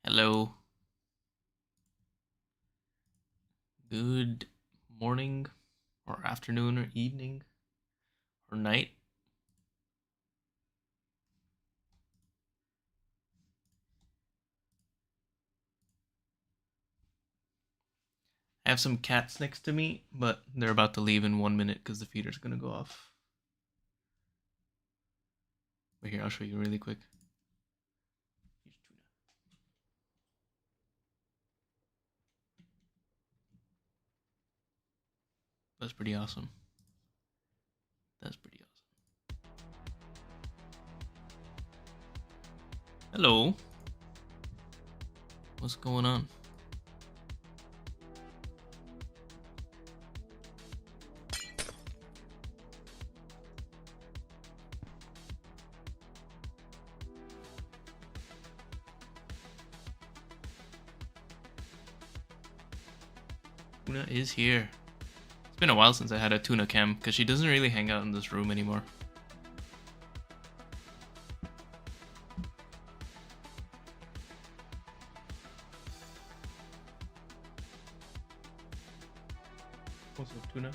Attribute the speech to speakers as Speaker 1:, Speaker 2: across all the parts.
Speaker 1: Hello. Good morning or afternoon or evening or night. I have some cats next to me, but they're about to leave in 1 minute because the feeder's gonna go off. Wait here, I'll show you really quick. That's pretty awesome. That's pretty awesome. Hello. What's going on? Tuna is here. It's been a while since I had a tuna cam because she doesn't really hang out in this room anymore. What's up, tuna?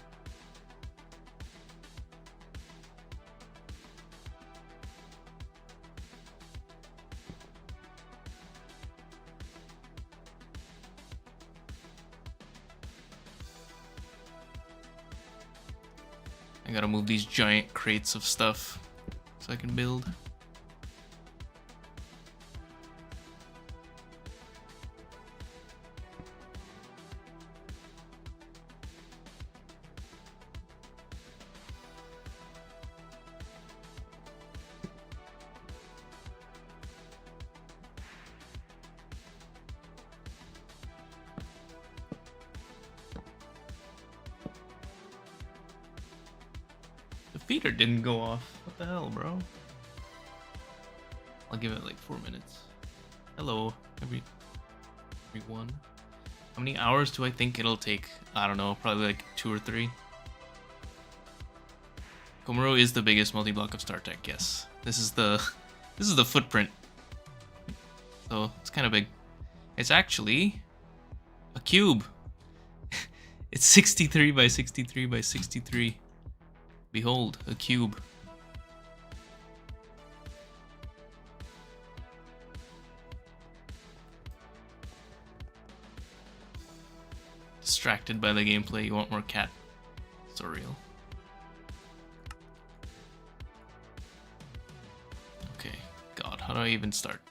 Speaker 1: I gotta move these giant crates of stuff so I can build. Feeder didn't go off. What the hell, bro? I'll give it like 4 minutes. Hello, everyone. How many hours do I think it'll take? I don't know, probably like 2 or 3. KOMARU is the biggest multi-block of StarTech, yes. This is the footprint. So it's kind of big. It's actually a cube. It's 63 by 63 by 63. Behold, a cube. Distracted by the gameplay, you want more cat. So real. Okay, God, how do I even start?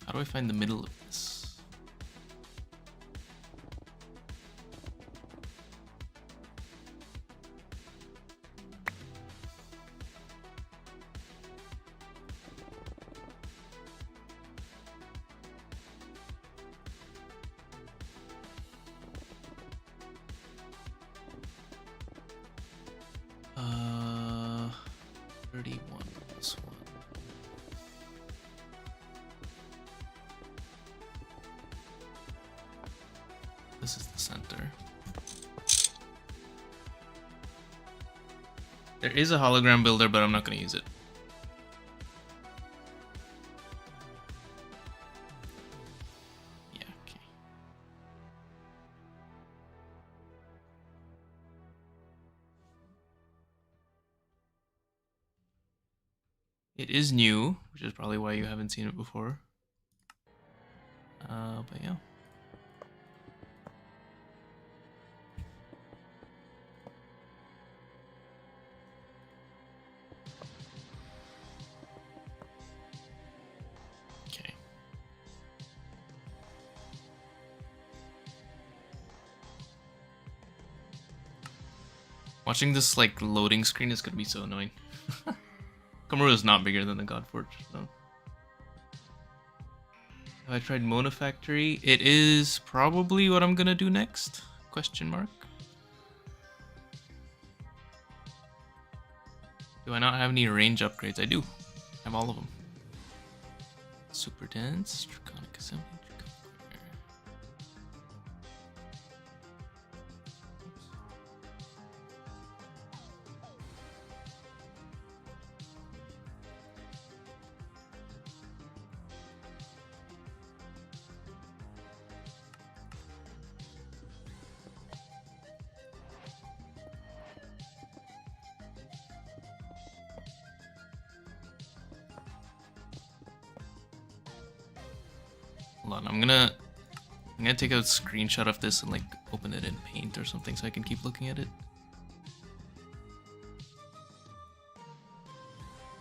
Speaker 1: How do I find the middle of this? Uh, 31 plus 1. This is the center. There is a hologram builder, but I'm not going to use it. Yeah, okay. It is new, which is probably why you haven't seen it before. But yeah. Okay. Watching this like loading screen is gonna be so annoying. KOMARU is not bigger than the Godforge, so. Have I tried Mona Factory? It is probably what I'm gonna do next? Question mark. Do I not have any range upgrades? I do. I have all of them. Super dense, draconic assembly, Hold on, I'm gonna take a screenshot of this and like open it in Paint or something so I can keep looking at it.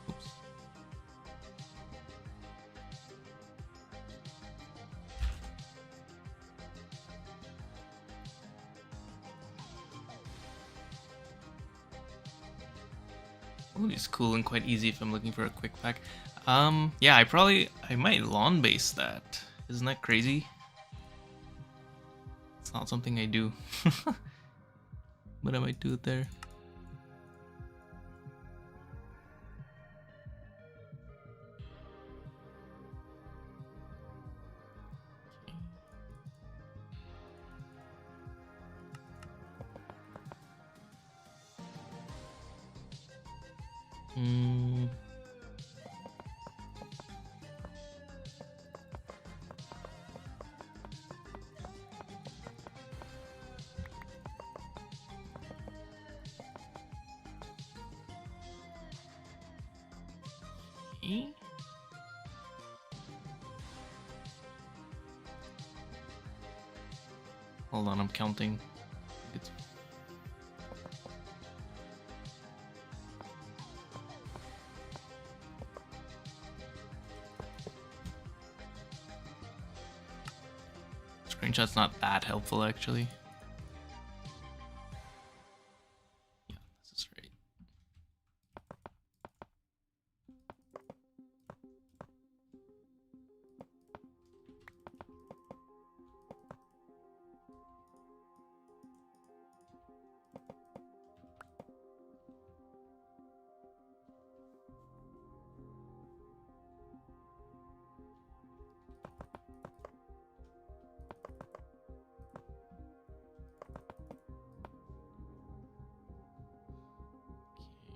Speaker 1: Oops. Oh, it's cool and quite easy if I'm looking for a quick pack. Yeah, I might lawn base that. Isn't that crazy? It's not something I do, but I might do it there. Hold on, I'm counting. It's... Screenshot's not that helpful, actually. Yeah, this is right.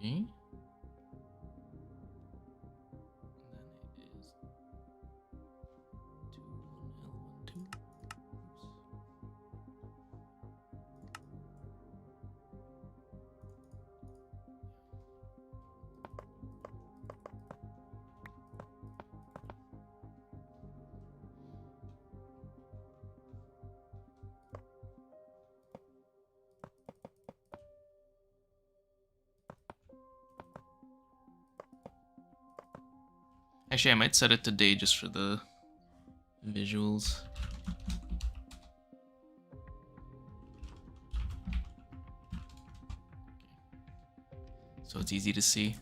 Speaker 1: Okay. Actually, I might set it to day just for the visuals. So it's easy to see.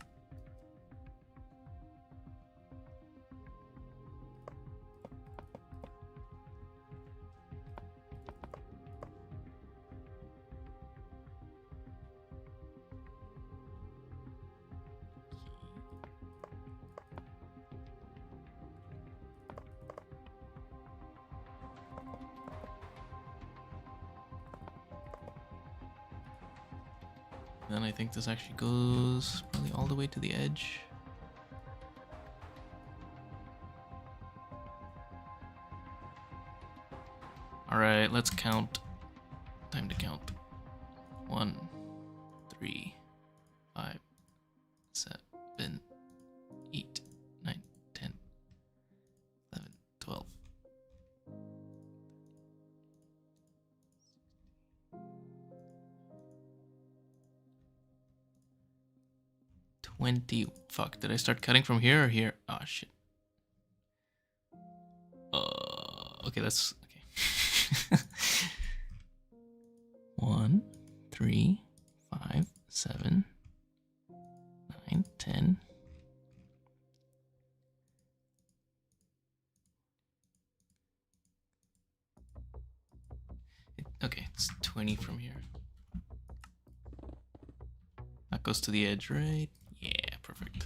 Speaker 1: Then I think this actually goes probably all the way to the edge. All right, let's count. Time to count. 1, 3, 5, 7, 8, 9, 10, 11, 12. 20. Fuck, did I start cutting from here or here? Oh shit. Okay, that's okay. 1, 3, 5, 7, 9, 10. Okay, it's 20 from here. That goes to the edge, right? Yeah, perfect.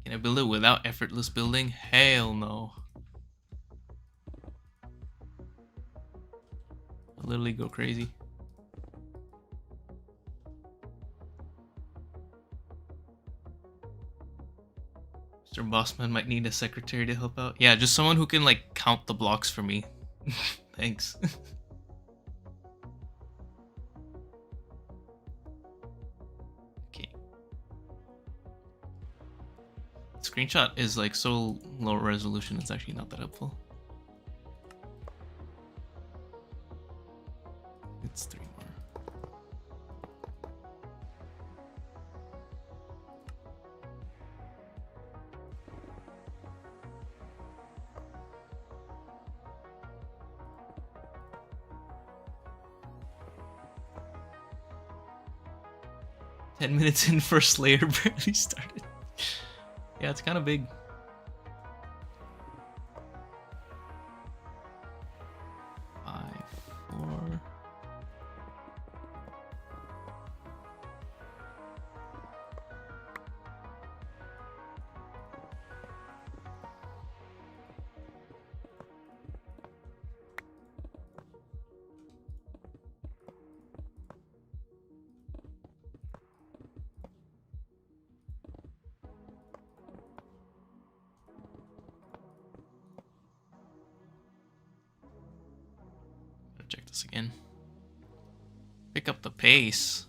Speaker 1: Can I build it without effortless building? Hell no. I'll literally go crazy. Mr. Bossman might need a secretary to help out. Yeah, just someone who can like count the blocks for me. Thanks. Screenshot is like so low resolution, it's actually not that helpful. It's 3 more. "10 minutes in, first layer barely started." Yeah, it's kind of big. Five, 4. Check this again. Pick up the pace,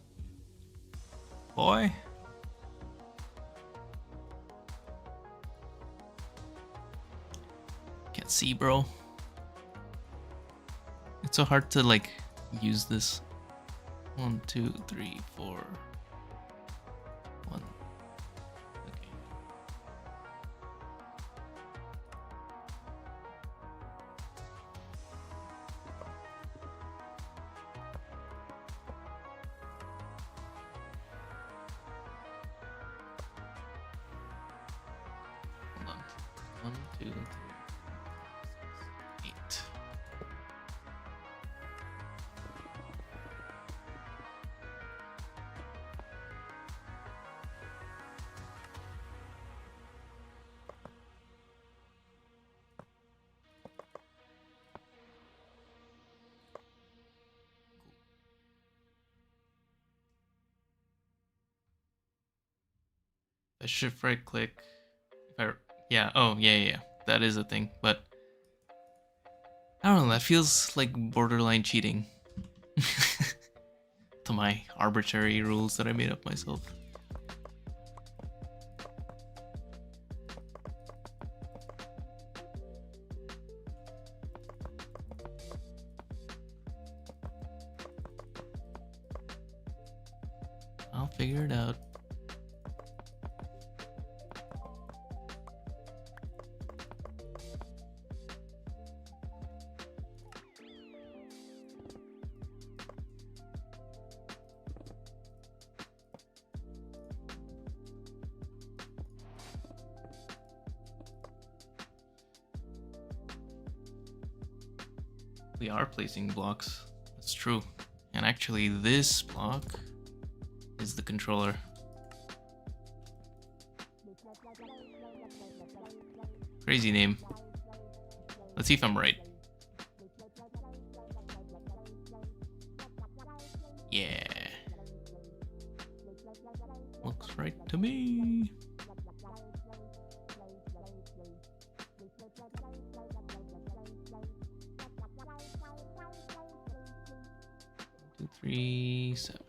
Speaker 1: boy. Can't see, bro. It's so hard to like use this. 1, 2, 3, 4. 1. Okay. Hold on. 1, 2, 3, 8. I shift right click. Yeah, oh yeah. That is a thing, but I don't know, that feels like borderline cheating. To my arbitrary rules that I made up myself. I'll figure it out. We are placing blocks. That's true. And actually this block is the controller. Crazy name. Let's see if I'm right. Yeah. Looks right to me. Two, 3, 7.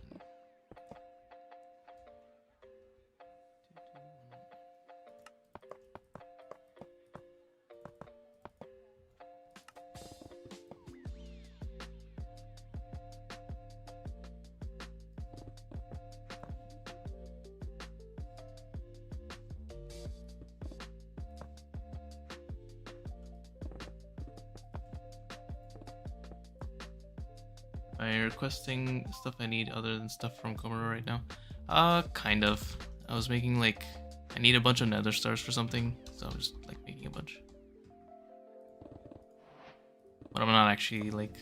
Speaker 1: Am I requesting stuff I need other than stuff from KOMARU right now? Kind of. I was making like, I need a bunch of nether stars for something, so I'm just like making a bunch. But I'm not actually like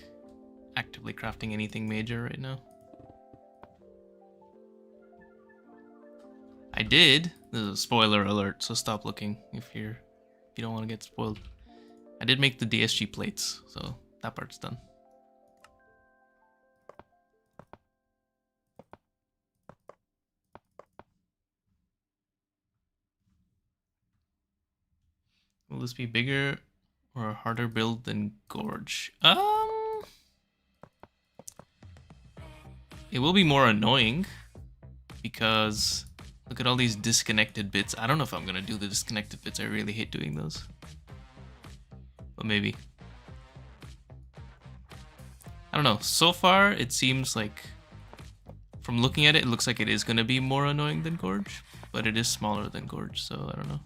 Speaker 1: actively crafting anything major right now. I did. This is a spoiler alert, so stop looking if you don't want to get spoiled. I did make the DSG plates, so that part's done. Will this be bigger or a harder build than Gorge? It will be more annoying because Look at all these disconnected bits. I don't know if I'm gonna do the disconnected bits. I really hate doing those. But maybe. I don't know. So far, it seems like, from looking at it, it looks like it is gonna be more annoying than Gorge. But it is smaller than Gorge, so I don't know.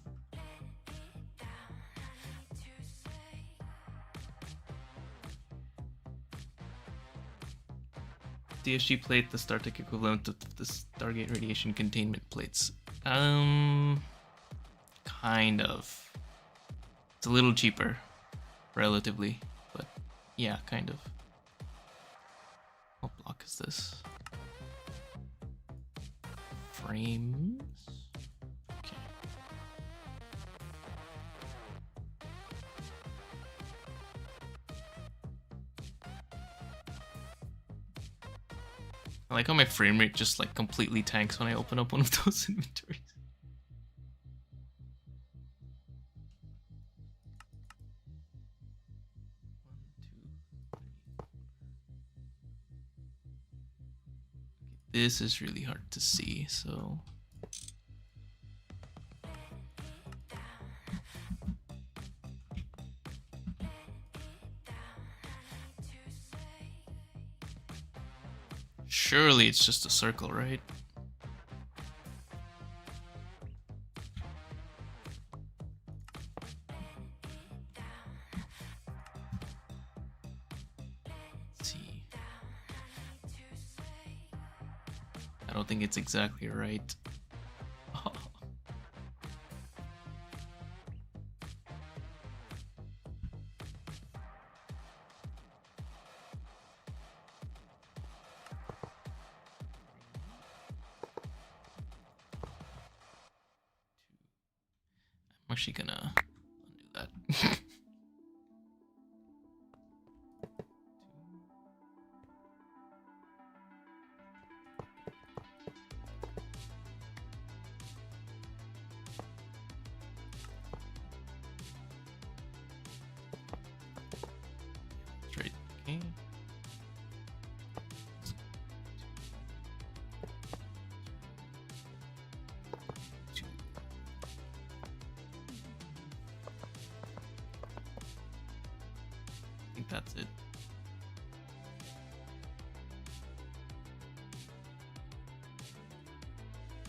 Speaker 1: DSG plate, the StarTech equivalent of the Stargate radiation containment plates. Kind of. It's a little cheaper, relatively, but yeah, kind of. What block is this? Frames? Okay. I like how my frame rate just like completely tanks when I open up one of those inventories. This is really hard to see, so surely it's just a circle, right? Let's see. I don't think it's exactly right. Oh. I'm actually gonna undo that. Straight. Okay. I think that's it.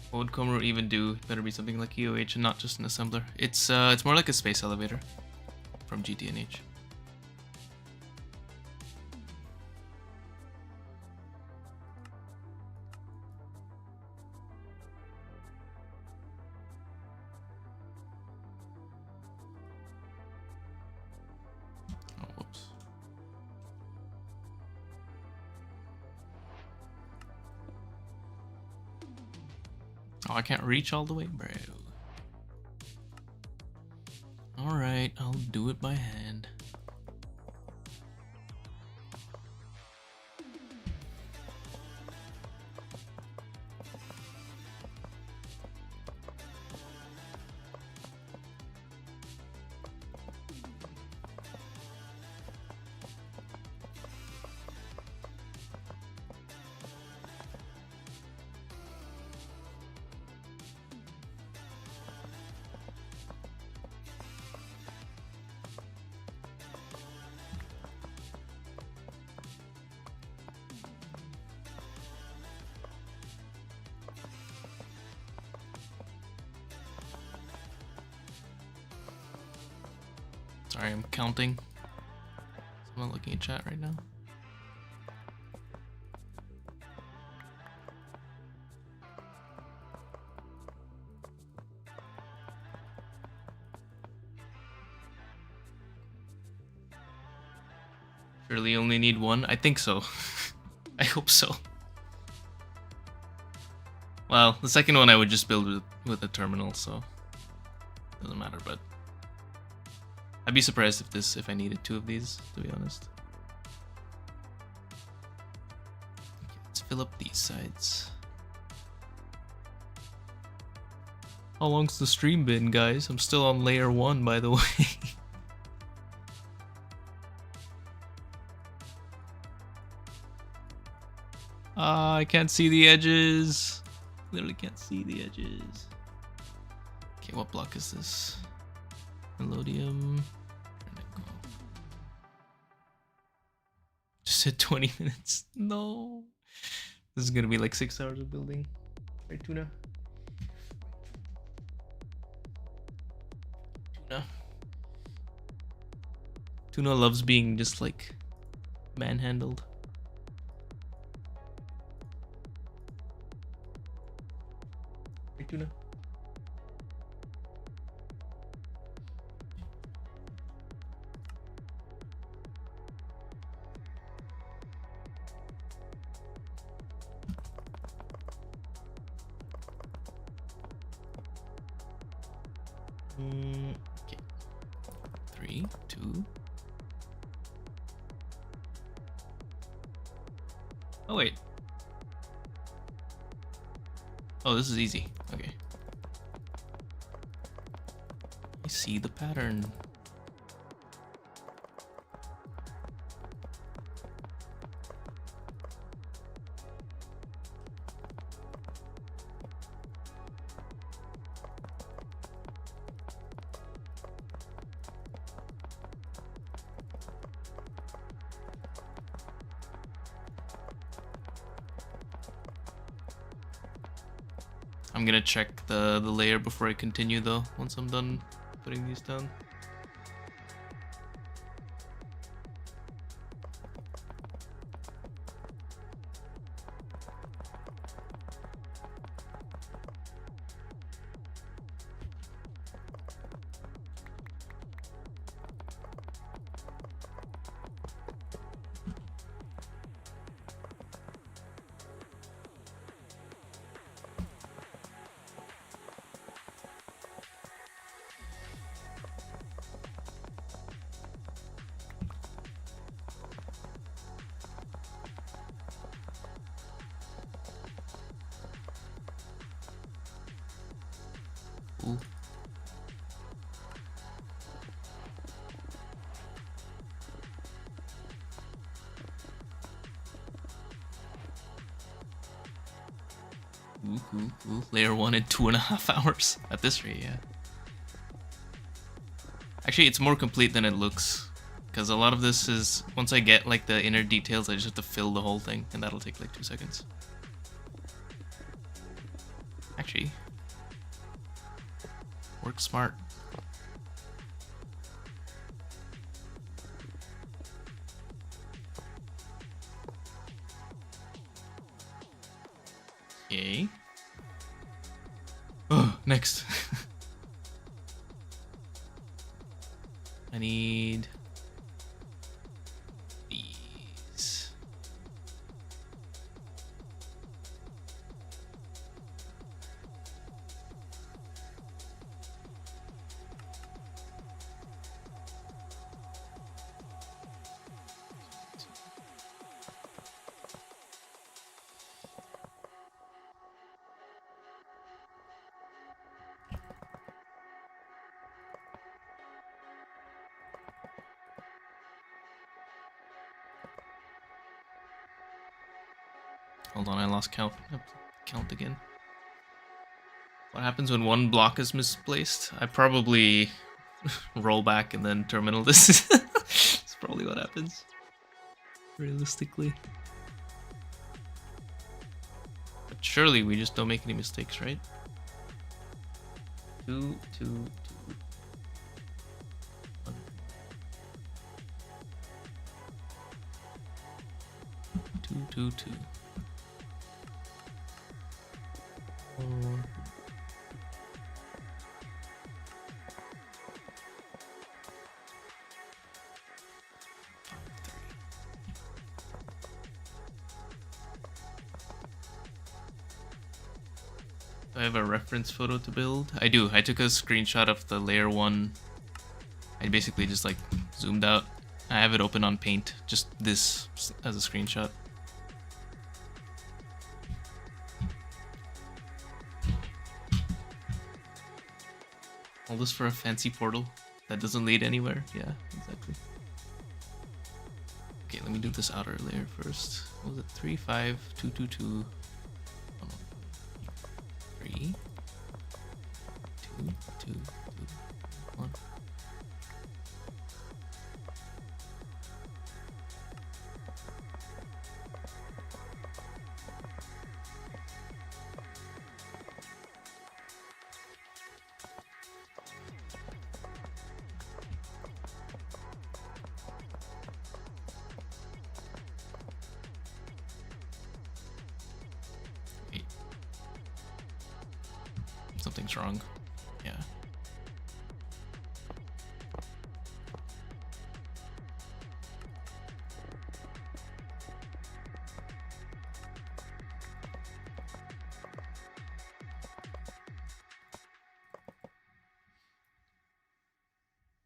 Speaker 1: What would KOMARU even do? It better be something like EOH and not just an assembler. It's more like a space elevator from GTNH. Oh, whoops. Oh, I can't reach all the way, bro. Alright, I'll do it by hand. Sorry, I'm counting. Someone looking at chat right now. Surely you only need one? I think so. I hope so. Well, the second one I would just build with a terminal, so doesn't matter, but I'd be surprised if I needed two of these, to be honest. Okay, let's fill up these sides. How long's the stream been, guys? I'm still on layer 1, by the way. I can't see the edges. Literally can't see the edges. Okay, what block is this? Melodium. Just hit 20 minutes. No. This is gonna be like 6 hours of building. Right, Tuna? Tuna. Tuna loves being just like manhandled. Right, Tuna? Okay. 3, 2. Oh wait. Oh, this is easy. Okay. I see the pattern. I'm gonna check the layer before I continue though, once I'm done putting these down. Ooh. Ooh. Layer 1 in 2.5 hours at this rate, yeah. Actually, it's more complete than it looks, because a lot of this is, once I get like the inner details, I just have to fill the whole thing, and that'll take like 2 seconds. Actually, work smart. Okay. Oh, next. I need these. Hold on, I lost count. Count again. What happens when one block is misplaced? I probably roll back and then terminal this. That's probably what happens. Realistically. But surely we just don't make any mistakes, right? 2, 2, 2. 2, 2, 2. Do I have a reference photo to build? I do. I took a screenshot of the layer 1. I basically just like zoomed out. I have it open on Paint, just this as a screenshot. All this for a fancy portal that doesn't lead anywhere. Yeah, exactly. Okay, let me do this outer layer first. What was it? 3, 5, 2, 2, 2. Oh, no. Something's wrong. Yeah.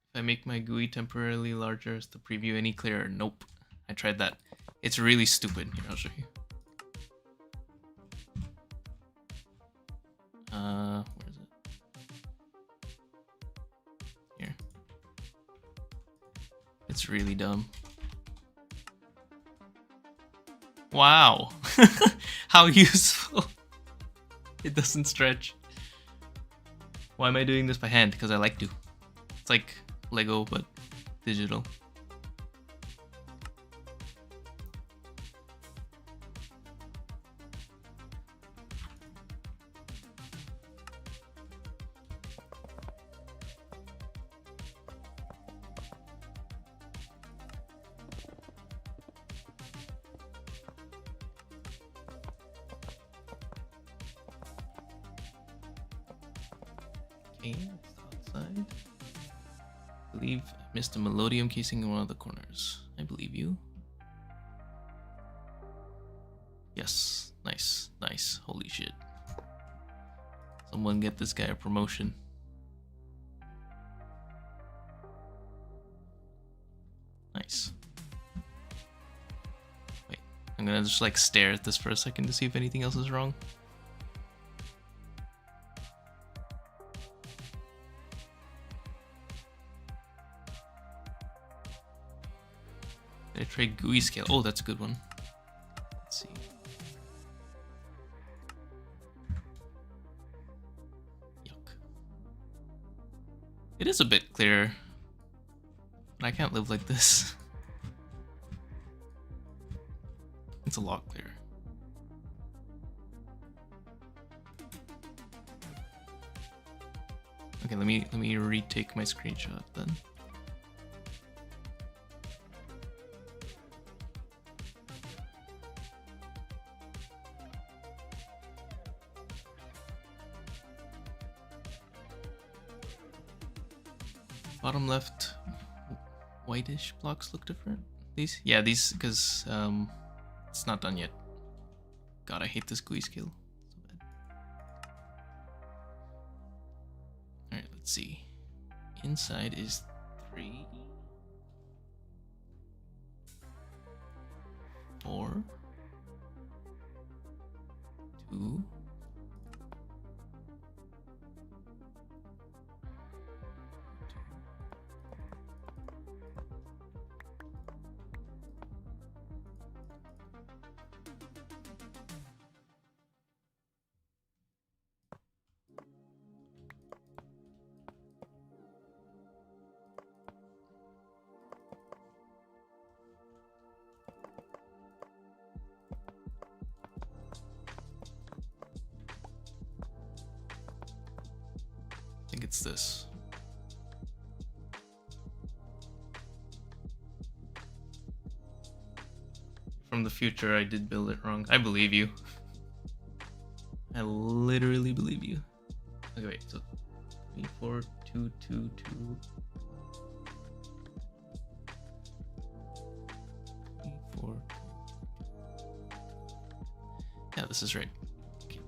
Speaker 1: If I make my GUI temporarily larger, is the preview any clearer? Nope. I tried that. It's really stupid. Here, I'll show you. Where is it? Here. It's really dumb. Wow. How useful. It doesn't stretch. Why am I doing this by hand? Because I like to. It's like Lego, but digital. Okay, outside. I believe I missed a melodium casing in one of the corners. I believe you. Yes, nice, nice. Holy shit. Someone get this guy a promotion. Nice. Wait, I'm gonna just like stare at this for a second to see if anything else is wrong. I trade GUI scale. Oh, that's a good one. Let's see. Yuck. It is a bit clearer. But I can't live like this. It's a lot clearer. Okay, let me retake my screenshot then. Bottom left, whitish blocks look different. These? Yeah, these, because it's not done yet. God, I hate this GUI skill. So bad. Alright, let's see. Inside is 3, 4, 2, I think it's this. From the future, I did build it wrong. I believe you. I literally believe you. Okay, wait, so 3, 4, 2, 2, 2. 3, 4. Yeah, this is right. Okay.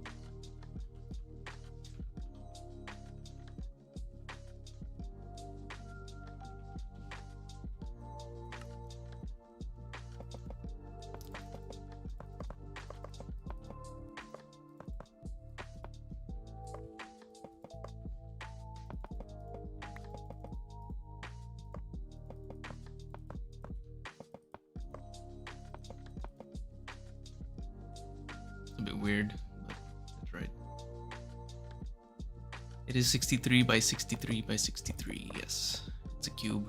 Speaker 1: A bit weird, but that's right. It is 63 by 63 by 63. Yes, it's a cube.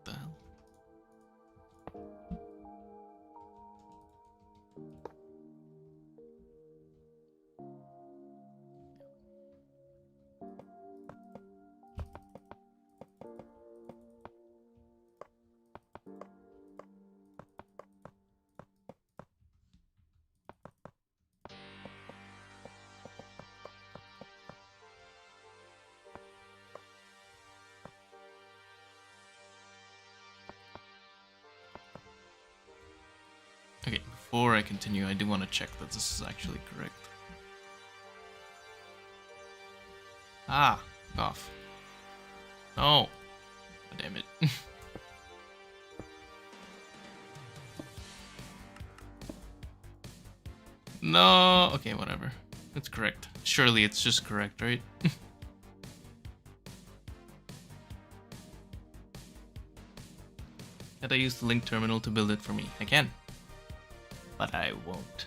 Speaker 1: The Before I continue, I do want to check that this is actually correct. Ah, off. Oh, damn it. No, okay, whatever. It's correct. Surely it's just correct, right? Can I use the link terminal to build it for me? I can. But I won't.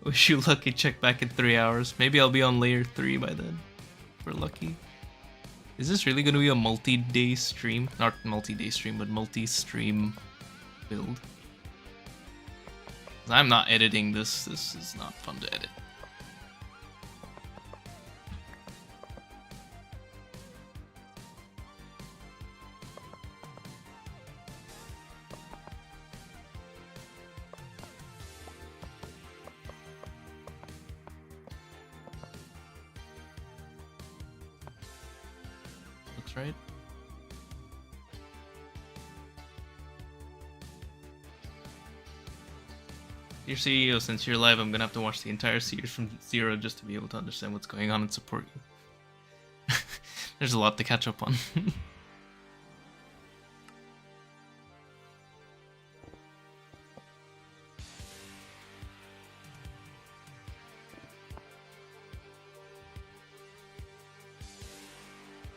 Speaker 1: Wish you lucky, check back in 3 hours. Maybe I'll be on layer 3 by then. If we're lucky. Is this really gonna be a multi-day stream? Not multi-day stream, but multi-stream build. I'm not editing this. This is not fun to edit. Right? Dear CEO, since you're live, I'm gonna have to watch the entire series from zero just to be able to understand what's going on and support you. There's a lot to catch up on.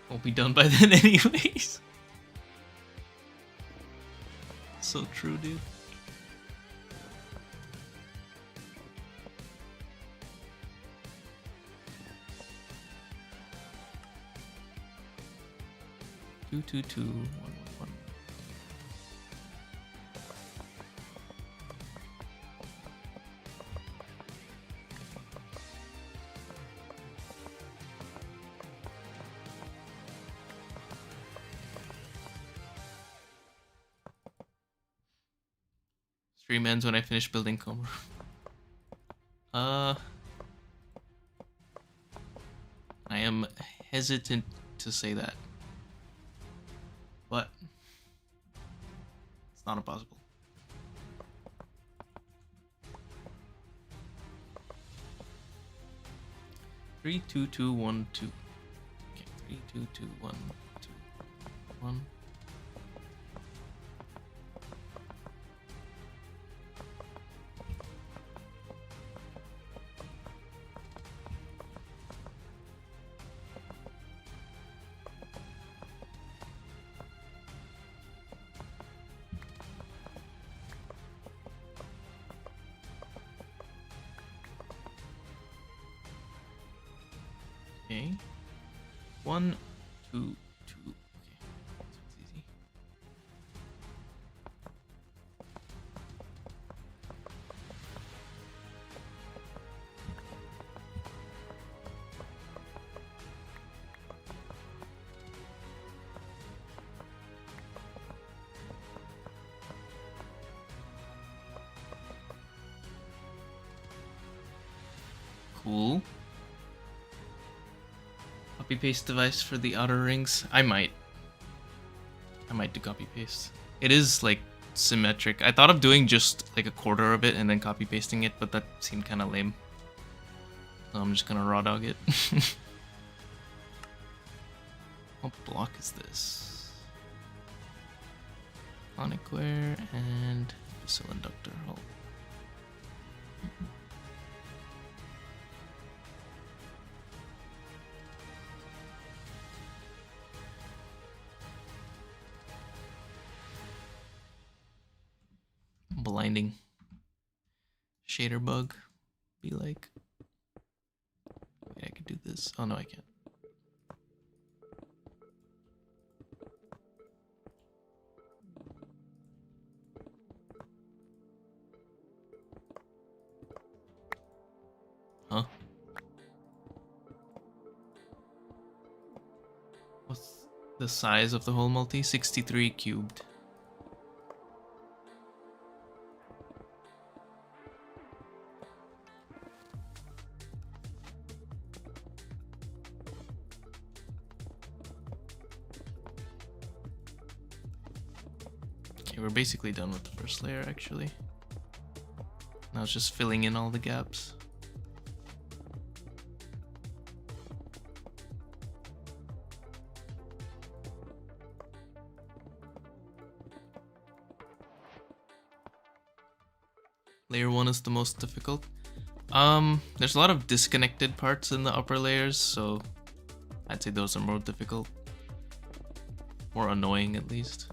Speaker 1: Won't be done by then anyways. So true, dude. Two, two, two, one, one, one. Stream ends when I finish building KOMARU. I am hesitant to say that, but it's not impossible. Three, two, two, one, two. Okay, 3, 2, 2, 1, 2, 1. Okay. 1, 2, 2. Okay. This one's easy. Cool. Copy paste device for the outer rings. I might do copy paste. It is like symmetric. I thought of doing just like a quarter of it and then copy pasting it, but that seemed kind of lame. So I'm just gonna raw dog it. What block is this? Conic-ware and fissile inductor. Oh. Blinding shader bug be like. Wait, I could do this. Oh no, I can't. the size of the whole multi, 63 cubed. Okay, we're basically done with the first layer actually. Now it's just filling in all the gaps. Layer 1 is the most difficult. There's a lot of disconnected parts in the upper layers, so I'd say those are more difficult. More annoying at least.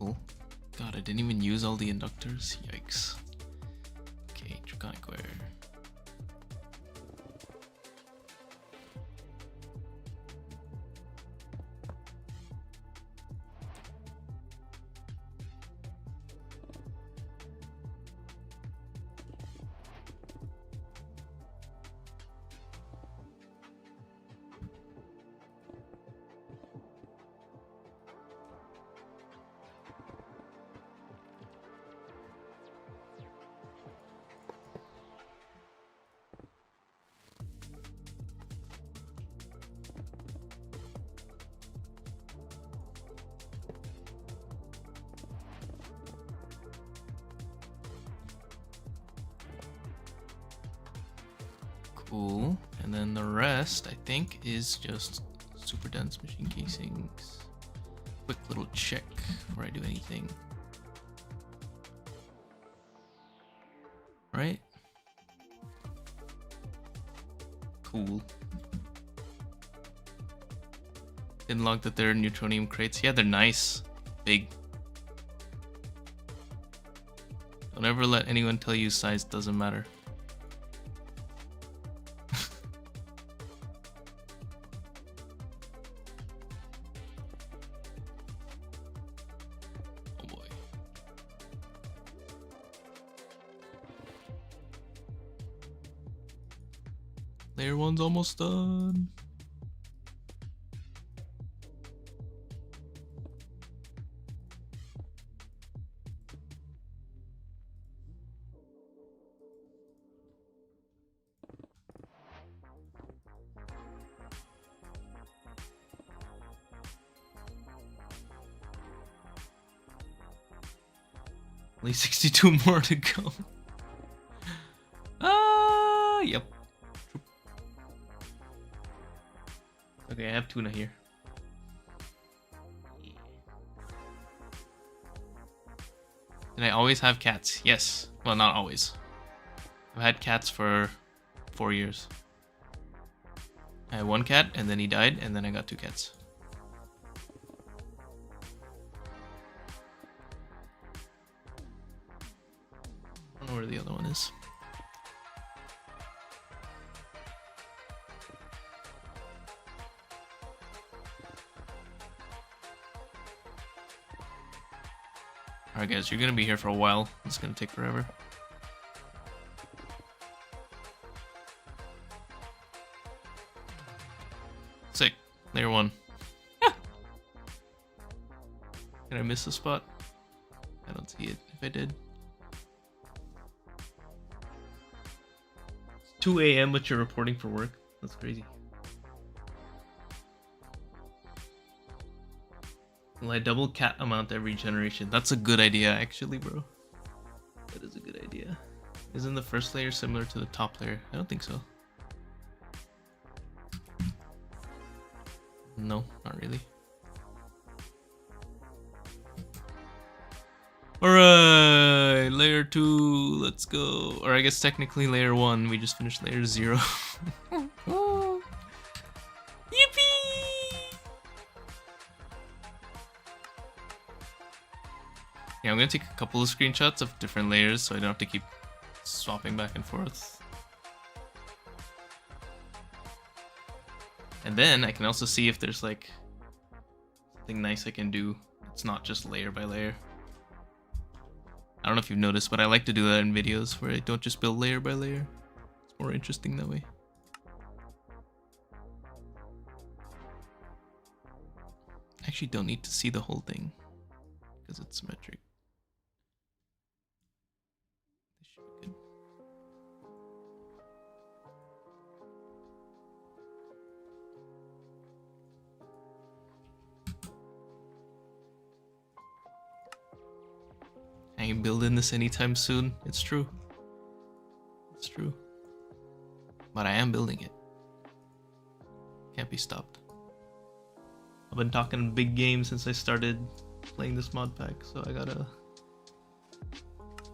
Speaker 1: Cool. God, I didn't even use all the inductors. Yikes. Okay, Draconic Wire. Cool. And then the rest, I think, is just super dense machine casings. Quick little check before I do anything. Right? Cool. Didn't log that they're neutronium crates. Yeah, they're nice. Big. Don't ever let anyone tell you size doesn't matter. Layer 1's almost done. Only 62 more to go. Yep. Okay, I have tuna here. Did I always have cats? Yes. Well, not always. I've had cats for 4 years. I had one cat, and then he died, and then I got 2 cats. I don't know where the other one is. Alright guys, you're gonna be here for a while. It's gonna take forever. Sick. Layer 1. Did I miss a spot? I don't see it if I did. It's 2 a.m. but you're reporting for work? That's crazy. Will I double cat amount every generation? That's a good idea, actually, bro. That is a good idea. Isn't the first layer similar to the top layer? I don't think so. No, not really. Alright, layer 2, let's go. Or I guess technically layer 1, we just finished layer 0. Yeah, I'm gonna take a couple of screenshots of different layers so I don't have to keep swapping back and forth. And then I can also see if there's like something nice I can do. It's not just layer by layer. I don't know if you've noticed, but I like to do that in videos where I don't just build layer by layer. It's more interesting that way. I actually don't need to see the whole thing because it's symmetric. This should be good. I ain't building this anytime soon. It's true. It's true. But I am building it. Can't be stopped. I've been talking big game since I started playing this mod pack, so I gotta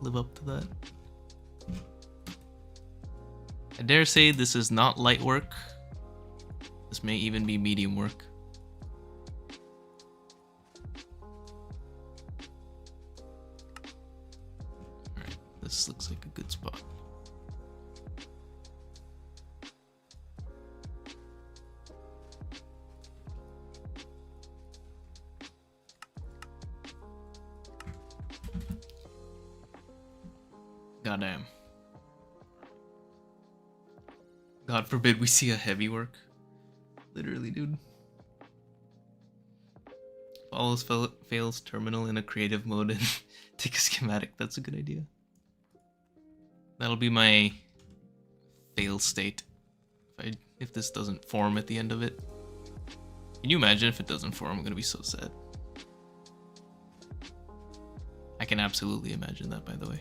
Speaker 1: live up to that. I dare say this is not light work. This may even be medium work. Alright, this looks like a good spot. Goddamn. God forbid we see a heavy work. Literally, dude. Follows fails terminal in a creative mode and take a schematic. That's a good idea. That'll be my fail state. If this doesn't form at the end of it. Can you imagine if it doesn't form? I'm gonna be so sad. I can absolutely imagine that, by the way.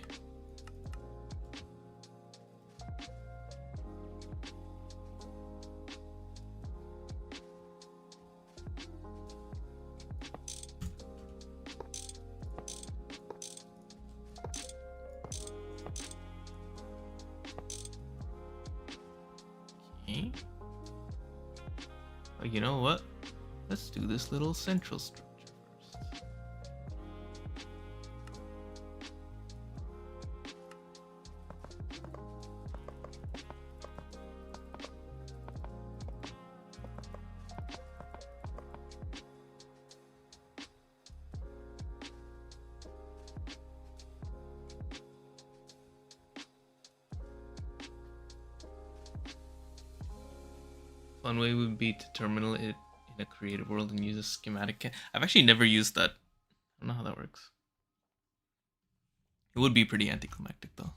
Speaker 1: But you know what? Let's do this little central structure first. One way would be to terminal it in a creative world and use a schematic. I've actually never used that. I don't know how that works. It would be pretty anticlimactic though.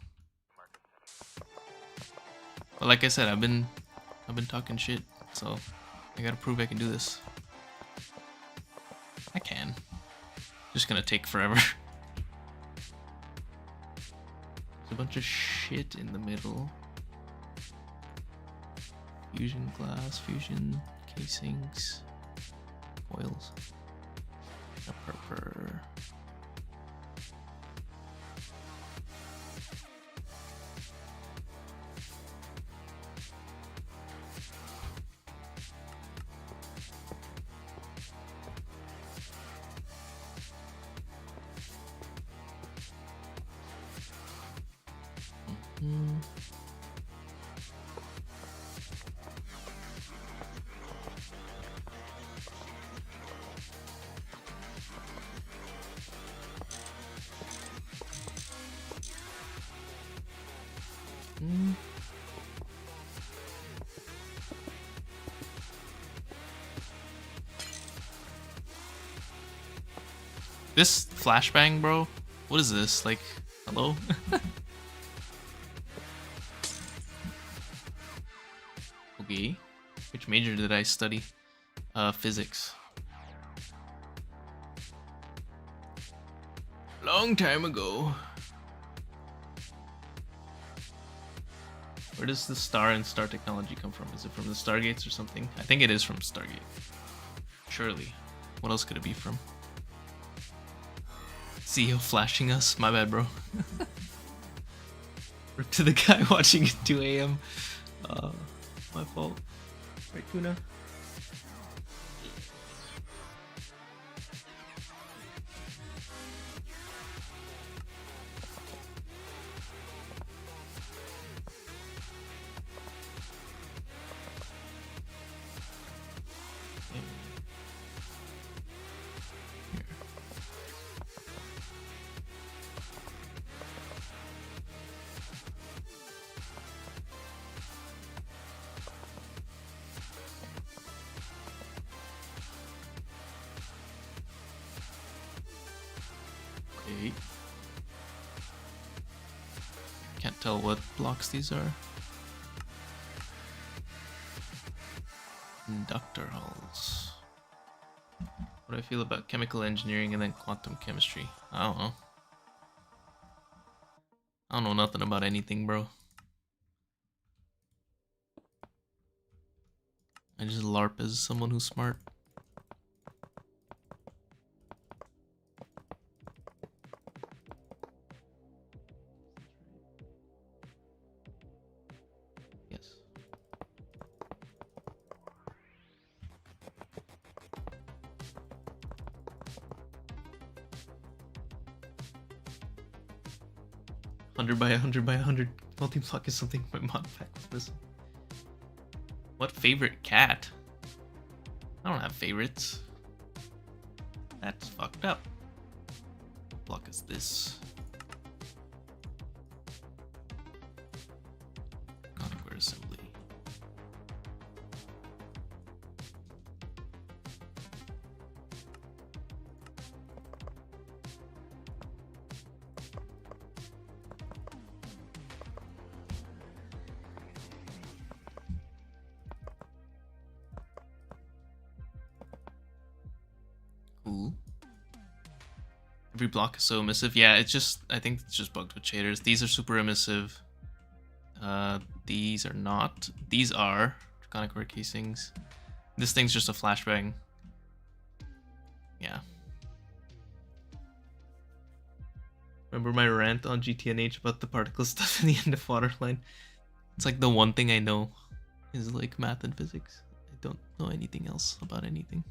Speaker 1: But like I said, I've been talking shit, so I gotta prove I can do this. I can. Just gonna take forever. There's a bunch of shit in the middle. Fusion glass, fusion casings, coils, a purple. This flashbang, bro? What is this? Like, hello? Okay. Which major did I study? Physics. Long time ago. Where does the star and star technology come from? Is it from the Stargates or something? I think it is from Stargate. Surely. What else could it be from? CEO flashing us? My bad, bro. Rip to the guy watching at 2 a.m. My fault. Right, Tuna? tell what blocks these are. Inductor hulls. What do I feel about chemical engineering and then quantum chemistry? I don't know. I don't know nothing about anything, bro. I just LARP as someone who's smart. Yes. $100 by $100 by $100 multi-block is something my mod pack was missing. What favorite cat? I don't have favorites. That's fucked up. What block is this? Conquer assembly. Cool. Every block is so emissive. Yeah, it's just, I think it's just bugged with shaders. These are super emissive. These are not. These are draconic core casings. This thing's just a flashbang. Yeah. Remember my rant on GTNH about the particle stuff in the end of Waterline? It's like the one thing I know is like math and physics. I don't know anything else about anything.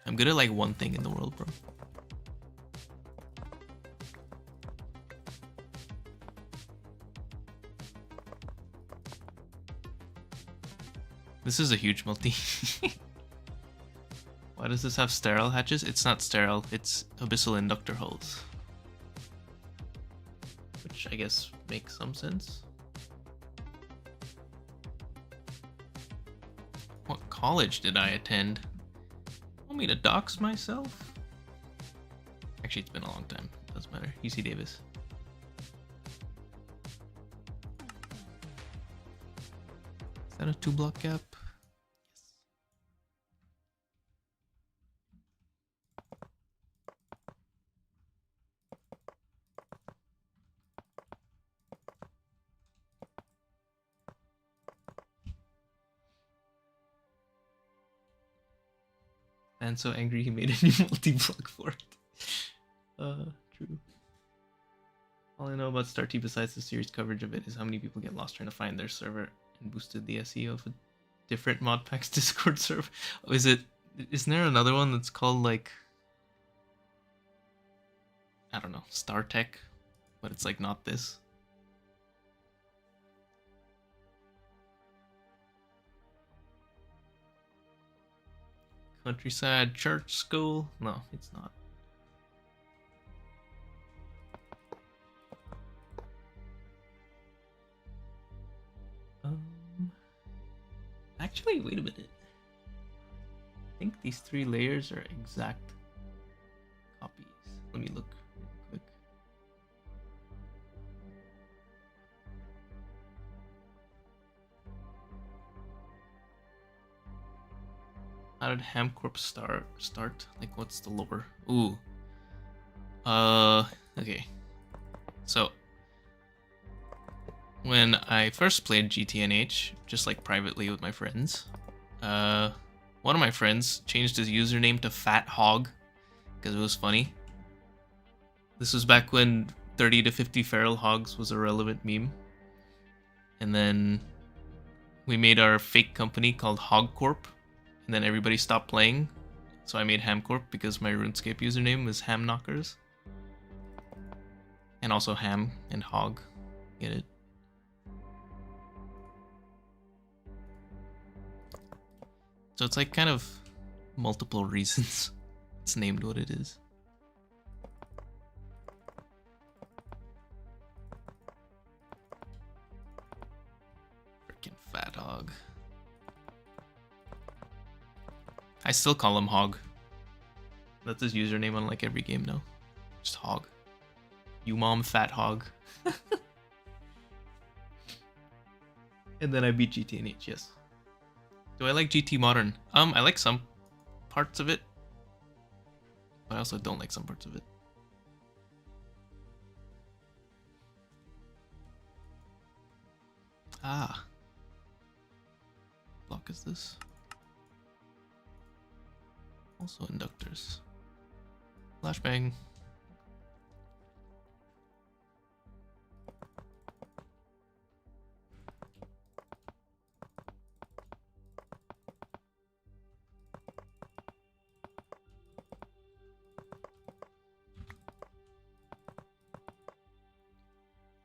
Speaker 1: I'm good at like one thing in the world, bro. This is a huge multi. Why does this have sterile hatches? It's not sterile, it's abyssal inductor hulls. Which I guess makes some sense. What college did I attend? Want me to dox myself? Actually, it's been a long time. Doesn't matter. UC Davis. Is that a 2-block gap? Yes. And so angry he made a new multi-block for it. True. All I know about StarT besides the series coverage of it is how many people get lost trying to find their server and boosted the SEO of a different mod packs Discord server. Oh, isn't there another one that's called like, I don't know, StarTech, but it's like not this? Countryside Church School? No, it's not. Actually, wait a minute. I think these 3 layers are exact copies. Let me look real quick. How did HamCorp start? Like, what's the lore? Ooh. Okay. So, when I first played GTNH, just like privately with my friends, one of my friends changed his username to Fat Hog because it was funny. This was back when 30 to 50 feral hogs was a relevant meme. And then we made our fake company called HogCorp, and then everybody stopped playing. So I made HamCorp because my RuneScape username was HamKnockers. And also Ham and Hog. Get it? So it's like kind of multiple reasons it's named what it is. Freaking Fat Hog. I still call him Hog. That's his username on like every game now. Just hog. You mom fat hog. And then I beat GTNH, yes. Do I like GT Modern? I like some parts of it. But I also don't like some parts of it. Ah. Block is this? Also inductors. Flashbang.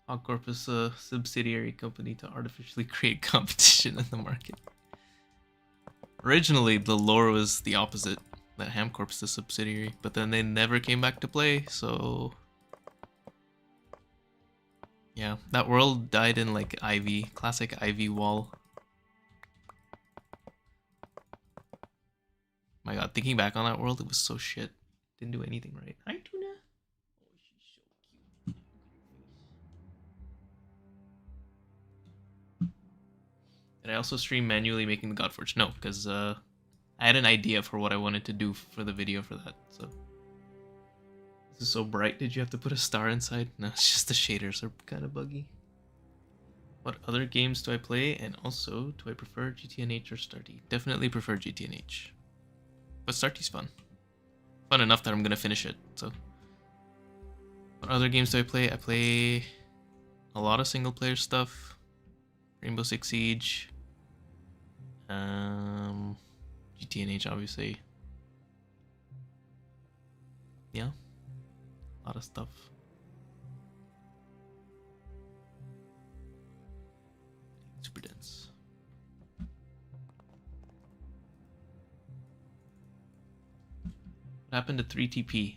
Speaker 1: HamCorp is a subsidiary company to artificially create competition in the market. Originally, the lore was the opposite, that HamCorp's the subsidiary, but then they never came back to play, so... Yeah, that world died in like Ivy, classic Ivy wall. My god, thinking back on that world, it was so shit. Didn't do anything right. Hi, Tuna. Oh, she's so cute. Did I also stream manually making the Godforge? No, because I had an idea for what I wanted to do for the video for that, so... This is so bright, did you have to put a star inside? No, it's just the shaders are kind of buggy. What other games do I play? And also, do I prefer GTNH or Starty? Definitely prefer GTNH. But Starty's fun. Fun enough that I'm gonna finish it, so... What other games do I play? I play a lot of single player stuff. Rainbow Six Siege. GTNH, obviously. Yeah. A lot of stuff. Super dense. What happened to 3TP?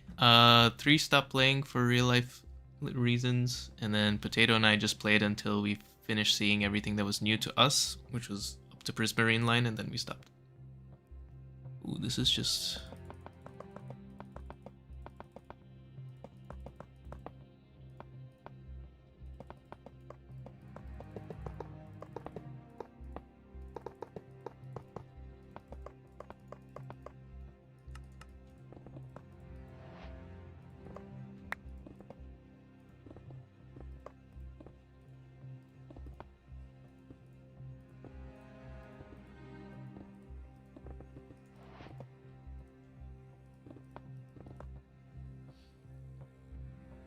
Speaker 1: 3 stopped playing for real life reasons, and then Potato and I just played until we finished seeing everything that was new to us, which was up to Prismarine line, and then we stopped. Ooh, this is just...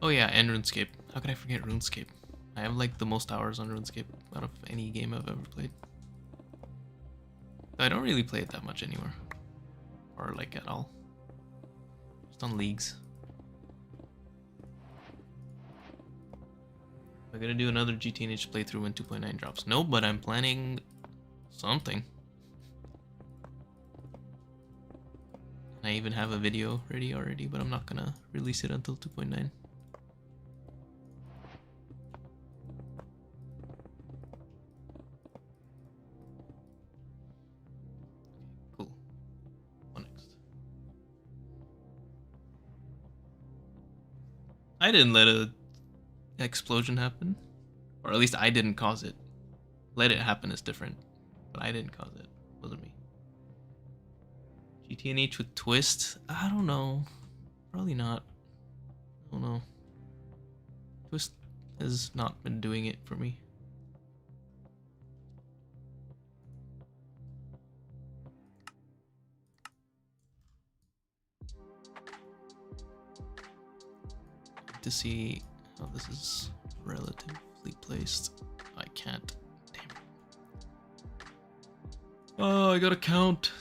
Speaker 1: Oh yeah, and RuneScape. How could I forget RuneScape? I have like the most hours on RuneScape out of any game I've ever played. I don't really play it that much anymore. Or like at all. Just on leagues. Am I gonna do another GTNH playthrough when 2.9 drops? No, but I'm planning something. I even have a video ready already, but I'm not gonna release it until 2.9. Cool. What next? I didn't let a explosion happen. Or at least I didn't cause it. Let it happen is different. But I didn't cause it. It wasn't me. GTNH with Twist? I don't know. Probably not. I don't know. Twist has not been doing it for me. To see how this is relatively placed. I can't. Damn it. Oh, I gotta count.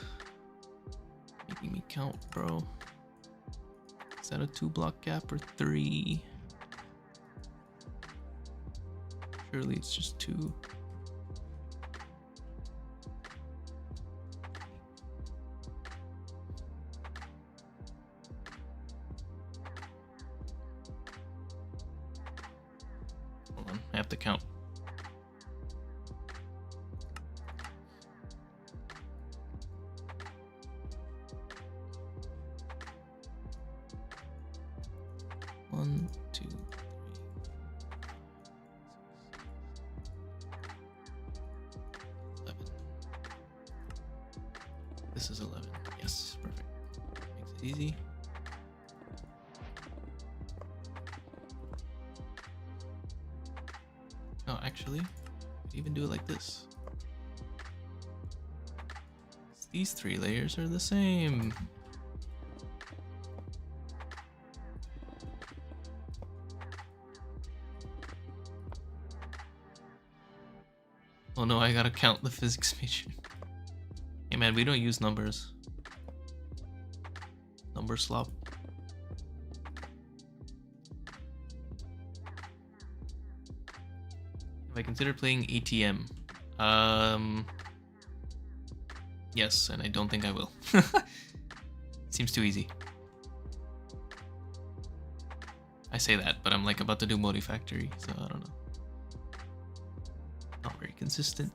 Speaker 1: Making me count, bro. Is that a 2-block gap or 3? Surely it's just 2. Hold on, I have to count. 1, 2, 3. This is 11. Yes, perfect. Makes it easy. Oh, actually, I could even do it like this. These 3 layers are the same. Oh no, I gotta count the physics major. Hey man, we don't use numbers. Number slop. Have I considered playing ATM? Yes, and I don't think I will. Seems too easy. I say that, but I'm like about to do Modi Factory, so I don't know. Not very consistent.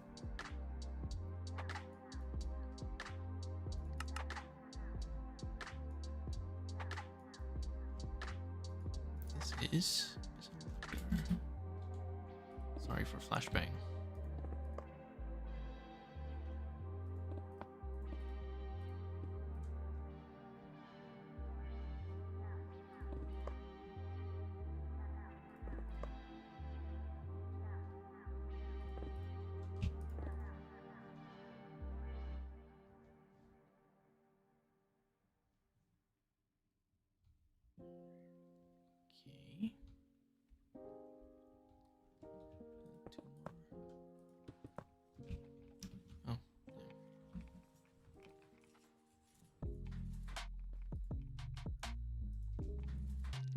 Speaker 1: This is... Sorry for flashbang.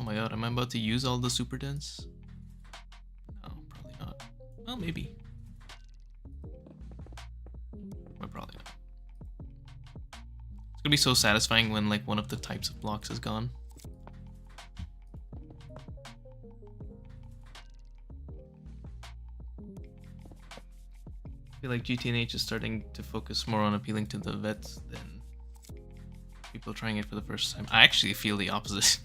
Speaker 1: Oh my god, am I about to use all the super dense? No, probably not. Well, maybe. But probably not. It's gonna be so satisfying when like one of the types of blocks is gone. I feel like GTNH is starting to focus more on appealing to the vets than people trying it for the first time. I actually feel the opposite.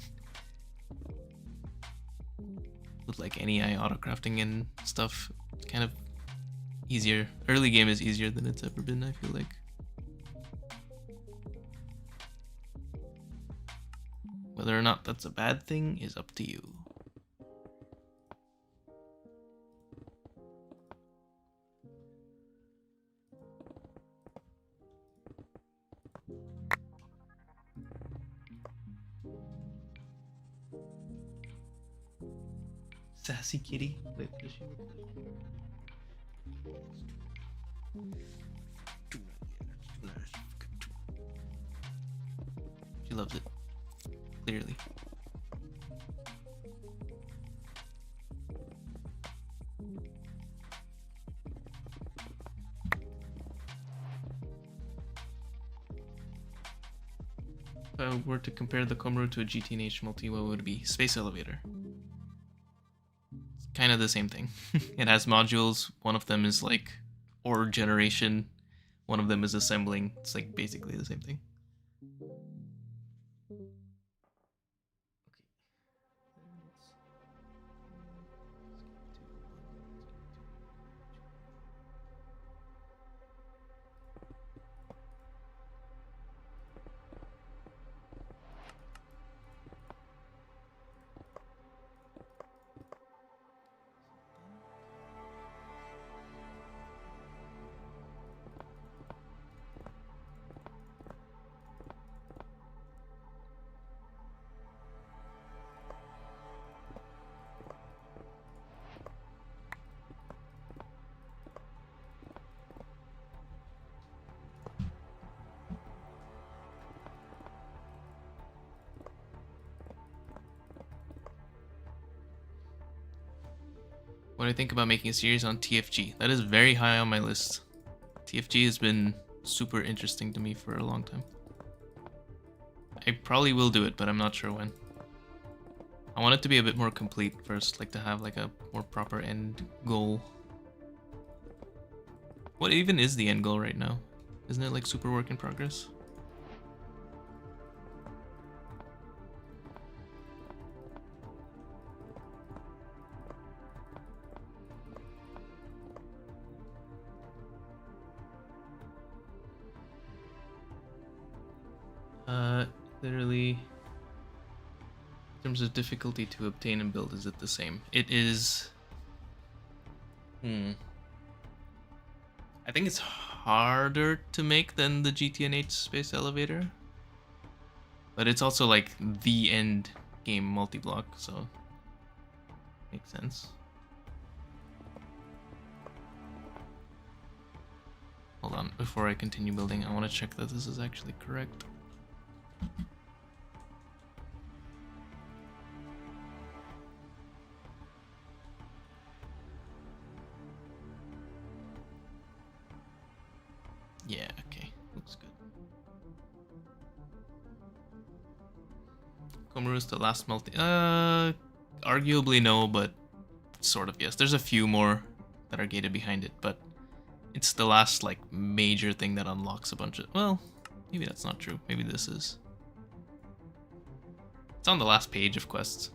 Speaker 1: With like NEI autocrafting and stuff, it's kind of easier. Early game is easier than it's ever been, I feel like. Whether or not that's a bad thing is up to you. Sassy kitty. Wait, does she? She loves it. Clearly. If I were to compare the KOMARU to a GTNH multi, what would it be? Space Elevator. It's kind of the same thing. It has modules. One of them is like ore generation. One of them is assembling. It's like basically the same thing. What do I think about making a series on TFG? That is very high on my list. TFG has been super interesting to me for a long time. I probably will do it, but I'm not sure when. I want it to be a bit more complete first, like to have like a more proper end goal. What even is the end goal right now? Isn't it like super work in progress? terms of difficulty to obtain and build, is it the same? It is... I think it's harder to make than the GTNH space elevator. But it's also like the end game multi-block, so makes sense. Hold on, before I continue building, I want to check that this is actually correct. Yeah, okay, looks good. KOMARU is the last multi... arguably no, but sort of yes. There's a few more that are gated behind it, but it's the last, like, major thing that unlocks a bunch of... Well, maybe that's not true. Maybe this is. It's on the last page of quests.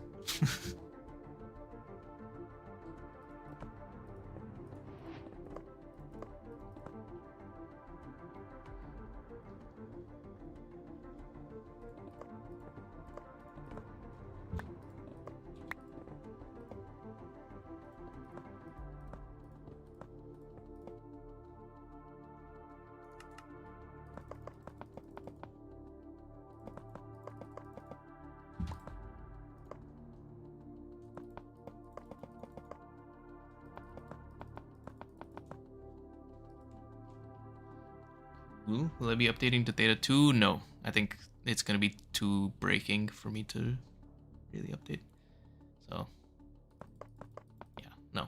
Speaker 1: Will I be updating to Theta 2? No. I think it's going to be too breaking for me to really update. So, yeah, no.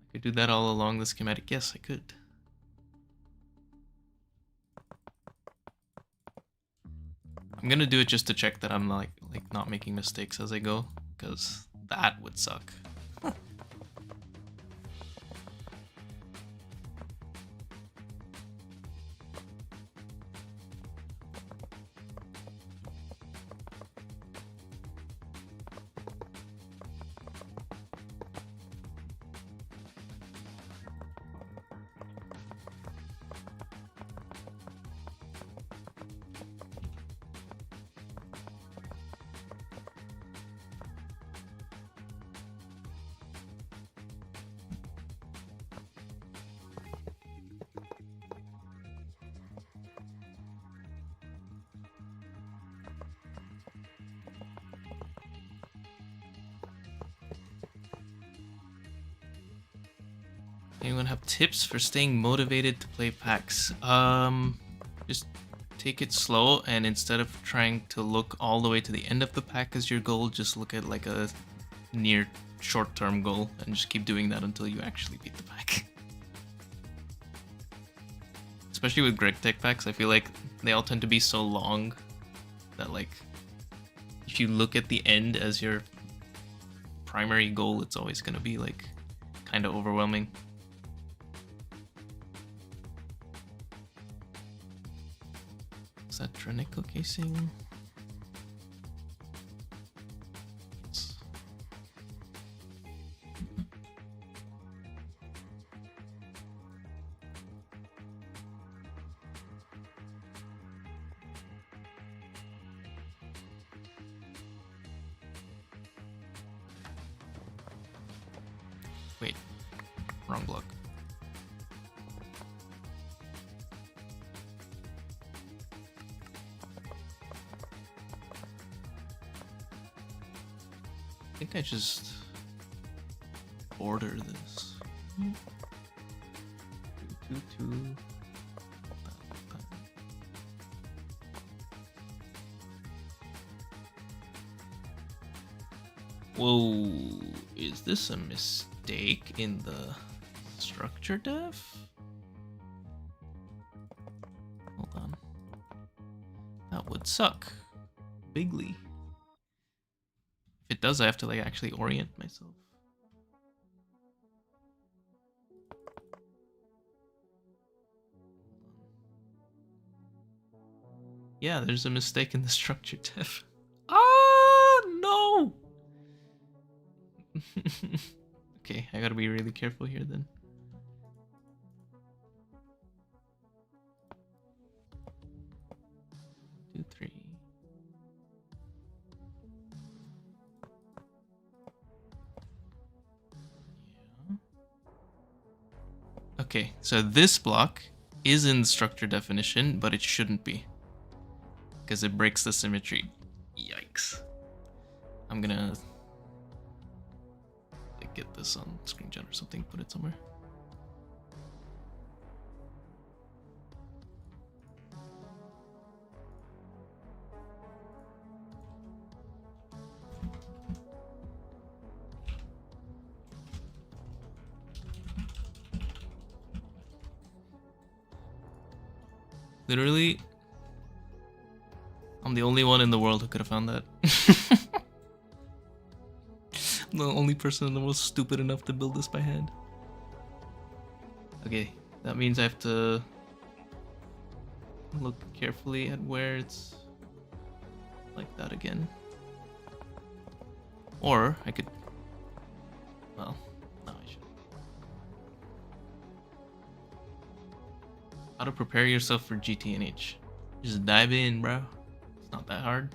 Speaker 1: I could do that all along the schematic. Yes, I could. I'm going to do it just to check that I'm like not making mistakes as I go, because that would suck. Anyone have tips for staying motivated to play packs? Just take it slow, and instead of trying to look all the way to the end of the pack as your goal, just look at like a near short-term goal and just keep doing that until you actually beat the pack. Especially with Greg Tech packs, I feel like they all tend to be so long that, like, if you look at the end as your primary goal, it's always going to be like kind of overwhelming. Is that Trinico casing? Wait, wrong block. I think I just order this. 2, 2, 2. Whoa, is this a mistake in the structure dev? Hold on. That would suck. Bigly. If it does, I have to like actually orient myself. Yeah, there's a mistake in the structure dev. Ah, no! Okay, I gotta be really careful here then. Okay, so this block is in structure definition, but it shouldn't be. Because it breaks the symmetry. Yikes. I'm gonna like, get this on screenshot or something, put it somewhere. Literally, I'm the only one in the world who could have found that. I'm the only person in the world stupid enough to build this by hand. Okay, that means I have to look carefully at where it's like that again. Or I could, well, no, I should. How to prepare yourself for GTNH. Just dive in, bro. It's not that hard.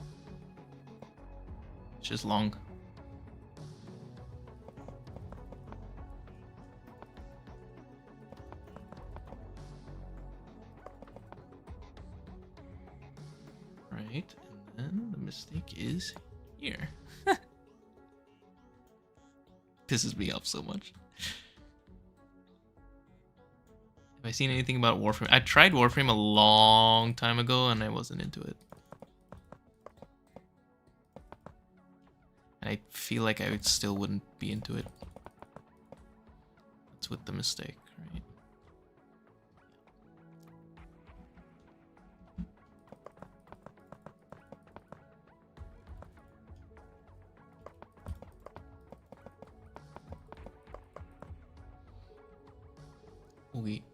Speaker 1: It's just long. Right, and then the mistake is here. Pisses me off so much. Have I seen anything about Warframe? I tried Warframe a long time ago and I wasn't into it. And I feel like I still wouldn't be into it. That's with the mistake, right? Wait.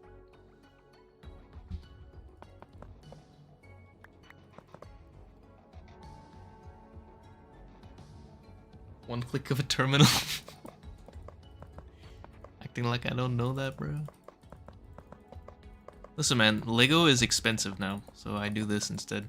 Speaker 1: One click of a terminal. Acting like I don't know that, bro. Listen, man, Lego is expensive now, so I do this instead.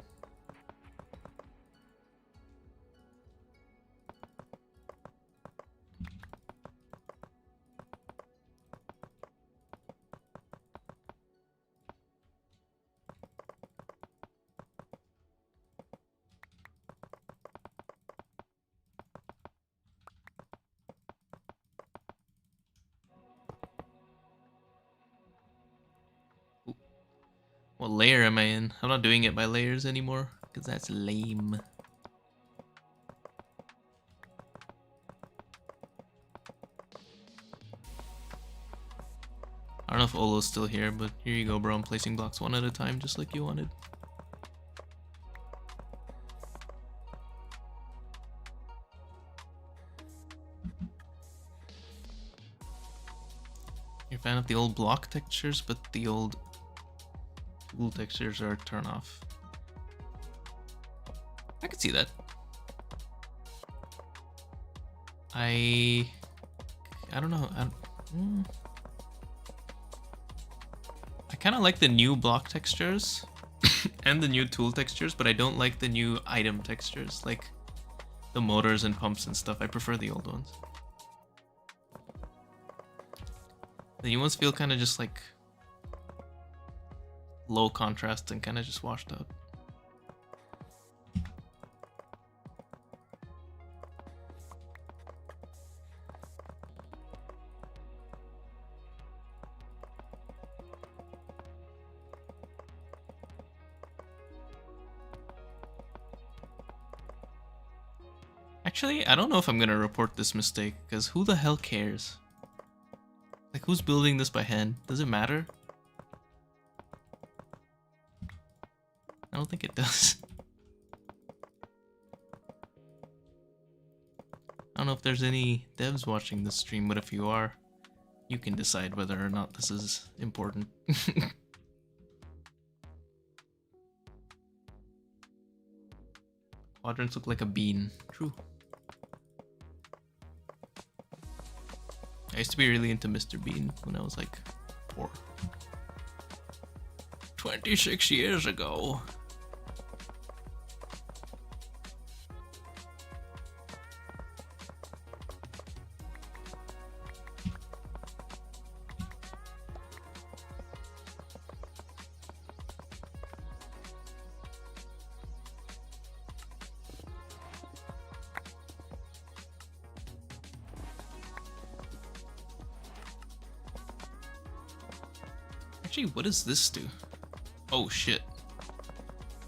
Speaker 1: What layer am I in? I'm not doing it by layers anymore, because that's lame. I don't know if Olo's still here, but here you go, bro. I'm placing blocks one at a time, just like you wanted. You're a fan of the old block textures, but the old tool textures are turn off. I could see that. I don't know. I kind of like the new block textures and the new tool textures, but I don't like the new item textures, like the motors and pumps and stuff. I prefer the old ones. The new ones feel kind of just like low contrast and kind of just washed out. Actually, I don't know if I'm gonna report this mistake, because who the hell cares? Like, who's building this by hand? Does it matter? I don't think it does. I don't know if there's any devs watching this stream, but if you are, you can decide whether or not this is important. Quadrants look like a bean. True. I used to be really into Mr. Bean when I was like 4. 26 years ago. Actually, what does this do? Oh shit.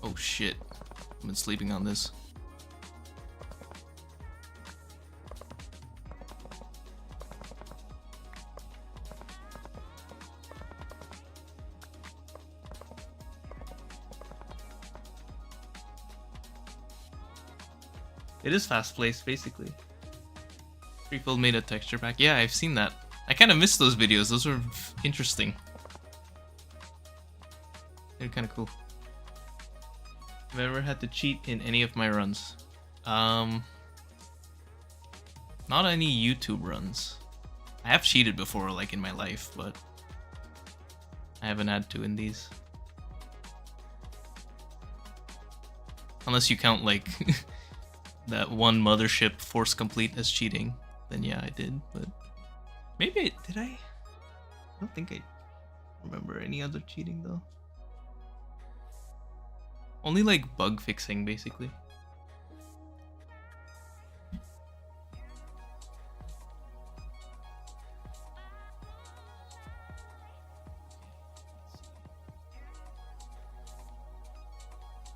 Speaker 1: Oh shit. I've been sleeping on this. It is fast-paced, basically. Freefill made a texture pack. Yeah, I've seen that. I kind of missed those videos. Those were interesting. They're kind of cool. I've ever had to cheat in any of my runs. Not any YouTube runs. I have cheated before, like in my life, but I haven't had to in these. Unless you count like that one mothership force complete as cheating, then yeah, I did. But maybe did I? I don't think I remember any other cheating though. Only like bug fixing, basically.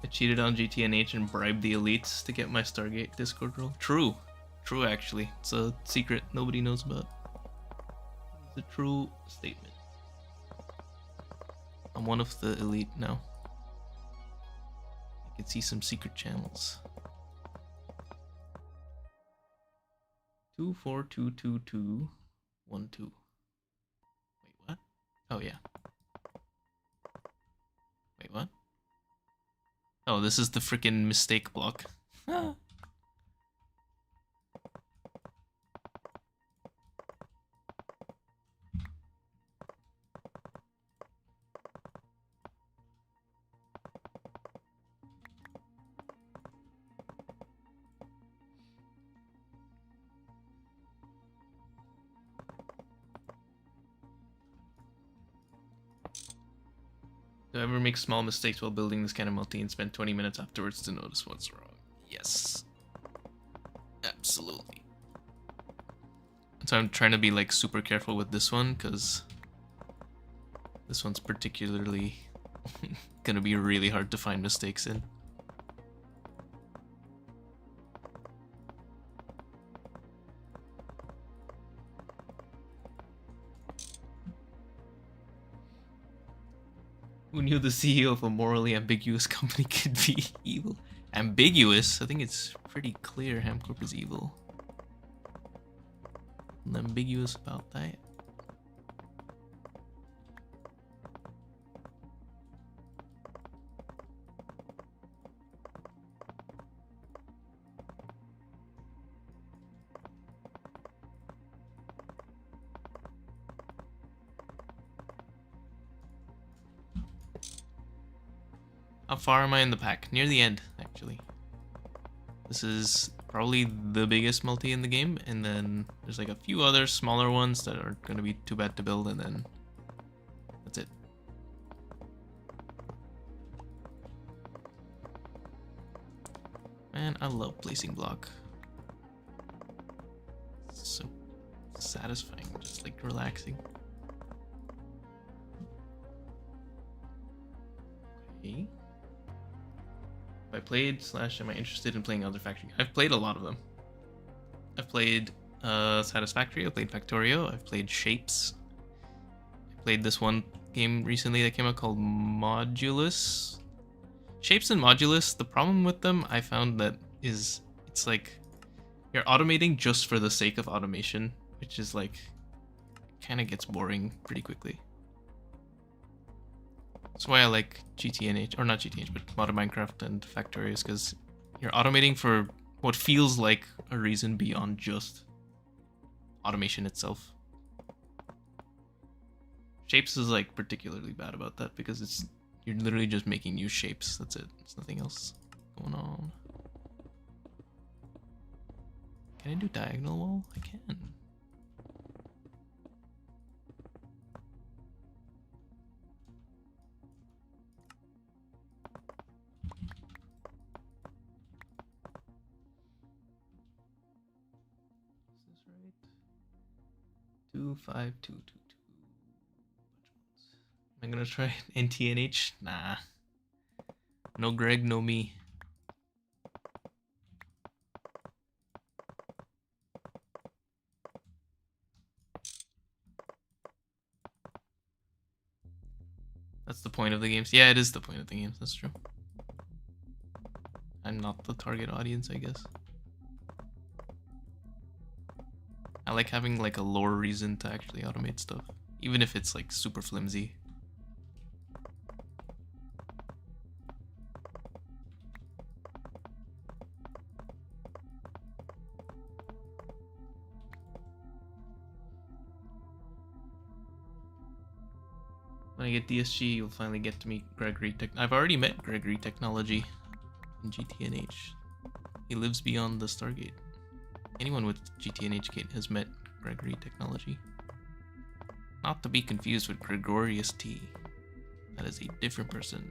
Speaker 1: I cheated on GTNH and bribed the elites to get my Stargate Discord role. True. True, actually. It's a secret nobody knows about. It's a true statement. I'm one of the elite now. I can see some secret channels. 242221 2. Wait, what? Oh, yeah. Wait, what? Oh, this is the freaking mistake block. Do I ever make small mistakes while building this kind of multi and spend 20 minutes afterwards to notice what's wrong? Yes. Absolutely. So I'm trying to be like super careful with this one, because this one's particularly gonna be really hard to find mistakes in. Who knew the CEO of a morally ambiguous company could be evil? Ambiguous? I think it's pretty clear HamCorp is evil. I'm ambiguous about that. How far am I in the pack? Near the end, actually. This is probably the biggest multi in the game, and then there's like a few other smaller ones that aren't going to be too bad to build, and then that's it. Man, I love placing block. It's so satisfying, just like relaxing. Okay. I played / am I interested in playing other factory? I've played a lot of them. I've played Satisfactory, I've played Factorio, I've played Shapes. I played this one game recently that came out called Modulus. Shapes and Modulus, the problem with them I found that is it's like you're automating just for the sake of automation, which is like kind of gets boring pretty quickly. That's why I like GTNH, or not GTNH, but Modern Minecraft and Factorio, is because you're automating for what feels like a reason beyond just automation itself. Shapes is like particularly bad about that because it's you're literally just making new shapes. That's it. There's nothing else going on. Can I do diagonal wall? I can. Is this right? 25222. Am I I'm gonna try NTNH. Nah. No Greg, no me. That's the point of the games. Yeah, it is the point of the games. That's true. I'm not the target audience, I guess. I like having like a lore reason to actually automate stuff, even if it's like super flimsy. When I get DSG, you'll finally get to meet Gregory. I've already met Gregory Technology in GTNH. He lives beyond the Stargate. Anyone with GTNH kit has met Gregory Technology. Not to be confused with Gregorius T. That is a different person.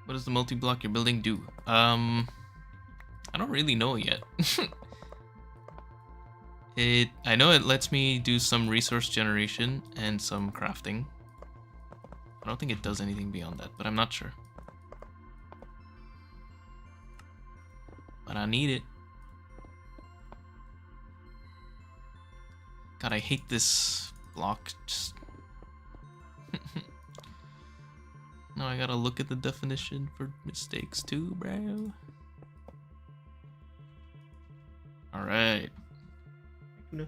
Speaker 1: What does the multi-block you're building do? I don't really know yet. I know it lets me do some resource generation and some crafting. I don't think it does anything beyond that, but I'm not sure. But I need it. God, I hate this block. Just now I gotta look at the definition for mistakes too, bro. Alright. Is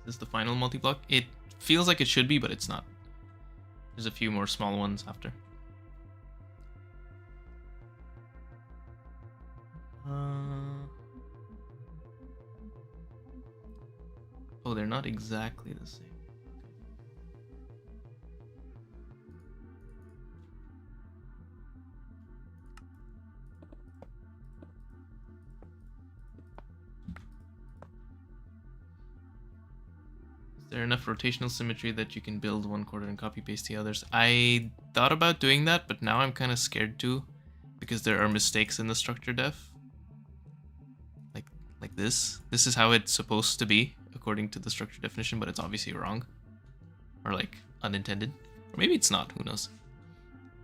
Speaker 1: this the final multi-block? It feels like it should be, but it's not. There's a few more small ones after. Oh, they're not exactly the same. Is there enough rotational symmetry that you can build one quarter and copy paste the others? I thought about doing that, but now I'm kind of scared to, because there are mistakes in the structure def. Like this. This is how it's supposed to be according to the structure definition, but it's obviously wrong, or like unintended, or maybe it's not. Who knows?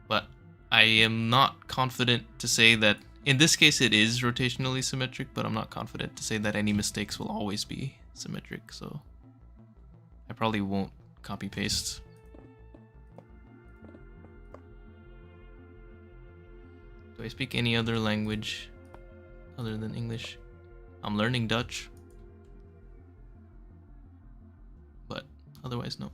Speaker 1: But I am not confident to say that. In this case, it is rotationally symmetric, but I'm not confident to say that any mistakes will always be symmetric. So I probably won't copy paste. Do I speak any other language other than English? I'm learning Dutch, but otherwise no.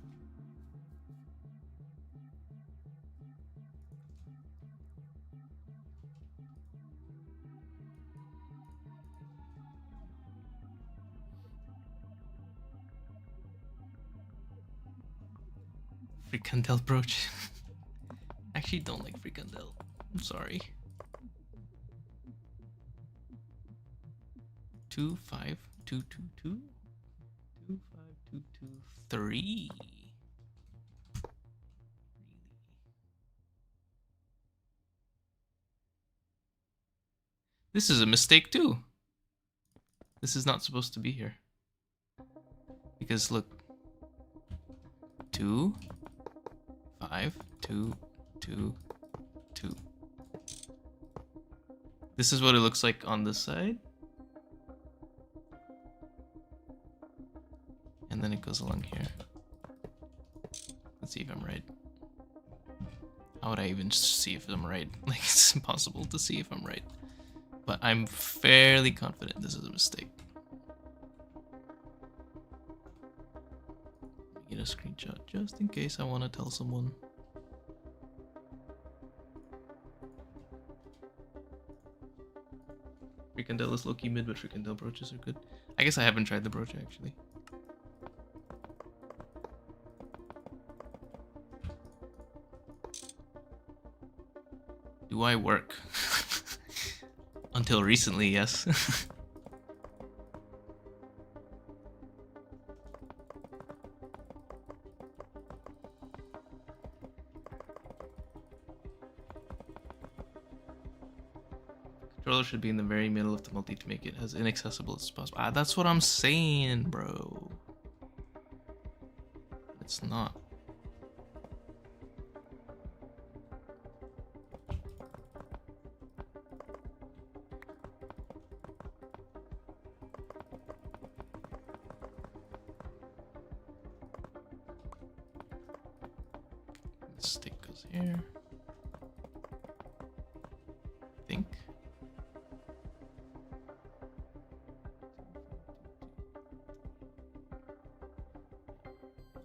Speaker 1: Frikandel brooch. I actually don't like frikandel. I'm sorry. 25222 25223. This is a mistake too. This is not supposed to be here. Because look. 2 5 2 2 2. This is what it looks like on this side. And then it goes along here. Let's see if I'm right. How would I even see if I'm right? Like, it's impossible to see if I'm right. But I'm fairly confident this is a mistake. Get a screenshot just in case I want to tell someone. Frikandel is low-key mid, but Frikandel brooches are good. I guess I haven't tried the brooch actually. Do I work? Until recently, yes. Controller should be in the very middle of the multi to make it as inaccessible as possible. Ah, that's what I'm saying, bro. It's not. This stick goes here. I think.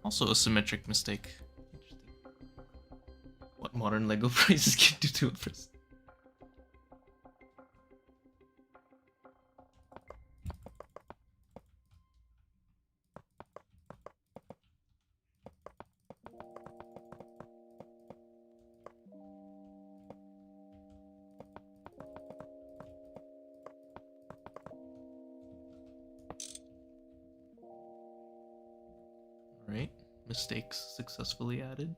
Speaker 1: Also a symmetric mistake. Interesting. What modern Lego prices can do to it first? Alright, mistakes successfully added.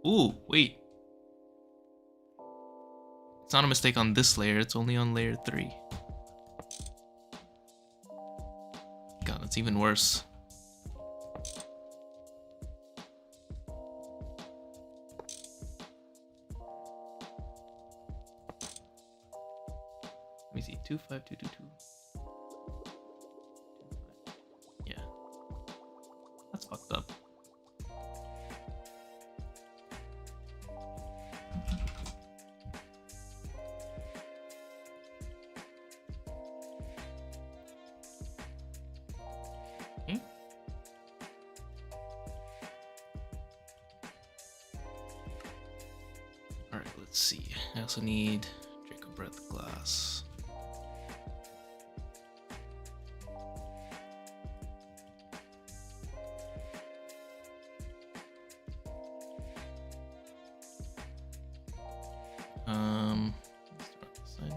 Speaker 1: Ooh, wait. It's not a mistake on this layer, it's only on layer 3. God, that's even worse. Let me see, 25222. Yeah. That's fucked up. Okay. Alright, let's see. I also need Draco Breath Glass. Let's start this side.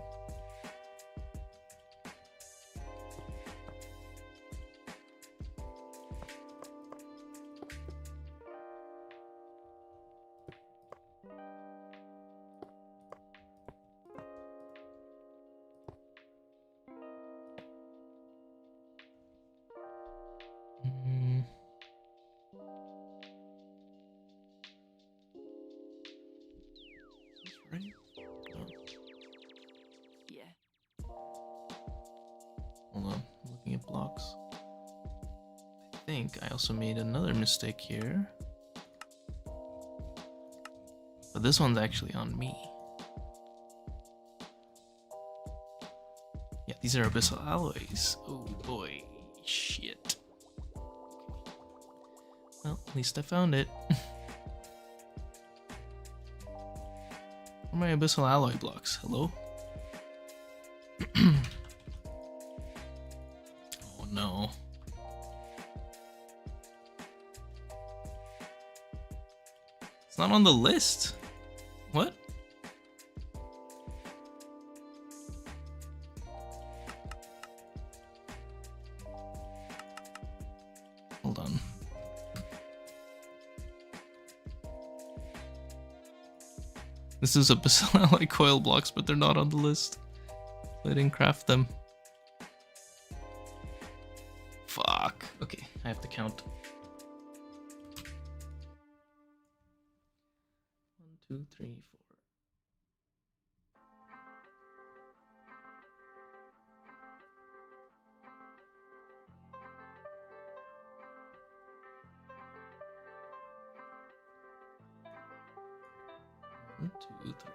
Speaker 1: Right? Oh.
Speaker 2: Yeah.
Speaker 1: Hold on, I'm looking at blocks. I think I also made another mistake here. But this one's actually on me. Yeah, these are abyssal alloys. Oh boy, shit. Well, at least I found it. Where are my abyssal alloy blocks? Hello? Oh no. It's not on the list. What? Hold on. This is abyssal alloy coil blocks, but they're not on the list. I didn't craft them. Fuck. Okay, I have to count. 1, 2, 3, 4. One, 2, 3, 4, 5,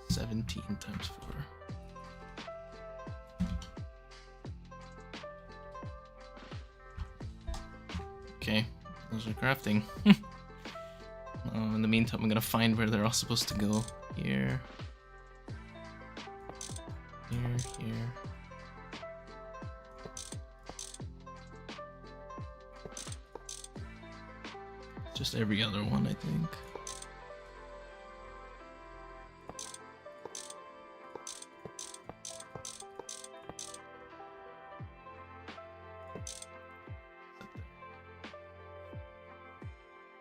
Speaker 1: 6. 17 times 4. Okay, those are crafting. In the meantime, I'm gonna find where they're all supposed to go. Here. Here, here. just every other one, I think.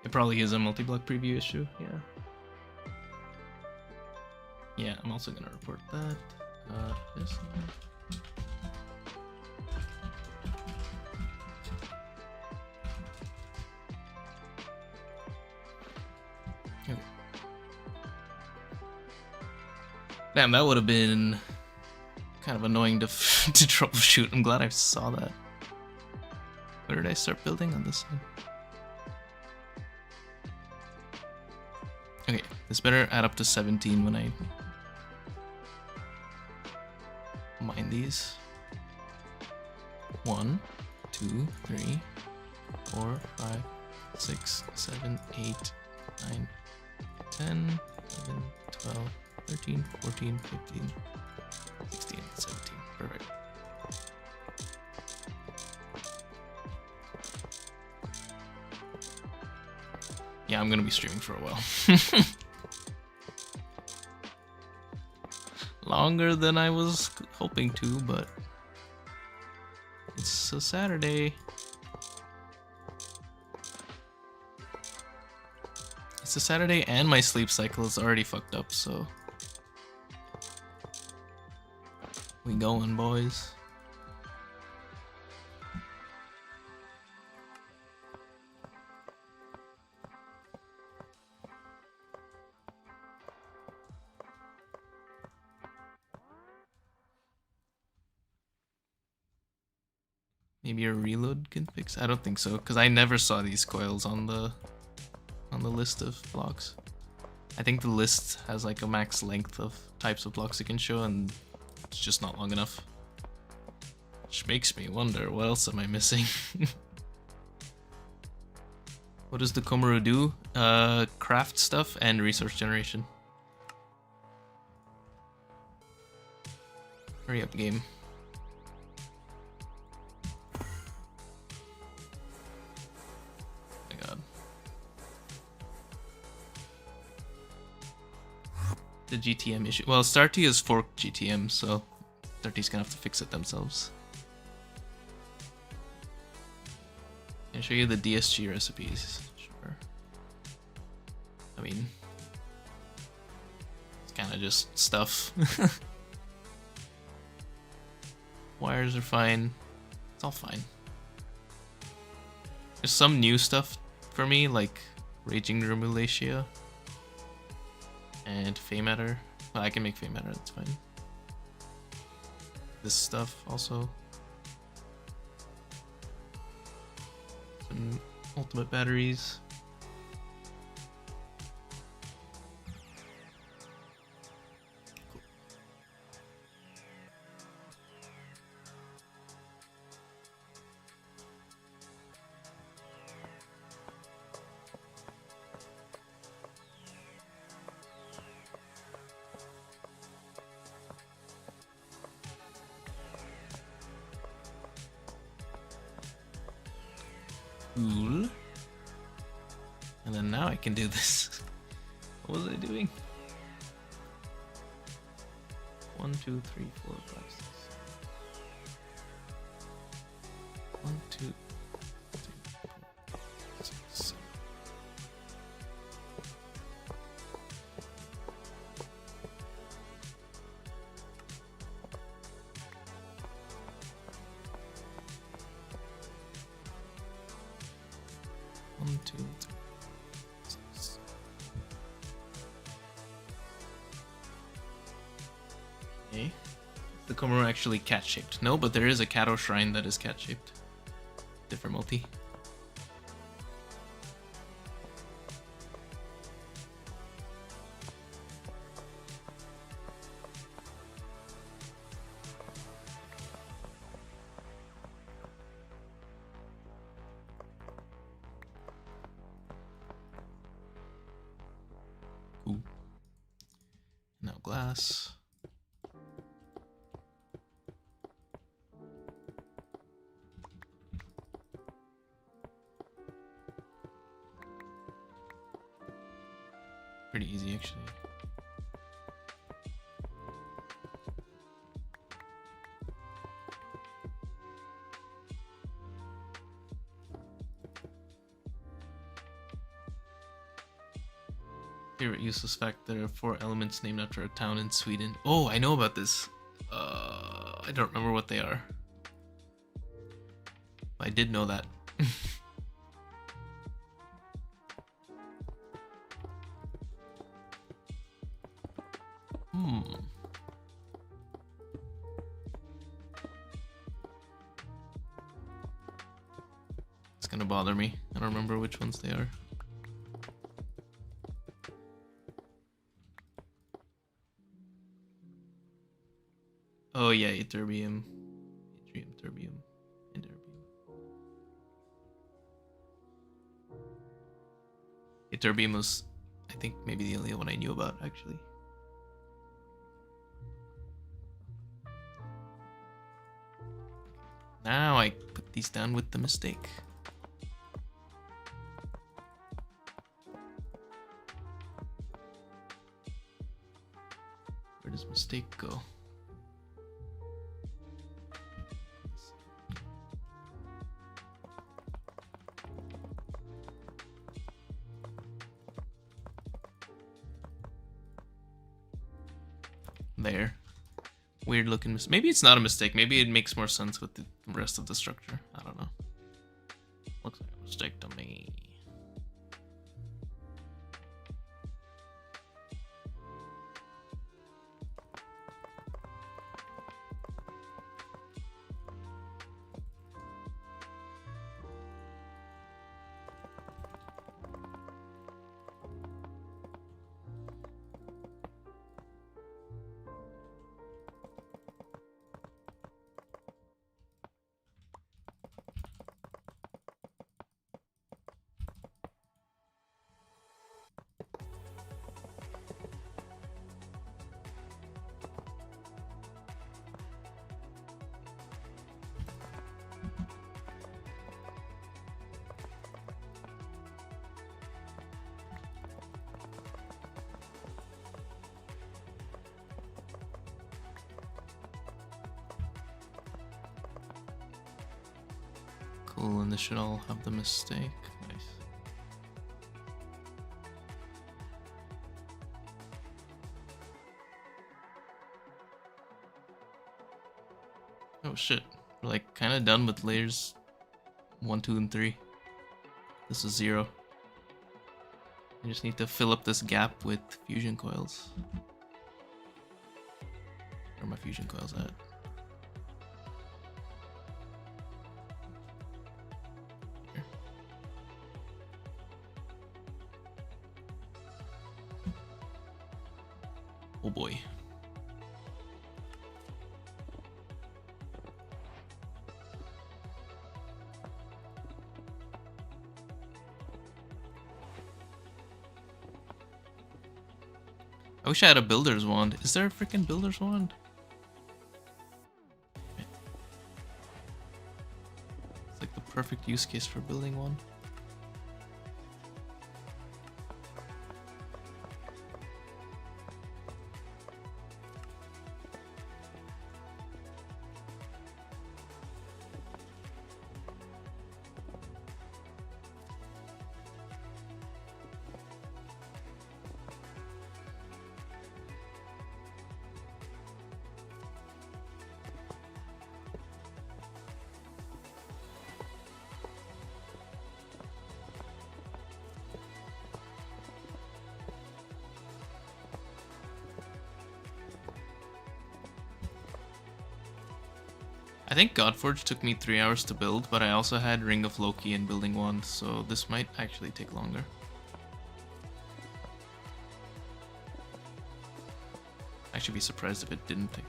Speaker 1: It probably is a multi-block preview issue, yeah. Yeah, I'm also gonna report that. This one. Okay. Damn, that would have been kind of annoying to to troubleshoot. I'm glad I saw that. Where did I start building? On this side? Okay, this better add up to 17 when I mine these. 1, 2, 3, 4, 5, 6, 7, 8, 9, 10, 11, 12, 13, 14, 15, 16, 17. Perfect. Yeah, I'm gonna be streaming for a while. Longer than I was hoping to, but it's a Saturday. It's a Saturday and my sleep cycle is already fucked up, so we going, boys. Maybe a reload can fix. I don't think so, because I never saw these coils on the list of blocks. I think the list has like a max length of types of blocks it can show, and it's just not long enough. Which makes me wonder, what else am I missing? What does the KOMARU do? Craft stuff and resource generation. Hurry up, game. My god. The GTM issue. Well, Starty is forked GTM, so Starty's gonna have to fix it themselves. Can I show you the DSG recipes? Sure. I mean, it's kind of just stuff. Wires are fine. It's all fine. There's some new stuff for me, like Raging Remulatia and Feymatter. Well, I can make Feymatter, that's fine. This stuff also. Some ultimate batteries. Cool. Cool. And then now I can do this. What was I doing? 1, 2, 3, 4, 5, 6. 1, 2, 3, 4, 5, 6, 7. One, two, three, six. Okay. The KOMARU actually cat-shaped? No, but there is a Kato shrine that is cat-shaped. Different multi. Cool. Now glass. pretty easy actually. Favorite useless fact: there are 4 elements named after a town in Sweden. Oh, I know about this. I don't remember what they are. I did know that. It's gonna bother me. I don't remember which ones they are. Oh yeah, ytterbium, yttrium, terbium, and erbium. Ytterbium was, I think, maybe the only one I knew about actually. Now I put these down with the mistake. Where does mistake go? There. Weird looking mistake. Maybe it's not a mistake. Maybe it makes more sense with the rest of the structure. I don't know. Looks like a mistake to me. Cool, and this should all have the mistake. Nice. Oh shit. We're like kind of done with layers 1, 2, and 3. This is 0. I just need to fill up this gap with fusion coils. Where are my fusion coils at? Here. Oh boy. I wish I had a builder's wand. Is there a freaking builder's wand? It's like the perfect use case for building one. I think Godforge took me 3 hours to build, but I also had Ring of Loki and Building Wand, so this might actually take longer. I should be surprised if it didn't take.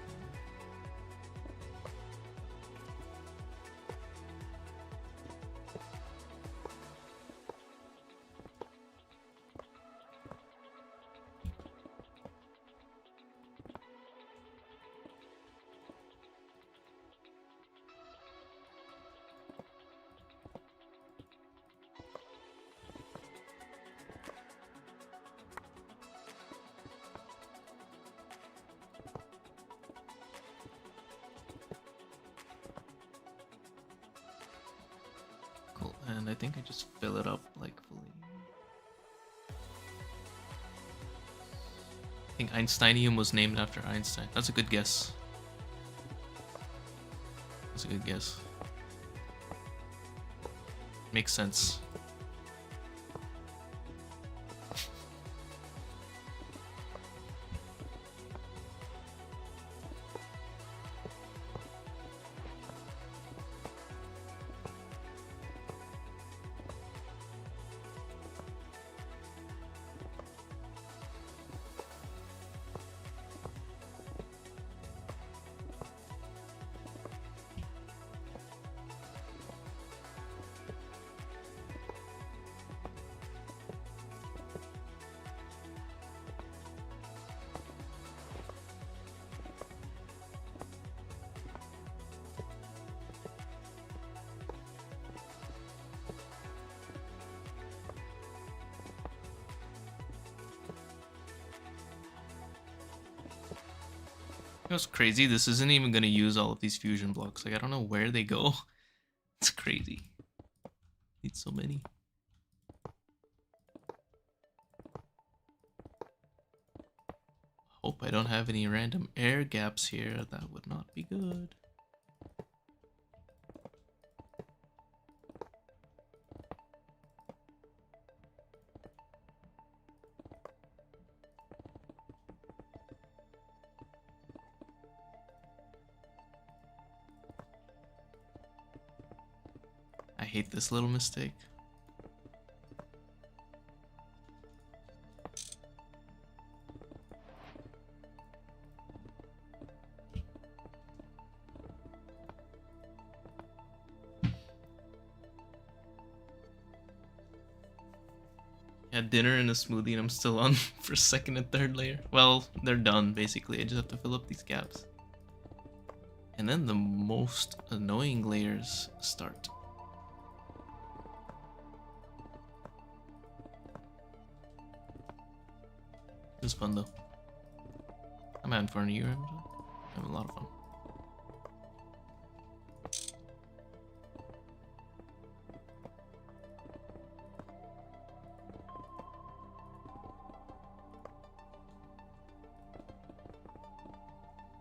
Speaker 1: I think I just fill it up like fully. I think Einsteinium was named after Einstein. That's a good guess. That's a good guess. Makes sense. You know what's crazy? This isn't even gonna use all of these fusion blocks. Like, I don't know where they go. It's crazy. Need so many. Hope I don't have any random air gaps here. That would not be good. I hate this little mistake. Had dinner and a smoothie and I'm still on for second and third layer. Well, they're done basically. I just have to fill up these gaps. And then the most annoying layers start. It was fun though. I'm having fun here. I'm having a lot of fun.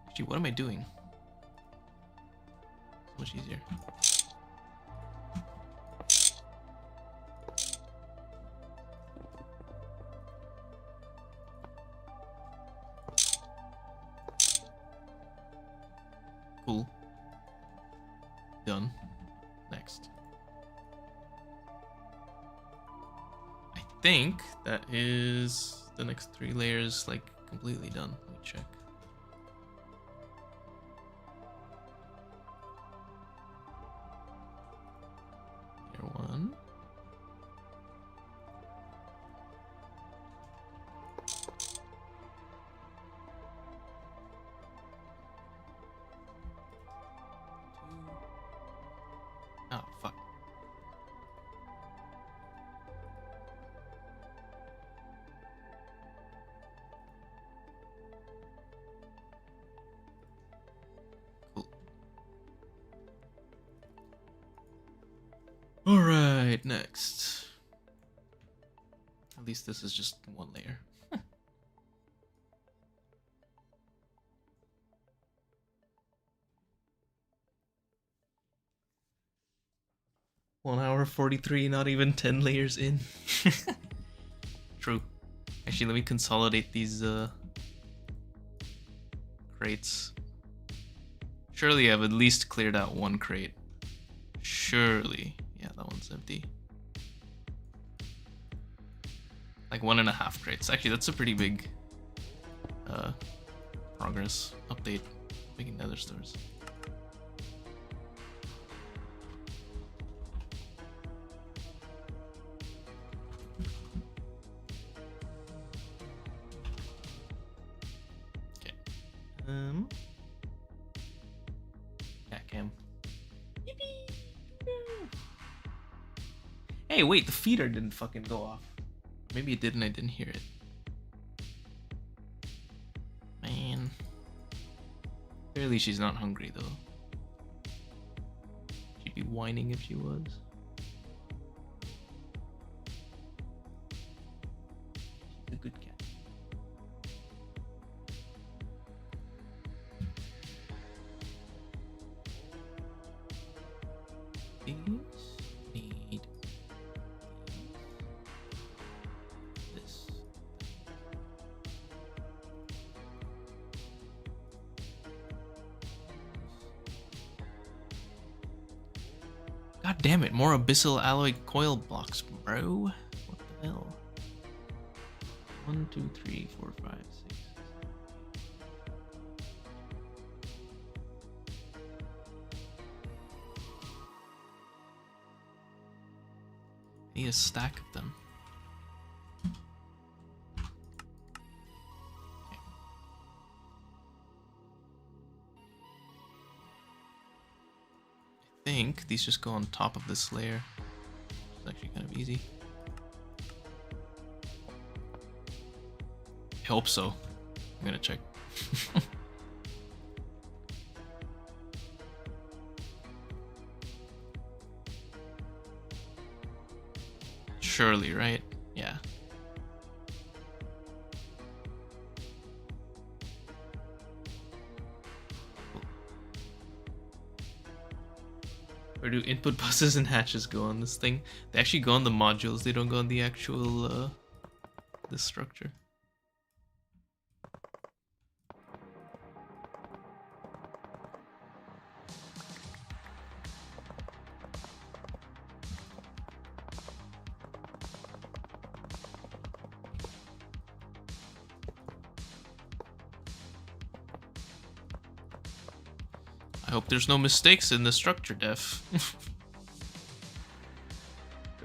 Speaker 1: Actually, what am I doing? So much easier. Cool. Done. Next. I think that is the next 3 layers, like, completely done. Let me check. Layer 1. Oh, fuck. Cool. Alright, next. At least this is just 1 layer. 1 hour 43, not even 10 layers in. True. Actually, let me consolidate these crates. Surely I've at least cleared out 1 crate. Surely. Yeah, that one's empty. Like 1.5 crates. Actually, that's a pretty big progress update. Making nether stores. Yeah, Cam. Hey, wait, the feeder didn't fucking go off. Maybe it did and I didn't hear it. Man. Clearly she's not hungry though. She'd be whining if she was. God damn it, more abyssal alloy coil blocks, bro. What the hell? 1, 2, 3, 4, 5, 6. I need a stack of them. I think these just go on top of this layer. It's actually kind of easy. I hope so. I'm gonna check. Surely, right? Yeah. Where do input buses and hatches go on this thing? They actually go on the modules, they don't go on the actual, this structure. I hope there's no mistakes in the structure, Def.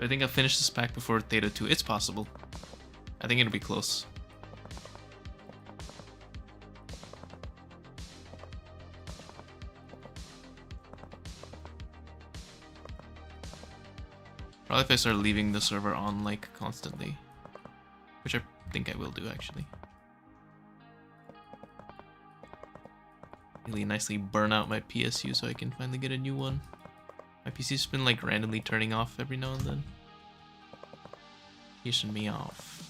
Speaker 1: I think I'll finish this pack before Theta 2. It's possible. I think it'll be close. Probably if I start leaving the server on, like, constantly. Which I think I will do, actually. Really nicely burn out my PSU so I can finally get a new one. My PC's been like randomly turning off every now and then. Pissing me off.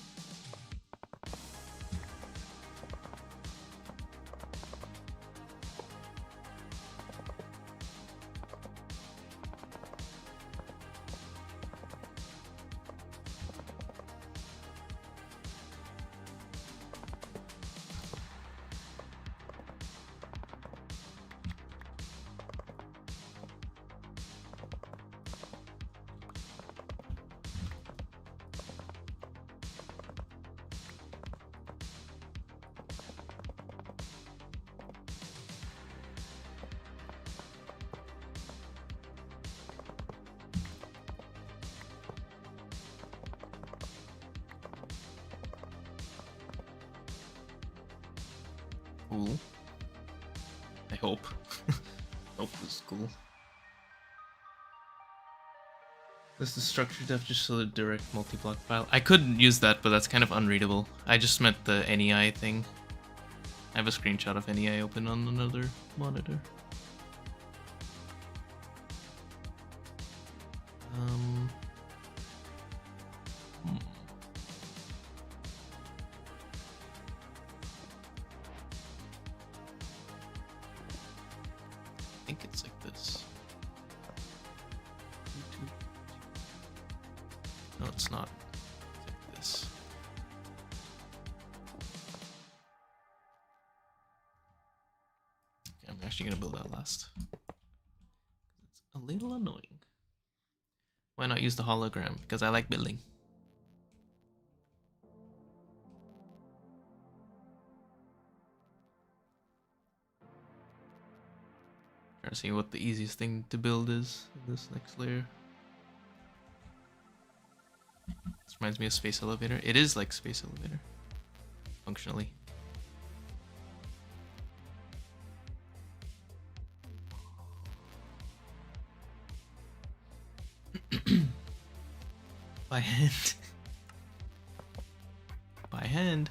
Speaker 1: Cool. I hope. Hope this is cool. This is the structure def just so the direct multi-block file. I could use that, but that's kind of unreadable. I just meant the NEI thing. I have a screenshot of NEI open on another monitor. I think it's like this. No, it's not. It's like this. Okay, I'm actually gonna build that last. It's a little annoying. Why not use the hologram? Because I like building. Trying to see what the easiest thing to build is in this next layer. This reminds me of Space Elevator. It is like Space Elevator, functionally. By hand. By hand.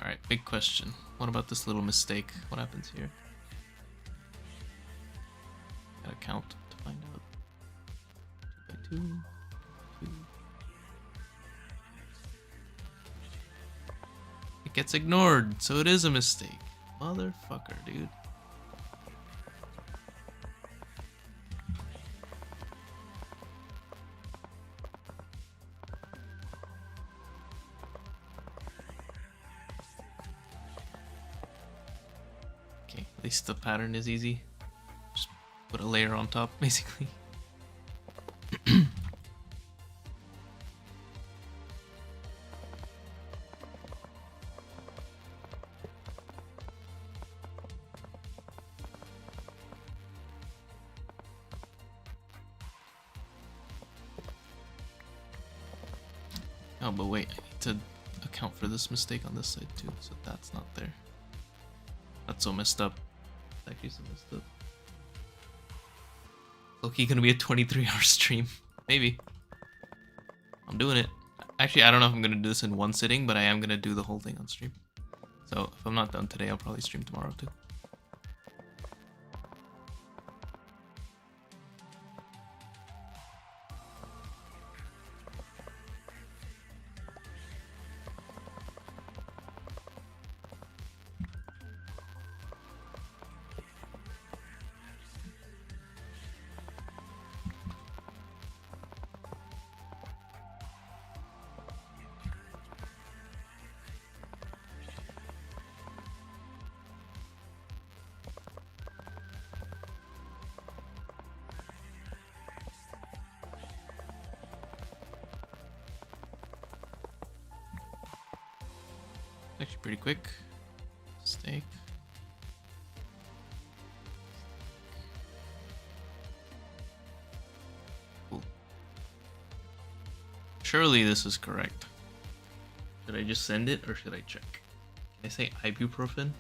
Speaker 1: Alright, big question. What about this little mistake? What happens here? Gotta count to find out. 2 by 2. 2. It gets ignored, so it is a mistake. Motherfucker, dude. At least the pattern is easy. Just put a layer on top, basically. Oh, but wait, I need to account for this mistake on this side too, so that's not there. That's so messed up. It's actually so messed up. Loki gonna be a 23-hour stream. Maybe. I'm doing it. Actually, I don't know if I'm gonna do this in one sitting, but I am gonna do the whole thing on stream. So if I'm not done today, I'll probably stream tomorrow too. Actually pretty quick. Steak. Cool. Surely this is correct. Should I just send it or should I check? Can I say ibuprofen?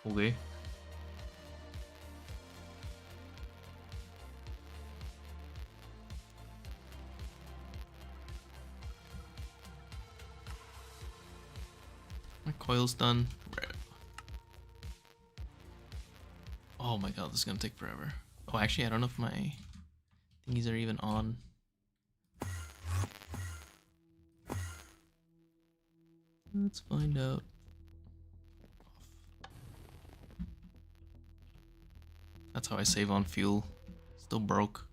Speaker 1: Okay. My coil's done. Oh my god, this is gonna take forever. Oh, actually, I don't know if my thingies are even on. Let's find out. That's how I save on fuel. Still broke.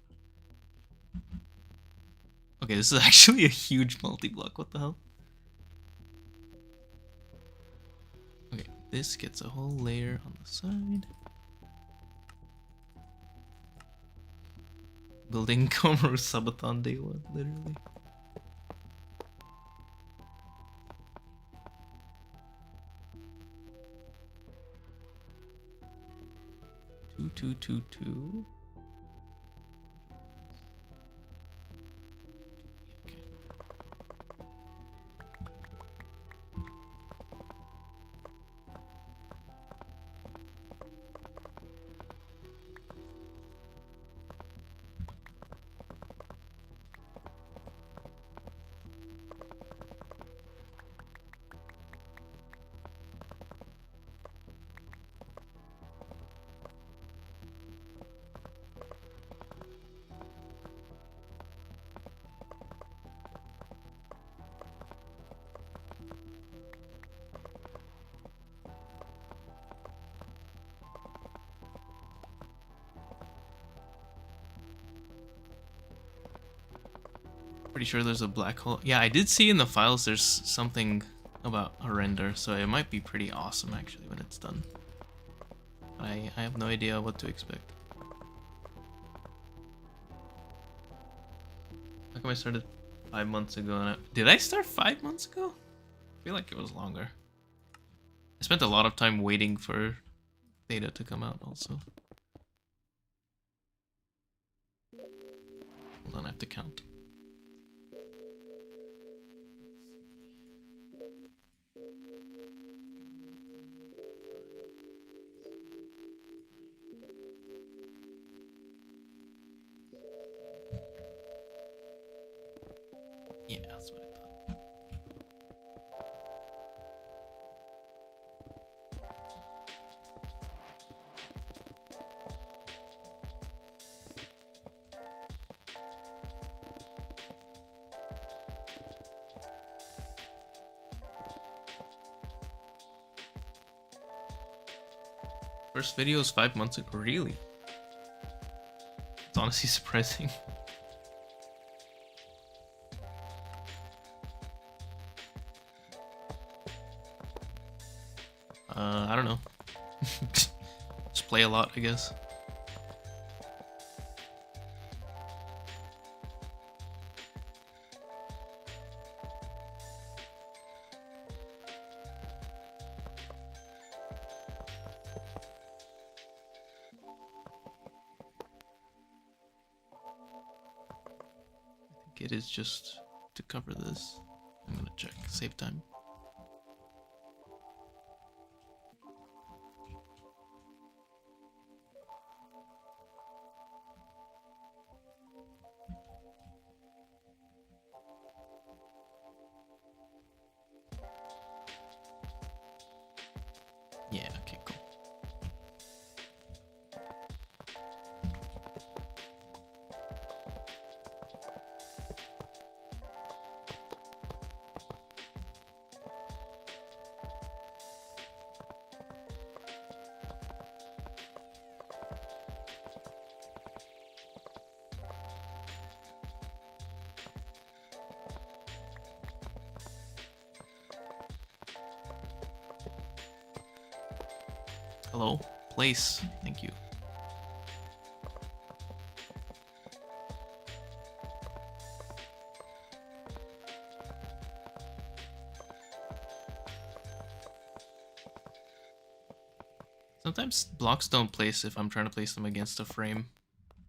Speaker 1: Okay, this is actually a huge multi-block. What the hell? Okay, this gets a whole layer on the side. Building KOMARU Subathon day one, literally. Two. Pretty sure there's a black hole. Yeah, I did see in the files there's something about a render, so it might be pretty awesome actually when it's done. I have no idea what to expect. How come I started 5 months ago? And did I start 5 months ago? I feel like it was longer. I spent a lot of time waiting for data to come out also. Hold on, I have to count. Yeah, that's what I thought. First video is 5 months ago. Really? It's honestly surprising. I don't know. Just play a lot, I guess. I think it is just to cover this. I'm gonna check, save time. Yeah, okay, cool. Hello, place. Thank you. Sometimes blocks don't place if I'm trying to place them against a frame.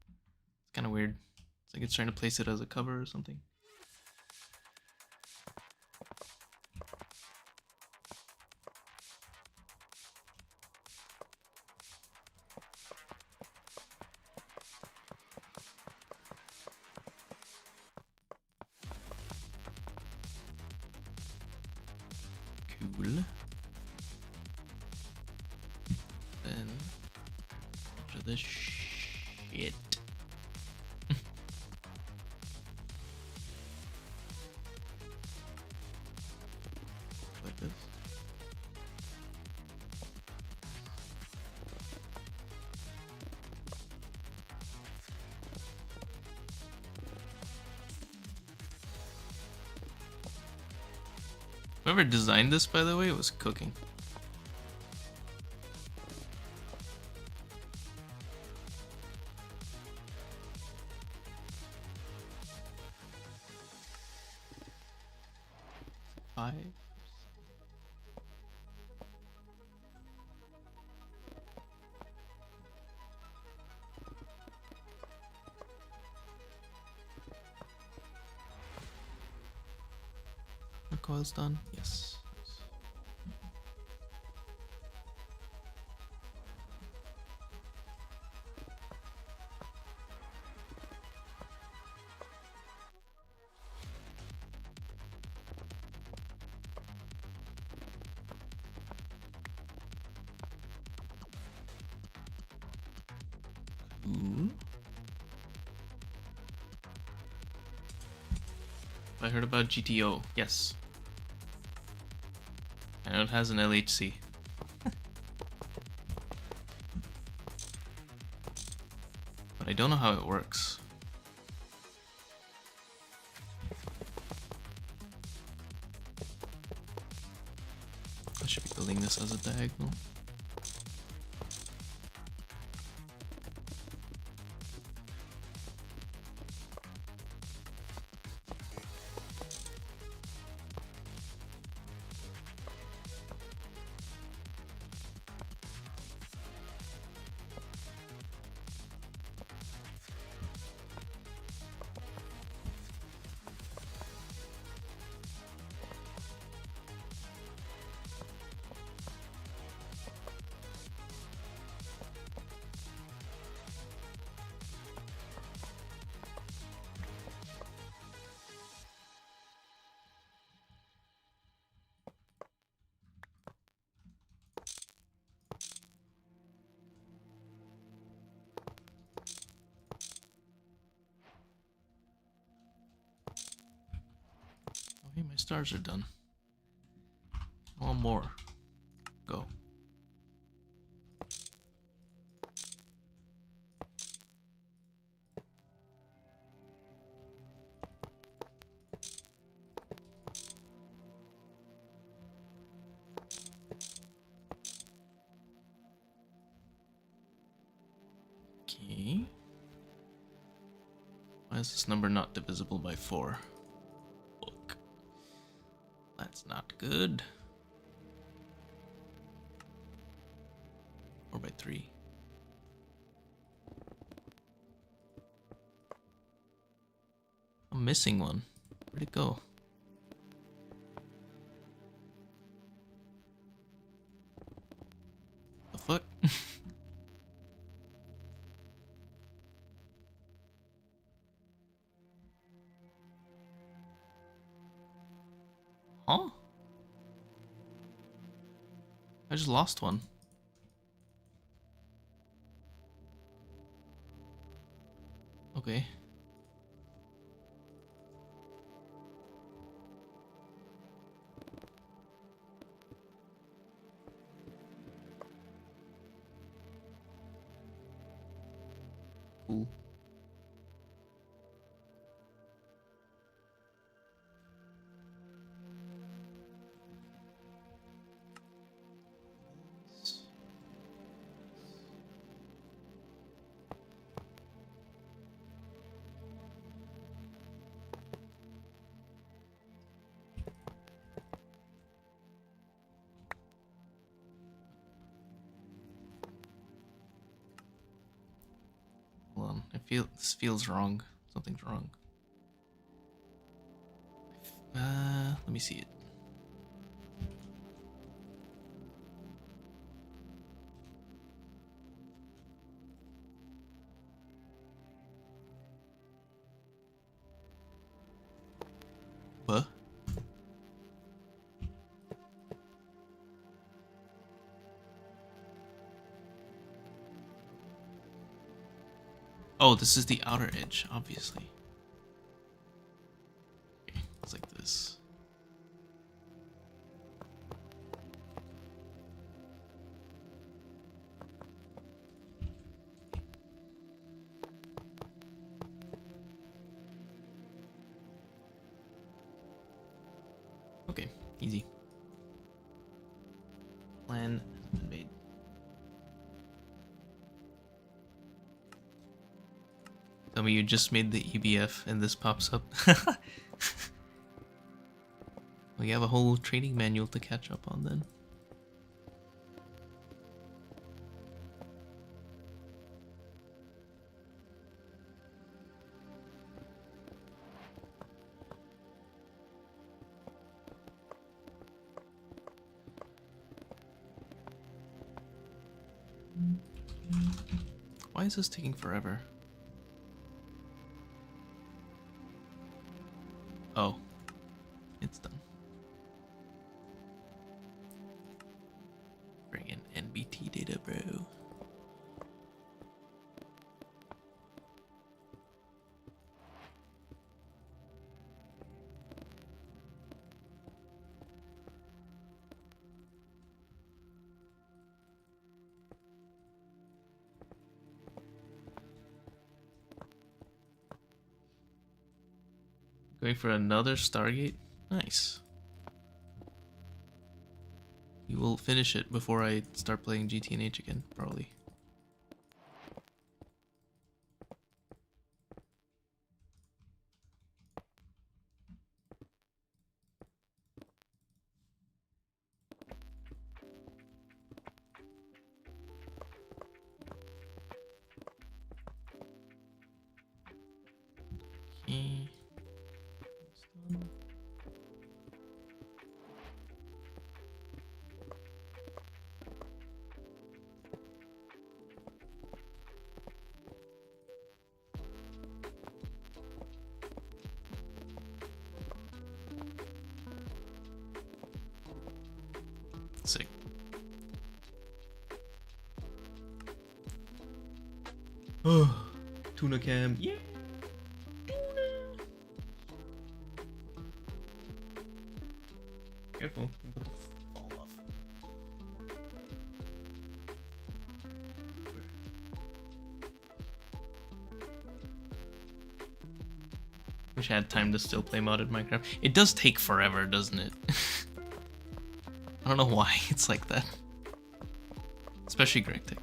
Speaker 1: It's kind of weird. It's like it's trying to place it as a cover or something. Cool. Then after this shit. Like this. Whoever designed this, by the way, was cooking. Five. The coil's done. Yes. Ooh. I heard about GTO. Yes. I know it has an LHC. But I don't know how it works. I should be building this as a diagonal. Okay, my stars are done. One more. Go. Okay. Why is this number not divisible by 4? Look. That's not good. 4 by 3. I'm missing one. Where'd it go? The fuck? Huh? I just lost one. Okay. Cool. Hold on. This feels wrong. Something's wrong. Let me see it. What? Oh, this is the outer edge, obviously. Okay, it's like this. Okay, easy. Plan has been made. Tell me you just made the EBF and this pops up. Well, you have a whole training manual to catch up on then. Why is this taking forever? Oh, it's done. Bring in NBT data, bro. Going for another Stargate? Nice. You will finish it before I start playing GTNH again, probably. Okay. Sick. Oh, tuna cam. Yeah. Tuna. Careful. Fall off. Wish I had time to still play modded Minecraft. It does take forever, doesn't it? I don't know why it's like that. Especially Greg Tech.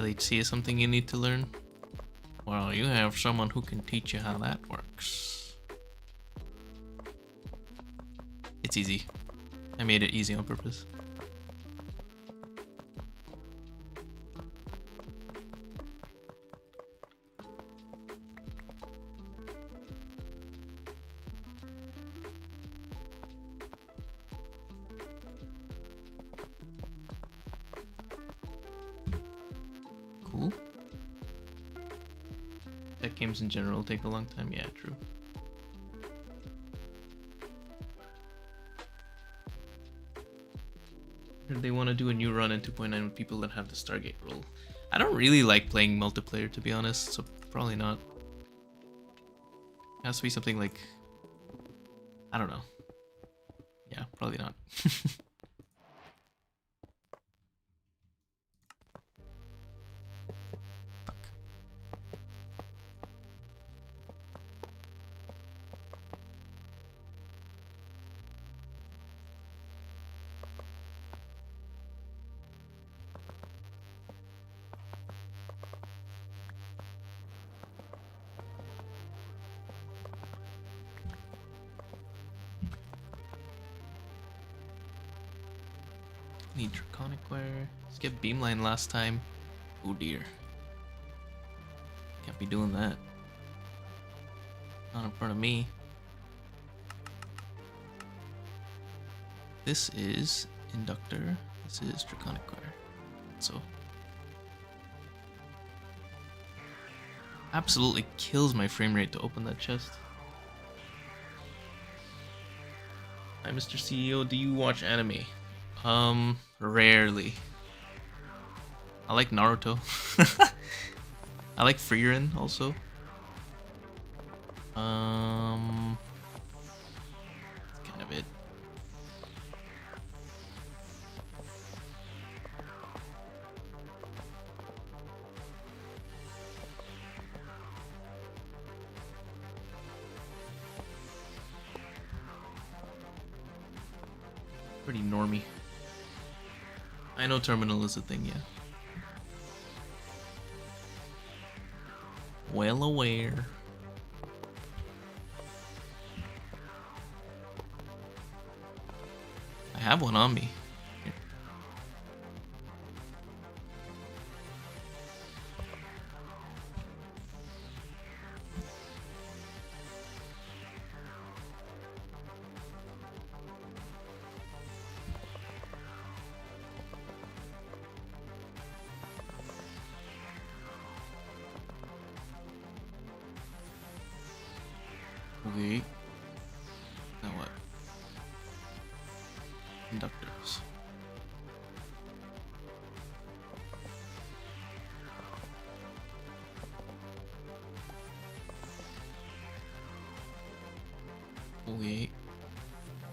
Speaker 1: LHC is something you need to learn. Well, you have someone who can teach you how that works. It's easy. I made it easy on purpose. Cool. Tech games in general take a long time. Yeah, true. They want to do a new run in 2.9 with people that have the Stargate rule. I don't really like playing multiplayer, to be honest, so probably not. It has to be something like, I don't know. Yeah, probably not. Fuck. Need draconic wire. Let's get beamline last time. Oh dear. Can't be doing that. Not in front of me. This is inductor. This is draconic wire. So absolutely kills my frame rate to open that chest. Hi, Mr. CEO. Do you watch anime? Rarely. I like Naruto. I like Frieren also. That's kind of it. Pretty normie. I know terminal is a thing, yeah. Well aware. I have one on me. Here. Okay. Now what? Conductors. Okay.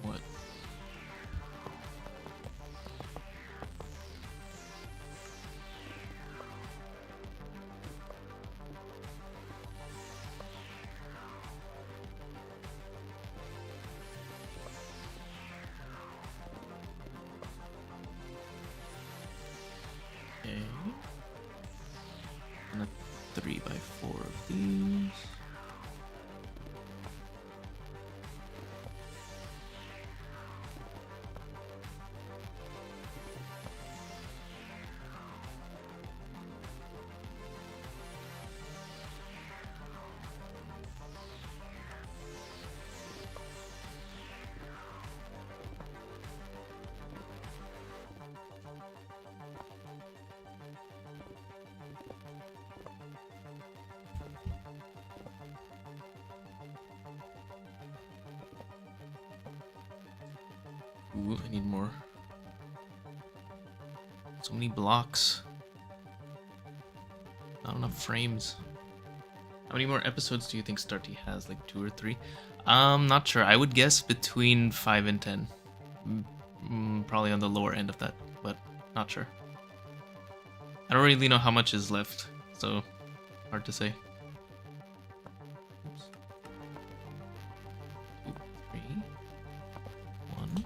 Speaker 1: What? Okay. And a 3x4 of these. Ooh, I need more. So many blocks. Not enough frames. How many more episodes do you think Starty has? Like 2 or 3? Not sure. I would guess between 5 and 10. Probably on the lower end of that, but not sure. I don't really know how much is left, so hard to say. Oops. 2, 3, 1.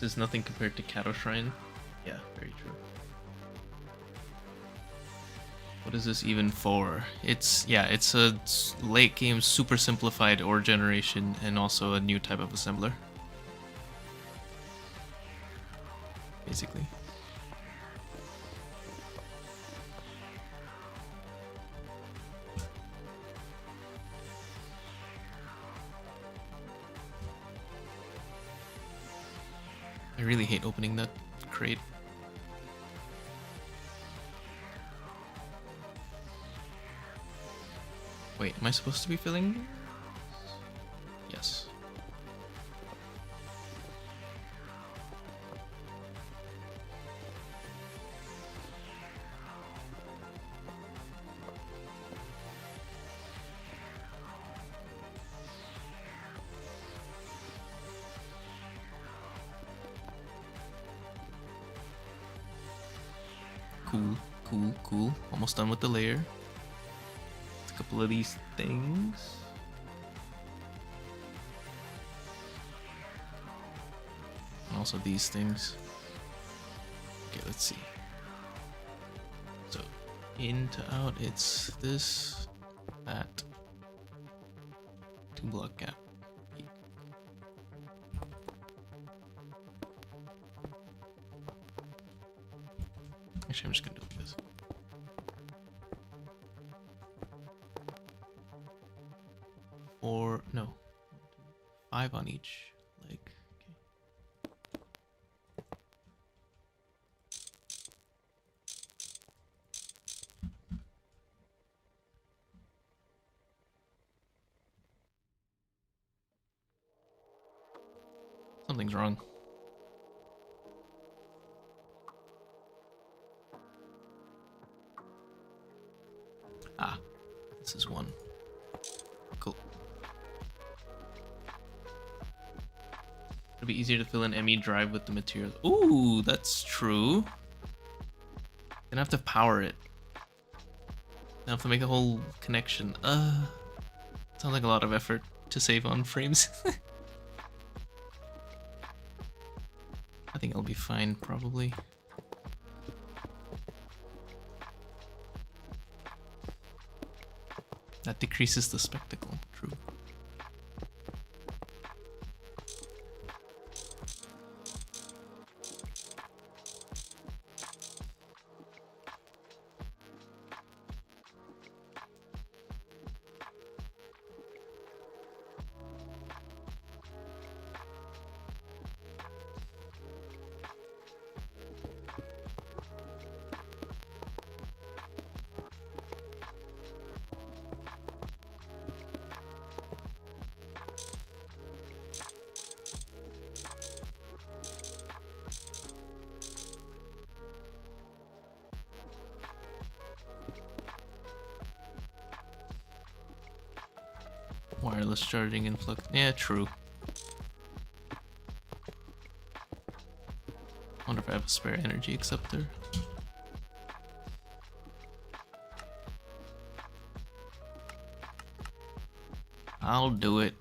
Speaker 1: This is nothing compared to Kato Shrine. Yeah, very true. What is this even for? It's a late game super simplified ore generation and also a new type of assembler. Basically. I really hate opening that crate. Wait, am I supposed to be filling? Yes. Cool, cool, cool. Almost done with the layer. A couple of these things. And also these things. Okay, let's see. So, in to out, it's this, that, 2 block gap. Actually, I'm just gonna do this. Or no, 5 on each leg. Okay. Something's wrong. Ah, this is one. Cool. It'll be easier to fill an ME drive with the materials. Ooh, that's true. Gonna have to power it. Gonna have to make a whole connection. Sounds like a lot of effort to save on frames. I think I'll be fine, probably. That decreases the spectacle, true. Wireless charging and flux. Yeah, true. Wonder if I have a spare energy acceptor. I'll do it.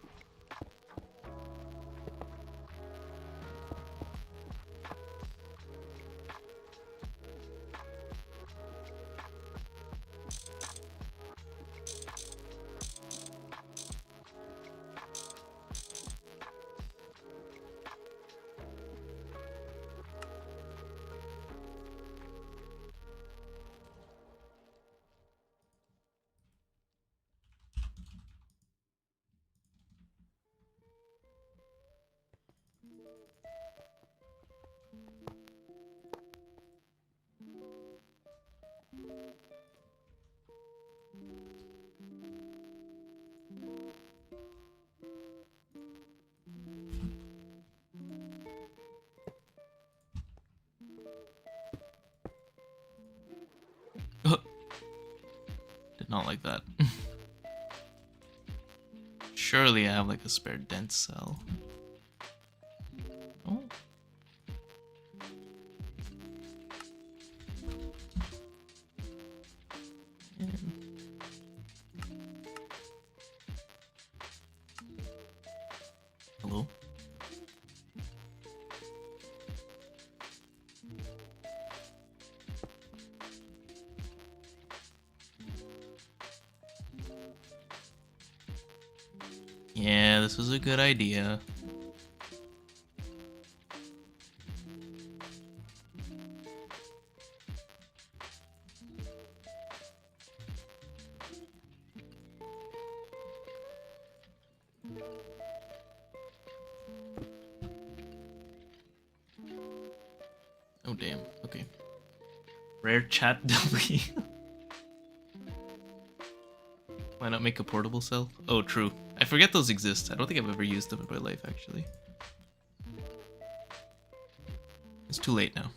Speaker 1: Did not like that. Surely I have like a spare dense cell. Oh. Hello? this was a good idea. Oh damn, okay. Rare chat W. Why not make a portable cell? Oh, true. I forget those exist. I don't think I've ever used them in my life, actually. It's too late now.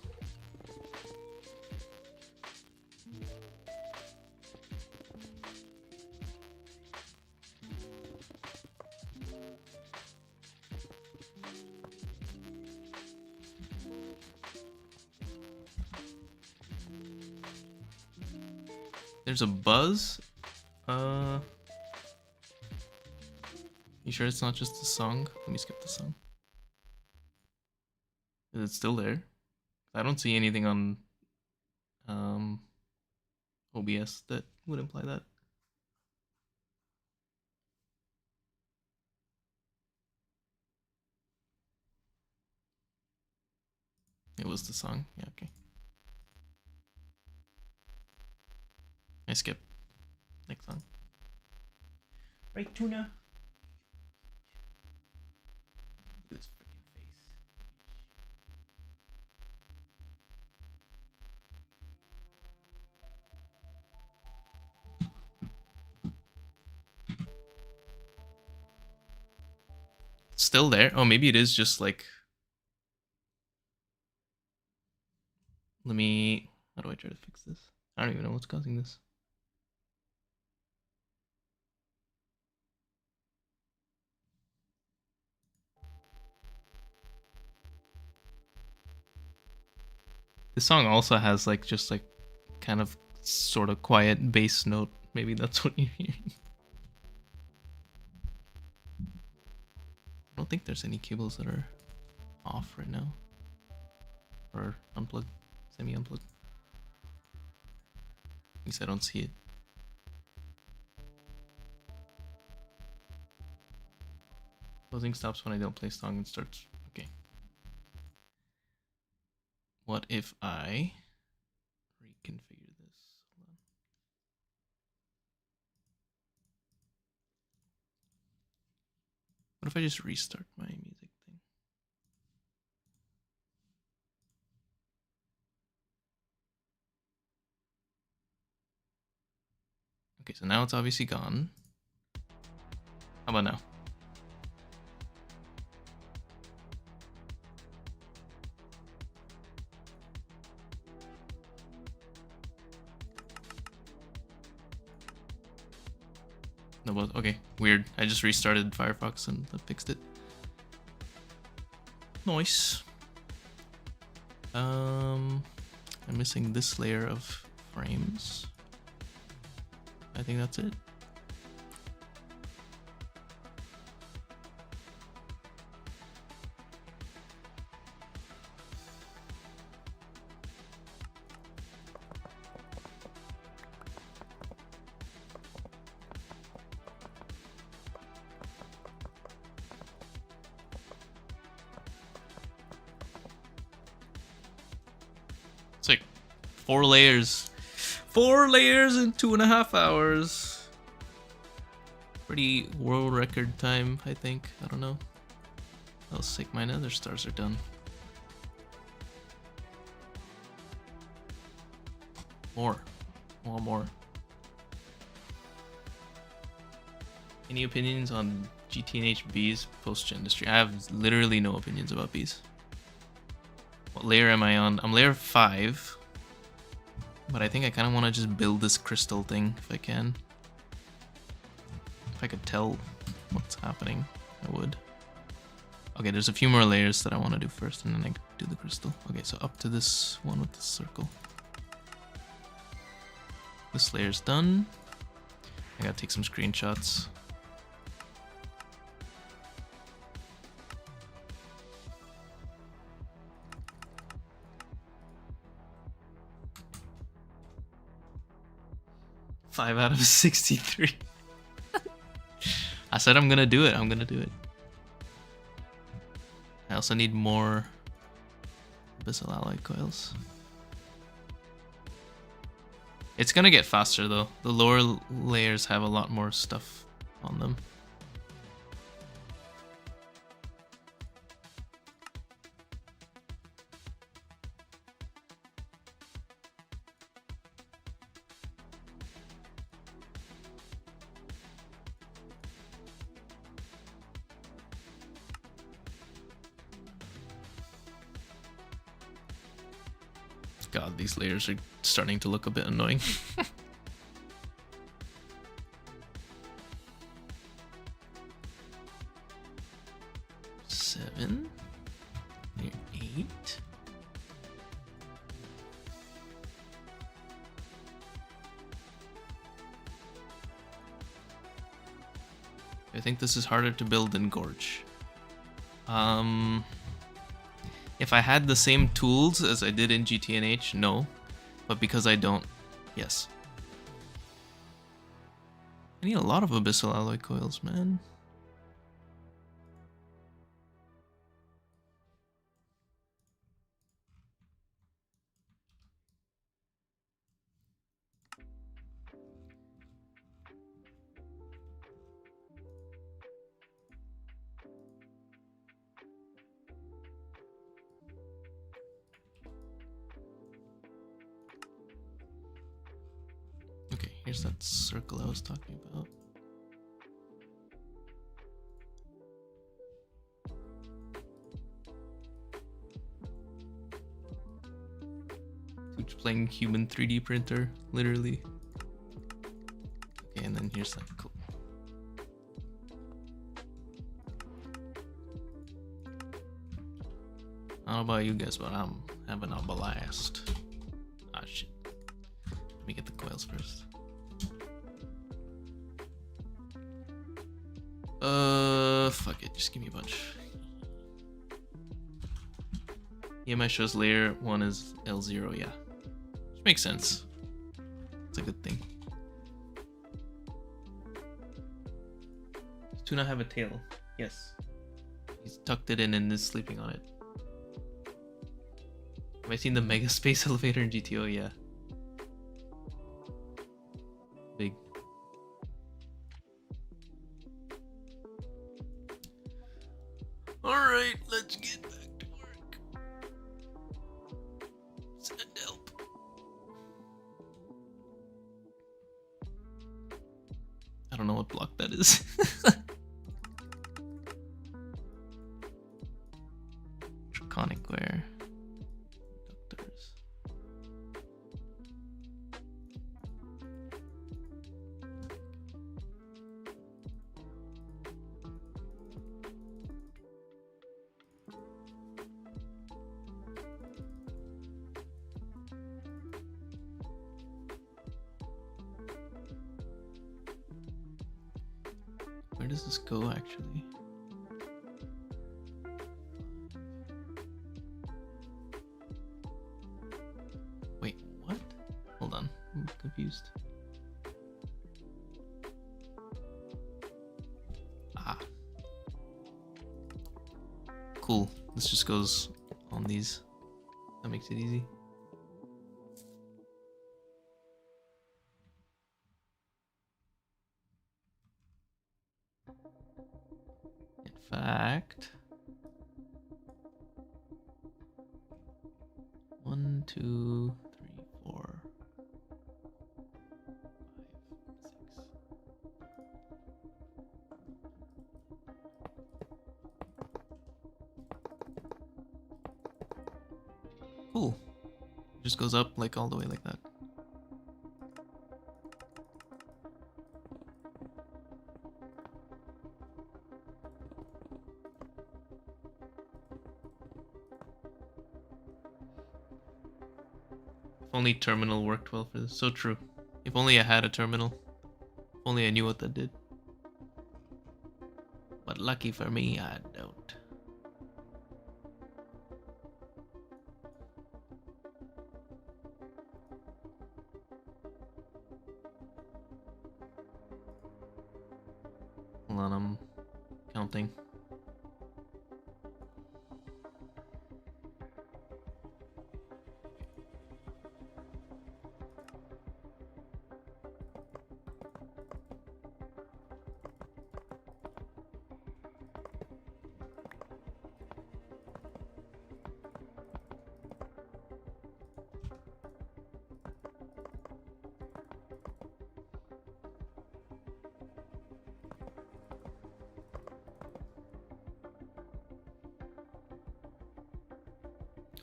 Speaker 1: There's a buzz. You sure it's not just a song? Let me skip the song. Is it still there? I don't see anything on OBS that would imply that. It was the song. Yeah, okay. I skip. Next song. Right, tuna. Look at this freaking face. It's still there. Oh, maybe it is just like. Let me. How do I try to fix this? I don't even know what's causing this. This song also has like just like kind of sort of quiet bass note. Maybe that's what you're hearing. I don't think there's any cables that are off right now. Or unplugged, semi-unplugged. At least I don't see it. Closing stops when I don't play song and starts. Okay. What if I reconfigure this? Hold on. What if I just restart my music thing? Okay, so now it's obviously gone. How about now? No, well, okay, weird. I just restarted Firefox and that fixed it. Nice. I'm missing this layer of frames. I think that's it. It's like 4 layers. 4 layers in 2.5 hours. Pretty world record time, I think. I don't know. How sick my nether stars are done. More. More. Any opinions on GTNH bees post-gen industry? I have literally no opinions about bees. What layer am I on? I'm layer 5. But I think I kind of want to just build this crystal thing if I can. If I could tell what's happening, I would. Okay, there's a few more layers that I want to do first, and then I do the crystal. Okay, so up to this one with the circle. This layer's done. I gotta take some screenshots. Five out of 63. I said I'm gonna do it. I'm gonna do it. I also need more abyssal alloy coils. It's gonna get faster though. The lower layers have a lot more stuff on them. God, these layers are starting to look a bit annoying. Seven. Layer 8. I think this is harder to build than Gorge. If I had the same tools as I did in GTNH, no. But because I don't, yes. I need a lot of abyssal alloy coils, man. Okay, here's that circle I was talking about. Who's playing human 3D printer, literally. Okay, and then here's that. Cool. I don't know about you guys, but I'm having a blast. Ah, shit. Let me get the coils first. Fuck it, just give me a bunch. EMI shows layer 1 is L0, yeah. Which makes sense. It's a good thing. Does Tuna have a tail? Yes. He's tucked it in and is sleeping on it. Have I seen the mega space elevator in GTO? Yeah. Big. Alright, let's get back to work. Send help. I don't know what block that is. Draconic wear. Doctors. Where does this go actually? Wait, what? Hold on, I'm confused. Ah. Cool. This just goes on these. That makes it easy. In fact, 1, 2, 3, 4, 5, 6. Cool. Just goes up like all the way like that. If only terminal worked well for this. So true. If only I had a terminal. If only I knew what that did. But lucky for me, I don't. Hold on, I'm counting.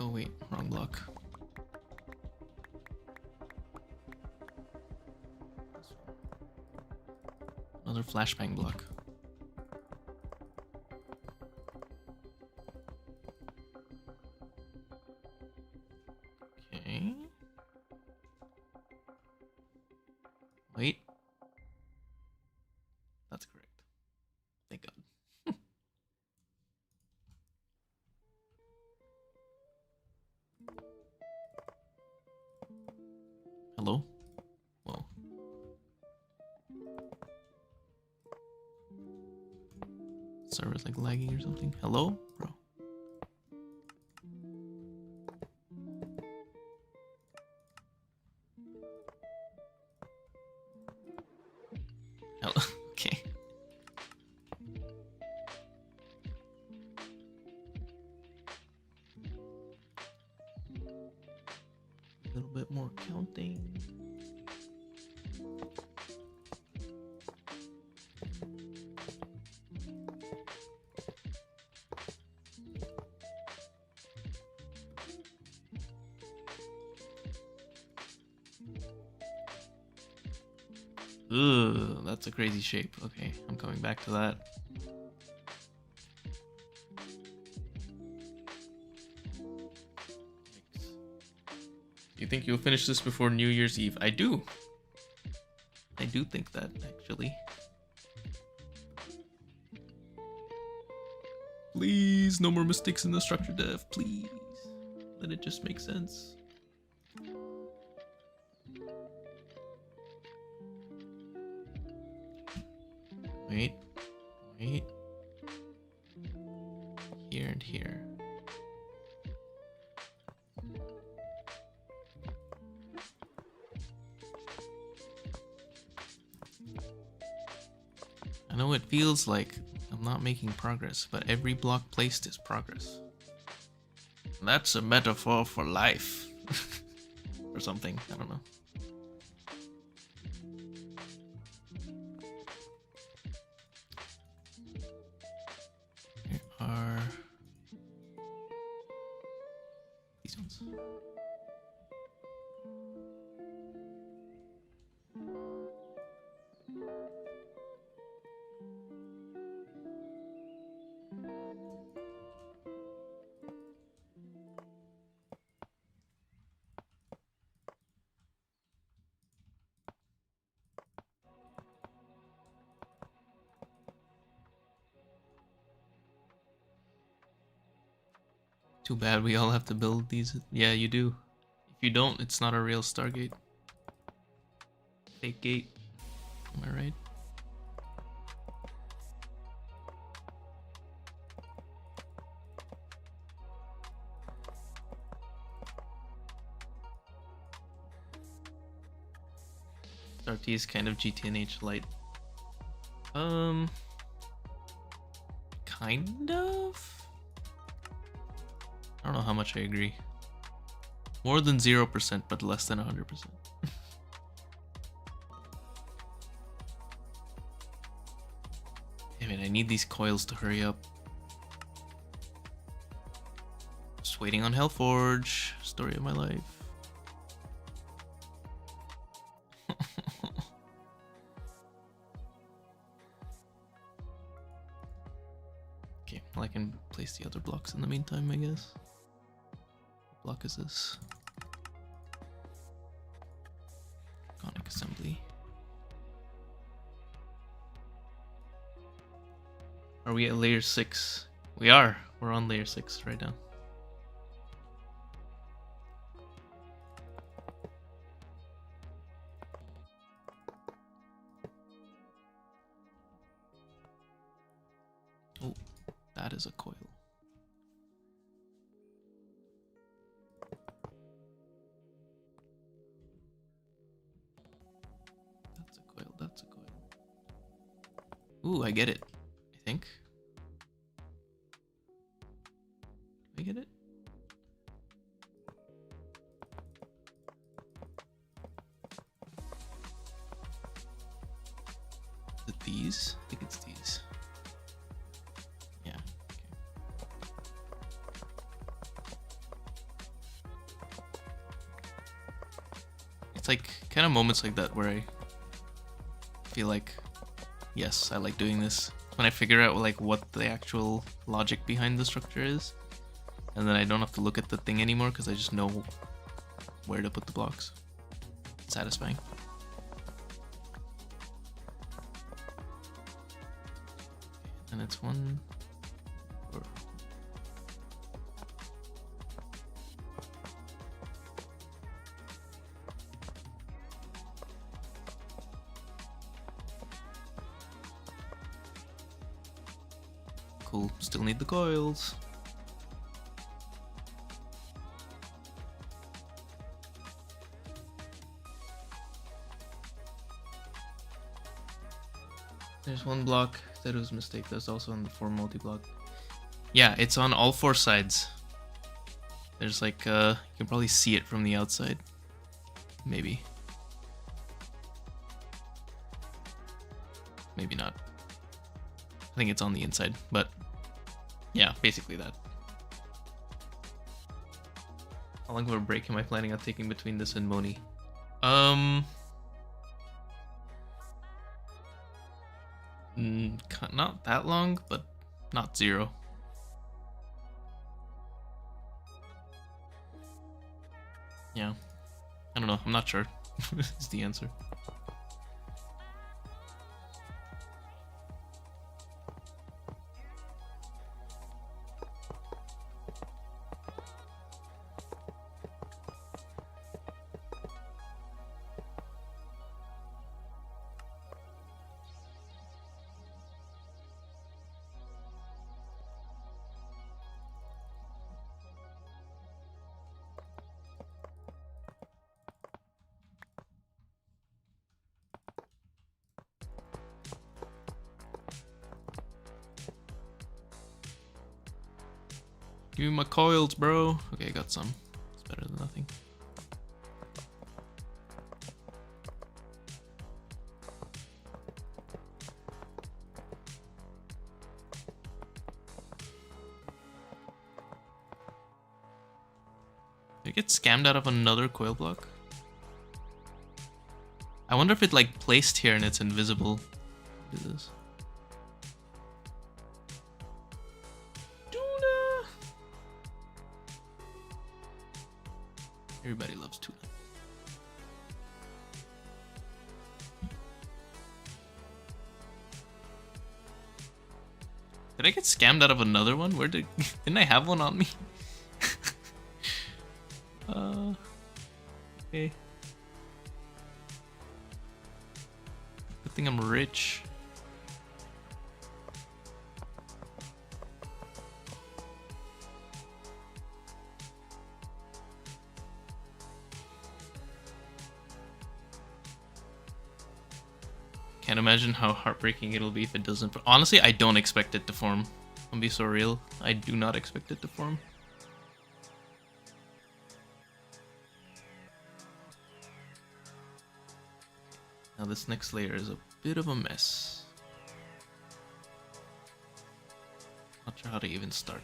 Speaker 1: Oh wait, wrong block. Another flashbang block. Okay. Wait. That's correct. Thank God. Hello? Whoa. Server's like lagging or something. Hello? Bro. Hello? Okay. A little bit more counting. Ugh, that's a crazy shape. Okay, I'm coming back to that. You think you'll finish this before New Year's Eve? I do. I do think that, actually. Please, no more mistakes in the structure dev, please. Let it just make sense. Wait. Wait. Here and here. I know it feels like I'm not making progress, but every block placed is progress. That's a metaphor for life. Or something, I don't know. Here are these ones. Too bad we all have to build these. Yeah, you do. If you don't, it's not a real Stargate. Fake gate. Am I right? RT is kind of GTNH light. Kind of? I don't know how much I agree. More than 0%, but less than 100%. Damn it, I need these coils to hurry up. Just waiting on Hellforge. Story of my life. Okay, well I can place the other blocks in the meantime, I guess. What block is this? Conic assembly. Are we at layer 6? We are. We're on layer 6 right now. Oh, that is a coil. That's a coil, that's a coil. Ooh, I get it, I think. I get it? Is it these? I think it's these. Yeah. It's like kind of moments like that where I feel like, yes, I like doing this. When I figure out like what the actual logic behind the structure is, and then I don't have to look at the thing anymore because I just know where to put the blocks. It's satisfying. And it's one. Or cool. Still need the coils. There's one block that was a mistake. That's also on the 4 multi-block. Yeah, it's on all 4 sides. There's like, you can probably see it from the outside. Maybe. Maybe not. I think it's on the inside, but yeah, basically that. How long of a break am I planning on taking between this and Moni? Not that long, but not 0. Yeah. I don't know. I'm not sure. Is the answer. Give me my coils, bro. Okay, I got some. It's better than nothing. Did I get scammed out of another coil block? I wonder if it like placed here and it's invisible. What is this? Everybody loves tuna. Did I get scammed out of another one? Where didn't I have one on me? Okay. Good thing I'm rich. Can't imagine how heartbreaking it'll be if it doesn't. Honestly, I don't expect it to form. I'll be so real. I do not expect it to form. Now this next layer is a bit of a mess. Not sure how to even start.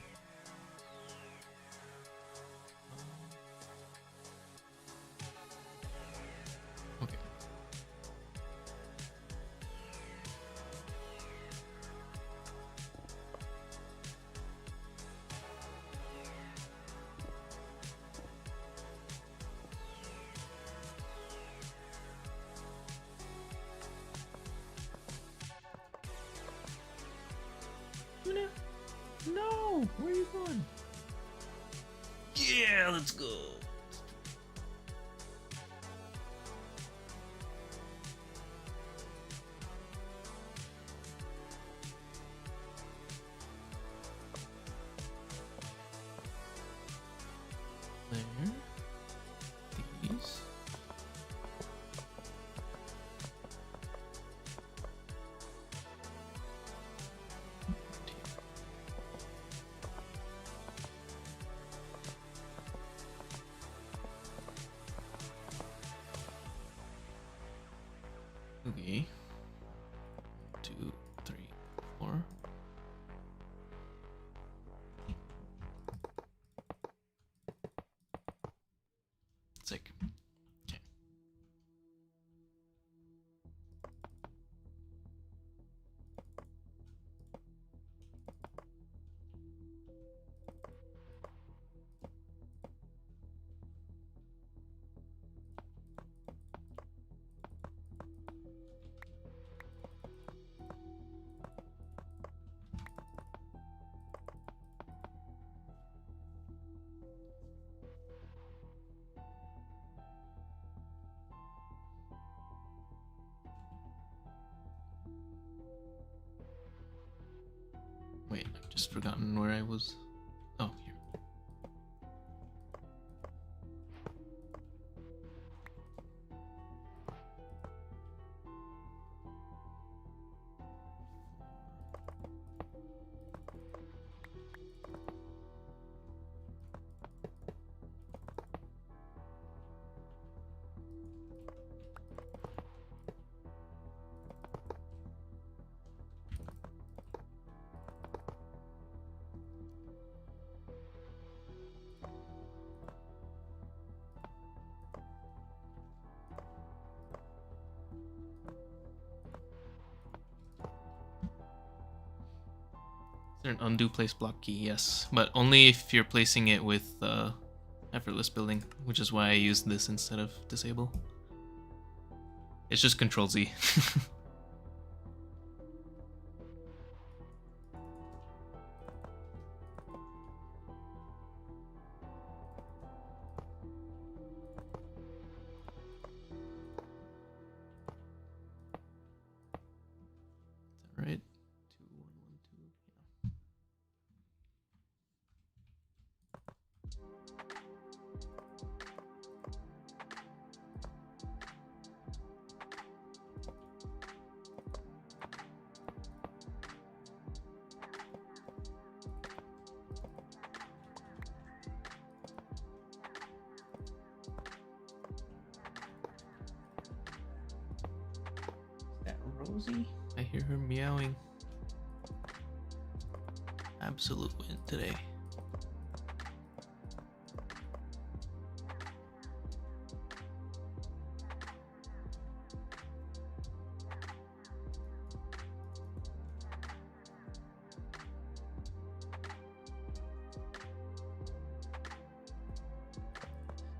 Speaker 1: Okay. No! Where are you going? Yeah, let's go. just forgotten where I was. Oh, here. Is there an undo place block key? Yes, but only if you're placing it with effortless building, which is why I used this instead of disable. It's just Control Z. Right? 2112. Yeah. Is that Rosie? I hear her meowing. Absolute win today.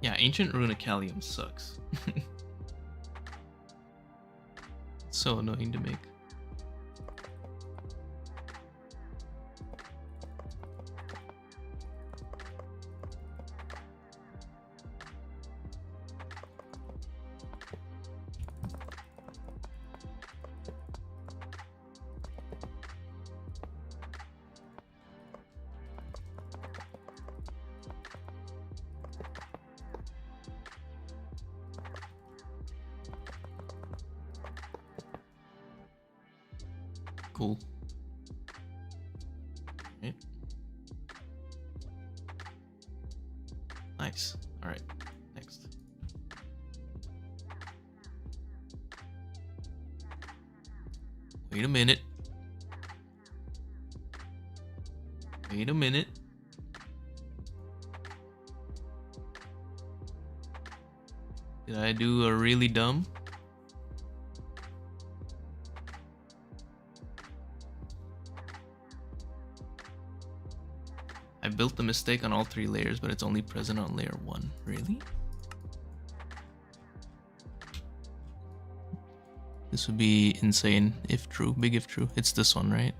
Speaker 1: Yeah, Ancient Runicalium sucks. So annoying to make. Cool. Right. Nice. All right. Next. Wait a minute. Wait a minute. Did I do a really dumb? I built the mistake on all 3 layers, but it's only present on layer 1. Really? This would be insane if true. Big if true. It's this one, right?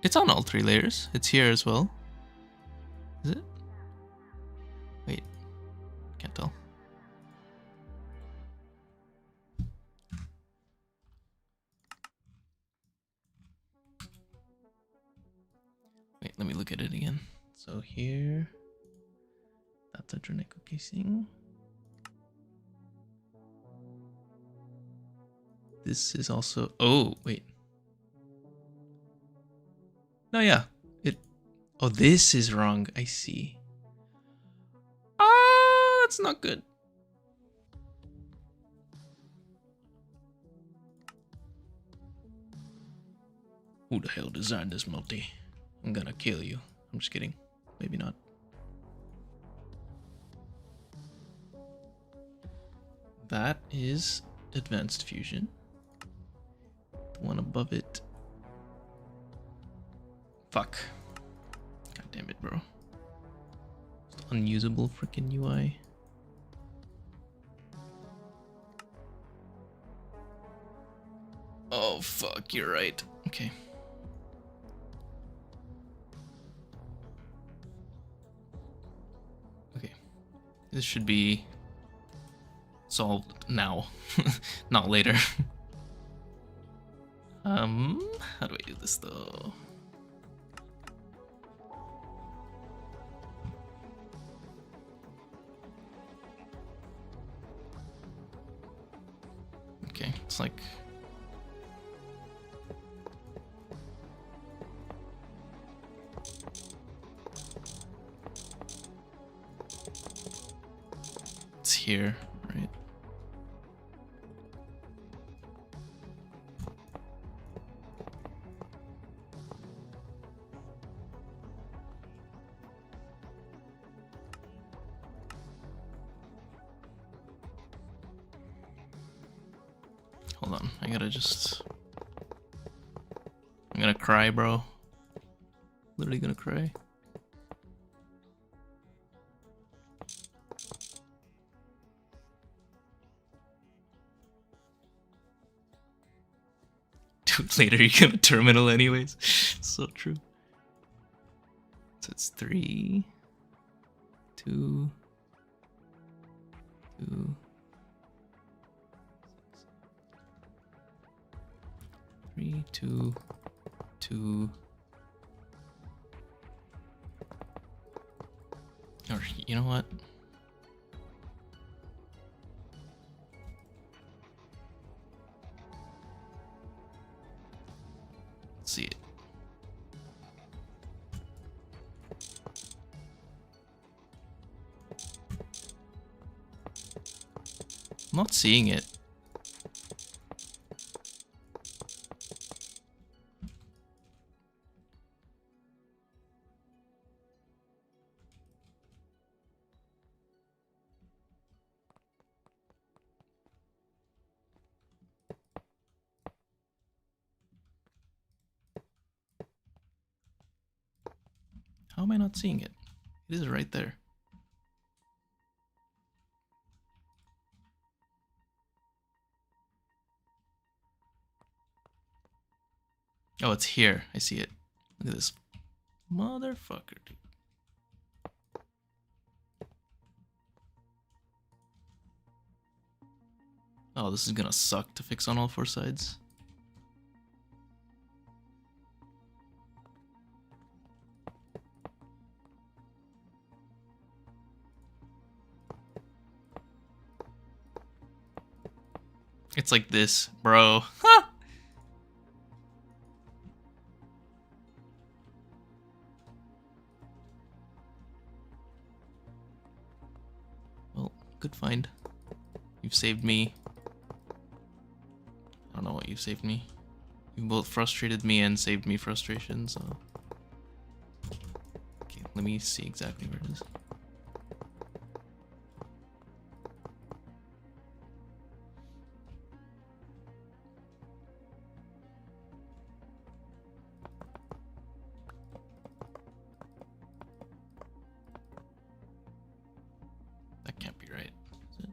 Speaker 1: It's on all 3 layers. It's here as well. Is it? Wait. Can't tell. Wait, let me look at it again. So here, that's a Dronico casing. This is also, oh, wait. No, yeah, oh, this is wrong, I see. Ah, that's not good. Who the hell designed this multi? I'm gonna kill you. I'm just kidding. Maybe not. That is Advanced Fusion. The one above it. Fuck. God damn it, bro. Just unusable freaking UI. Oh, fuck, you're right. Okay. Okay. This should be solved now, not later. How do I do this though? Okay, it's like it's here, right? Hold on, I gotta just... I'm gonna cry, bro. Literally gonna cry. Dude, later you're gonna terminal anyways. So true. So it's 3, 2, 2, 3, 2, 2. Or you know what? Let's see it. I'm not seeing it. How am I not seeing it? It is right there. Oh, it's here. I see it. Look at this motherfucker, dude. Oh, this is gonna suck to fix on all 4 sides. It's like this, bro. Well, good find. You've saved me. I don't know what you've saved me. You both frustrated me and saved me frustration, so... Okay, let me see exactly where it is. That can't be right, is it?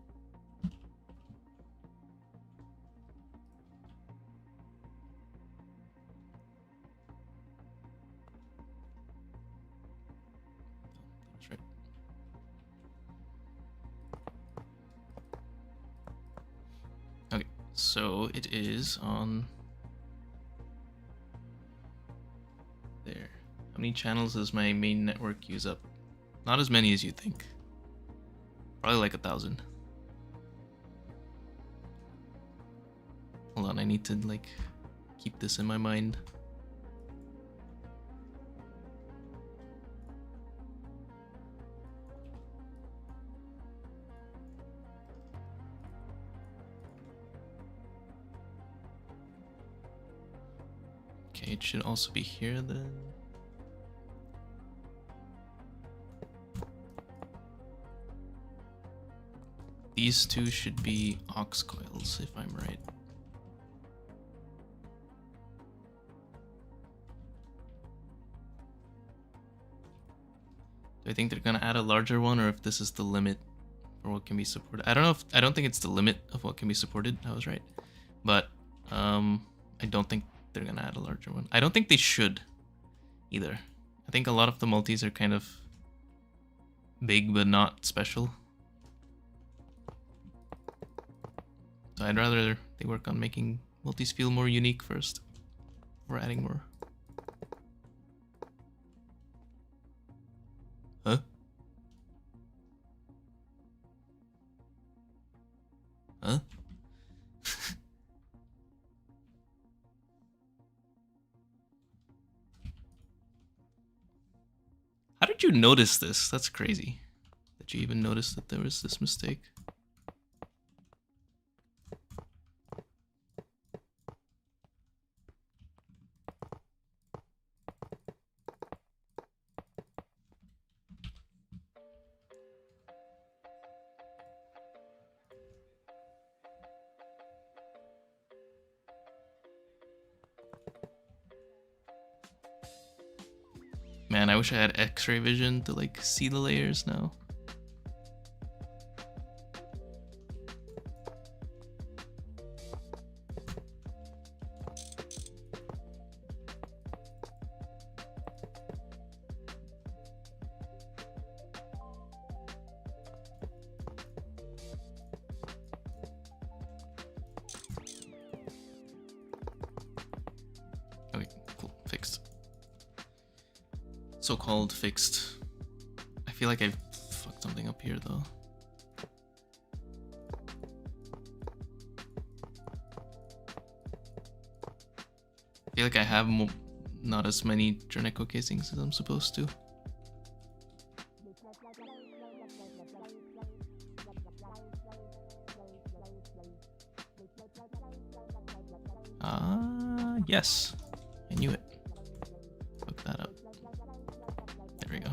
Speaker 1: That's right. Okay, so it is on there. How many channels does my main network use up? Not as many as you think. Probably like 1,000. Hold on, I need to like keep this in my mind. Okay, it should also be here then. These two should be aux coils, if I'm right. Do I think they're gonna add a larger one, or if this is the limit for what can be supported? I don't know if I don't think it's the limit of what can be supported. I was right, but I don't think they're gonna add a larger one. I don't think they should either. I think a lot of the multis are kind of big but not special. So I'd rather they work on making multis feel more unique first, or adding more. Huh? Huh? How did you notice this? That's crazy. That you even noticed that there was this mistake. Man, I wish I had X-ray vision to like see the layers now. Okay, cool, fixed. So-called fixed. I feel like I've fucked something up here though. I feel like I have not as many Jernico casings as I'm supposed to. Yes. I knew it. Fuck that up. There we go.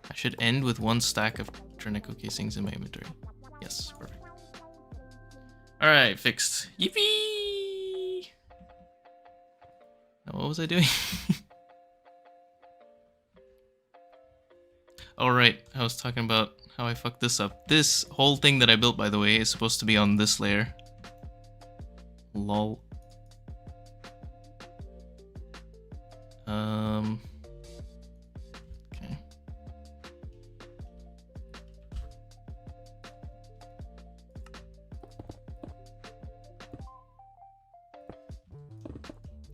Speaker 1: I should end with one stack of Jernico casings in my inventory. Yes, perfect. Alright, fixed. Yippee! Now, what was I doing? Alright, I was talking about how I fucked this up. This whole thing that I built, by the way, is supposed to be on this layer. Lol. Okay.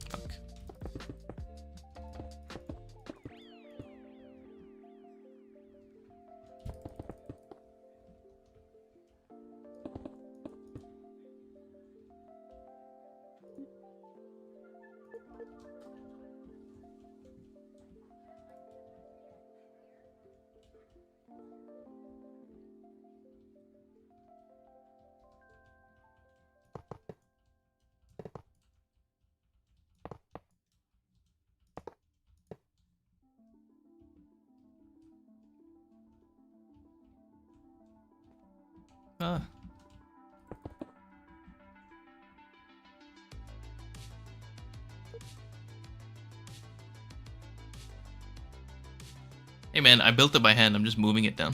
Speaker 1: Fuck. Ah. Hey man, I built it by hand, I'm just moving it down.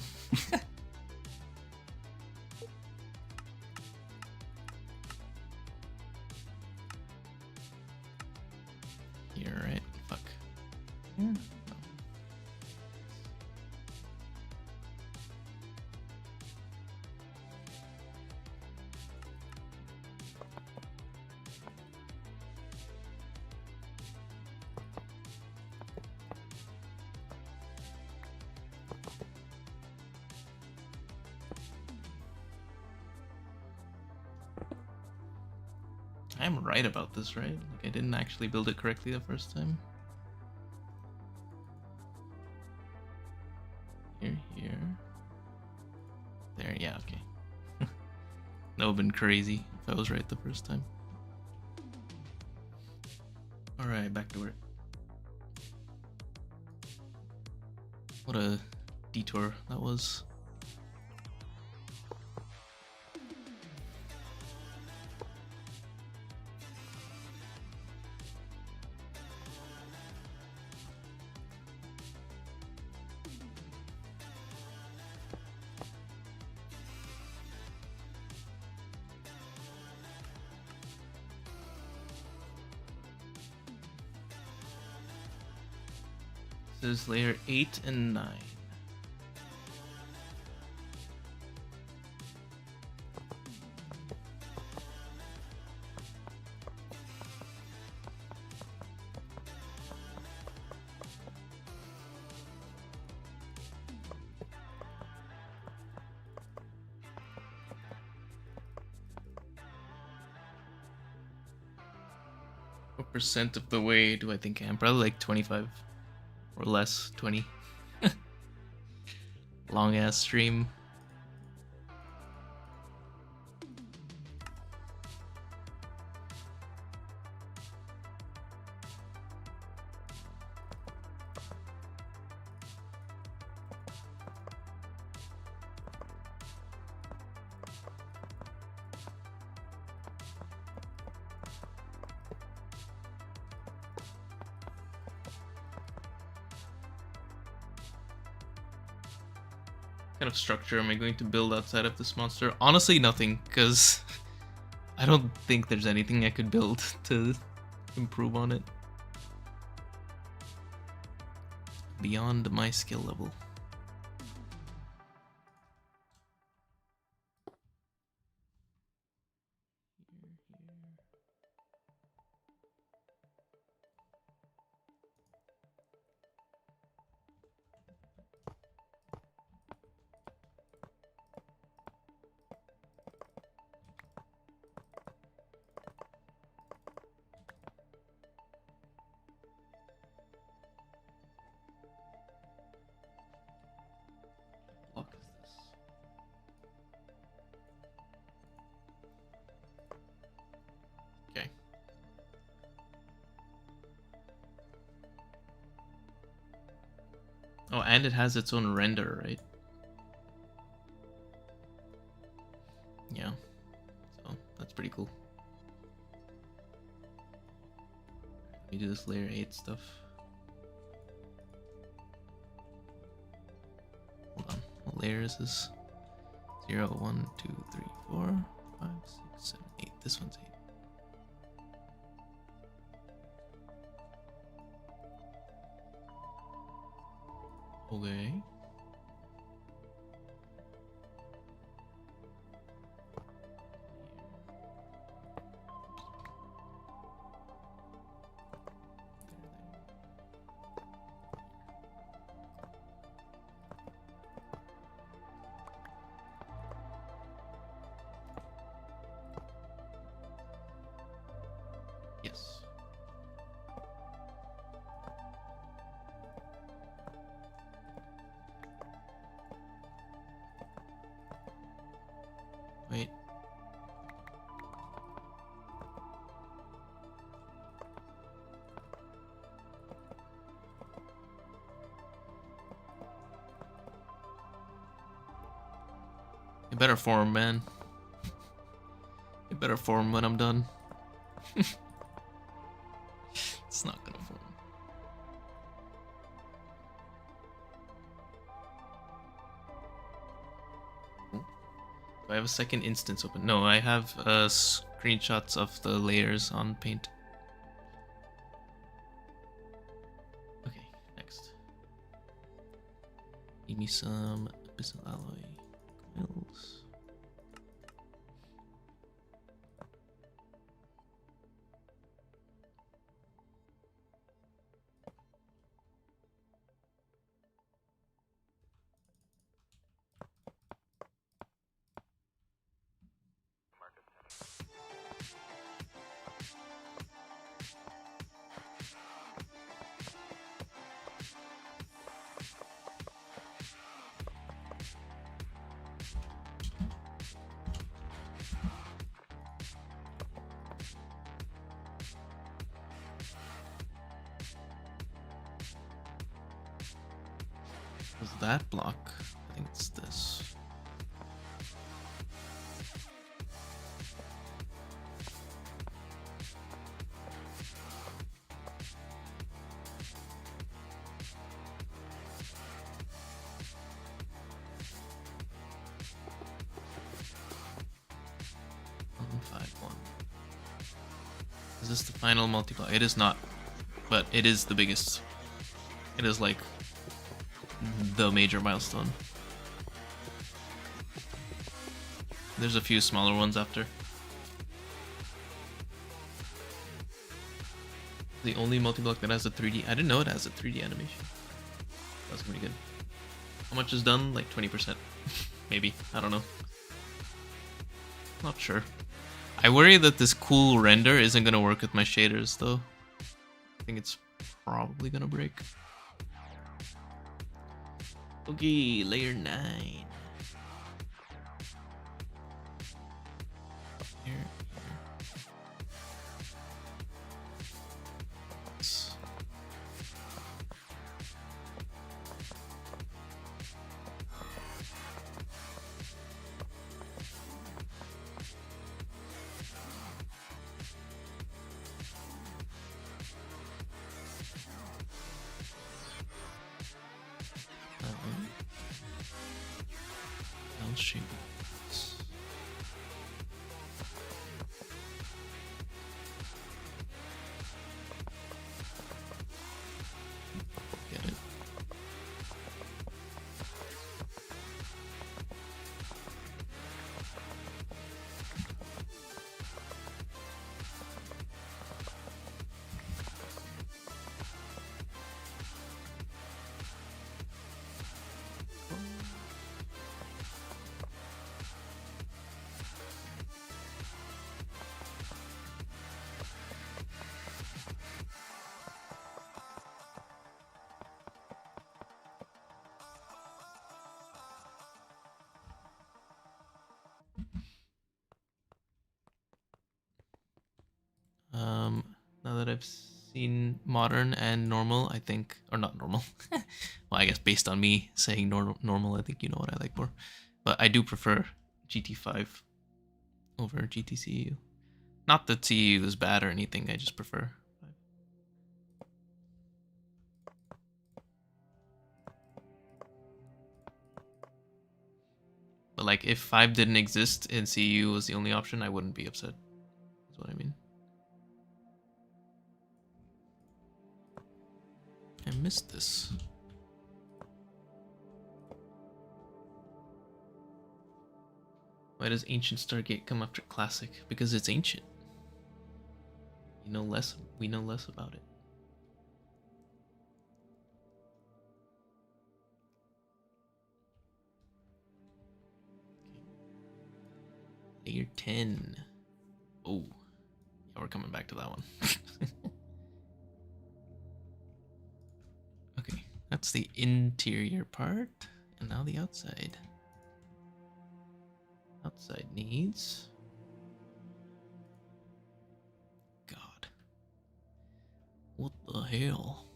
Speaker 1: You're right, fuck. Yeah. I'm right about this, right? Like I didn't actually build it correctly the first time. Here. There, yeah, okay. That would've been crazy if I was right the first time. Alright, back to work. What a detour that was. This is layer 8 and 9. What percent of the way do I think I am? Probably like 25 or less, 20. Long ass stream. What kind of structure am I going to build outside of this monster? Honestly, nothing, because I don't think there's anything I could build to improve on it. Beyond my skill level. What is this? Okay. Oh, and it has its own render, right? Yeah. So that's pretty cool. Let me do this layer 8 stuff. Hold on. What layer is this? 0, 1, 2, 3, 4, 5, 6, 7, 8. This one's 8. Okay. Yes. Wait. You better form, man. You better form when I'm done. It's not gonna form. Do I have a second instance open? No, I have screenshots of the layers on Paint. Okay, next. Need me some abyssal alloy coils. Was that block? I think it's this. Is this the final multiplier? It is not, but it is the biggest. It is like the major milestone. There's a few smaller ones after. The only multi-block that has a 3D. I didn't know it has a 3D animation. That's pretty good. How much is done? Like 20%. Maybe. I don't know. Not sure. I worry that this cool render isn't gonna work with my shaders though. I think it's probably gonna break. Okay, layer 9. Here. Yes. L shape. Get it. Now that I've seen modern and normal, I think, or not normal. Well, I guess based on me saying normal, I think you know what I like more. But I do prefer GT5 over GTCU. Not that CU is bad or anything, I just prefer. But like, if 5 didn't exist and CU was the only option, I wouldn't be upset. That's what I mean. I missed this. Why does Ancient Stargate come after Classic? Because it's ancient. You know less. We know less about it. Okay. Layer 10. Oh, yeah, we're coming back to that one. Okay, that's the interior part, and now the outside. Outside needs. God. What the hell?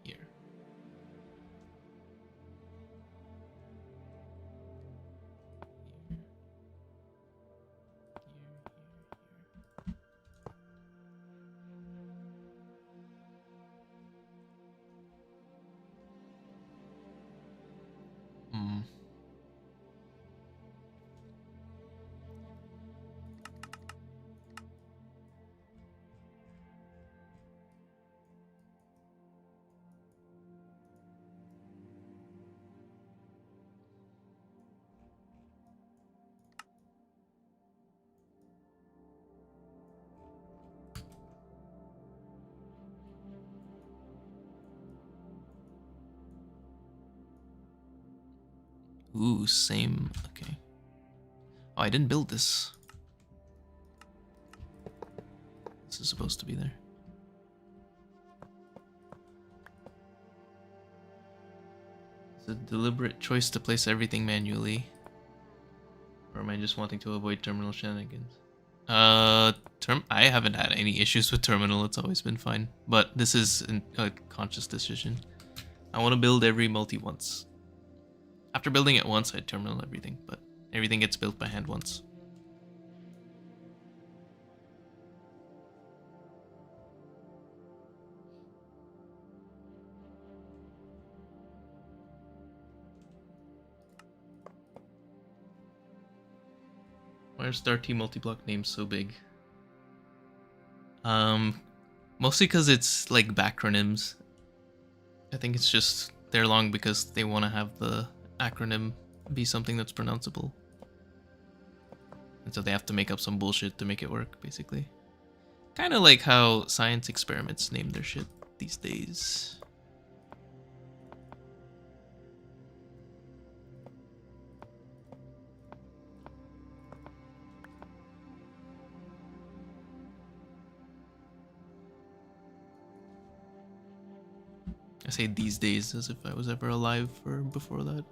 Speaker 1: Here. Hmm. Ooh, same. Okay. Oh, I didn't build this. This is supposed to be there. It's a deliberate choice to place everything manually. Or am I just wanting to avoid terminal shenanigans? I haven't had any issues with terminal. It's always been fine. But this is a conscious decision. I want to build every multi once. After building it once, I terminal everything, but everything gets built by hand once. Why are Star T multi-block names so big? Mostly because it's like backronyms. I think it's just they're long because they want to have the acronym be something that's pronounceable. And so they have to make up some bullshit to make it work, basically. Kind of like how science experiments name their shit these days. I say these days as if I was ever alive or before that.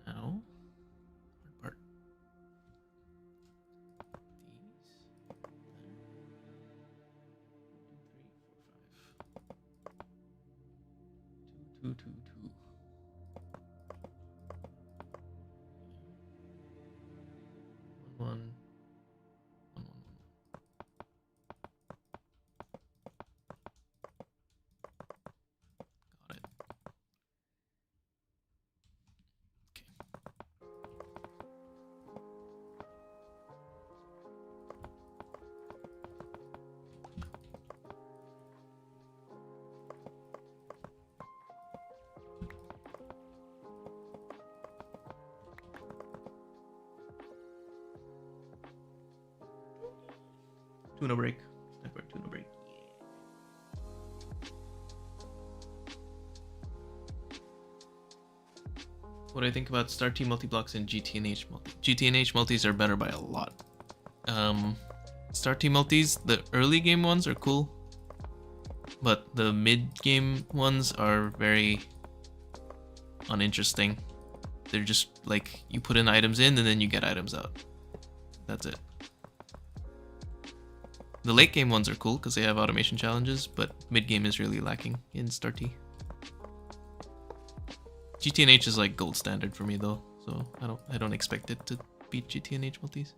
Speaker 1: Now, hard part. These. Two, two, two. One. Got it. Okay. Tuna break. Sniper tuna break. What do I think about Star Team multi-blocks and GTNH multi? GTNH multis are better by a lot. Star Team multis, the early game ones are cool, but the mid game ones are very uninteresting. They're just like you put in items in and then you get items out. That's it. The late game ones are cool because they have automation challenges, but mid game is really lacking in Star T. GTNH is like gold standard for me though, so I don't expect it to beat GTNH multis.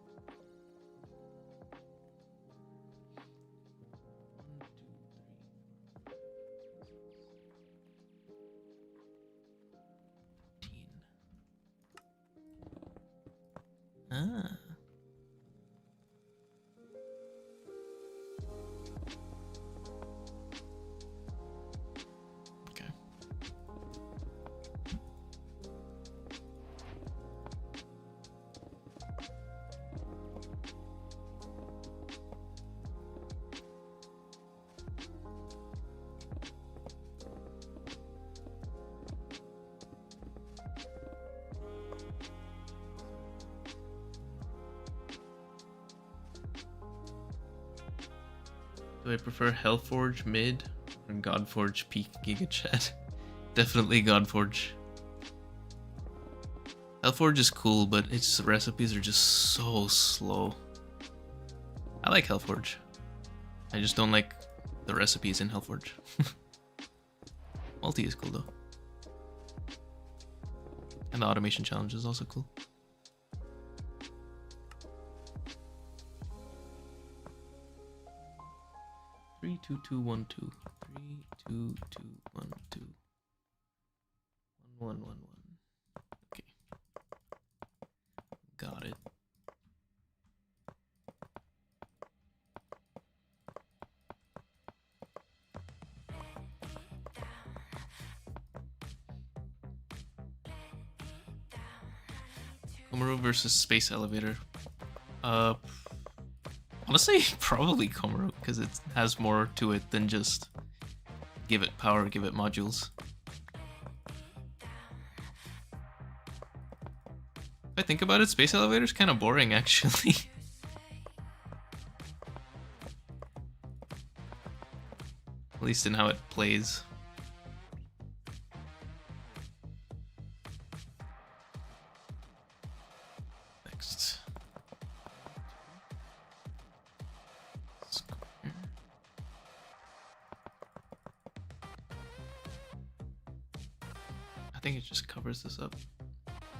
Speaker 1: Ah. Okay. Do I prefer Hellforge mid or Godforge peak Giga Chat? Definitely Godforge. Hellforge is cool, but its recipes are just so slow. I like Hellforge. I just don't like the recipes in Hellforge. Multi is cool though. And the automation challenge is also cool. 3, 2, 2, 1, 2. 3, 2, 2, 1, 2. 1, 1, 1, 1. Okay. Got it. KOMARU versus Space Elevator. Honestly, probably KOMARU, because it has more to it than just give it power, give it modules. If I think about it, Space Elevator's kind of boring, actually. At least in how it plays. Next. I think it just covers this up.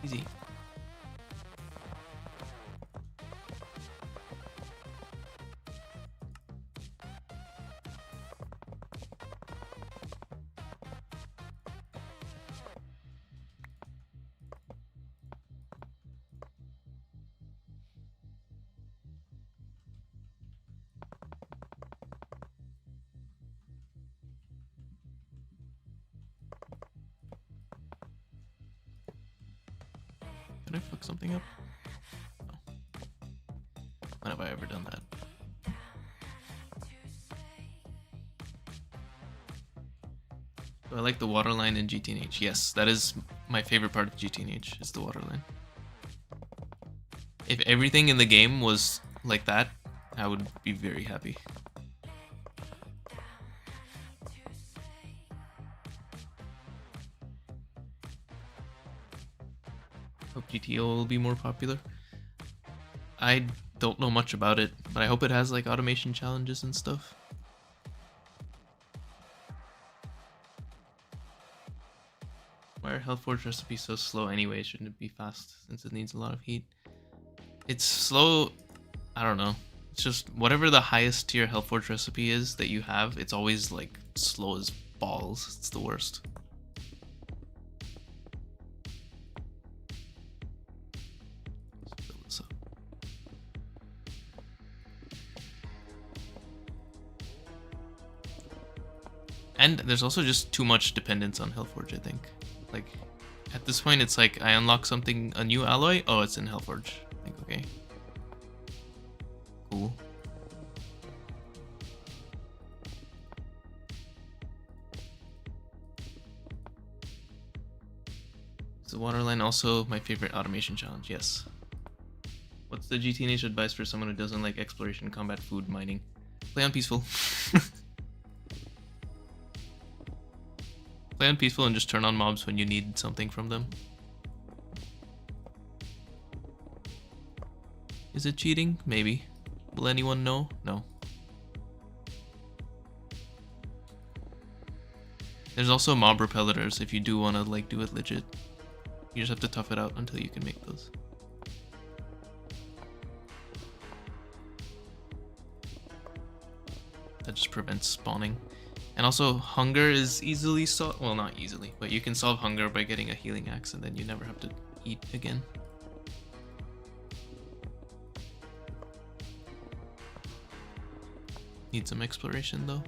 Speaker 1: Easy. Did I fuck something up? No. When have I ever done that? So I like the waterline in GTNH. Yes, that is my favorite part of GTNH, is the waterline. If everything in the game was like that, I would be very happy. Hope GTO will be more popular. I don't know much about it, but I hope it has like automation challenges and stuff. Why are Health Forge recipes so slow anyway? Shouldn't it be fast since it needs a lot of heat? It's slow, I don't know. It's just whatever the highest tier Health Forge recipe is that you have, it's always like slow as balls. It's the worst. Let's fill this up. And there's also just too much dependence on Health Forge, I think. Like, at this point, it's like I unlock something, a new alloy. Oh, it's in Health Forge. I think, okay. Cool. Is the waterline also my favorite automation challenge? Yes. What's the GTNH advice for someone who doesn't like exploration, combat, food, mining? Play on peaceful. Play on peaceful and just turn on mobs when you need something from them. Is it cheating? Maybe. Will anyone know? No. There's also mob repellers if you do want to like do it legit. You just have to tough it out until you can make those. That just prevents spawning. And also, hunger is easily solved. Well, not easily, but you can solve hunger by getting a healing axe and then you never have to eat again. Need some exploration though.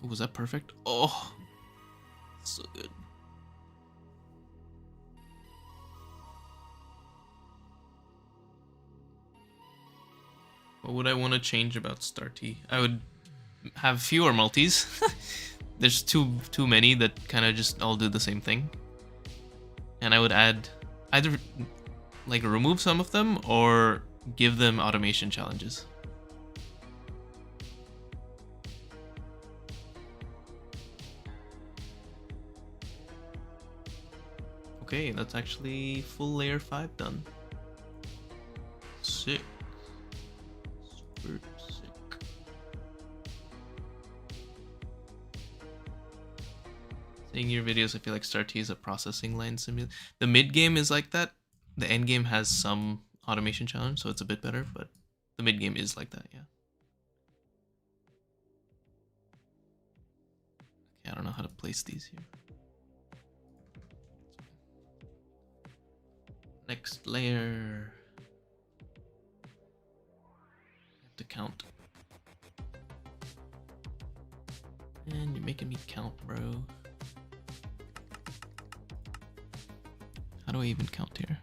Speaker 1: Oh, was that perfect? Oh, so good. What would I want to change about Starty? I would have fewer multis. There's too many that kind of just all do the same thing. And I would add either like remove some of them or give them automation challenges. Okay, that's actually full layer 5 done. Sick. Super sick. Seeing your videos, I feel like Starty is a processing line simulator. The mid game is like that. The end game has some automation challenge, so it's a bit better, but the mid game is like that, yeah. Okay, I don't know how to place these here. Next layer. Have to count. And you're making me count, bro. How do I even count here?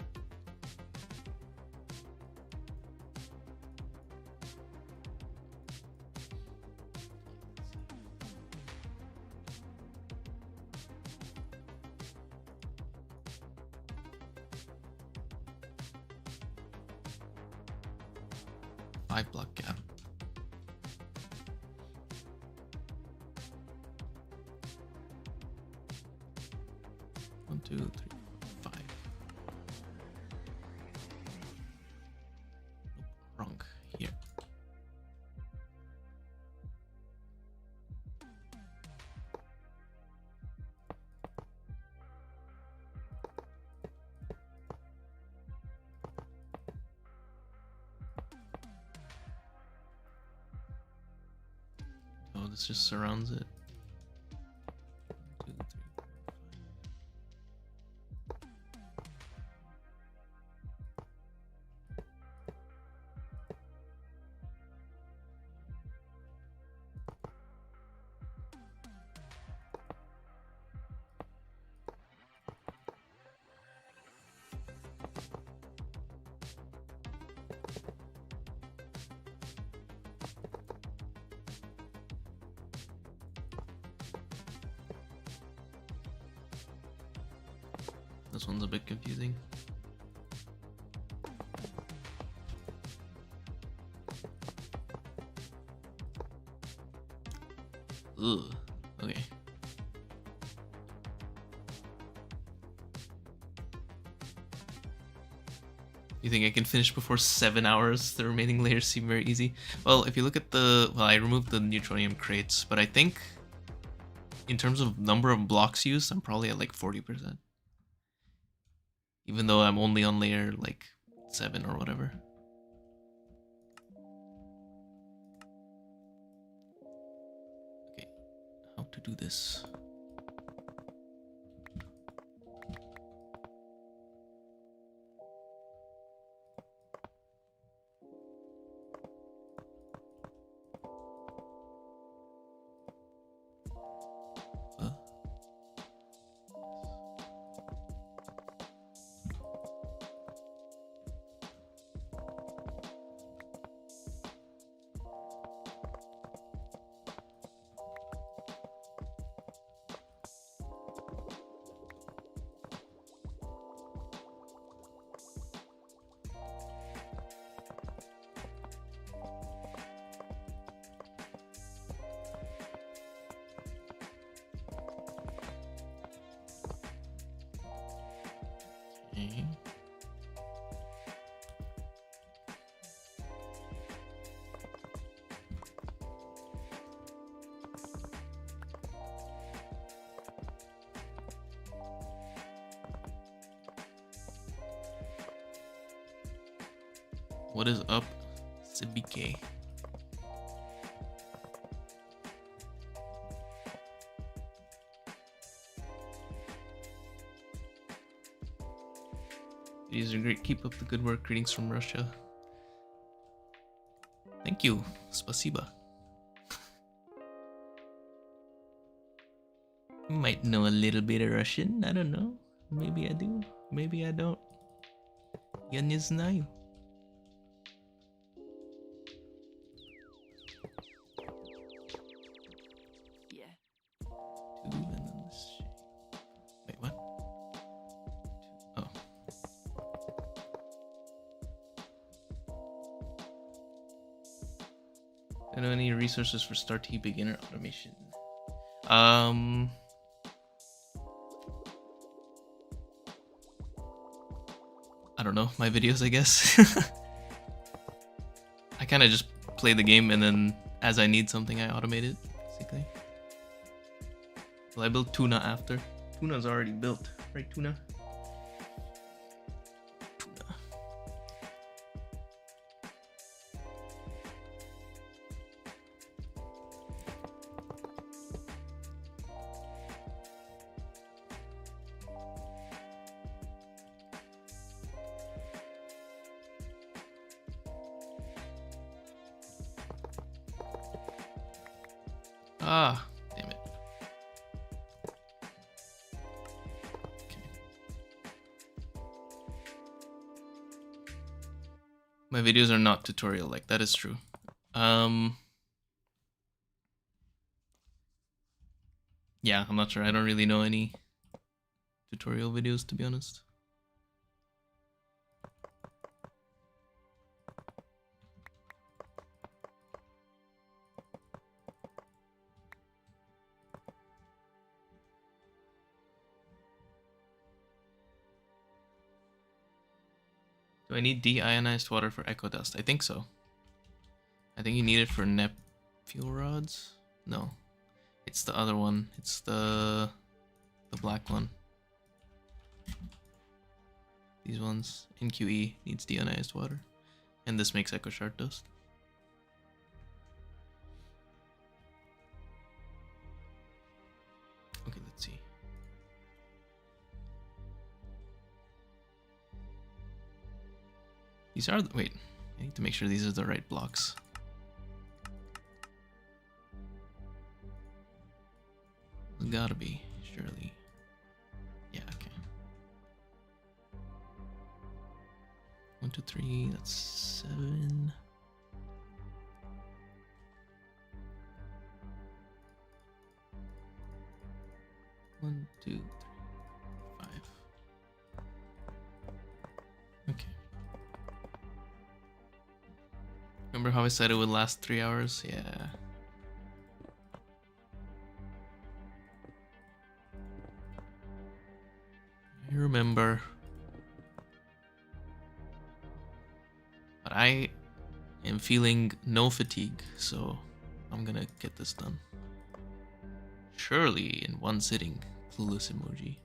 Speaker 1: Five block gap. One, two, three, 5. Nope, wrong. Here. Oh, this just surrounds it. 1, 2, 3, 4, 5. This one's a bit confusing. Ugh. Okay. You think I can finish before 7 hours? The remaining layers seem very easy. Well, if you look at the... Well, I removed the neutronium crates, but I think in terms of number of blocks used, I'm probably at like 40%. Even though I'm only on layer like 7 or whatever. Okay, how to do this? Okay. What is up, CBK? These are great. Keep up the good work. Greetings from Russia. Thank you. Spasiba. You might know a little bit of Russian. I don't know. Maybe I do. Maybe I don't. Я не знаю.
Speaker 2: Yeah.
Speaker 1: Two and then this shape. Wait, what? Oh. Don't know any resources for Start T beginner automation. I don't know, my videos, I guess. I kind of just play the game and then as I need something, I automate it, basically. Will I build Tuna after? Tuna's already built, right, Tuna? Tuna. Ah, damn it. Okay. My videos are not tutorial like, that is true. Yeah, I'm not sure. I don't really know any tutorial videos, to be honest. Do I need deionized water for echo dust? I think so. I think you need it for NEP fuel rods. No, it's the other one. It's the black one. These ones. NQE needs deionized water, and this makes echo shard dust. Okay, let's see. These are wait. I need to make sure these are the right blocks. There's gotta be, surely. Yeah, okay. 1, 2, 3, that's 7. One, 2, 3, 5. Remember how I said it would last 3 hours? Yeah. I remember. But I am feeling no fatigue, so I'm gonna get this done. Surely in one sitting. Clueless emoji.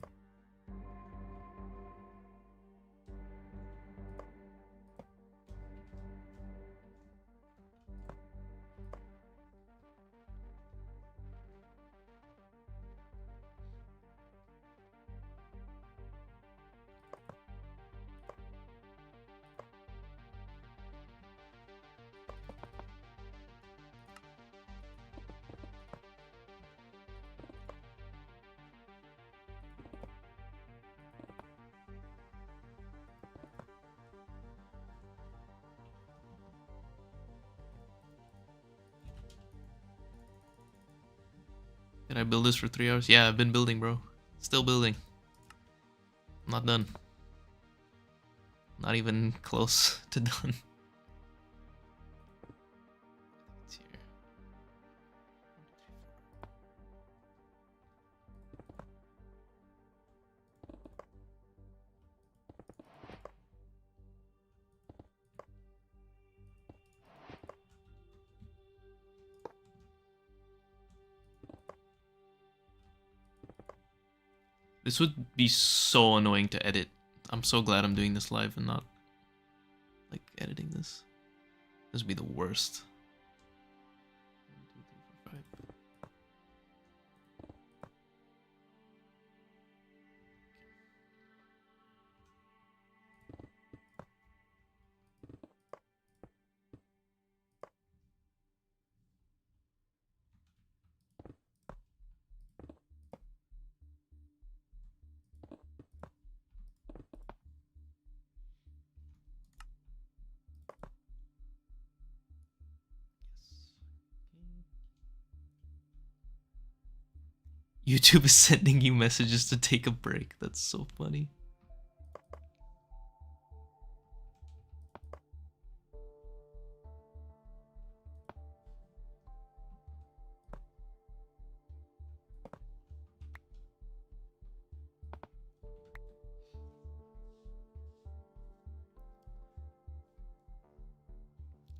Speaker 1: Did I build this for 3 hours? Yeah, I've been building, bro. Still building. I'm not done. Not even close to done. It's here. This would be so annoying to edit. I'm so glad I'm doing this live and not like editing this. This would be the worst. 1, 2, 3, 4, 5. YouTube is sending you messages to take a break. That's so funny.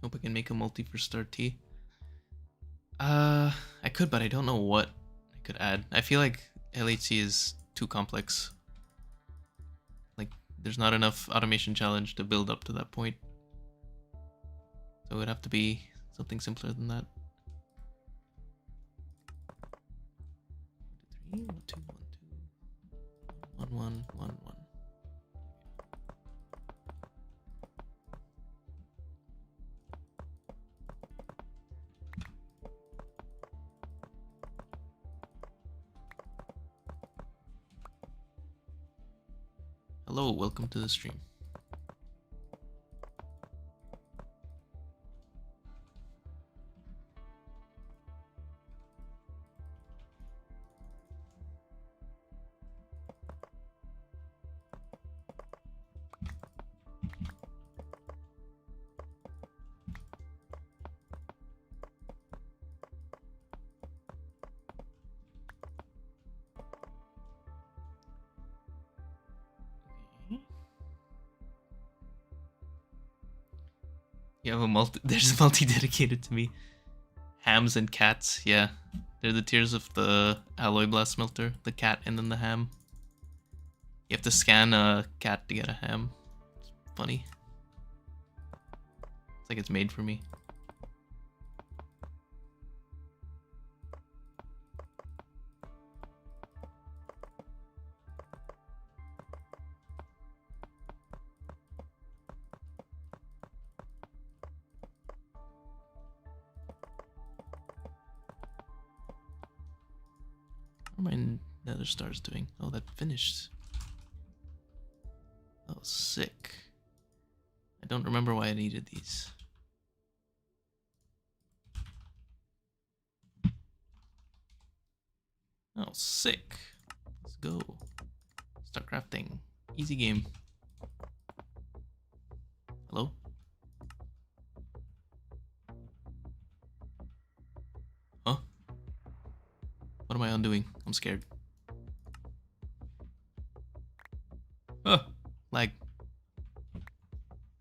Speaker 1: Hope I can make a multi for Star T. I could, but I don't know what I could add. I feel like LHC is too complex. Like, there's not enough automation challenge to build up to that point. So it would have to be something simpler than that. 1, 2, 3, 1, 2, 1, 1, 1, 1. Hello, welcome to the stream. You have a multi. There's a multi dedicated to me. Hams and cats. Yeah, they're the tiers of the alloy blast smelter. The cat and then the ham. You have to scan a cat to get a ham. It's funny. It's like it's made for me. What are my nether stars doing? Oh, that finished. Oh, sick. I don't remember why I needed these. Oh, sick. Let's go. Start crafting. Easy game. Hello? undoing? I'm scared. Oh, lag.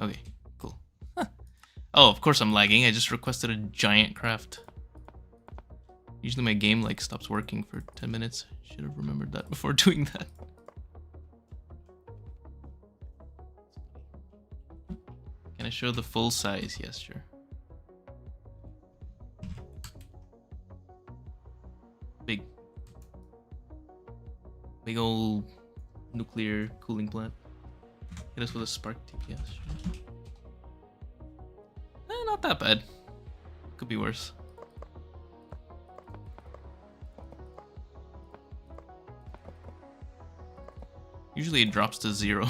Speaker 1: Okay, cool. Huh. Oh, of course I'm lagging. I just requested a giant craft. Usually my game like stops working for 10 minutes. Should have remembered that before doing that. Can I show the full size? Yes, sure. Big old nuclear cooling plant. Hit us with a spark TPS. Sure. Not that bad. Could be worse. Usually it drops to 0.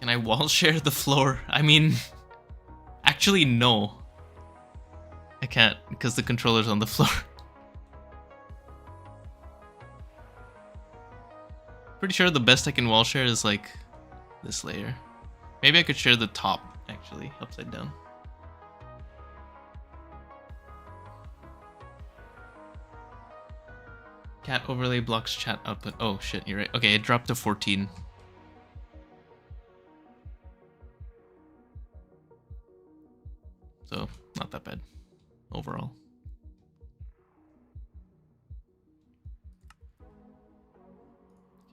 Speaker 1: Can I wall share the floor? I mean, actually no. I can't because the controller's on the floor. Pretty sure the best I can wall share is like this layer. Maybe I could share the top actually, upside down. Cat overlay blocks chat output. Oh shit, you're right. Okay, it dropped to 14. So, not that bad overall.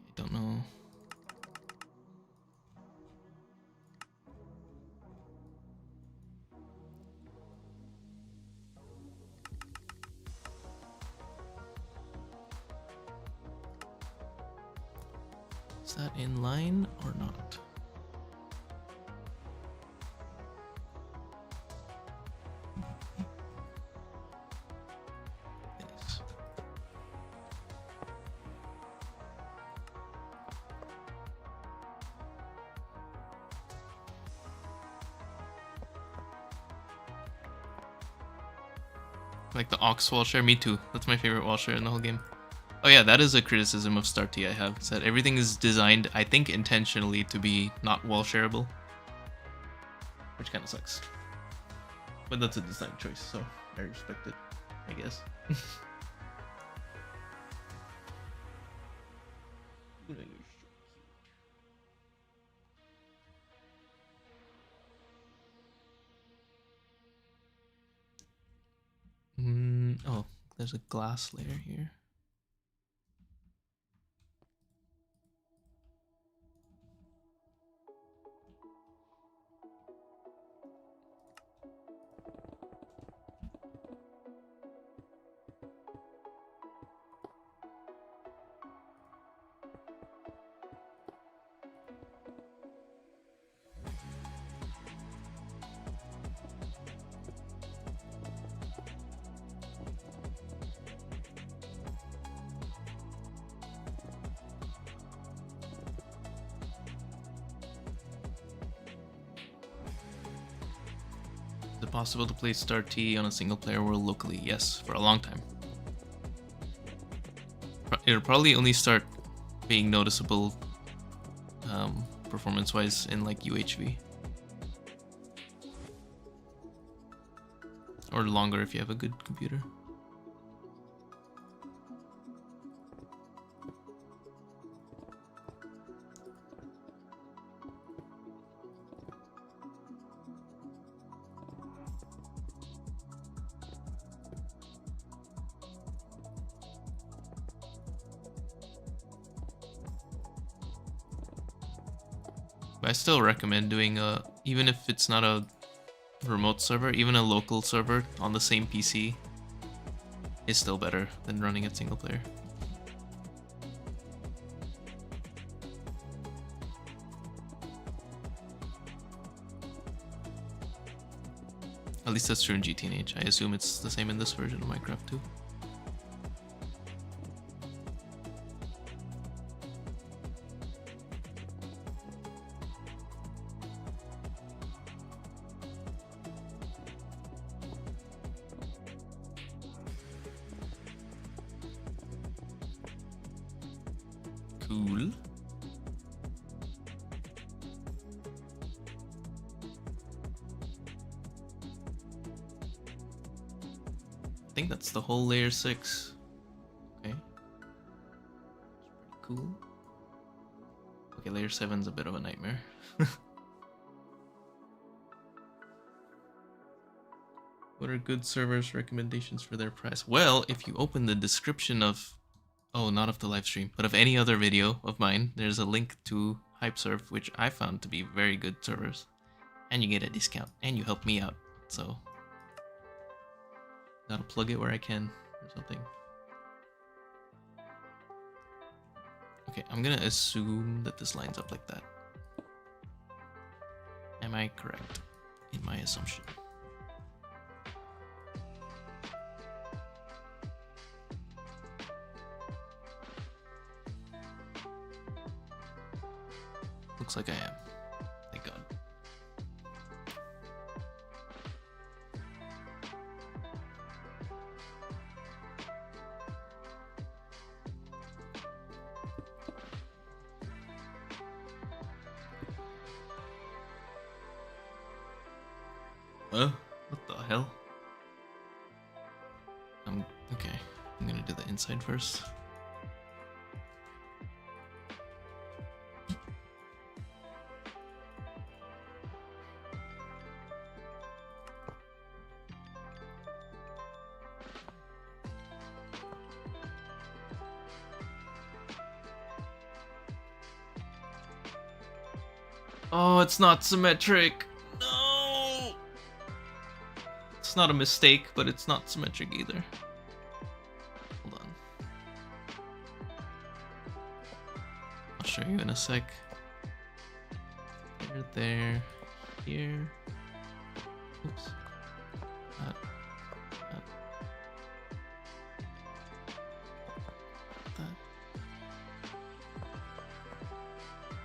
Speaker 1: Okay, don't know. Is that in line or not? It is. Like the Ox wall share? Me too. That's my favorite wall share in the whole game. Oh yeah, that is a criticism of StarT I have. It's that everything is designed, I think, intentionally to be not wall shareable. Which kind of sucks. But that's a design choice, so I respect it, I guess. Oh, there's a glass layer here. Is it possible to play StarT on a single player world locally? Yes, for a long time. It'll probably only start being noticeable performance-wise in like UHV. Or longer if you have a good computer. But I still recommend doing even if it's not a remote server, even a local server on the same PC is still better than running it single player. At least that's true in GTNH. I assume it's the same in this version of Minecraft too. Cool. I think that's the whole layer 6. Okay. Pretty cool. Okay, layer 7's a bit of a nightmare. What are good servers recommendations for their price? Well, if you open the description of, oh, not of the live stream, but of any other video of mine, there's a link to HypeServe, which I found to be very good servers. And you get a discount, and you help me out. So, gotta plug it where I can or something. Okay, I'm gonna assume that this lines up like that. Am I correct in my assumption? Looks like I am. Thank God. What the hell? Okay. I'm gonna do the inside first. Oh, it's not symmetric. No! It's not a mistake, but it's not symmetric either. Hold on. I'll show you in a sec. There, here. Oops. That.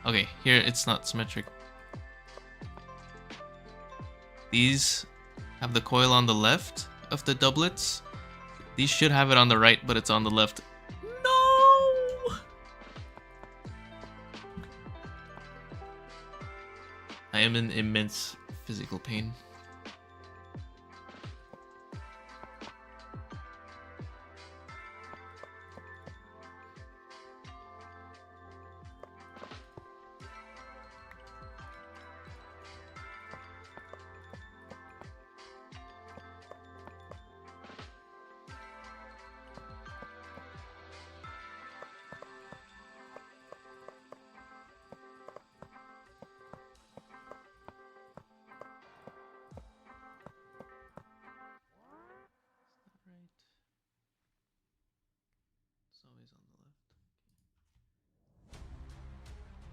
Speaker 1: Okay, here it's not symmetric. These have the coil on the left of the doublets. These should have it on the right, but it's on the left. No! I am in immense physical pain.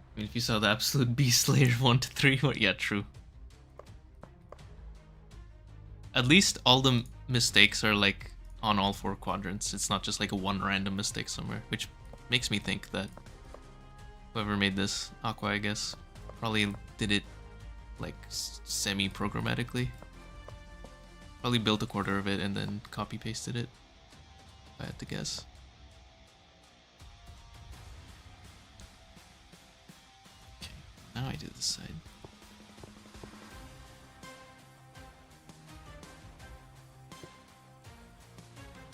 Speaker 1: I mean, if you saw the absolute beast layer 1 to 3, well, yeah, true. At least all the mistakes are like on all 4 quadrants. It's not just like a one random mistake somewhere, which makes me think that whoever made this, Aqua, I guess, probably did it like semi-programmatically. Probably built a quarter of it and then copy-pasted it, if I had to guess. Now I do this side.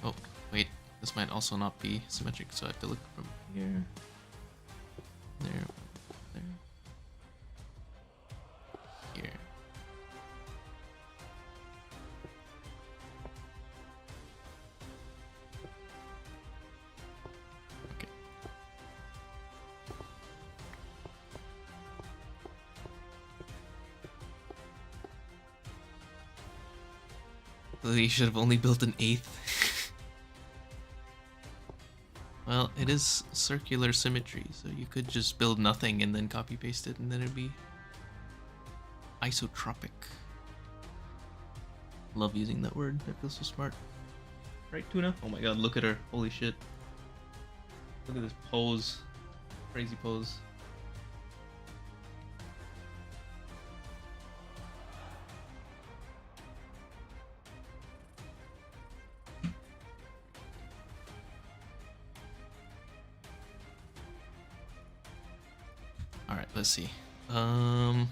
Speaker 1: Oh, wait. This might also not be symmetric, so I have to look from here. There. There. Here. Okay. You should have only built an 8th. Well, it is circular symmetry, so you could just build nothing and then copy paste it, and then it'd be isotropic. Love using that word. That feels so smart. Right, Tuna? Oh my god, look at her. Holy shit. Look at this pose. Crazy pose. Alright, let's see. Okay.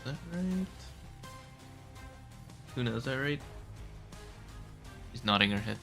Speaker 1: that right? Tuna, is that right? She's nodding her head.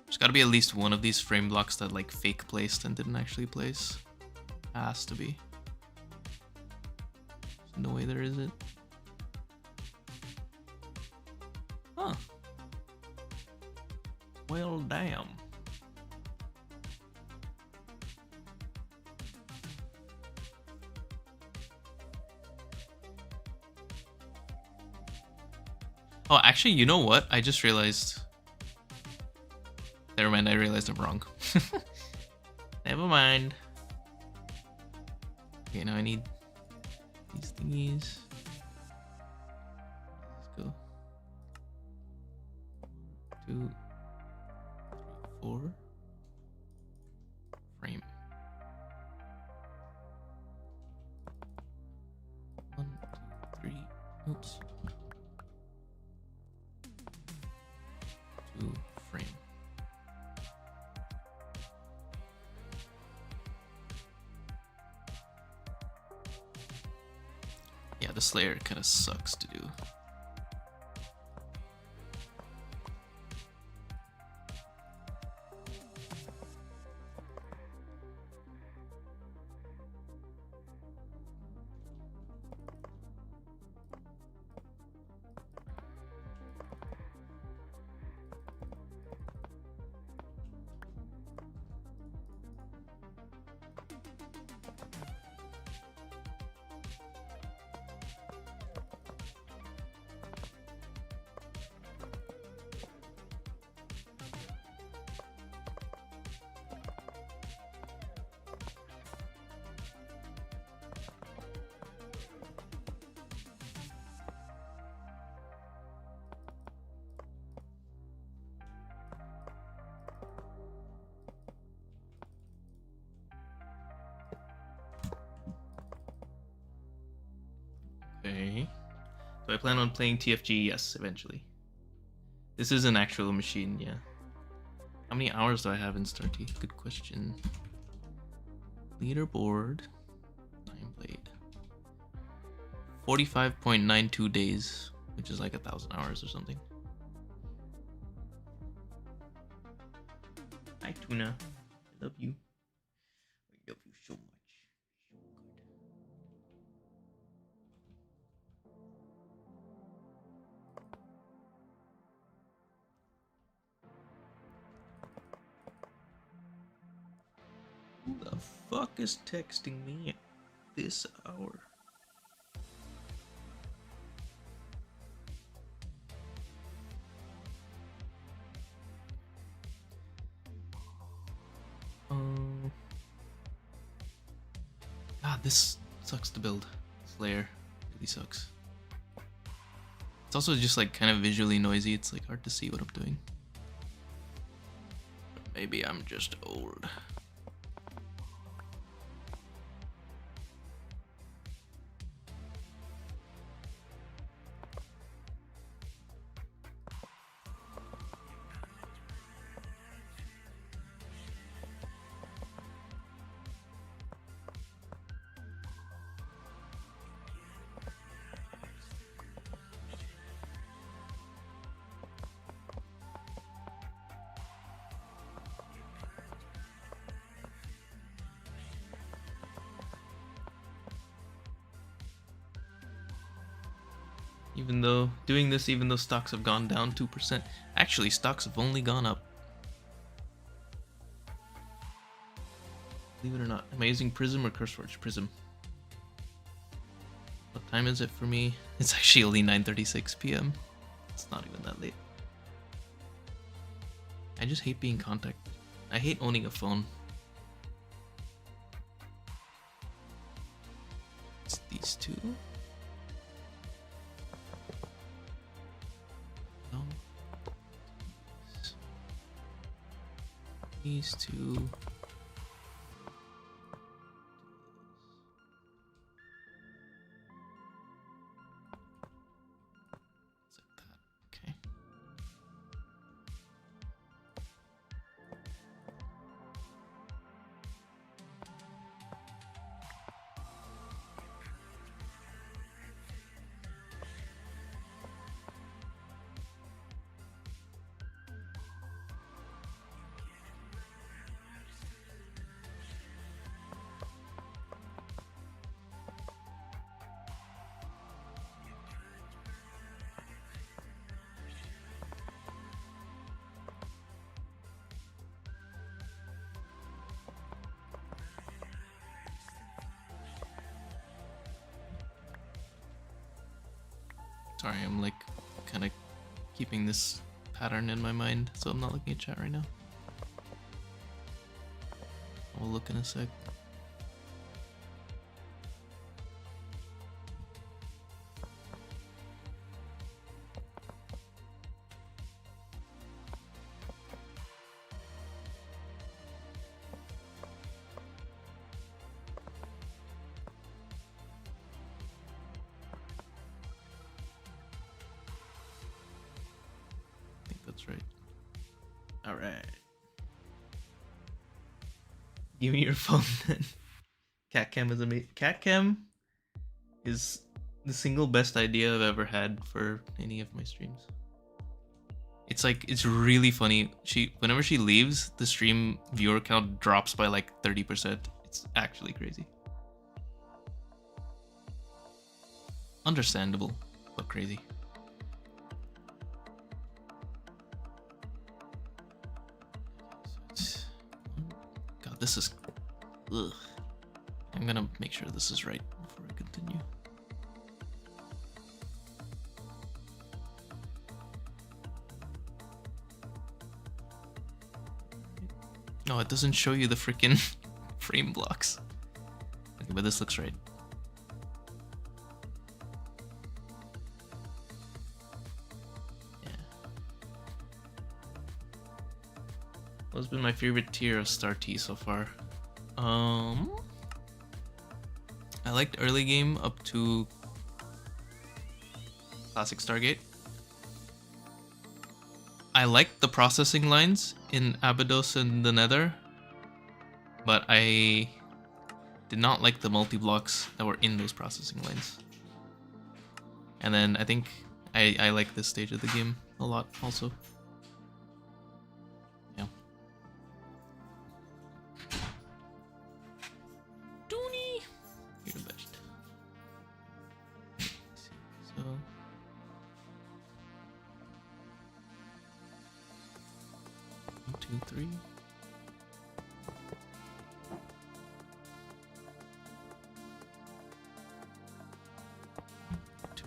Speaker 1: There's gotta be at least one of these frame blocks that like fake placed and didn't actually place. Has to be. There's no way there isn't. Huh. Well, damn. Oh, actually, you know what? I just realized. Never mind, I realized I'm wrong. Never mind. Okay, now I need these thingies. Let's go. 2, 3, 4. Frame. 1, 2, 3. Oops. 2 frame. Yeah, this layer kind of sucks to do. Okay. Do I plan on playing TFG? Yes, eventually. This is an actual machine, yeah. How many hours do I have in Starty? Good question. Leaderboard. Time played. 45.92 days, which is like 1,000 hours or something. Hi, Tuna. I love you. I love you so much. Who the fuck is texting me at this hour? God, this sucks to build. This layer really sucks. It's also just like kind of visually noisy. It's like hard to see what I'm doing. But maybe I'm just old. Even though stocks have gone down 2%. Actually, stocks have only gone up. Believe it or not. Am I using Prism or CurseForge? Prism. What time is it for me? It's actually only 9:36 p.m. It's not even that late. I just hate being contacted. I hate owning a phone. It's these two. No. these two. It's like that. Okay. Sorry, I'm like kind of keeping this pattern in my mind, so I'm not looking at chat right now. I'll look in a sec. I think that's right. All right. Give me your phone then. Catcam is amazing. Catcam is the single best idea I've ever had for any of my streams. It's like, it's really funny. Whenever she leaves, the stream viewer count drops by like 30%. It's actually crazy. Understandable, but crazy. God, this is... Ugh. I'm gonna make sure this is right before I continue. No, it doesn't show you the freaking frame blocks. Okay, but this looks right. Yeah. What's been my favorite tier of Star T so far? I liked early game up to Classic Stargate. I liked the processing lines in Abydos and the Nether, but I did not like the multi-blocks that were in those processing lines. And then I think I like this stage of the game a lot also. Yeah. Dooney! You're the best. So... 1, 2, 3. Two.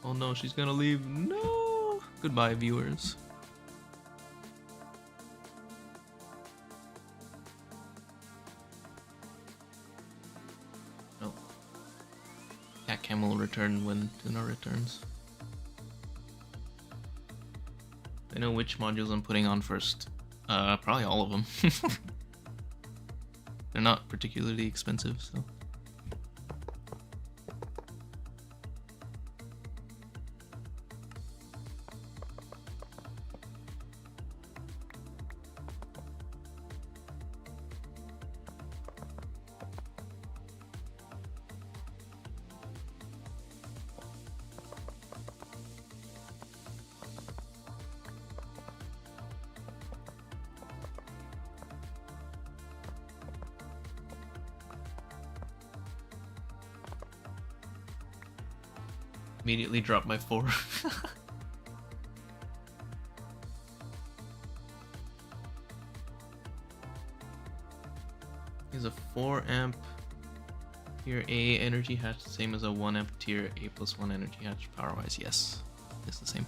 Speaker 1: Oh no, she's gonna leave. No! Goodbye, viewers. Oh. Catcam will return when Tuna returns. I know which modules I'm putting on first. Probably all of them. They're not particularly expensive, so. Immediately dropped my 4. Is a 4 amp tier A energy hatch the same as a 1 amp tier A plus 1 energy hatch power wise? Yes, it's the same.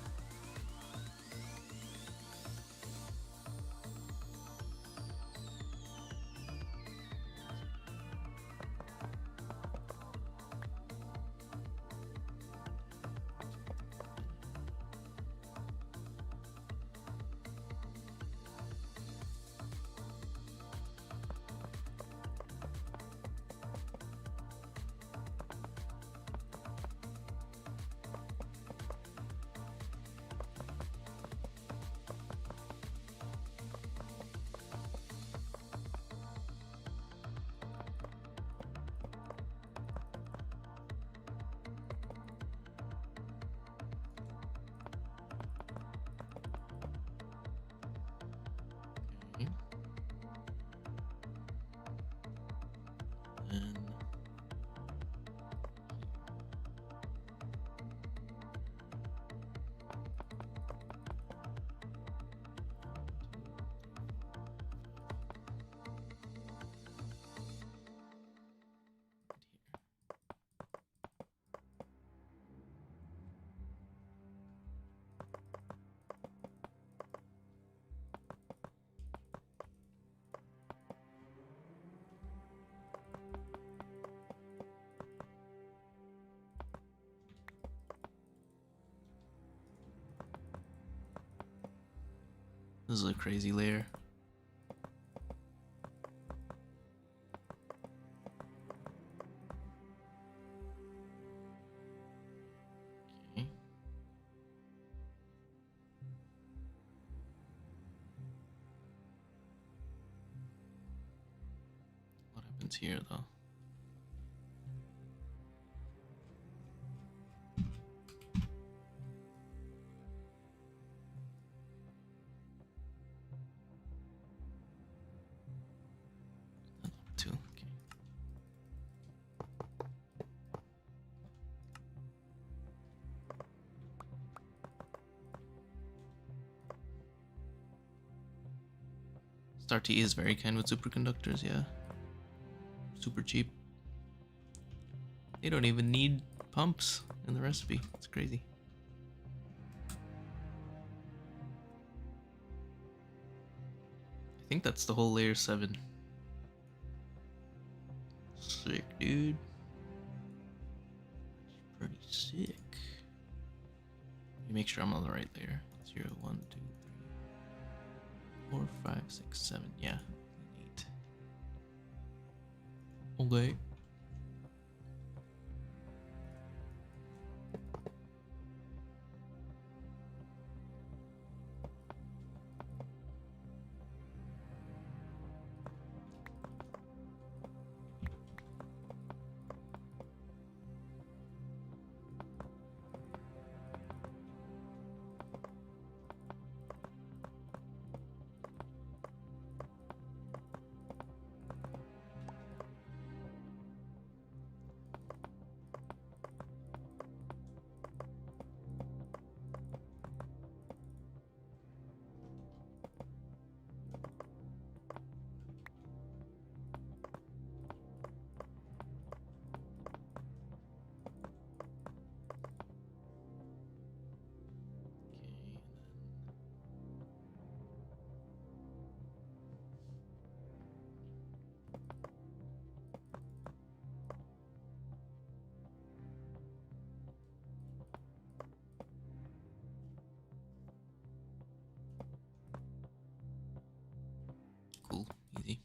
Speaker 1: This is a crazy layer. Okay. What happens here though? Two. Okay. Star T is very kind with superconductors, yeah. Super cheap. They don't even need pumps in the recipe. It's crazy. I think that's the whole layer 7. Sick, dude. Pretty sick. Let me make sure I'm on the right layer. 0, 1, 2, 3, 4, 5, 6, 7. Yeah. 8. Okay. Cool. Easy.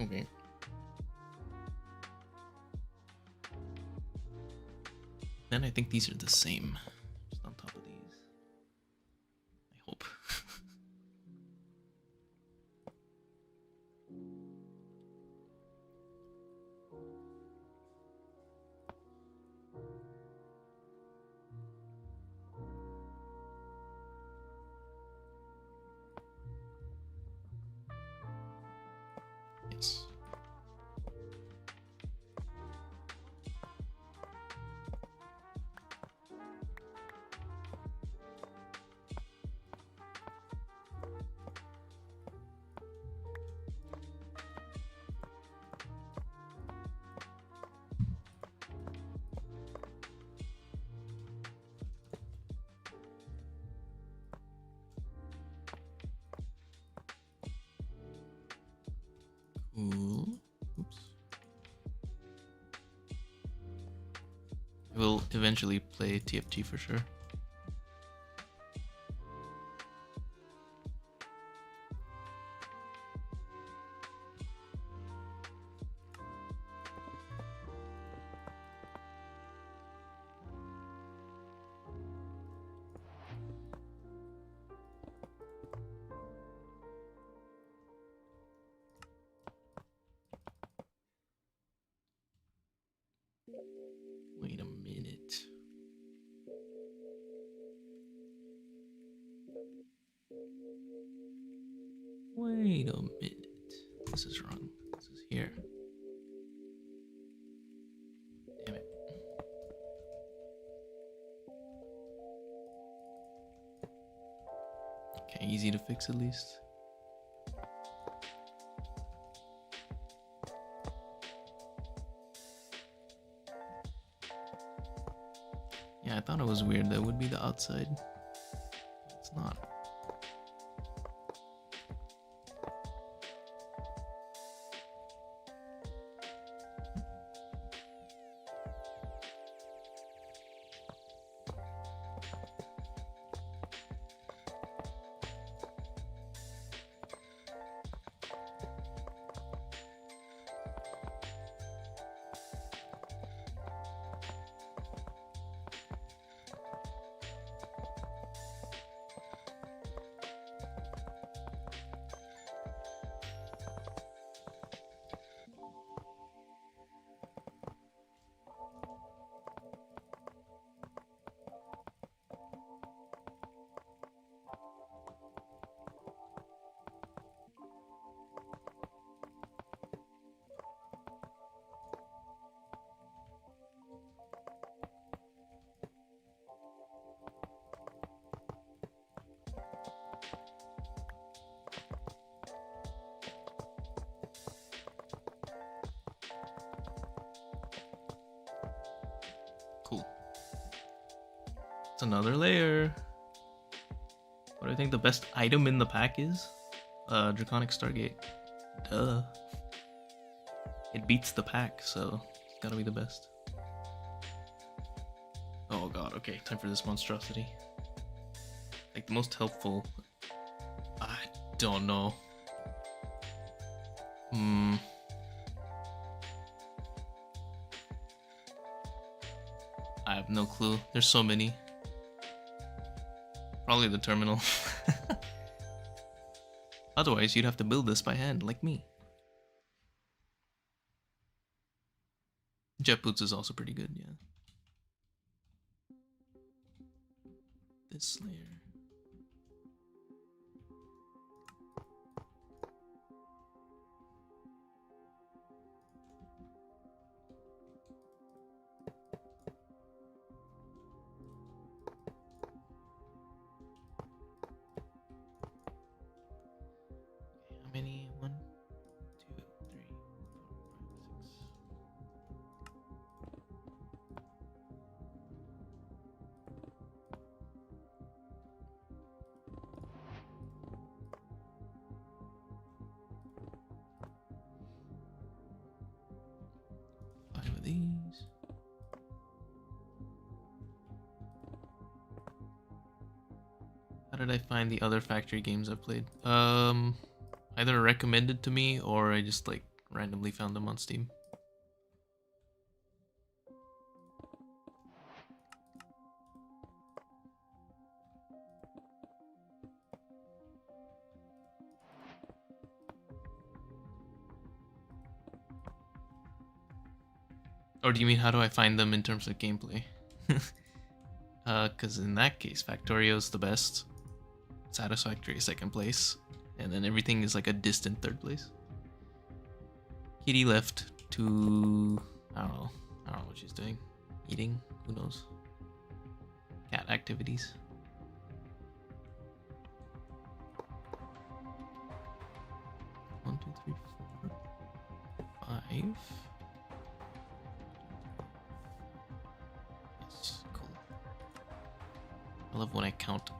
Speaker 1: Okay. Then I think these are the same. Just on top of these. I hope. Yes. Cool. Oops. I will eventually play TFT for sure. Wait a minute. Wait a minute. This is wrong. This is here. Damn it. Okay, easy to fix at least. Yeah, I thought it was weird that would be the outside. It's not. Cool. It's another layer. What do I think the best item in the pack is? Draconic Stargate. Duh. It beats the pack, so it's gotta be the best. Oh god, okay, time for this monstrosity. Like the most helpful. I don't know. I have no clue. There's so many. Probably the terminal. Otherwise, you'd have to build this by hand, like me. Jet Boots is also pretty good, yeah. This layer. How many? 1, 2, 3, 4, 5, 6. Five of these. How did I find the other factory games I've played? Either recommended to me or I just like randomly found them on Steam. Or do you mean how do I find them in terms of gameplay? Because in that case, Factorio's the best. Satisfactory is second place. And then everything is like a distant third place. Kitty left to... I don't know what she's doing. Eating? Who knows? Cat activities. One, two, three, 4, 5. Yes, cool. I love when I count.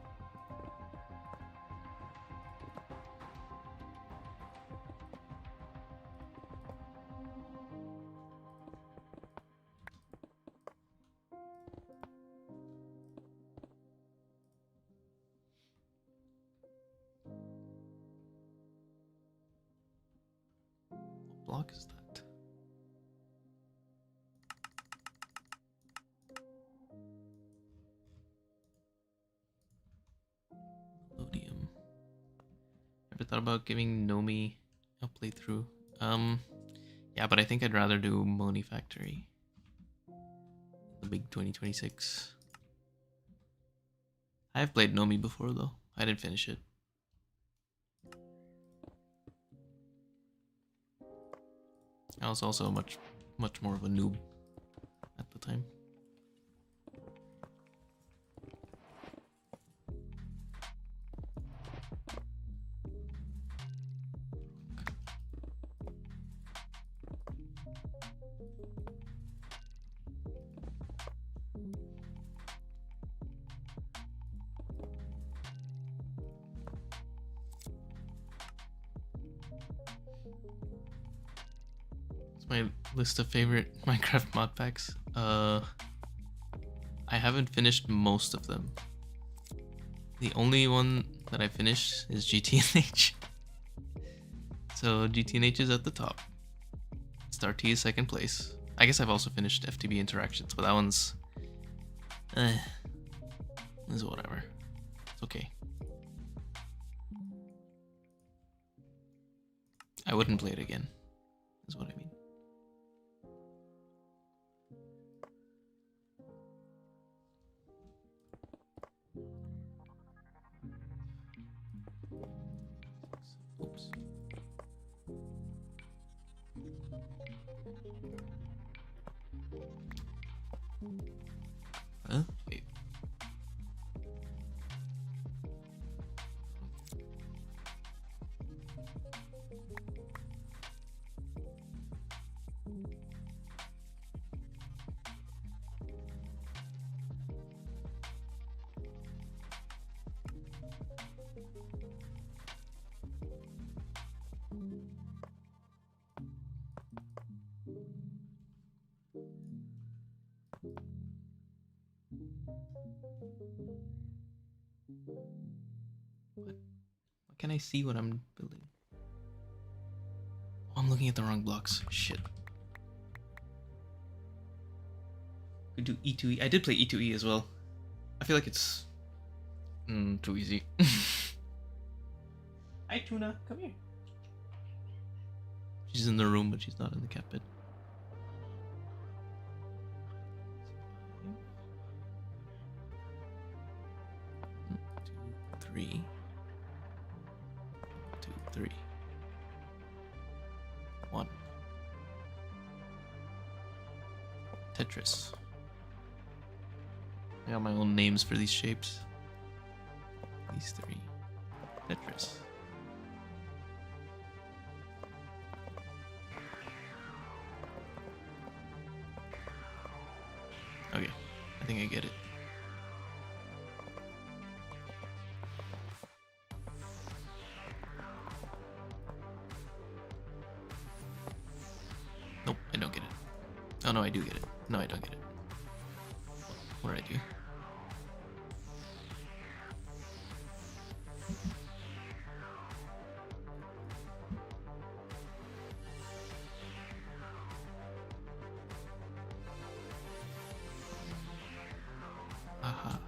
Speaker 1: Block is that? Lodium. Ever thought about giving Nomi a playthrough? Yeah, but I think I'd rather do Moni Factory. The big 2026. I have played Nomi before though. I didn't finish it. I was also much more of a noob at the time. My list of favorite Minecraft mod packs. I haven't finished most of them. The only one that I finished is GTNH. So GTNH is at the top. Star T is second place. I guess I've also finished FTB Interactions, but that one's is whatever. It's okay. I wouldn't play it again, is what I mean. Oops. Huh? Wait. What? Why can't I see what I'm building? Oh, I'm looking at the wrong blocks. Shit. Could do E2E. I did play E2E as well. I feel like it's too easy. Hi, Tuna. Come here. She's in the room, but she's not in the cat bed. 3. 1, 2, 3. 1. Tetris. I got my own names for these shapes. These 3. Tetris. Okay, I think I get it. Nope, I don't get it. Oh no, I do get it. No, I don't get it. What did I do? Aha.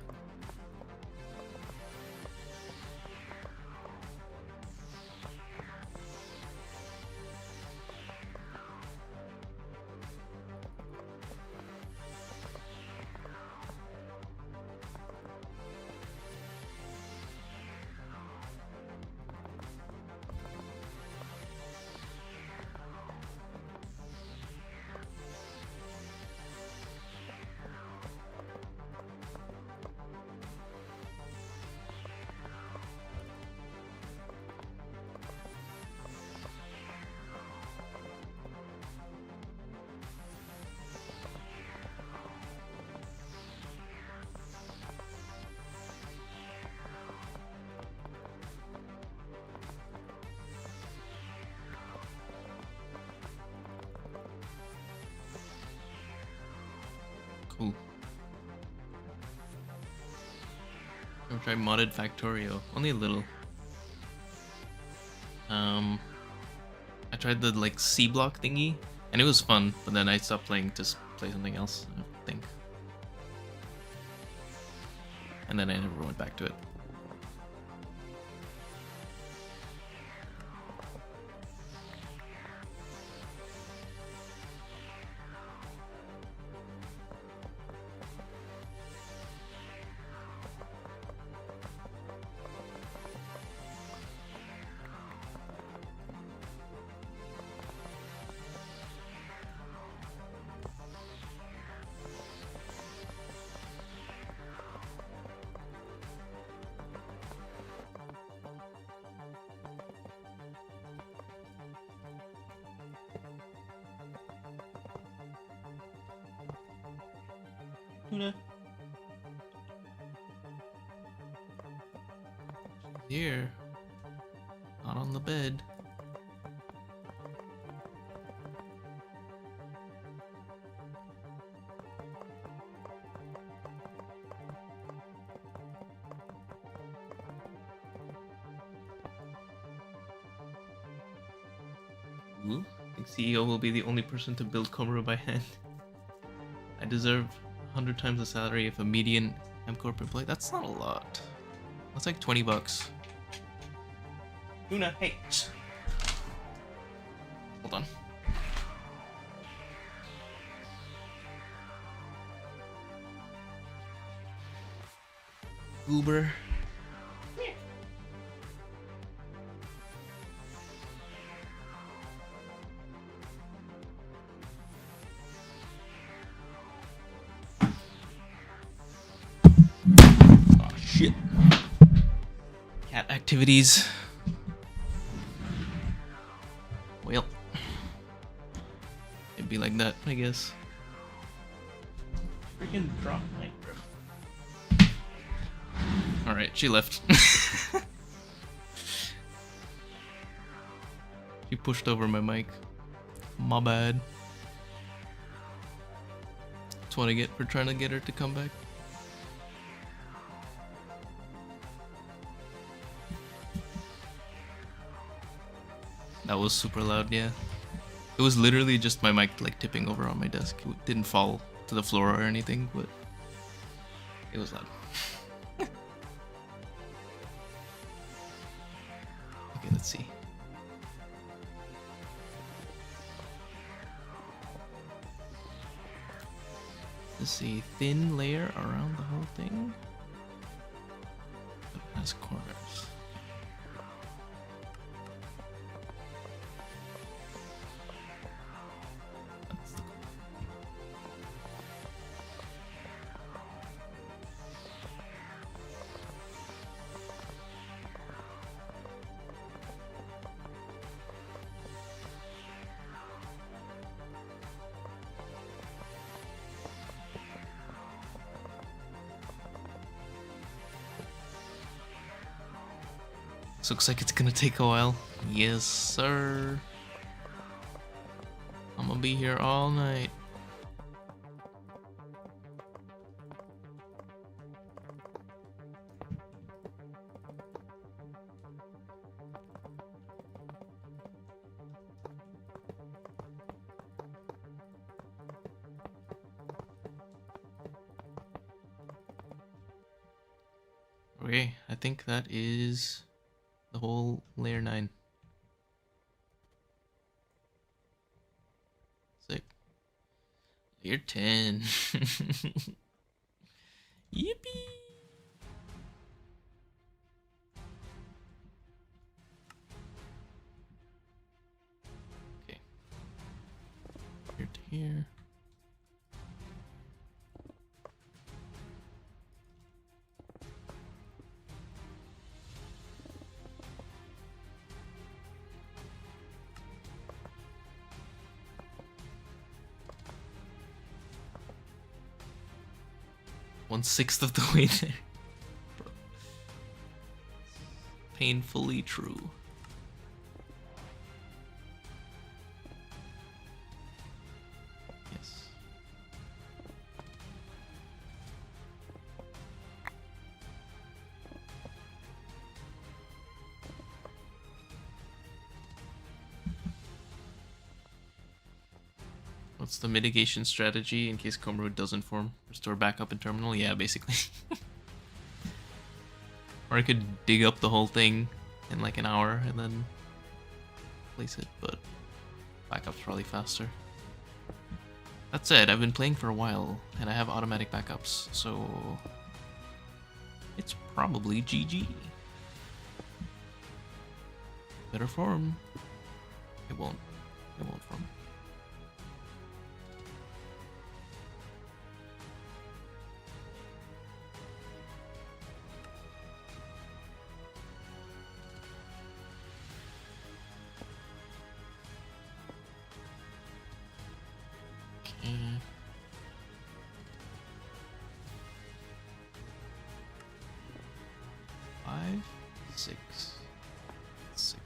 Speaker 1: Cool. I've tried modded Factorio, only a little. I tried the like C block thingy, and it was fun, but then I stopped playing to play something else, I think. And then I never went back to it. Tuna. Here. Not on the bed. Ooh, I think CEO will be the only person to build KOMARU by hand. I deserve 100 times the salary of a median HamCorp employee. That's not a lot. That's like 20 bucks. Tuna, hey. Hold on. Goober. Oh shit. Cat activities. Well, it'd be like that, I guess. Freaking drop mic, bro. Alright, she left. She pushed over my mic. My bad. That's what I get for trying to get her to come back. That was super loud, yeah. It was literally just my mic like tipping over on my desk. It didn't fall to the floor or anything, but it was loud. Okay, let's see. Let's see, thin layer around the whole thing. It has corners. This looks like it's gonna take a while. Yes, sir. I'm gonna be here all night. Okay, I think that is the whole layer 9. Sick. Layer 10. Yippee! Okay. Here to here. One-sixth of the way there. Bro. Painfully true. Yes. What's the mitigation strategy in case KOMARU doesn't form? Restore backup in terminal? Yeah, basically. Or I could dig up the whole thing in like an hour and then place it, but backup's probably faster. That said, I've been playing for a while and I have automatic backups, so it's probably GG. Better form. It won't form. 6. 6.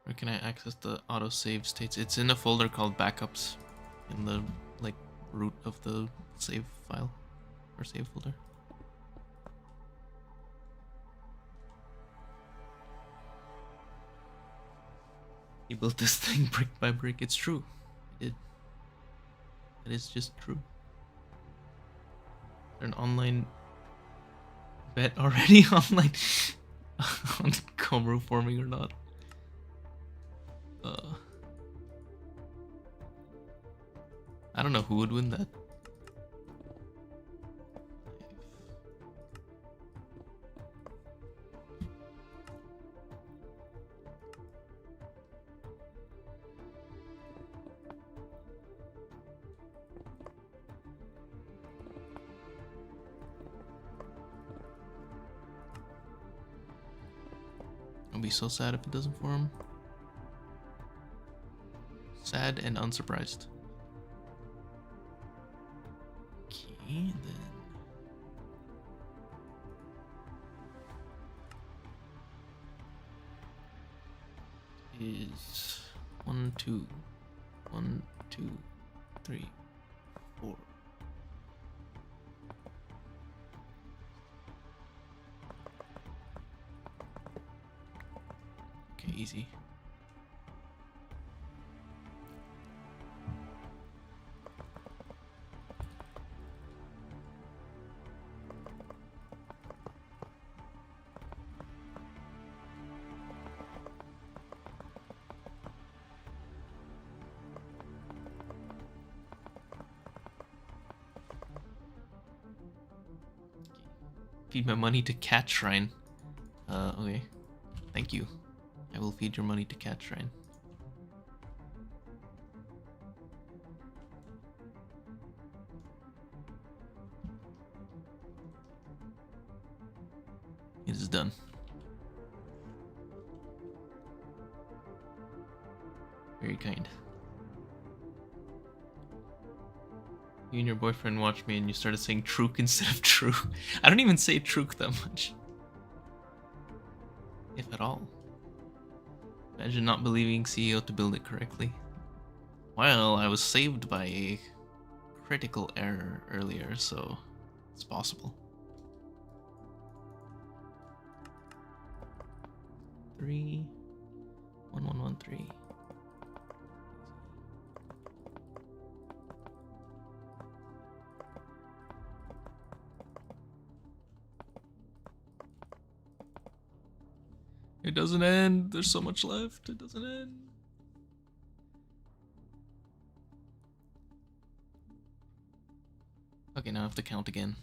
Speaker 1: Where can I access the autosave states? It's in a folder called backups in the like root of the save file or save folder. He built this thing brick by brick. It's true. I did. It is just true. Is there an online bet already online on KOMARU forming or not? I don't know who would win that. I'll be so sad if it doesn't form. Sad and unsurprised. Okay, then. Is 1, 2, 1, 2, 3, 4. Okay, easy. Feed my money to Cat Shrine. Okay. Thank you. I will feed your money to Cat Shrine. It is done. Very kind. You and your boyfriend watched me and you started saying Truk instead of true. I don't even say Truk that much. If at all. Imagine not believing CEO to build it correctly. Well, I was saved by a critical error earlier, so it's possible. 3, 1, 1, 1, 3. It doesn't end. There's so much left. It doesn't end. Okay, now I have to count again.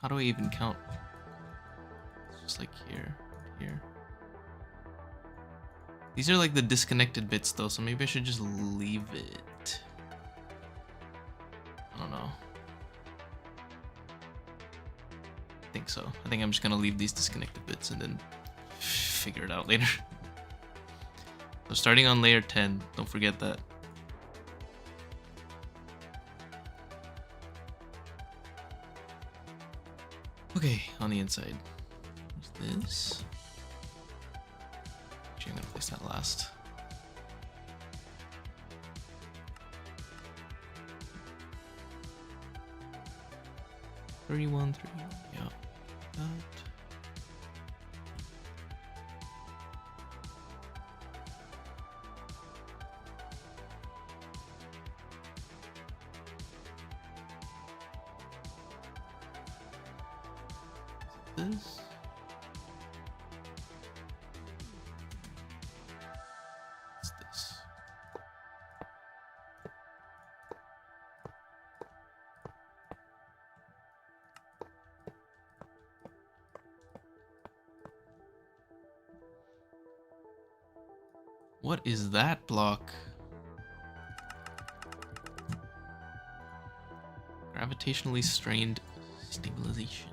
Speaker 1: How do I even count? It's just like here, here. These are like the disconnected bits though, so maybe I should just leave it. I don't know. I think so. I think I'm just gonna leave these disconnected bits and then figure it out later. So starting on layer 10, don't forget that. Okay, on the inside. There's this. Actually, I'm gonna place that last. Three, yeah. That. This. What's this? What is that block? Gravitationally strained stabilization.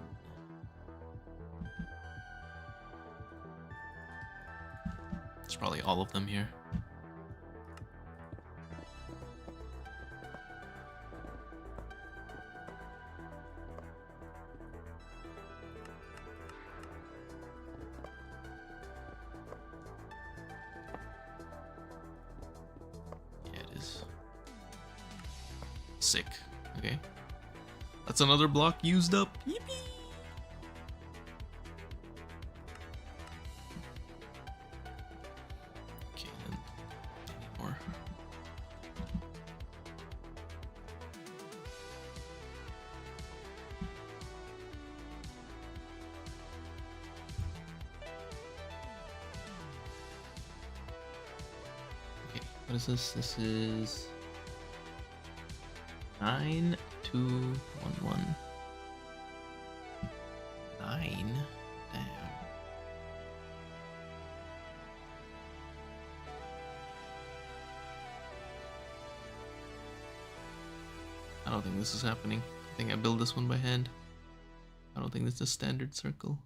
Speaker 1: It's probably all of them here. Yeah, it is. Sick. Okay. That's another block used up. Yippee! Okay, then any more? Okay, what is this? This is 9211. 9? Damn. I don't think this is happening. I think I build this one by hand. I don't think this is a standard circle.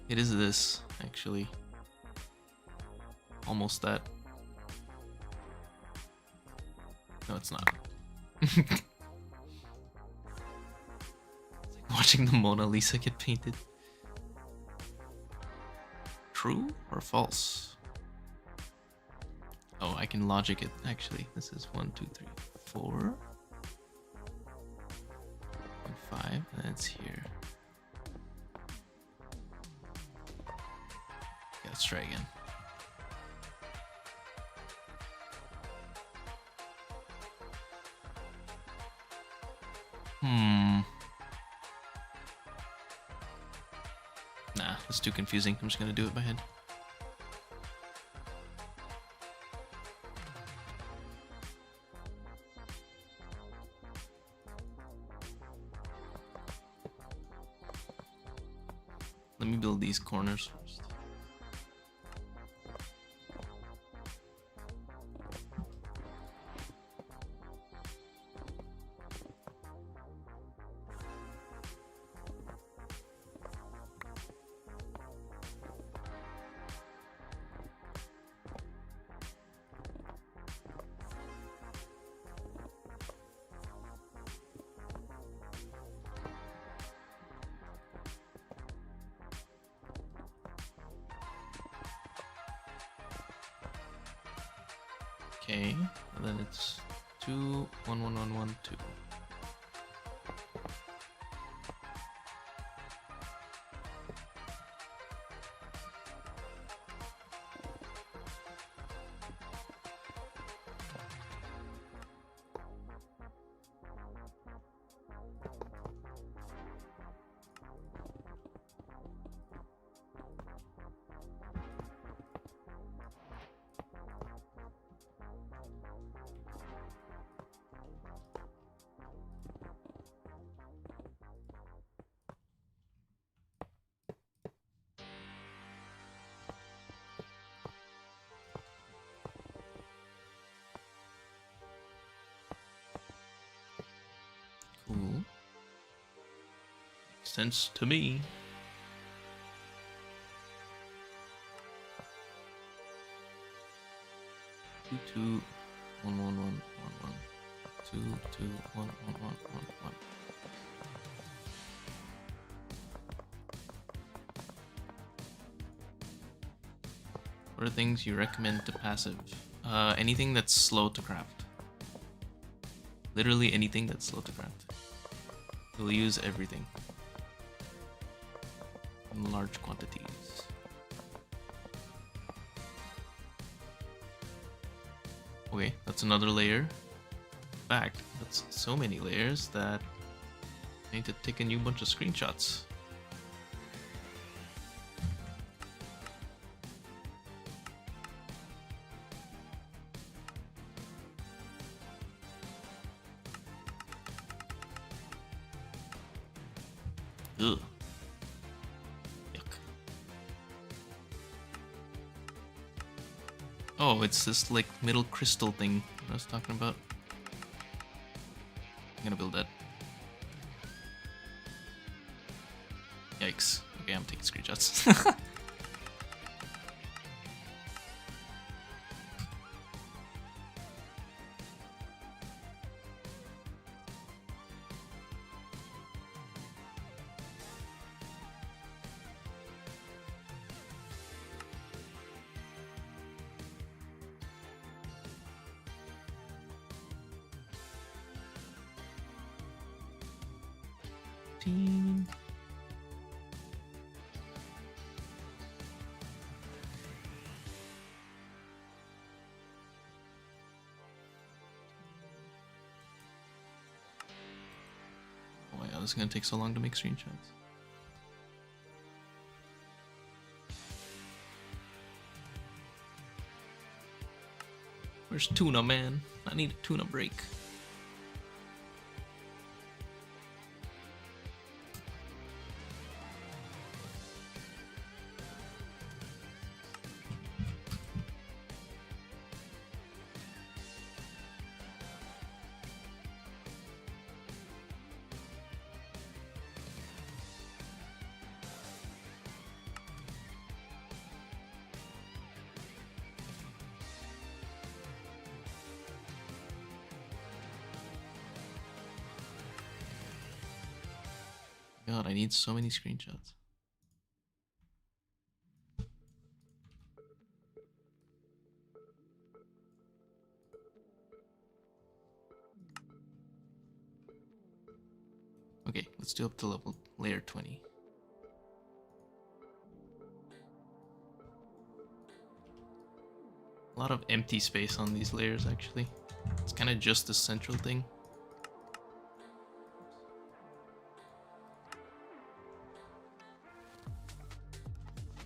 Speaker 1: It is this, actually. Almost that. No, it's not. It's like watching the Mona Lisa get painted. True or false? Oh, I can logic it, actually. This is 1, 2, 3, 4. And 5, and it's here. Okay, let's try again. Nah, that's too confusing. I'm just gonna do it by hand. Let me build these corners first. Okay, and then it's 2, 1, 1, 1, 1, 2. Cool. Makes sense to me. Two, two, 1, 1, 1, 1, 1. 2, 2, 1, 1, 1, 1, 1. What are things you recommend to passive? Anything that's slow to craft. Literally anything that's slow to craft. We'll use everything in large quantities. Okay, that's another layer. In fact, that's so many layers that I need to take a new bunch of screenshots. Ugh. Yuck. Oh, it's this like middle crystal thing I was talking about. I'm gonna build that. Yikes. Okay, I'm taking screenshots. Team. Oh my god, this is gonna take so long to make screenshots. Where's tuna, man? I need a tuna break. God, I need so many screenshots. Okay, let's do up to level layer 20. A lot of empty space on these layers, actually. It's kind of just the central thing.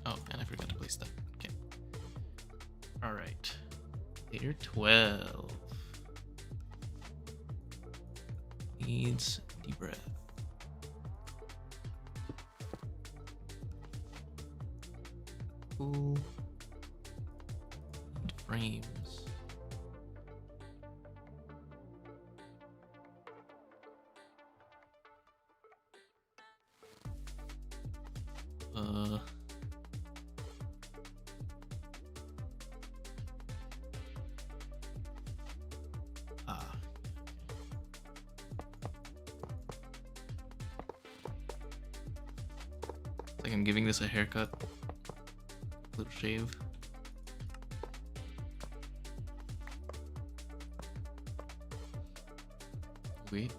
Speaker 1: Oh, and I forgot to place that. Okay. Alright. Layer 12. Needs deep breath. Cool. And frames. Like I'm giving this a haircut. A little shave. Wait.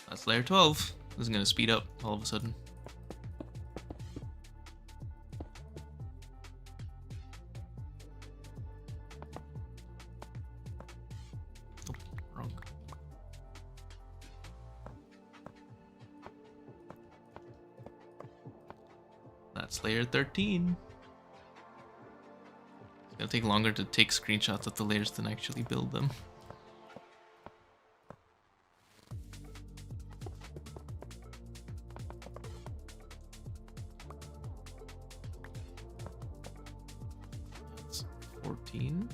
Speaker 1: That's layer 12. This is gonna speed up all of a sudden. Oh, wrong. That's layer 13. It's gonna take longer to take screenshots of the layers than actually build them. That's 14.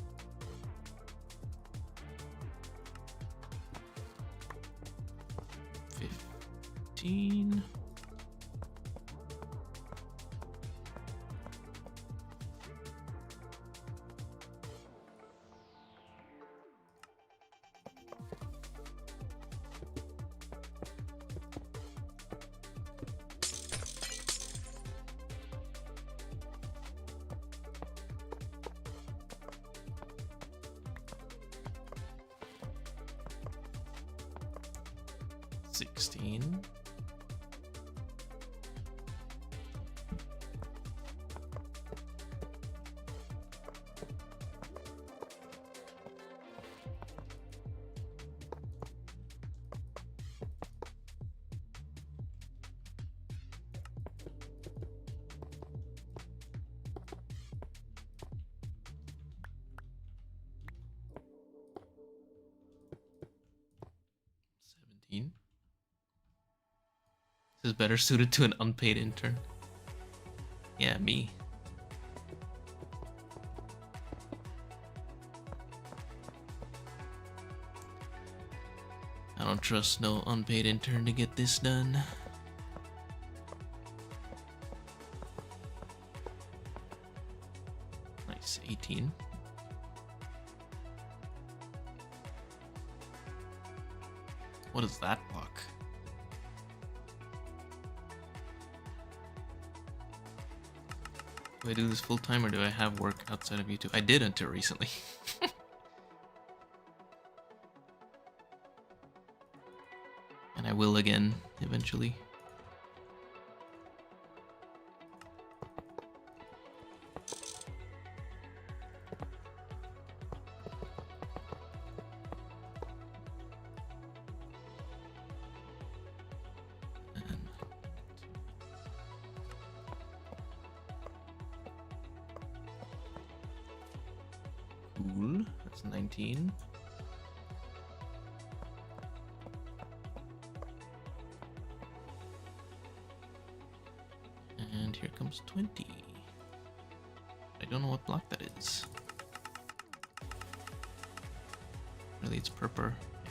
Speaker 1: $15. $16. $17. is better suited to an unpaid intern. Yeah, me. I don't trust no unpaid intern to get this done. Nice, 18. What is that block? Do I do this full time or do I have work outside of YouTube? I did until recently. And I will again eventually. Cool. That's 19. And here comes 20. I don't know what block that is. Really, it's purple. Yeah.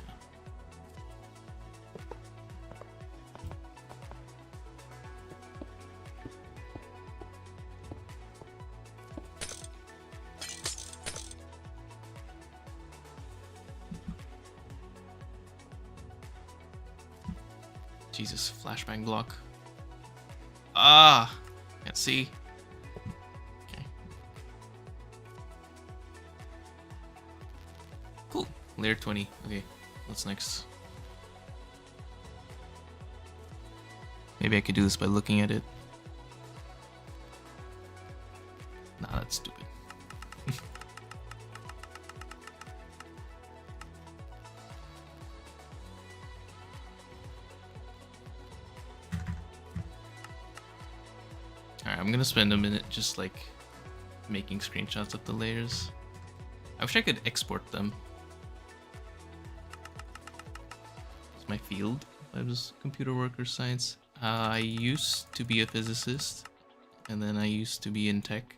Speaker 1: Jesus, flashbang block. Ah, can't see. Okay. Cool. Layer 20. Okay, what's next? Maybe I could do this by looking at it. Nah, that's stupid. Alright, I'm gonna spend a minute just like making screenshots of the layers. I wish I could export them. It's my field. I was computer worker science. I used to be a physicist, and then I used to be in tech.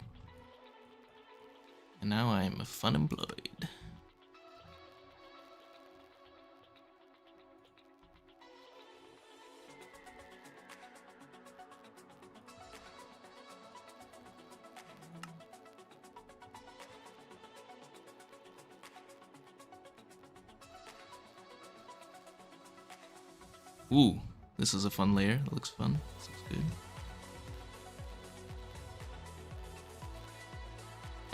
Speaker 1: And now I'm unemployed. Ooh, this is a fun layer. That looks fun. This looks good.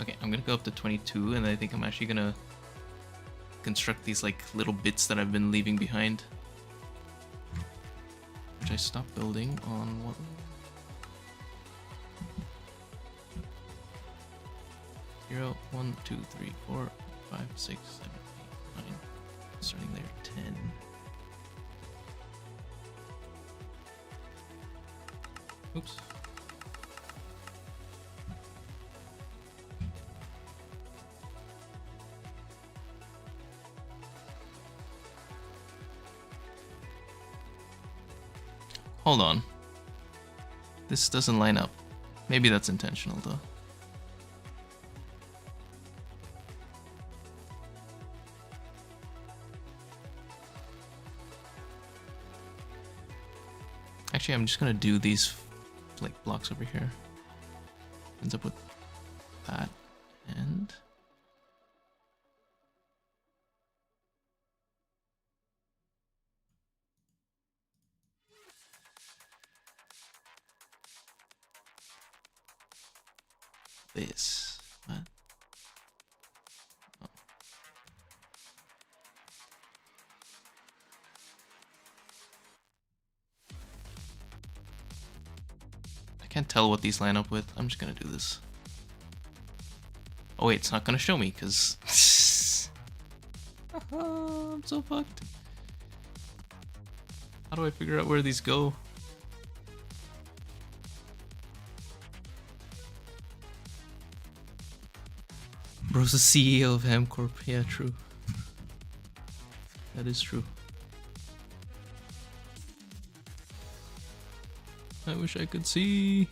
Speaker 1: Okay, I'm gonna go up to 22, and I think I'm actually gonna construct these like little bits that I've been leaving behind. Which I stopped building on what? 0, 1, 2, 3, 4, 5, 6, 7, 8, 9. Starting layer 10. Oops. Hold on. This doesn't line up. Maybe that's intentional though. Actually, I'm just gonna do these like blocks over here. Ends up with that and this. What? Oh. I can't tell what these line up with. I'm just gonna do this. Oh wait, it's not gonna show me because I'm so fucked. How do I figure out where these go? Bro's the CEO of HamCorp. Yeah, true. That is true. I wish I could see.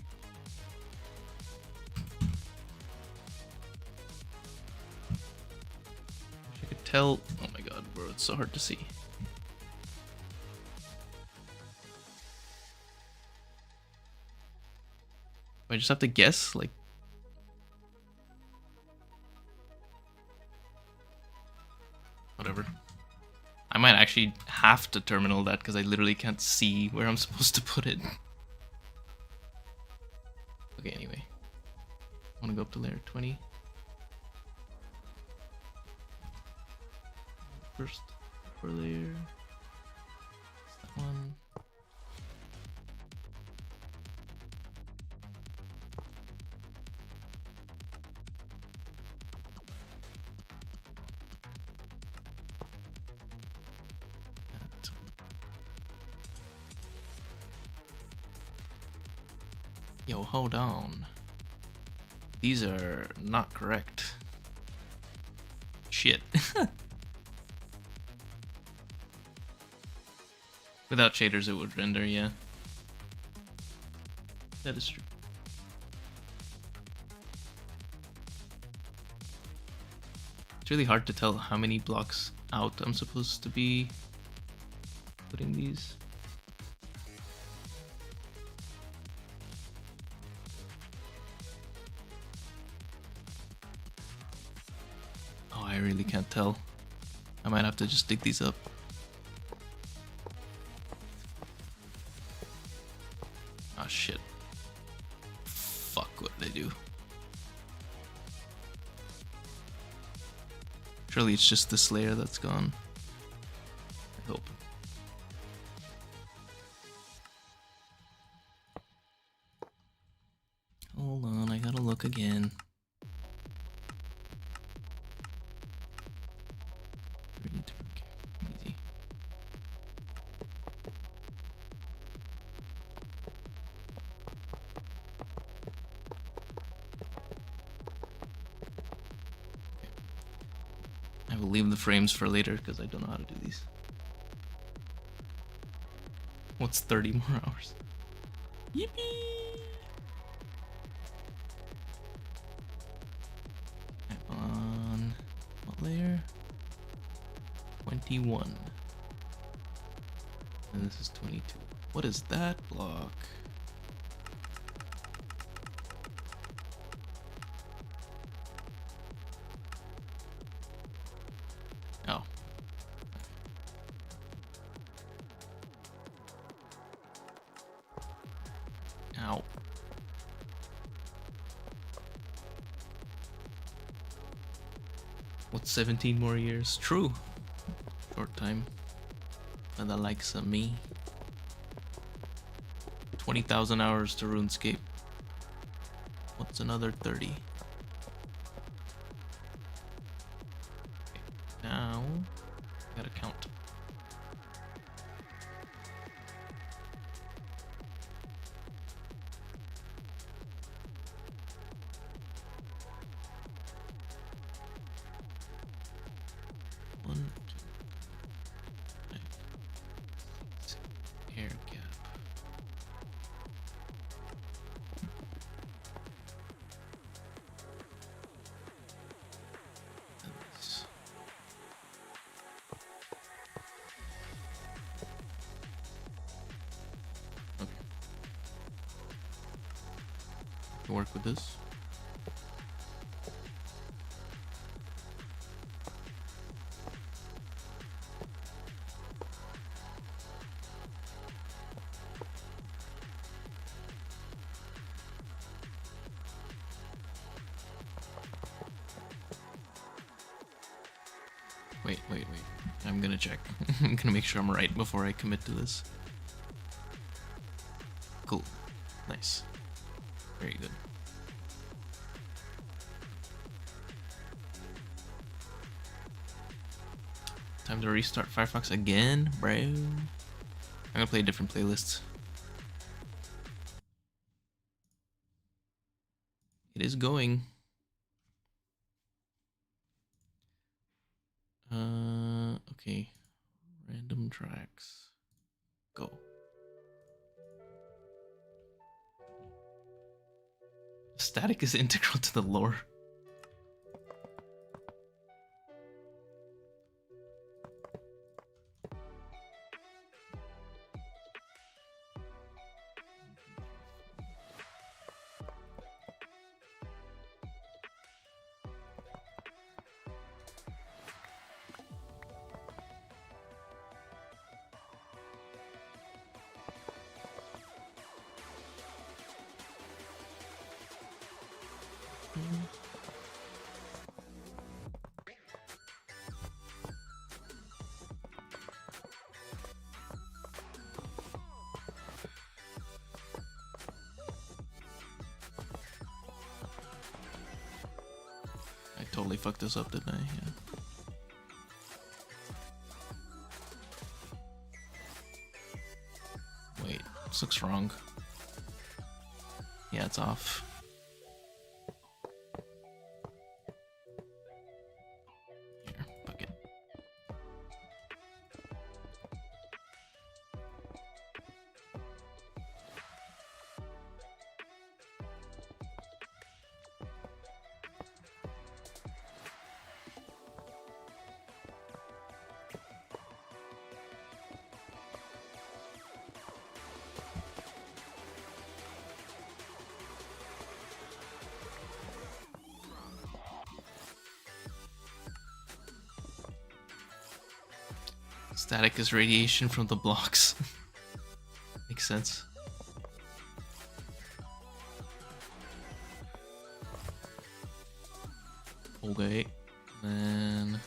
Speaker 1: Wish I could tell. Oh my god, bro, it's so hard to see. I just have to guess, like. Whatever. I might actually have to terminal that because I literally can't see where I'm supposed to put it. Okay, anyway. I want to go up to layer 20. First upper layer. It's that one. That. Yo, hold on. These are not correct. Shit. Without shaders, it would render, yeah. That is true. It's really hard to tell how many blocks out I'm supposed to be putting these. Oh, I really can't tell. I might have to just dig these up. Oh shit. Fuck, what did I do? Surely it's just this layer that's gone. I hope. Hold on, I gotta look again. Easy. I will leave the frames for later because I don't know how to do these. What's 30 more hours? Yippee! On what layer? 21. And this is 22. What is that block? Oh. Ow. What's 17 more years? True. Short time. For the likes of me. 20,000 hours to RuneScape. What's another 30? Okay. Now, gotta count. One, two, five, six, air gap. And this. Okay. Can work with this. Wait. I'm gonna check. I'm gonna make sure I'm right before I commit to this. Cool. Nice. Very good. Time to restart Firefox again, bro. I'm gonna play different playlists. It is going. Okay. Random tracks. Go. Static is integral to the lore. I totally fucked this up, didn't I? Yeah. Wait, this looks wrong. Yeah, it's off. Here, fuck it. Static is radiation from the blocks. Makes sense. Okay, then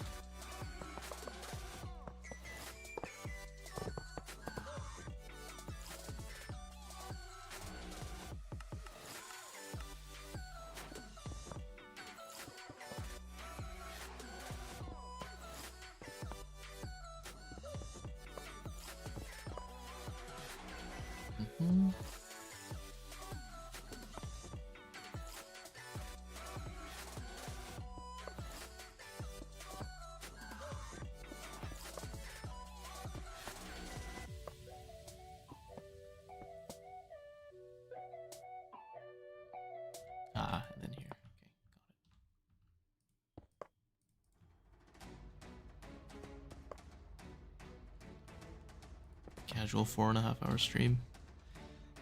Speaker 1: and then here. Okay, got it. Casual 4.5 hour stream.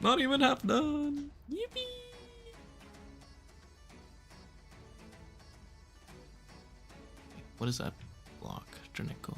Speaker 1: Not even half done. Yippee! What is that block, Dranico?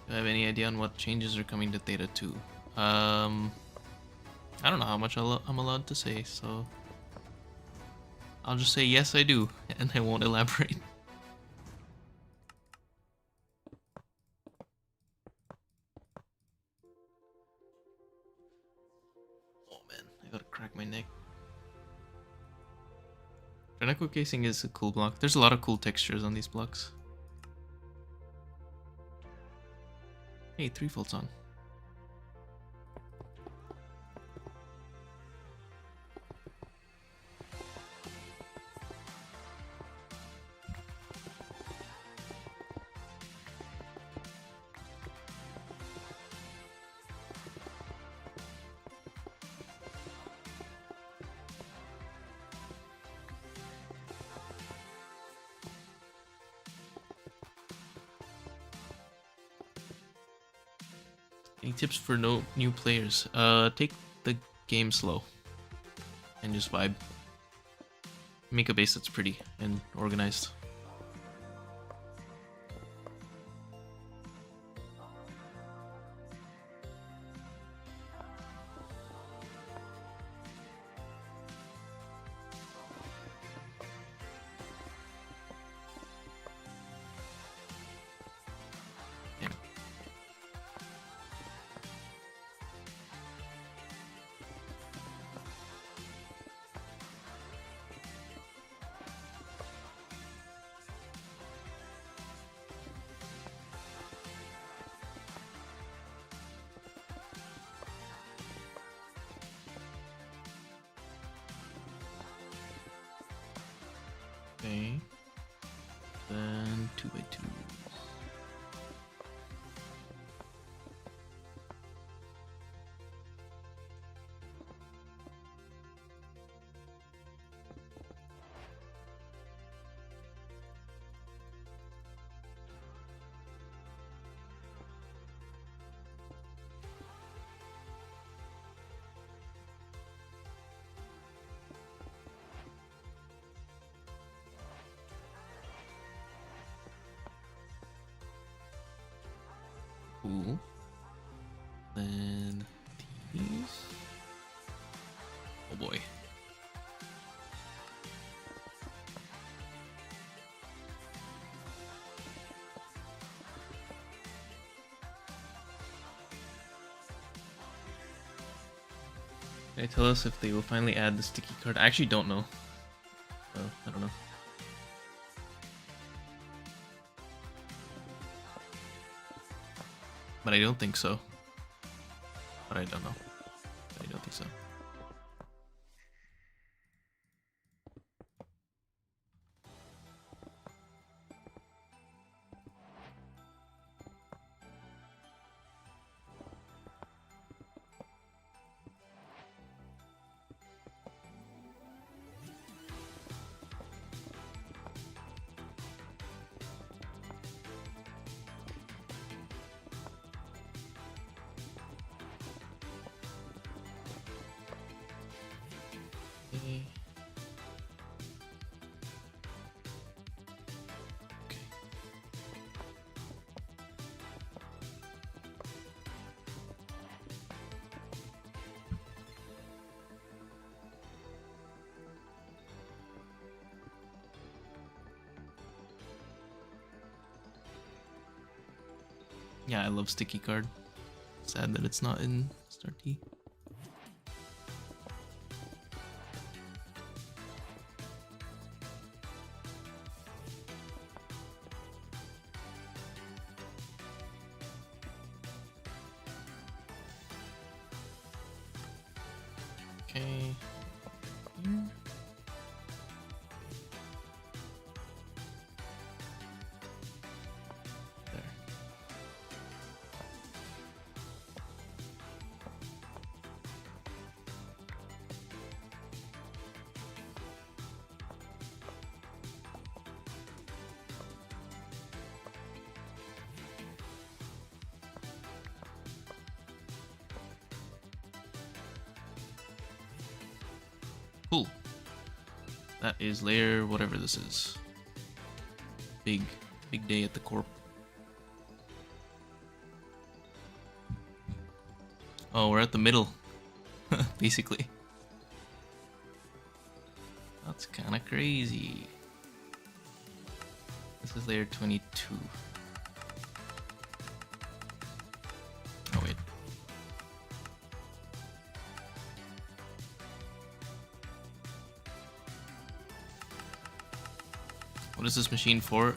Speaker 1: Do I have any idea on what changes are coming to Theta 2? I don't know how much I'm allowed to say, so I'll just say yes I do, and I won't elaborate. Oh man, I gotta crack my neck. Dranico casing is a cool block. There's a lot of cool textures on these blocks. Hey, 3 volts on. Any tips for new players? Take the game slow and just vibe. Make a base that's pretty and organized. Okay. Then 2x2. Cool. Then these. Oh boy. Can I tell us if they will finally add the sticky card? I actually don't know. I don't know. But I don't think so. But I don't know. But I don't think so. Yeah, I love sticky card. Sad that it's not in Star T. Okay. Here. There. Cool. That is layer whatever this is. Big day at the corp. Oh, we're at the middle, basically. That's kind of crazy. This is layer 22. Oh wait. What is this machine for?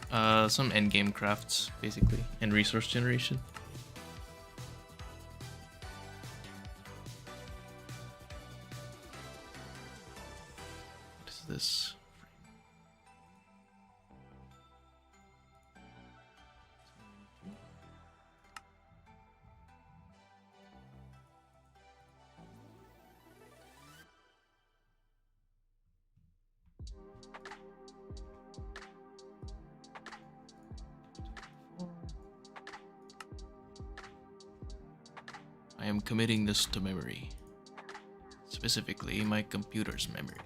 Speaker 1: Some endgame crafts, basically, and resource generation. What is this? I am committing this to memory. Specifically, my computer's memory.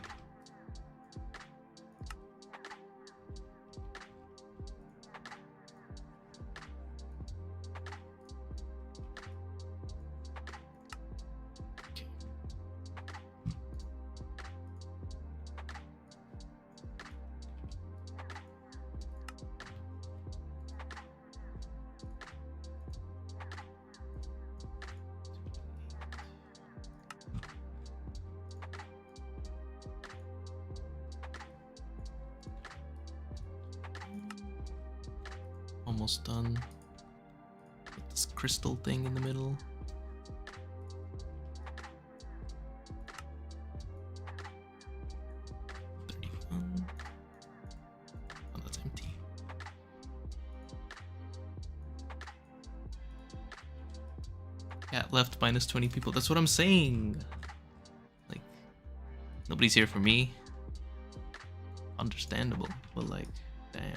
Speaker 1: Almost done. Get this crystal thing in the middle. Oh, that's empty. Cat left minus 20 people. That's what I'm saying. Like, nobody's here for me. Understandable, but like, damn.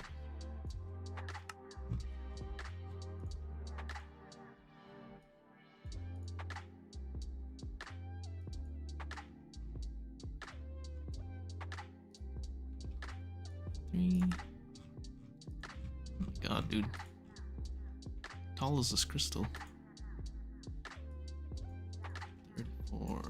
Speaker 1: Three. Oh my god, dude. Tall is this crystal? 34.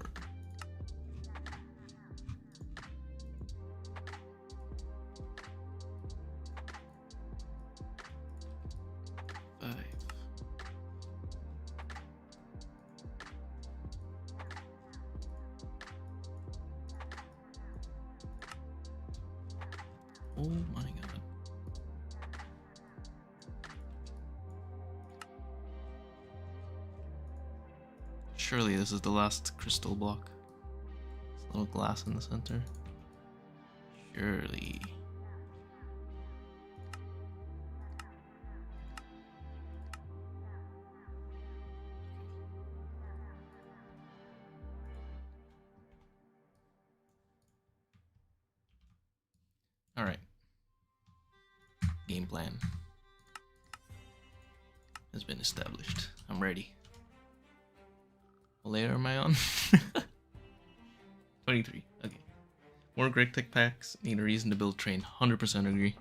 Speaker 1: Oh my god. Surely this is the last crystal block. This little glass in the center. Surely. Alright. Game plan has been established. I'm ready. What layer am I on? 23. Okay. More Greg Tech packs. Need a reason to build train. 100% agree.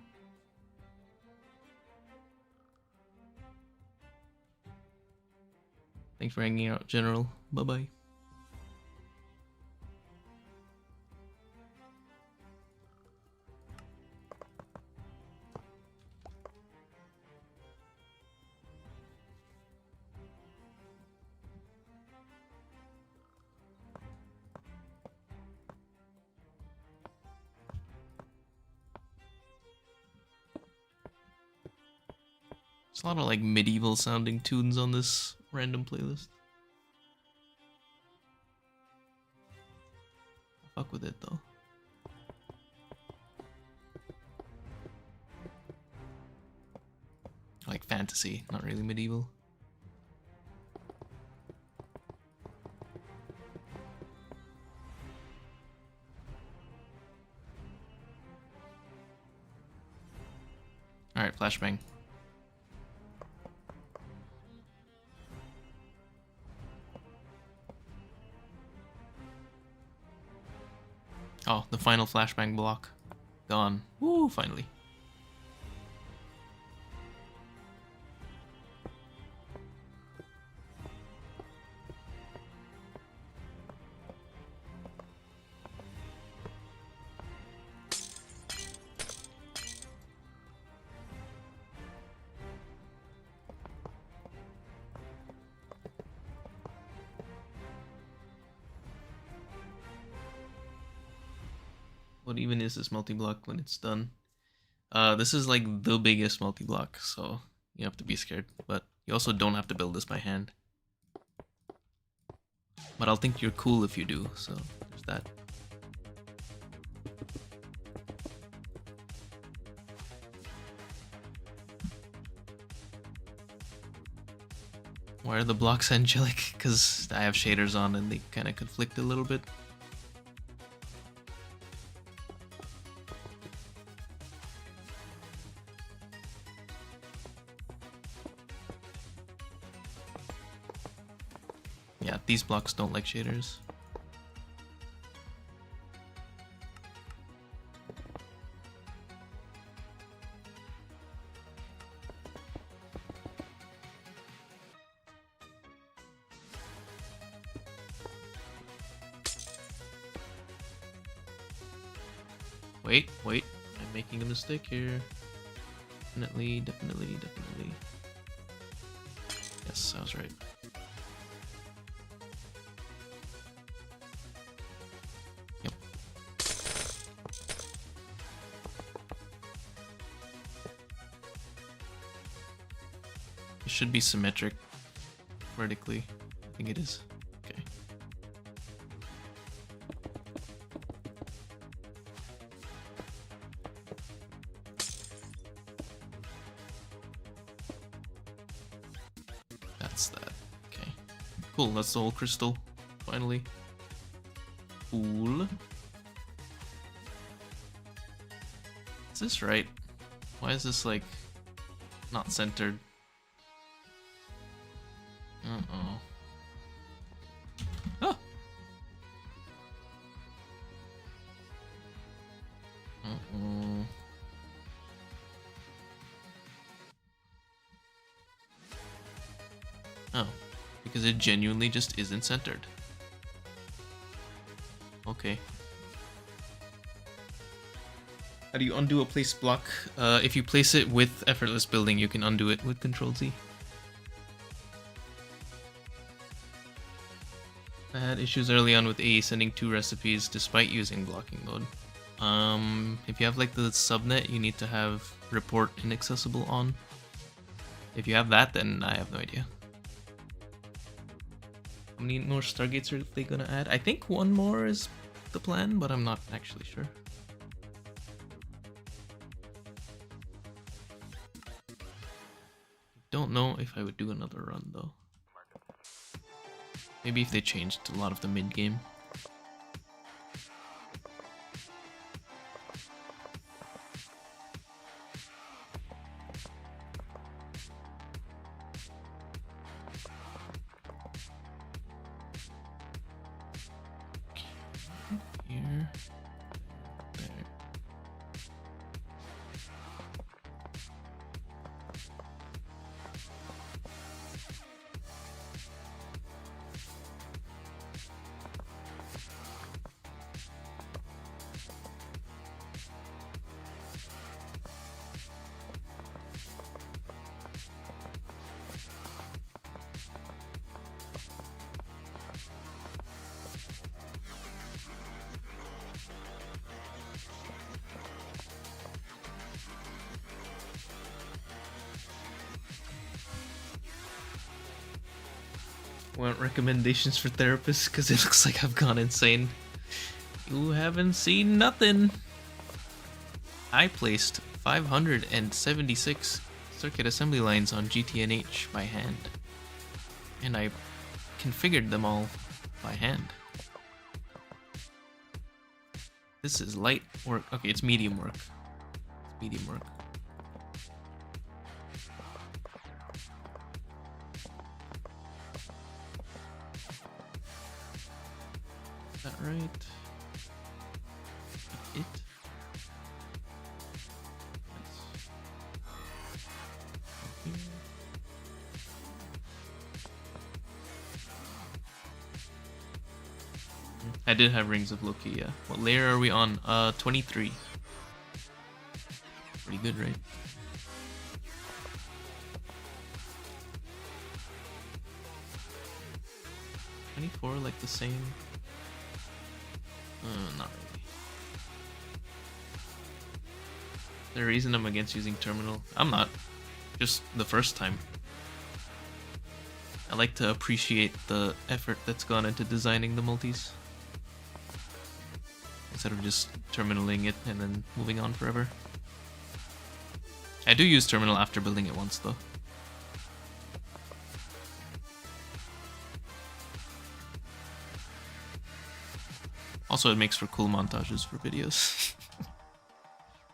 Speaker 1: Thanks for hanging out, General. Bye-bye. There's a lot of like medieval sounding tunes on this random playlist. I'll fuck with it though. Like fantasy, not really medieval. Alright, flashbang. Oh, the final flashbang block. Gone. Woo, finally. What even is this multi-block when it's done? This is like the biggest multi-block, so you have to be scared. But you also don't have to build this by hand. But I'll think you're cool if you do, so there's that. Why are the blocks angelic? Because I have shaders on and they kind of conflict a little bit. Yeah, these blocks don't like shaders. Wait, I'm making a mistake here. Definitely. Yes, I was right. Yep. should be symmetric vertically. I think it is. Okay. That's that. Okay. Cool, that's the whole crystal, finally. Cool. Is this right? Why is this, like, not centered? Uh-oh. Oh! Uh-oh. Oh. Because it genuinely just isn't centered. Okay. How do you undo a place block? If you place it with effortless building, you can undo it with Control-Z. I had issues early on with AE sending 2 recipes despite using blocking mode. If you have like the subnet, you need to have report inaccessible on. If you have that, then I have no idea. How many more Stargates are they gonna add? I think 1 more is the plan, but I'm not actually sure. Don't know if I would do another run though. Maybe if they changed a lot of the mid game. Here. There. Want recommendations for therapists? Because it looks like I've gone insane. You haven't seen nothing. I placed 576 circuit assembly lines on GTNH by hand. And I configured them all by hand. This is light work. Okay, it's medium work. It's medium work. Is that right? It? I did have Rings of Loki, yeah. What layer are we on? 23. Pretty good, right? $24, like the same? Not really. Is there a reason I'm against using terminal? I'm not. Just the first time. I like to appreciate the effort that's gone into designing the multis. Instead of just terminaling it and then moving on forever. I do use terminal after building it once though. Also, it makes for cool montages for videos.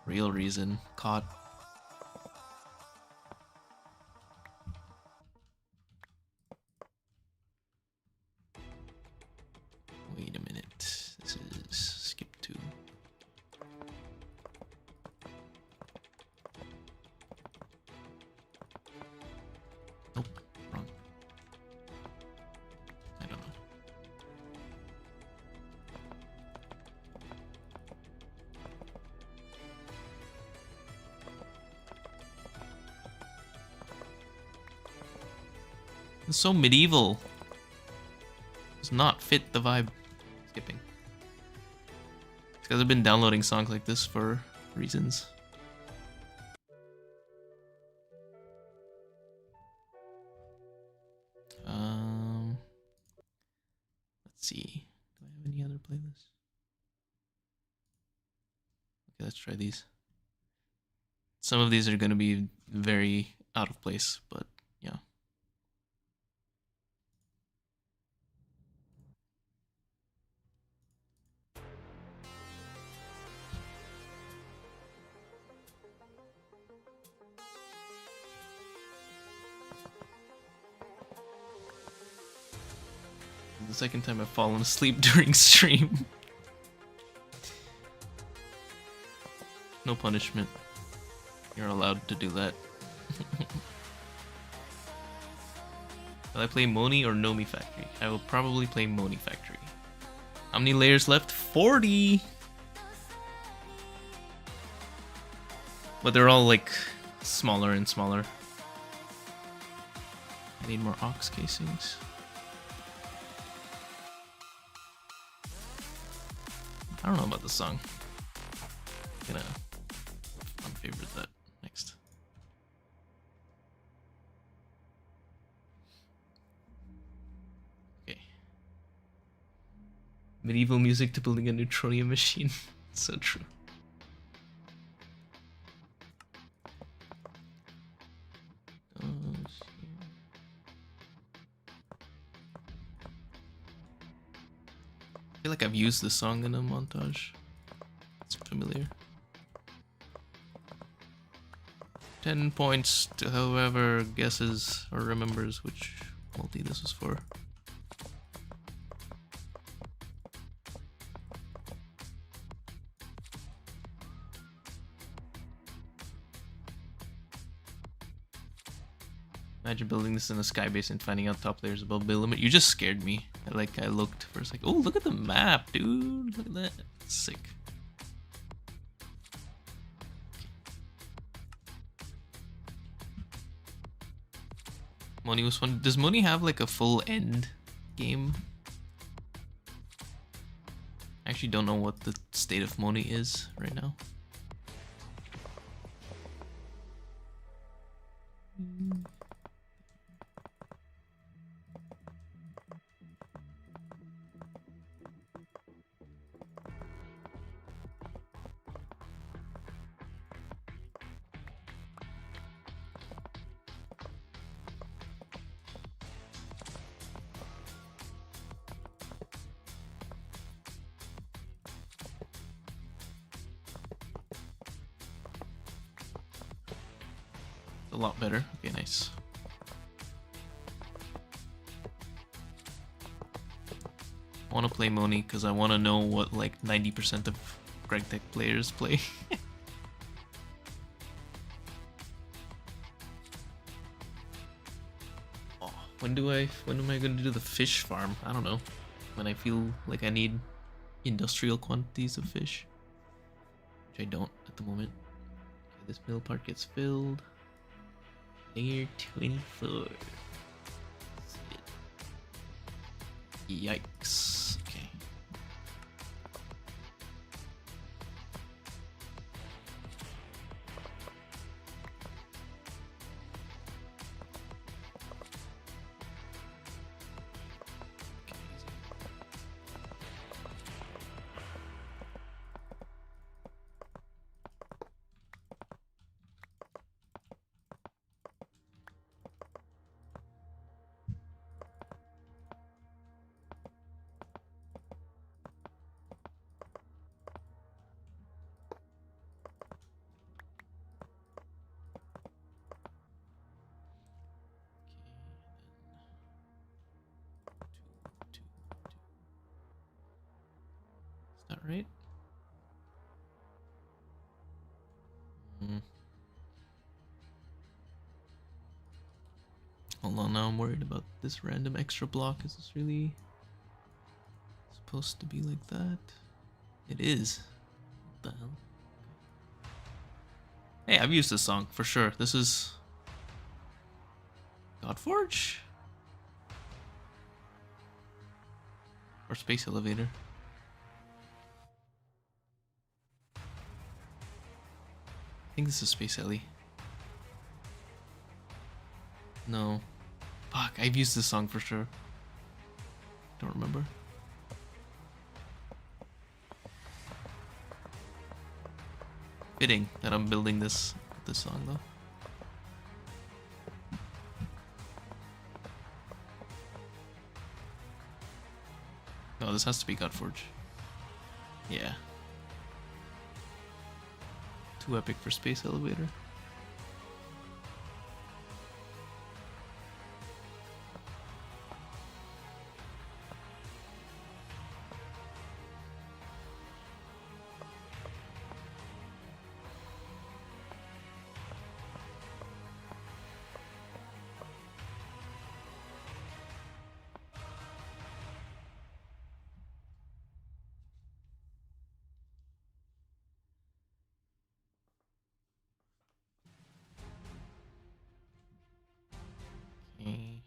Speaker 1: Real reason. Caught. Wait a minute. This is skip 2. Nope. Wrong. I don't know. It's so medieval. Does not fit the vibe. Skipping. It's because I've been downloading songs like this for reasons. Let's see. Do I have any other playlists? Okay, let's try these. Some of these are going to be very out of place, but yeah. The second time I've fallen asleep during stream. No punishment. You're allowed to do that. Will I play Moni or Nomi Factory? I will probably play Moni Factory. How many layers left? 40! But they're all like smaller and smaller. I need more ox casings. I don't know about this song. I'm gonna unfavorite that next. Okay. Medieval music to building a neutronium machine. So true. Oh, shit. I feel like I've used this song in a montage. It's familiar. 10 points to whoever guesses or remembers which multi this was for. Imagine building this in a sky base and finding out top layers above the limit. You just scared me. I looked for a second. Oh, look at the map, dude. Look at that. That's sick. Moni was fun. Does Moni have like a full end game? I actually don't know what the state of Moni is right now. A lot better. Okay, nice. I want to play Moni because I want to know what like 90% of Greg Tech players play. Oh, when am I going to do the fish farm? I don't know. When I feel like I need industrial quantities of fish, which I don't at the moment. Okay, this middle part gets filled. Layer 24. Yikes. Okay. Is that right? Hold on, now I'm worried about this random extra block. Is this really supposed to be like that? It is. What the hell? Hey, I've used this song for sure. This is Godforge? Or Space Elevator? I think this is Space Ellie. No. Fuck, I've used this song for sure. Don't remember. Fitting that I'm building this song though. No, this has to be Godforge. Yeah. Too epic for Space Elevator. Okay.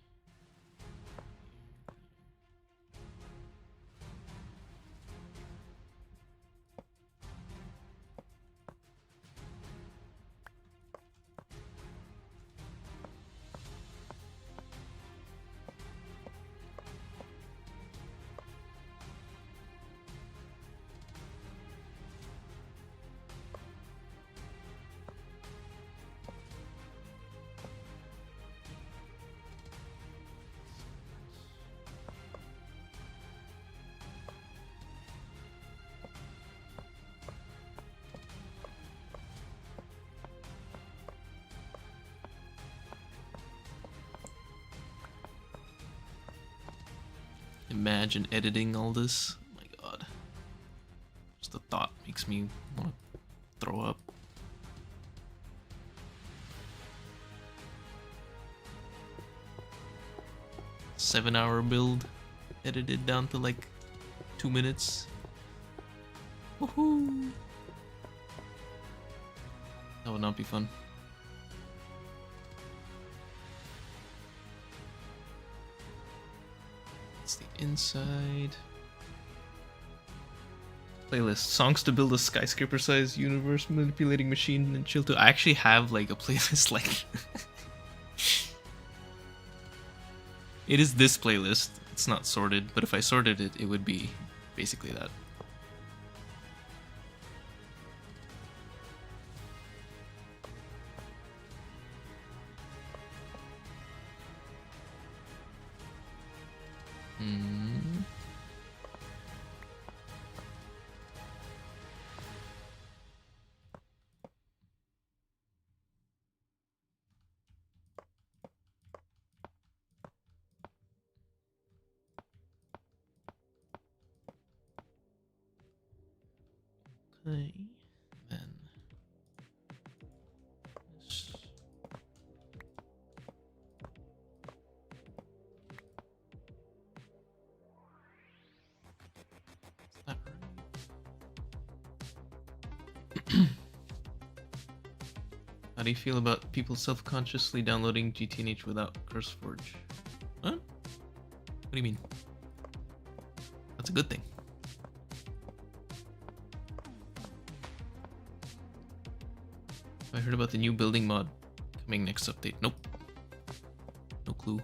Speaker 1: Imagine editing all this. Oh my god. Just the thought makes me want to throw up. Seven-hour build, edited down to like 2 minutes. Woohoo! That would not be fun. It's the inside. Playlist. Songs to build a skyscraper-sized universe manipulating machine and chill to. I actually have like a playlist like... It is this playlist. It's not sorted, but if I sorted it, it would be basically that. Okay, then that right? How do you feel about people self-consciously downloading GTNH without CurseForge? Huh? What do you mean? That's a good thing. I heard about the new building mod coming next update. Nope. No clue.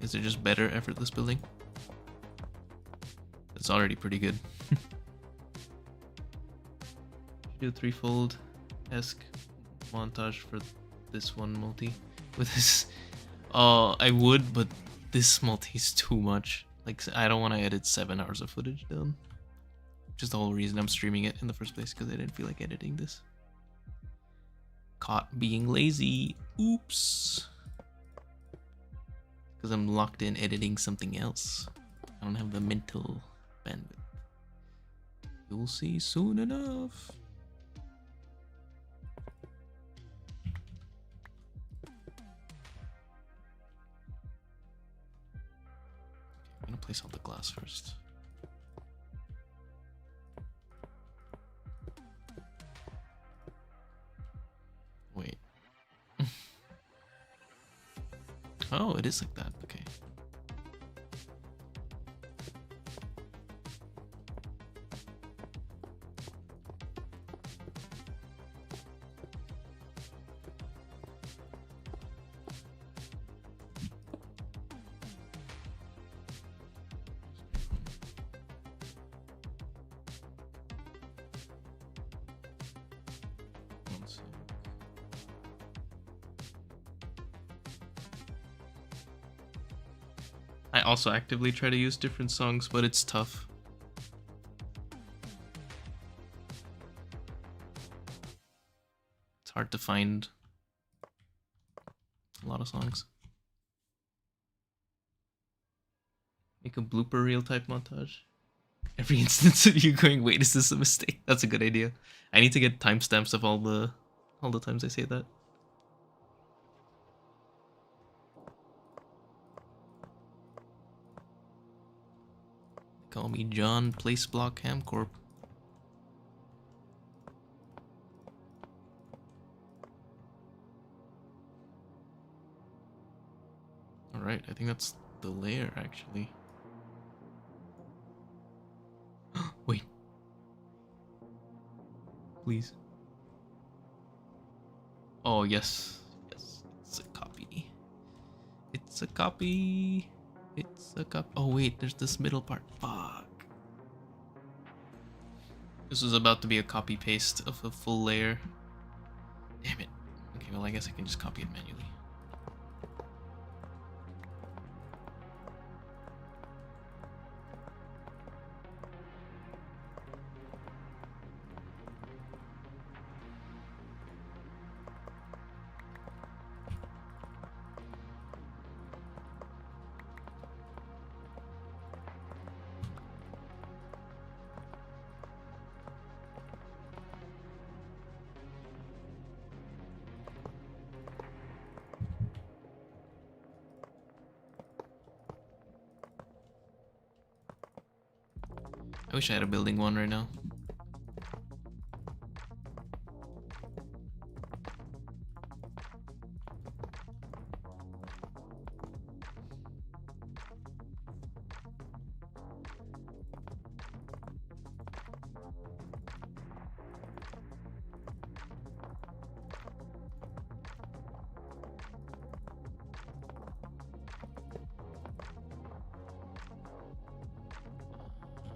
Speaker 1: Is it just better effortless building? It's already pretty good. Do a threefold-esque montage for this one multi. With this... I would, but this multi is too much. Like, I don't want to edit 7 hours of footage down. Which is the whole reason I'm streaming it in the first place, because I didn't feel like editing this. Caught being lazy. Oops. Because I'm locked in editing something else. I don't have the mental bandwidth. You'll see soon enough. I'm gonna place all the glass first. Wait. Oh, it is like that. Okay. 1 sec. I also actively try to use different songs, but it's tough. It's hard to find a lot of songs. Make a blooper reel type montage. Every instance of you going, wait, is this a mistake? That's a good idea. I need to get timestamps of all the times I say that. Call me John Place Block HamCorp. Alright, I think that's the layer actually. Wait. Please. Oh, yes. Yes, it's a copy. It's a copy. It's a copy. Oh, wait, there's this middle part. Fuck. This was about to be a copy paste of a full layer. Damn it. Okay, well, I guess I can just copy it manually. I wish I had a building one right now.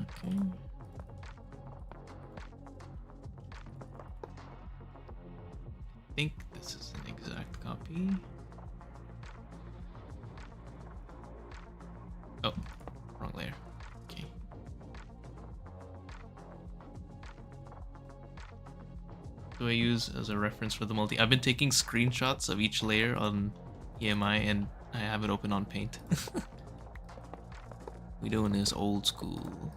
Speaker 1: Okay. I think this is an exact copy. Oh, wrong layer. Okay. Do I use as a reference for the multi? I've been taking screenshots of each layer on EMI and I have it open on Paint. We doing this old school.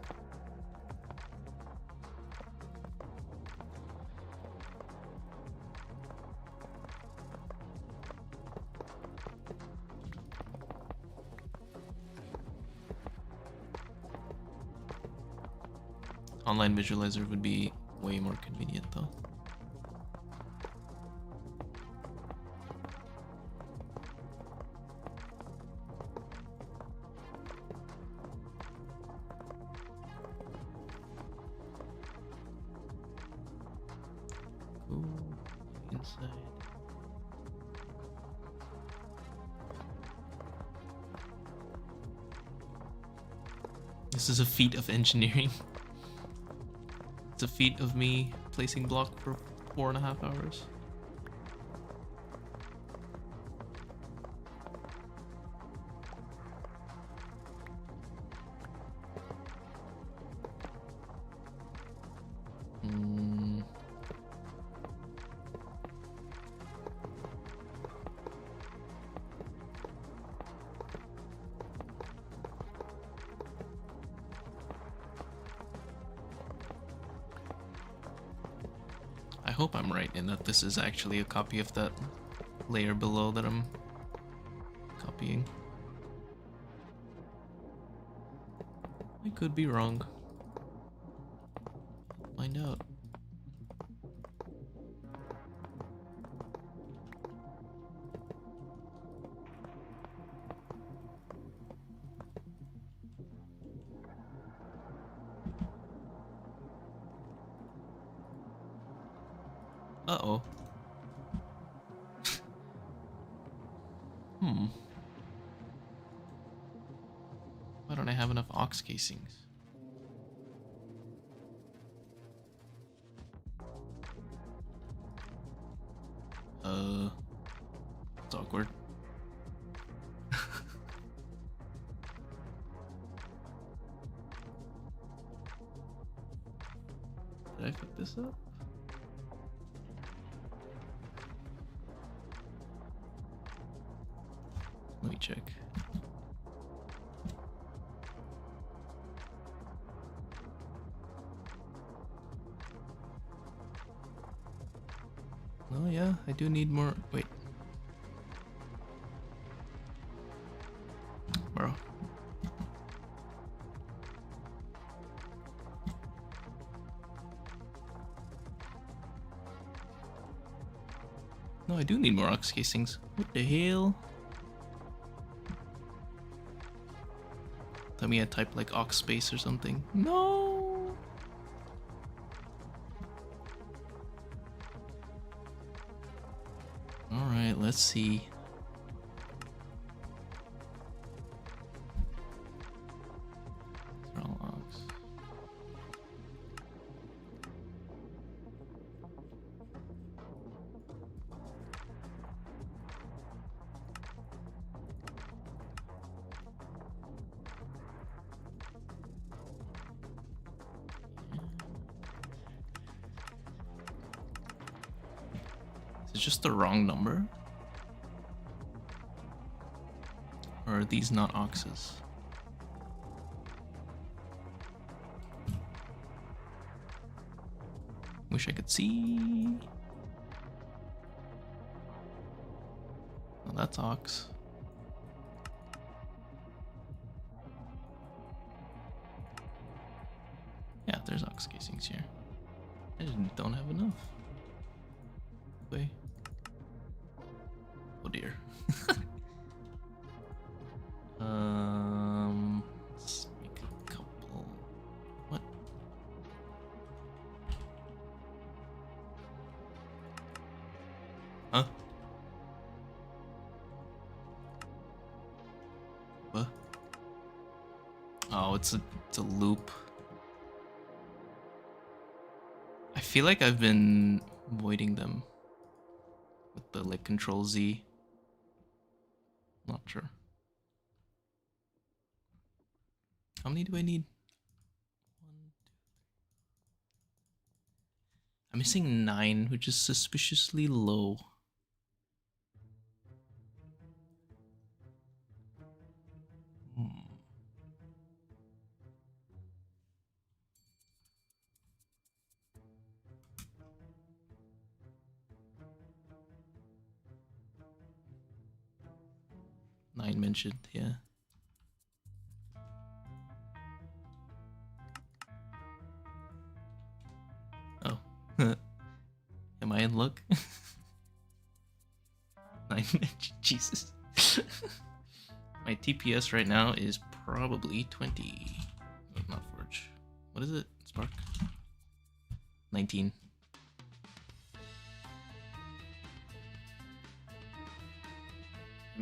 Speaker 1: Online visualizer would be way more convenient though. Go inside. This is a feat of engineering. It's a feat of me placing block for 4.5 hours. I hope I'm right in that this is actually a copy of that layer below that I'm copying. I could be wrong. Find out. Uh-oh. Why don't I have enough aux casings? It's awkward. Did I fuck this up? Let me check. Oh yeah, I do need more. Wait. Bro. No, I do need more aux casings. What the hell? Tell me I type like aux space or something. No. All right, let's see. They're all aux. Is it just the wrong number? Or are these not auxes? Wish I could see. Oh, that's aux. Yeah, there's aux casings here. I just don't have enough. Wait. Oh dear. Let's make a couple. What? Huh? What? Oh, it's a loop. I feel like I've been avoiding them with the like Control Z. Not sure. How many do I need? 1, 2, 3. I'm missing 9, which is suspiciously low. Nine mentioned, yeah. Oh. Am I in luck? 9 mentioned, Jesus. My TPS right now is probably 20. Oh, not Forge. What is it? Spark? 19. I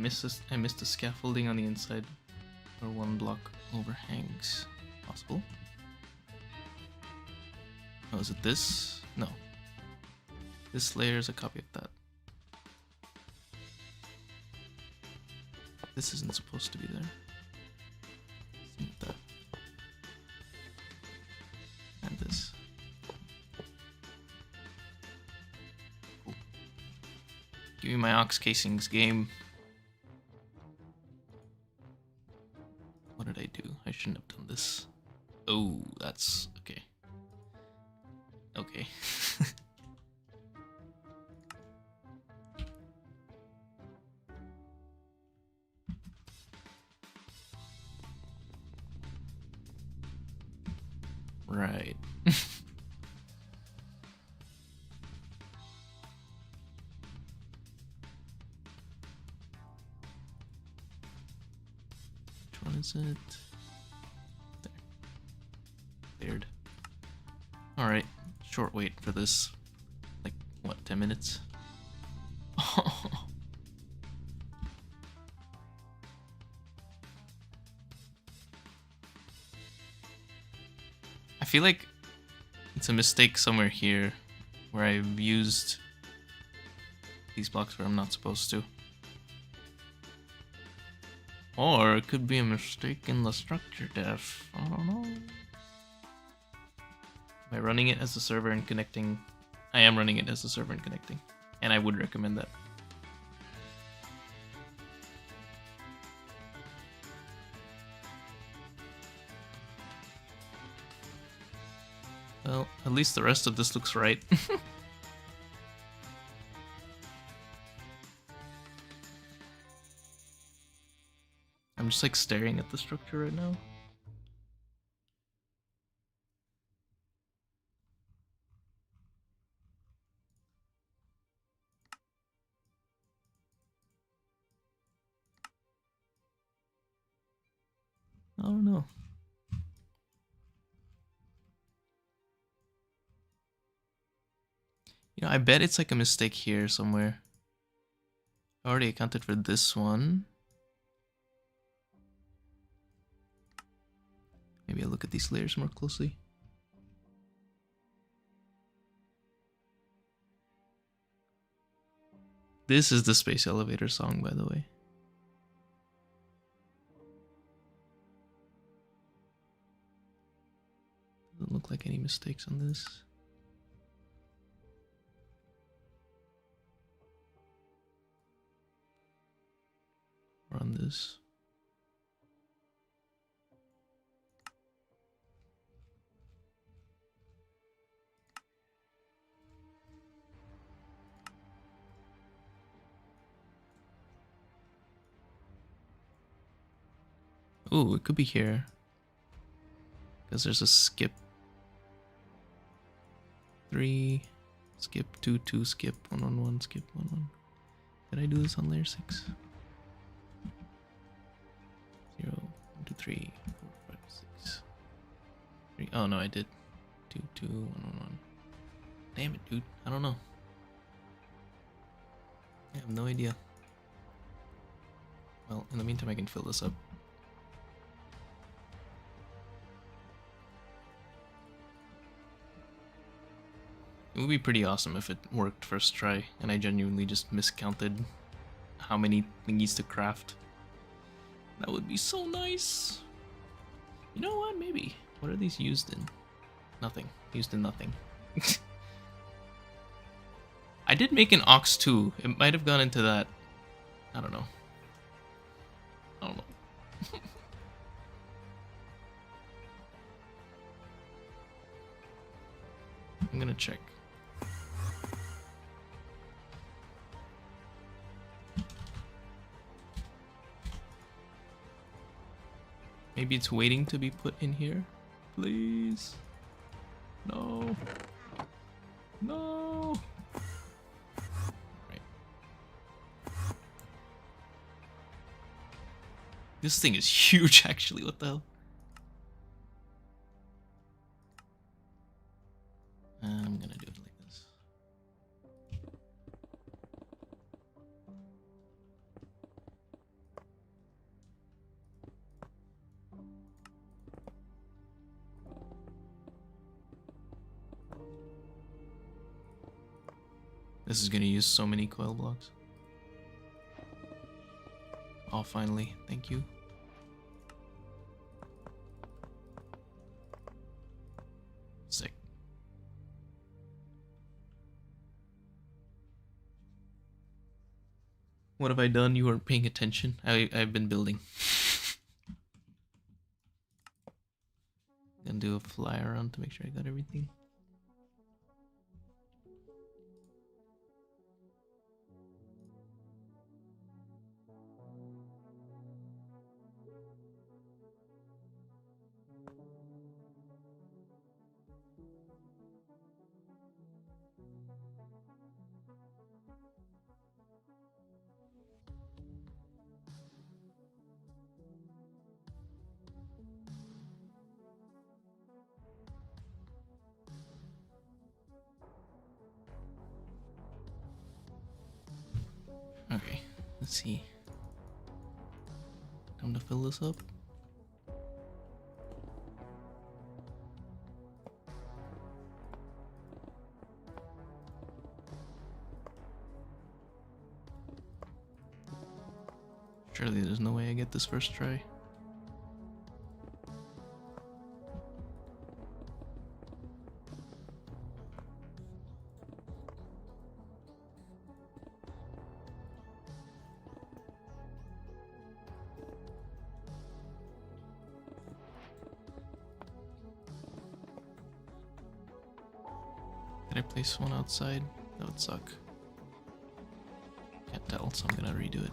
Speaker 1: missed the scaffolding on the inside where one block overhangs. Possible? Oh, is it this? No. This layer is a copy of that. This isn't supposed to be there. Same with that. And this. Cool. Give me my aux casings, game. What did I do? I shouldn't have done this. Oh, that's okay. Okay. Right. Which one is it? There. Cleared. Alright. Short wait for this. Like, what, 10 minutes? I feel like it's a mistake somewhere here where I've used these blocks where I'm not supposed to. Or it could be a mistake in the structure def. I don't know. Am I running it as a server and connecting? I am running it as a server and connecting. And I would recommend that. Well, at least the rest of this looks right. I'm just like staring at the structure right now. I don't know. You know, I bet it's like a mistake here somewhere. I already accounted for this one. Maybe I'll look at these layers more closely. This is the space elevator song, by the way. Doesn't look like any mistakes on this. Or on this. Ooh, it could be here. Because there's a skip 3, skip 2, 2, skip 1, 1, 1, skip 1, 1. Did I do this on layer 6? 0, 1, 2, 3, 4, 5, 6. 3. Oh no, I did. 2, 2, 1, 1, 1. Damn it, dude. I don't know. I have no idea. Well, in the meantime, I can fill this up. It would be pretty awesome if it worked first try, and I genuinely just miscounted how many thingies to craft. That would be so nice. You know what? Maybe. What are these used in? Nothing. Used in nothing. I did make an ox too. It might have gone into that. I don't know. I don't know. I'm gonna check. Maybe it's waiting to be put in here. Please. No. No. Right. This thing is huge, actually. What the hell? I'm gonna do it like this. This is gonna use so many coil blocks. Oh, finally. Thank you. Sick. What have I done? You weren't paying attention. I've been building. Gonna do a fly around to make sure I got everything. Okay, let's see. Time to fill this up. Surely there's no way I get this first try. Did I place one outside? That would suck. Can't tell, so I'm gonna redo it.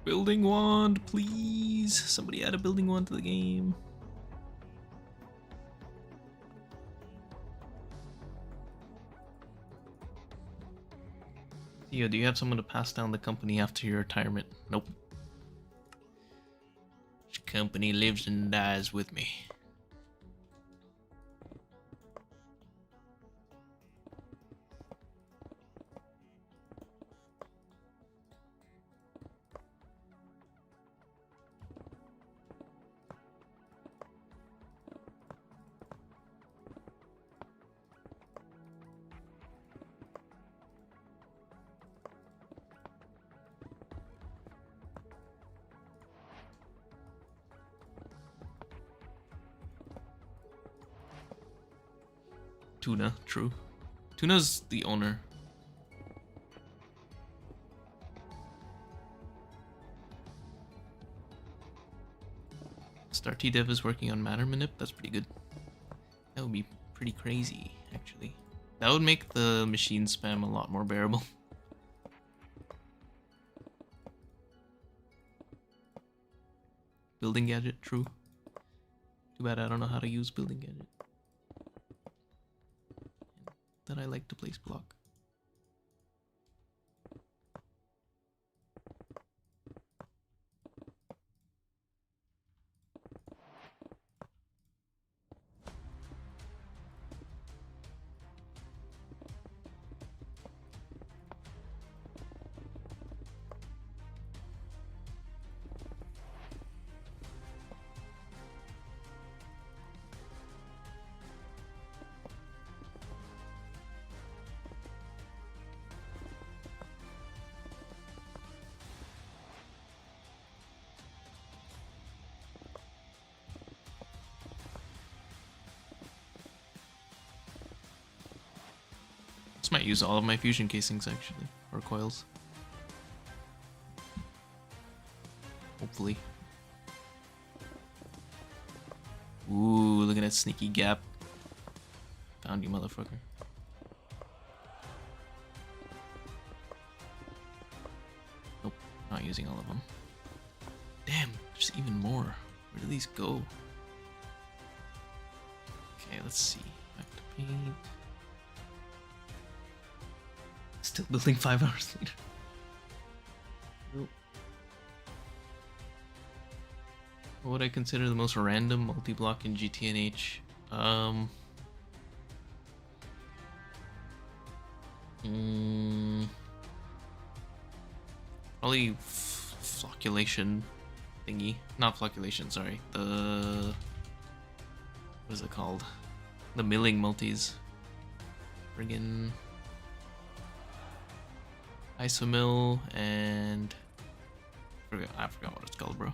Speaker 1: Building wand, please! Somebody add a building wand to the game. Theo, do you have someone to pass down the company after your retirement? Nope. This company lives and dies with me. Tuna, true. Tuna's the owner. Star T Dev is working on matter manip. That's pretty good. That would be pretty crazy, actually. That would make the machine spam a lot more bearable. Building gadget, true. Too bad I don't know how to use building gadget. That I like to place block. This might use all of my fusion casings actually, or coils. Hopefully. Ooh, look at that sneaky gap. Found you, motherfucker. Nope, not using all of them. Damn, there's even more. Where do these go? Okay, let's see. Back to paint. Still building 5 hours later. Nope. What would I consider the most random multi-block in GTNH? Probably flocculation thingy. Not flocculation, sorry. The... what is it called? The milling multis. Friggin... Isomill and... I forgot what it's called, bro.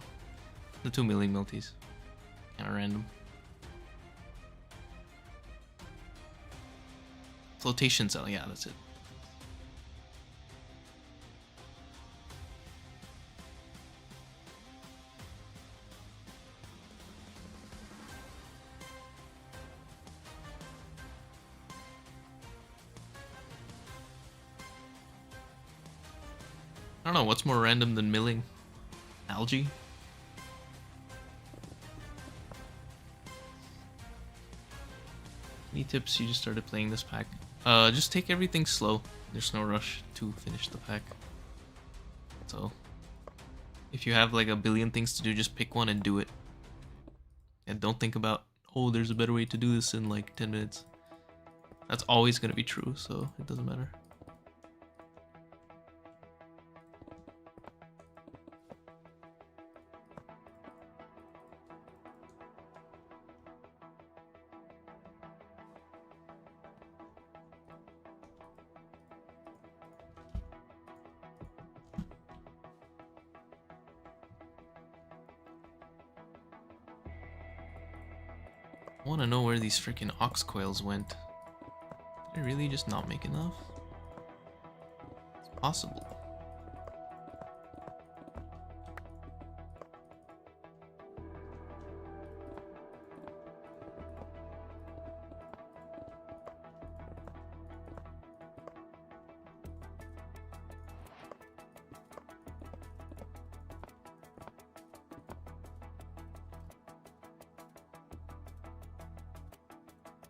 Speaker 1: The 2 milling multis. Kinda random. Flotation cell, yeah, that's it. I don't know, what's more random than milling? Algae? Any tips? You just started playing this pack. Just take everything slow. There's no rush to finish the pack. So, if you have like a billion things to do, just pick one and do it. And don't think about, oh, there's a better way to do this in like 10 minutes. That's always gonna be true, so it doesn't matter. I want to know where these freaking ox coils went. Did I really just not make enough? It's possible.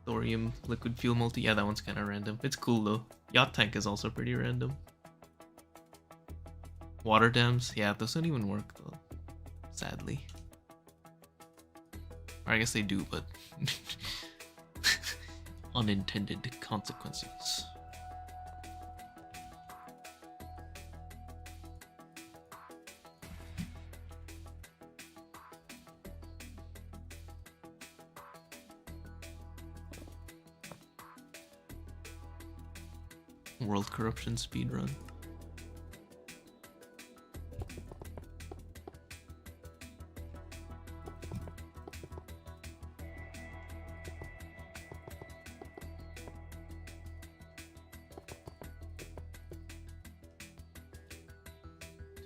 Speaker 1: Thorium liquid fuel multi. Yeah, that one's kind of random. It's cool though. Yacht tank is also pretty random. Water dams. Yeah, those don't even work though. Sadly. Or I guess they do, but unintended consequences. World corruption speedrun.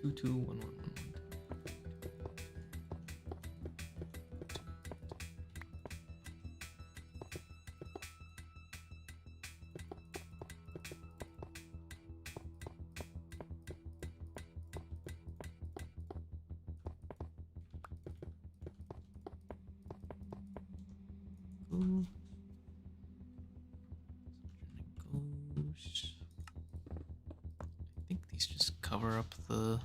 Speaker 1: Two two one one one one. I think these just cover up the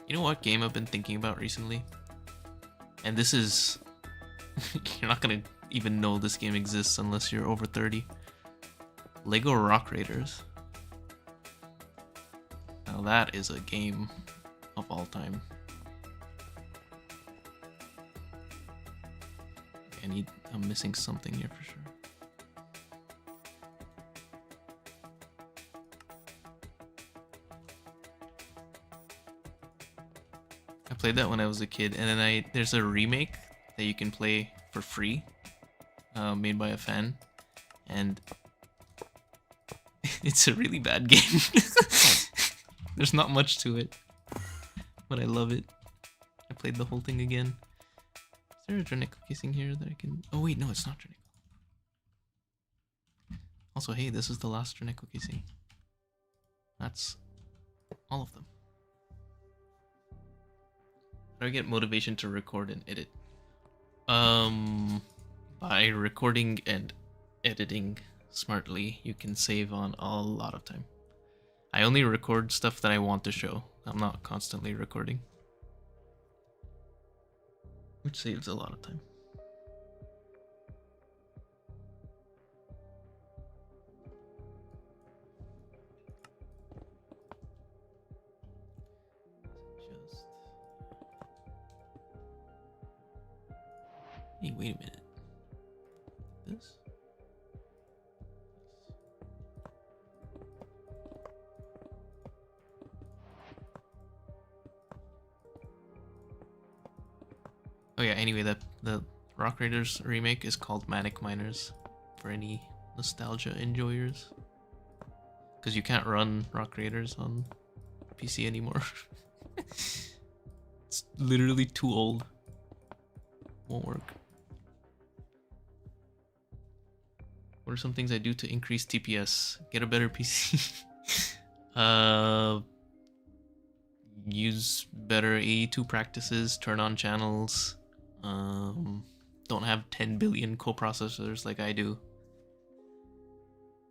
Speaker 1: You know what game I've been thinking about recently? And this is... you're not gonna even know this game exists unless you're over 30. Lego Rock Raiders. Now that is a game of all time. I'm missing something here for sure. I played that when I was a kid, and then there's a remake that you can play for free, made by a fan, and it's a really bad game. There's not much to it, but I love it. I played the whole thing again. Is there a Drenico kissing here that I can... Oh wait, no, it's not Drenico. Also, hey, this is the last Drenico kissing. That's all of them. How do I get motivation to record and edit? By recording and editing smartly, you can save on a lot of time. I only record stuff that I want to show. I'm not constantly recording, which saves a lot of time. Hey, wait a minute. This? Oh yeah, anyway, the Rock Raiders remake is called Manic Miners for any nostalgia enjoyers. Because you can't run Rock Raiders on PC anymore. It's literally too old. Won't work. What are some things I do to increase TPS? Get a better PC. Use better AE2 practices, turn on channels. Don't have 10 billion coprocessors like I do.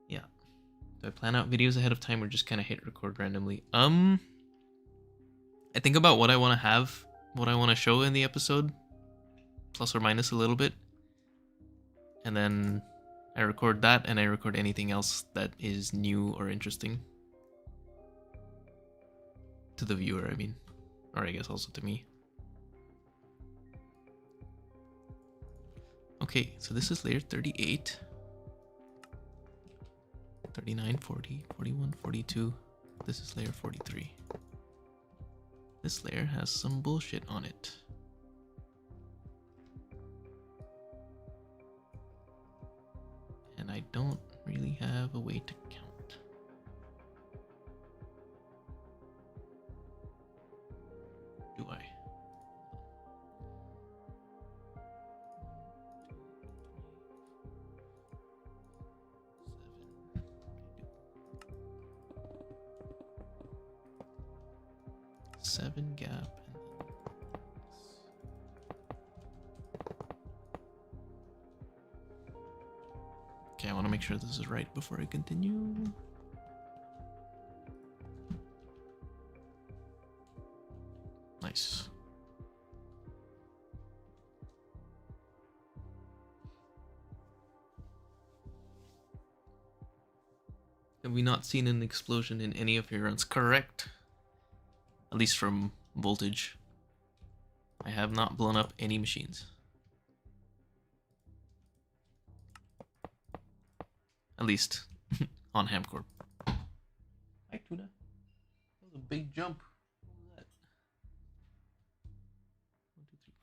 Speaker 1: Yeah. Do I plan out videos ahead of time or just kind of hit record randomly? I I think about what I want to have, what I want to show in the episode, plus or minus a little bit. And then I record that, and I record anything else that is new or interesting. To the viewer, I mean. Or I guess also to me. Okay, so this is layer 38. 39, 40, 41, 42. This is layer 43. This layer has some bullshit on it. And I don't really have a way to count. Do I? 7 gap, and then okay, I want to make sure this is right before I continue. Nice. Have we not seen an explosion in any of your runs? Correct. At least from voltage. I have not blown up any machines. At least on HamCorp. Hi, Tuna. That was a big jump. What was that? 1, 2, 3,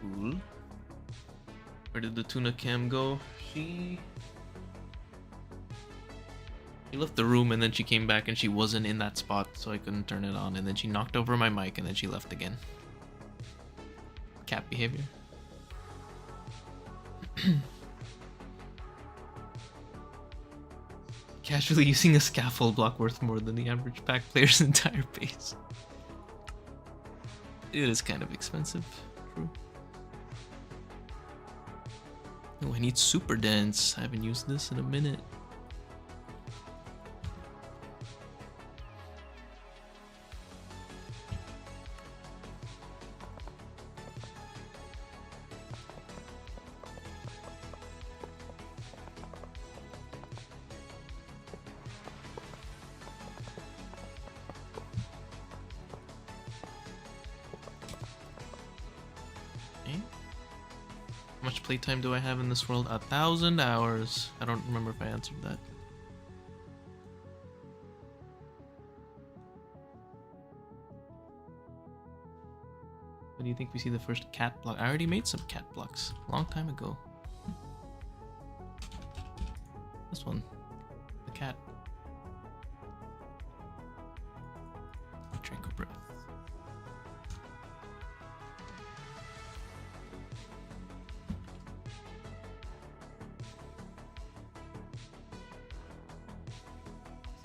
Speaker 1: Cool. Where did the tuna cam go? She left the room, and then she came back and she wasn't in that spot, so I couldn't turn it on, and then she knocked over my mic and then she left again. Cat behavior. Casually using a scaffold block worth more than the average pack player's entire base. It is kind of expensive. True. Oh, I need super dense. I haven't used this in a minute. How much playtime do I have in this world? 1,000 hours. I don't remember if I answered that. When do you think we see the first cat block? I already made some cat blocks a long time ago. This one. The cat. Drink a breath.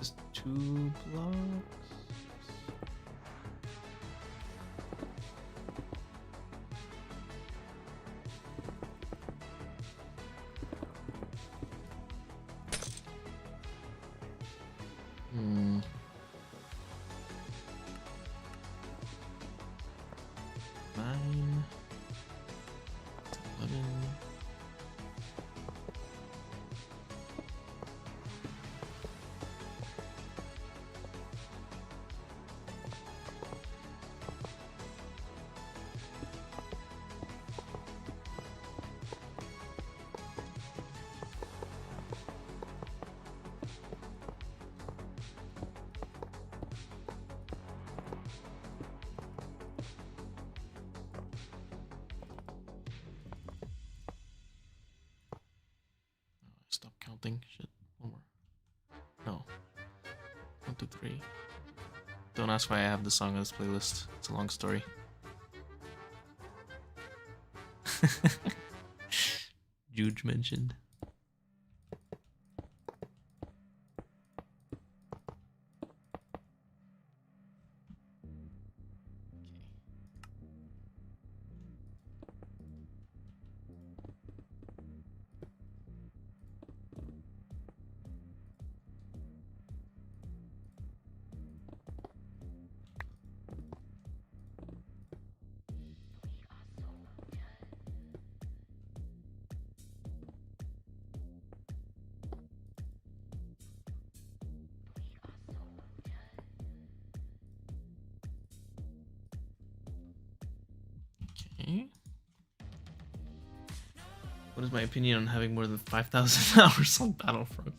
Speaker 1: Is this 2 blocks? Hmm. 9, 11. something. Shit. One more. No. 1, 2, 3. Don't ask why I have the song on this playlist. It's a long story. Juge mentioned. Okay. What is my opinion on having more than 5,000 hours on Battlefront?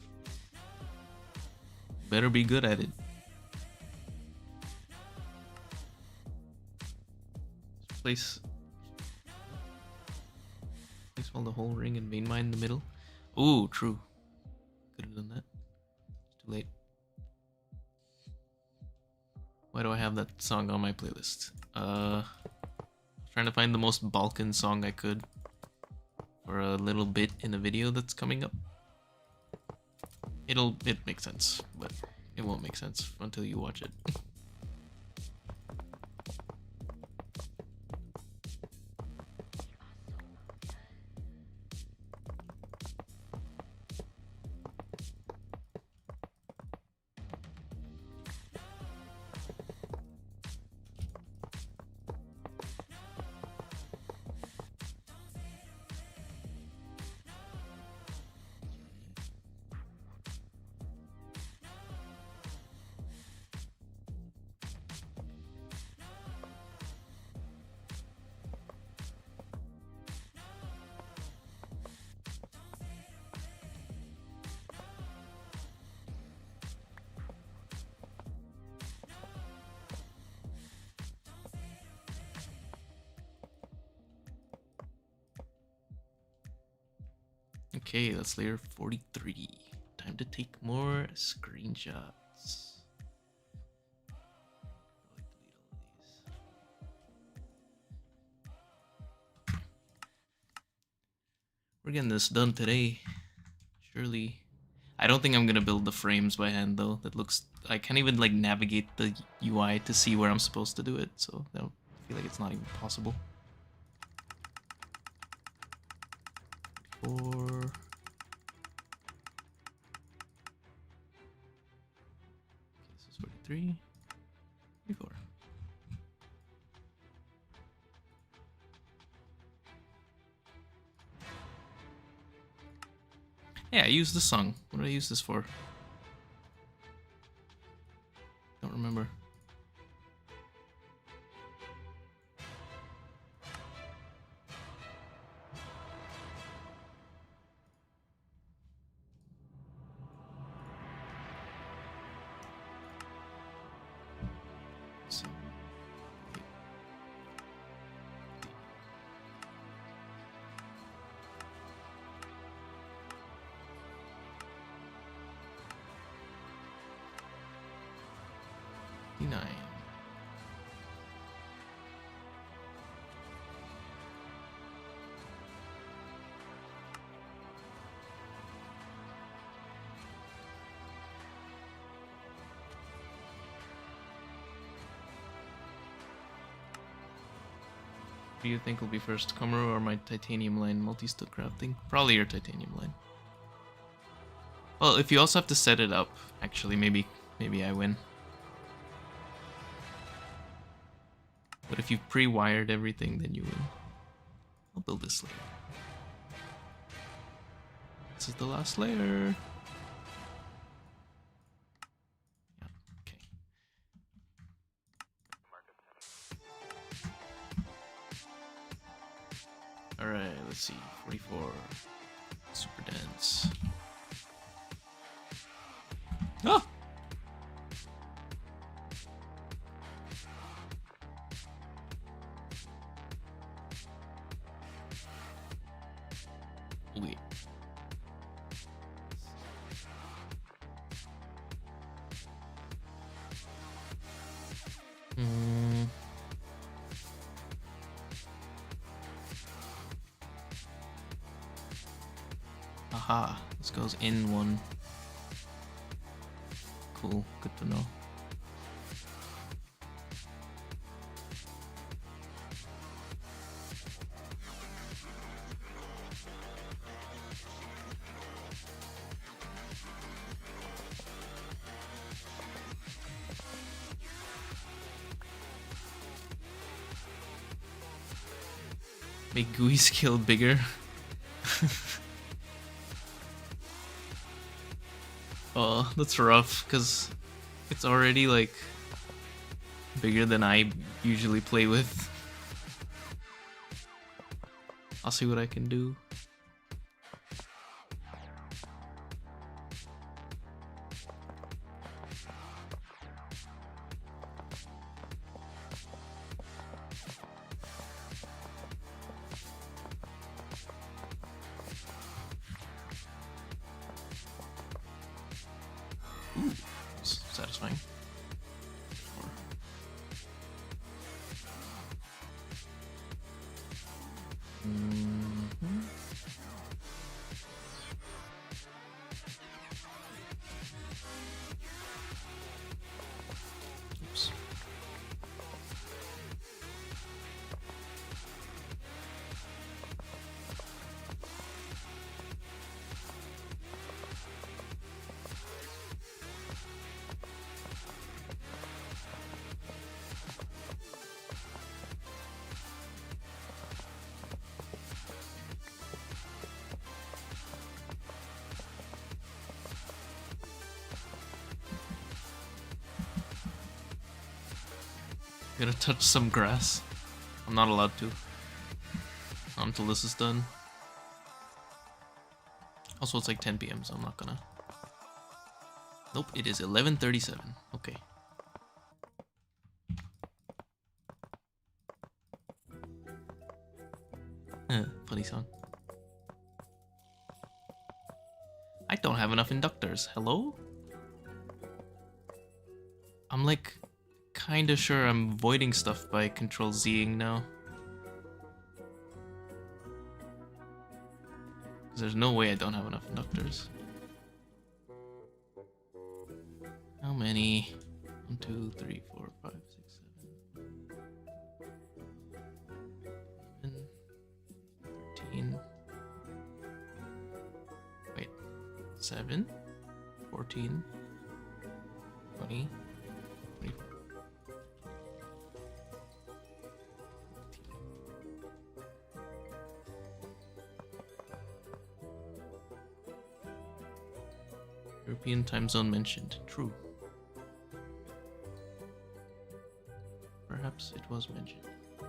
Speaker 1: Better be good at it. Place all the whole ring and vein mine in the middle. Ooh, true. Could have done that. It's too late. Why do I have that song on my playlist? Trying to find the most Balkan song I could for a little bit in a video that's coming up. It makes sense, but it won't make sense until you watch it. Okay, that's layer 43. Time to take more screenshots. We're getting this done today. Surely. I don't think I'm gonna build the frames by hand though. That looks, I can't even like navigate the UI to see where I'm supposed to do it, so I feel like it's not even possible. 4. Okay, this is 43. 44. Yeah, I used this song. What did I use this for? Don't remember. So, 9. Who do you think will be first, KOMARU or my titanium line multi-stud crafting? Probably your titanium line. Well, if you also have to set it up, actually, maybe I win. But if you've pre-wired everything, then you win. I'll build this layer. This is the last layer. Yeah, okay. Alright, let's see. 44. Super dense. Oh! Wait. Aha, this goes in one. Cool, good to know. Make GUI scale bigger. Oh, that's rough, because it's already like bigger than I usually play with. I'll see what I can do. Ooh, that's satisfying. Oops. I'm gonna touch some grass. I'm not allowed to. Not until this is done. Also, it's like 10 p.m., so I'm not gonna. Nope, it is 11:37. Okay. Funny song. I don't have enough inductors. Hello? I'm like kinda sure I'm avoiding stuff by Control Zing now. Because there's no way I don't have enough inductors. How many? 1, 2, 3, 4, 5, 6, 7, 13. Wait. 7, 14, 20, 24. European time zone mentioned. True. Perhaps it was mentioned. Am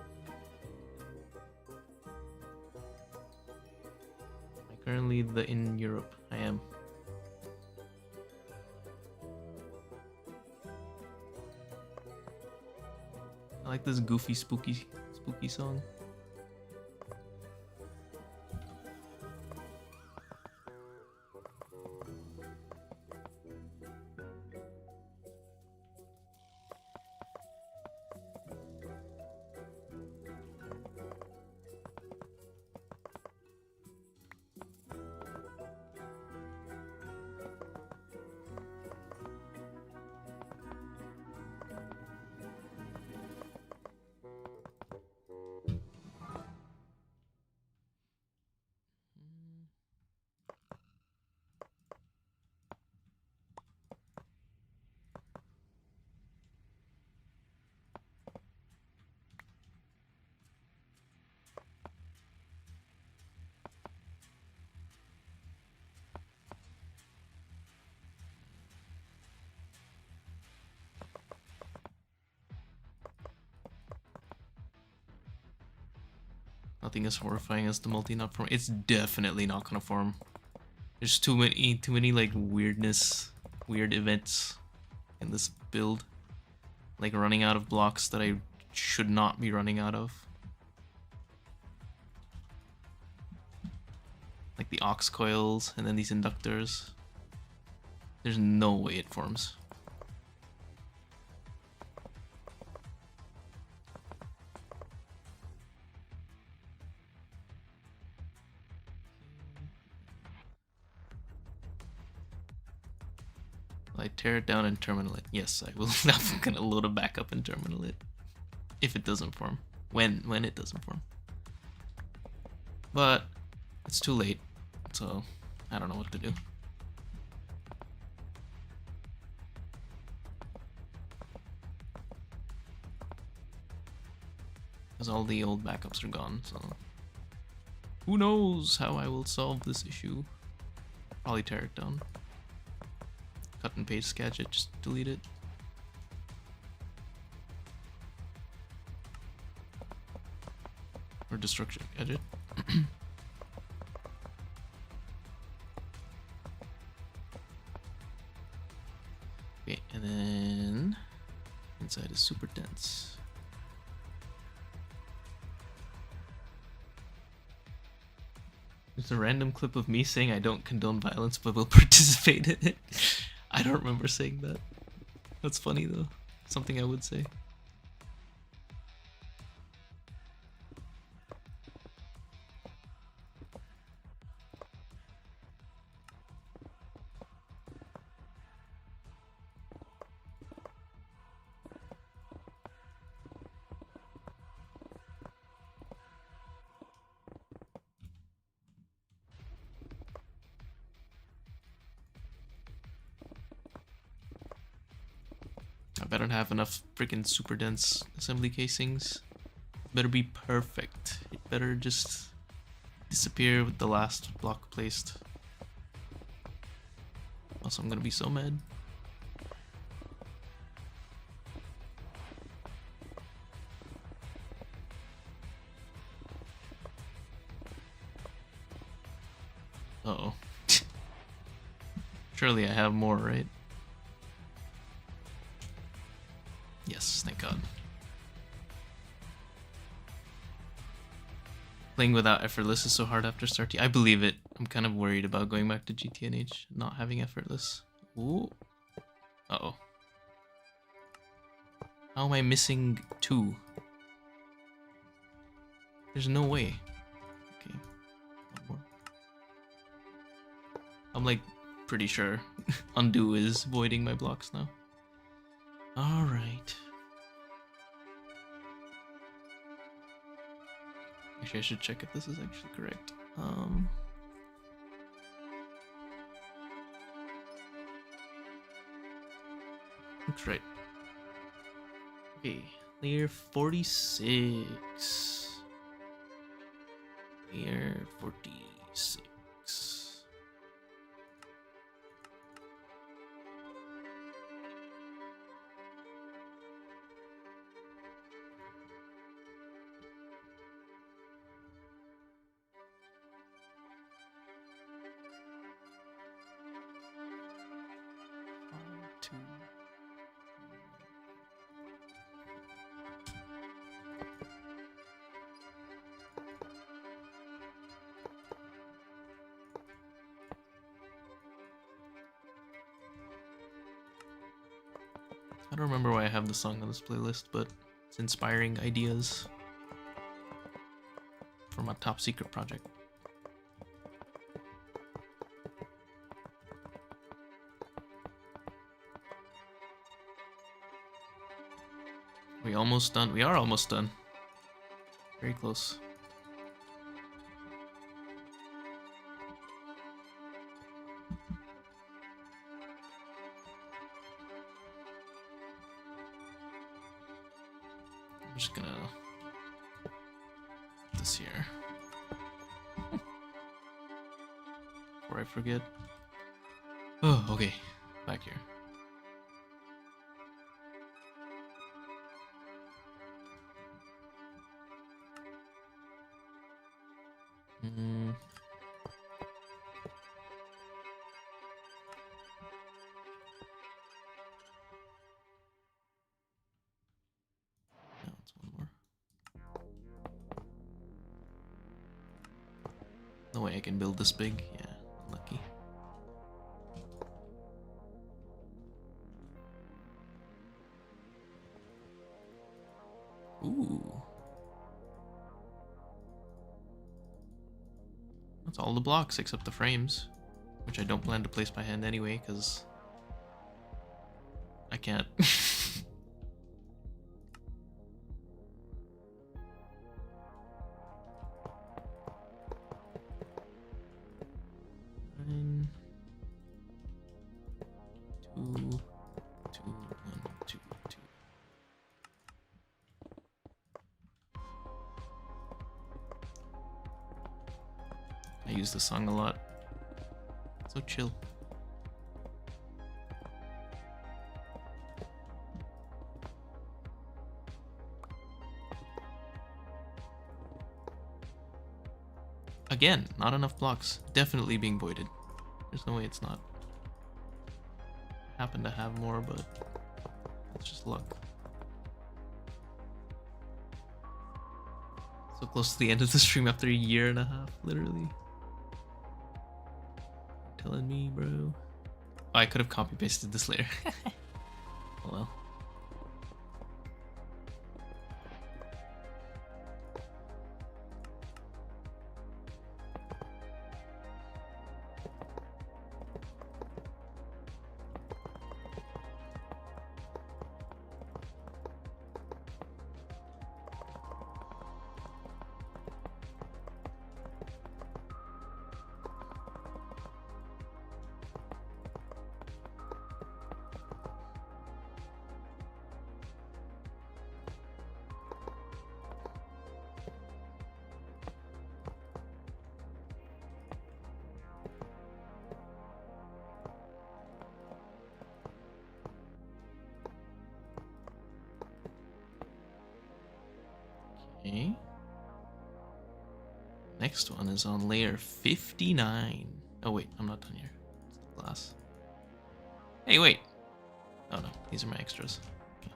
Speaker 1: I currently in Europe? I am. I like this goofy, spooky song. Nothing as horrifying as the multi-not form. It's definitely not gonna form. There's too many like weird events in this build. Like running out of blocks that I should not be running out of. Like the aux coils and then these inductors. There's no way it forms. I tear it down and terminal it. Yes, I will. I'm gonna load a backup and terminal it. If it doesn't form. When it doesn't form. But it's too late. So I don't know what to do. Because all the old backups are gone, so who knows how I will solve this issue. Probably tear it down. Cut and paste sketch it, just delete it. Or destruction edit. Okay, and then inside is super dense. There's a random clip of me saying I don't condone violence but will participate in it. I don't remember saying that. That's funny though. Something I would say. I better have enough freaking super dense assembly casings. Better be perfect. It better just disappear with the last block placed. Also, I'm gonna be so mad. Uh-oh. Surely I have more, right? Yes, thank God. Playing without effortless is so hard after start. I believe it. I'm kind of worried about going back to GTNH, not having effortless. Ooh. Uh-oh. How am I missing 2? There's no way. Okay. One more. I'm like pretty sure undo is voiding my blocks now. Alright. Actually, I should check if this is actually correct. Looks right. Okay, layer 46. Layer 46. I don't remember why I have the song on this playlist, but it's inspiring ideas for my top secret project. We almost done. We are almost done. Very close. I'm just gonna put this here before I forget. Oh, okay. Back here. No, it's one more. No way I can build this big. Yeah, lucky. Ooh. That's all the blocks except the frames, which I don't plan to place by hand anyway, because I can't. Nine, 2, 2, 1, 2, 2. I use this song a lot. So chill. Again, not enough blocks. Definitely being voided. There's no way it's not. Happen to have more, but it's just luck. So close to the end of the stream after a year and a half, literally. Telling me, bro. Oh, I could have copy pasted this later. Oh well. Okay. Next one is on layer 59. Oh wait, I'm not done here. It's the glass. Hey, wait. Oh no, these are my extras. Okay.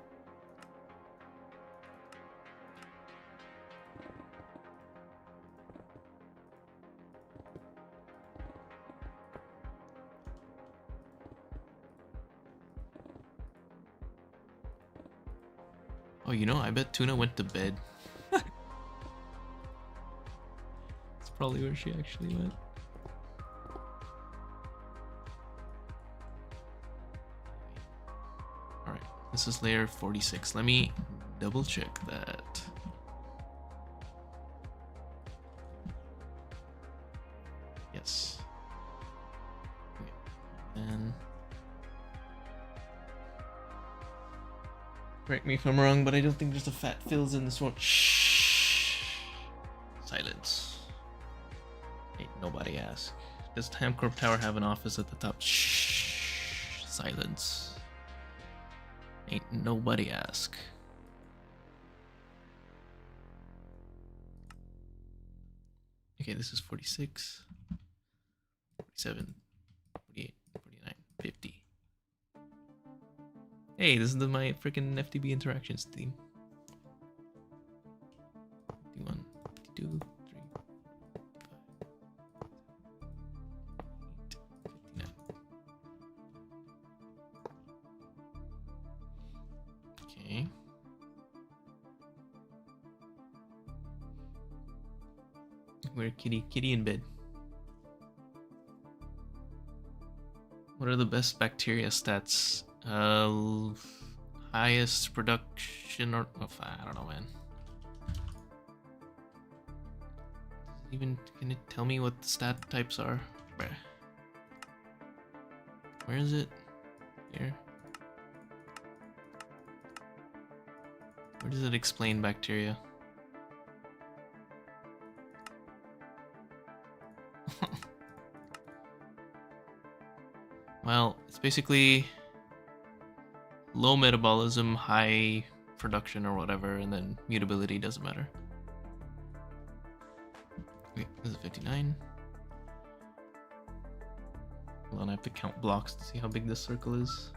Speaker 1: Oh, you know, I bet Tuna went to bed. That's probably where she actually went. Alright, this is layer 46. Let me double check that. Yes. Okay. And correct me if I'm wrong, but I don't think there's a fat fills in this one. Shh. Silence. Ain't nobody ask. Does HamCorp Tower have an office at the top? Shh. Silence. Ain't nobody ask. Okay, this is 46, 47, 48, 49, 50. Hey, this is my freaking FTB interactions theme. 51, 52, 3, 55, 8, 59. Okay. Where kitty in bed. What are the best bacteria stats? Highest production or I don't know, man. Even can it tell me what the stat types are? Where is it? Here. Where does it explain bacteria? Well, it's basically low metabolism, high production or whatever, and then mutability doesn't matter. Okay, this is 59. Hold on, I have to count blocks to see how big this circle is.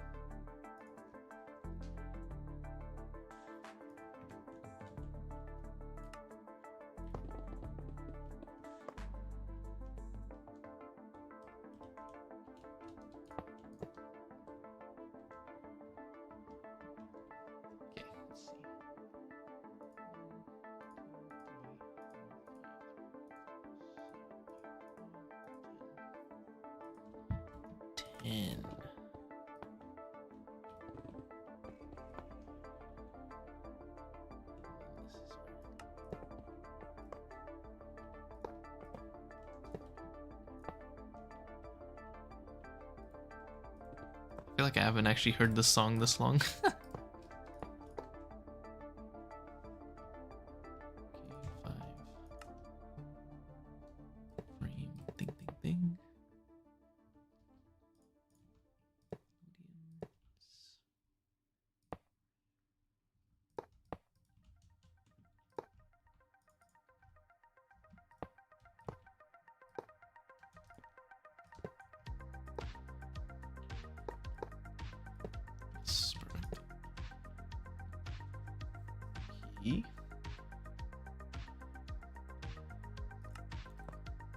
Speaker 1: feel like I haven't actually heard this song this long. Okay, 5. Frame. Ding, ding, ding. Yes, perfect. Key.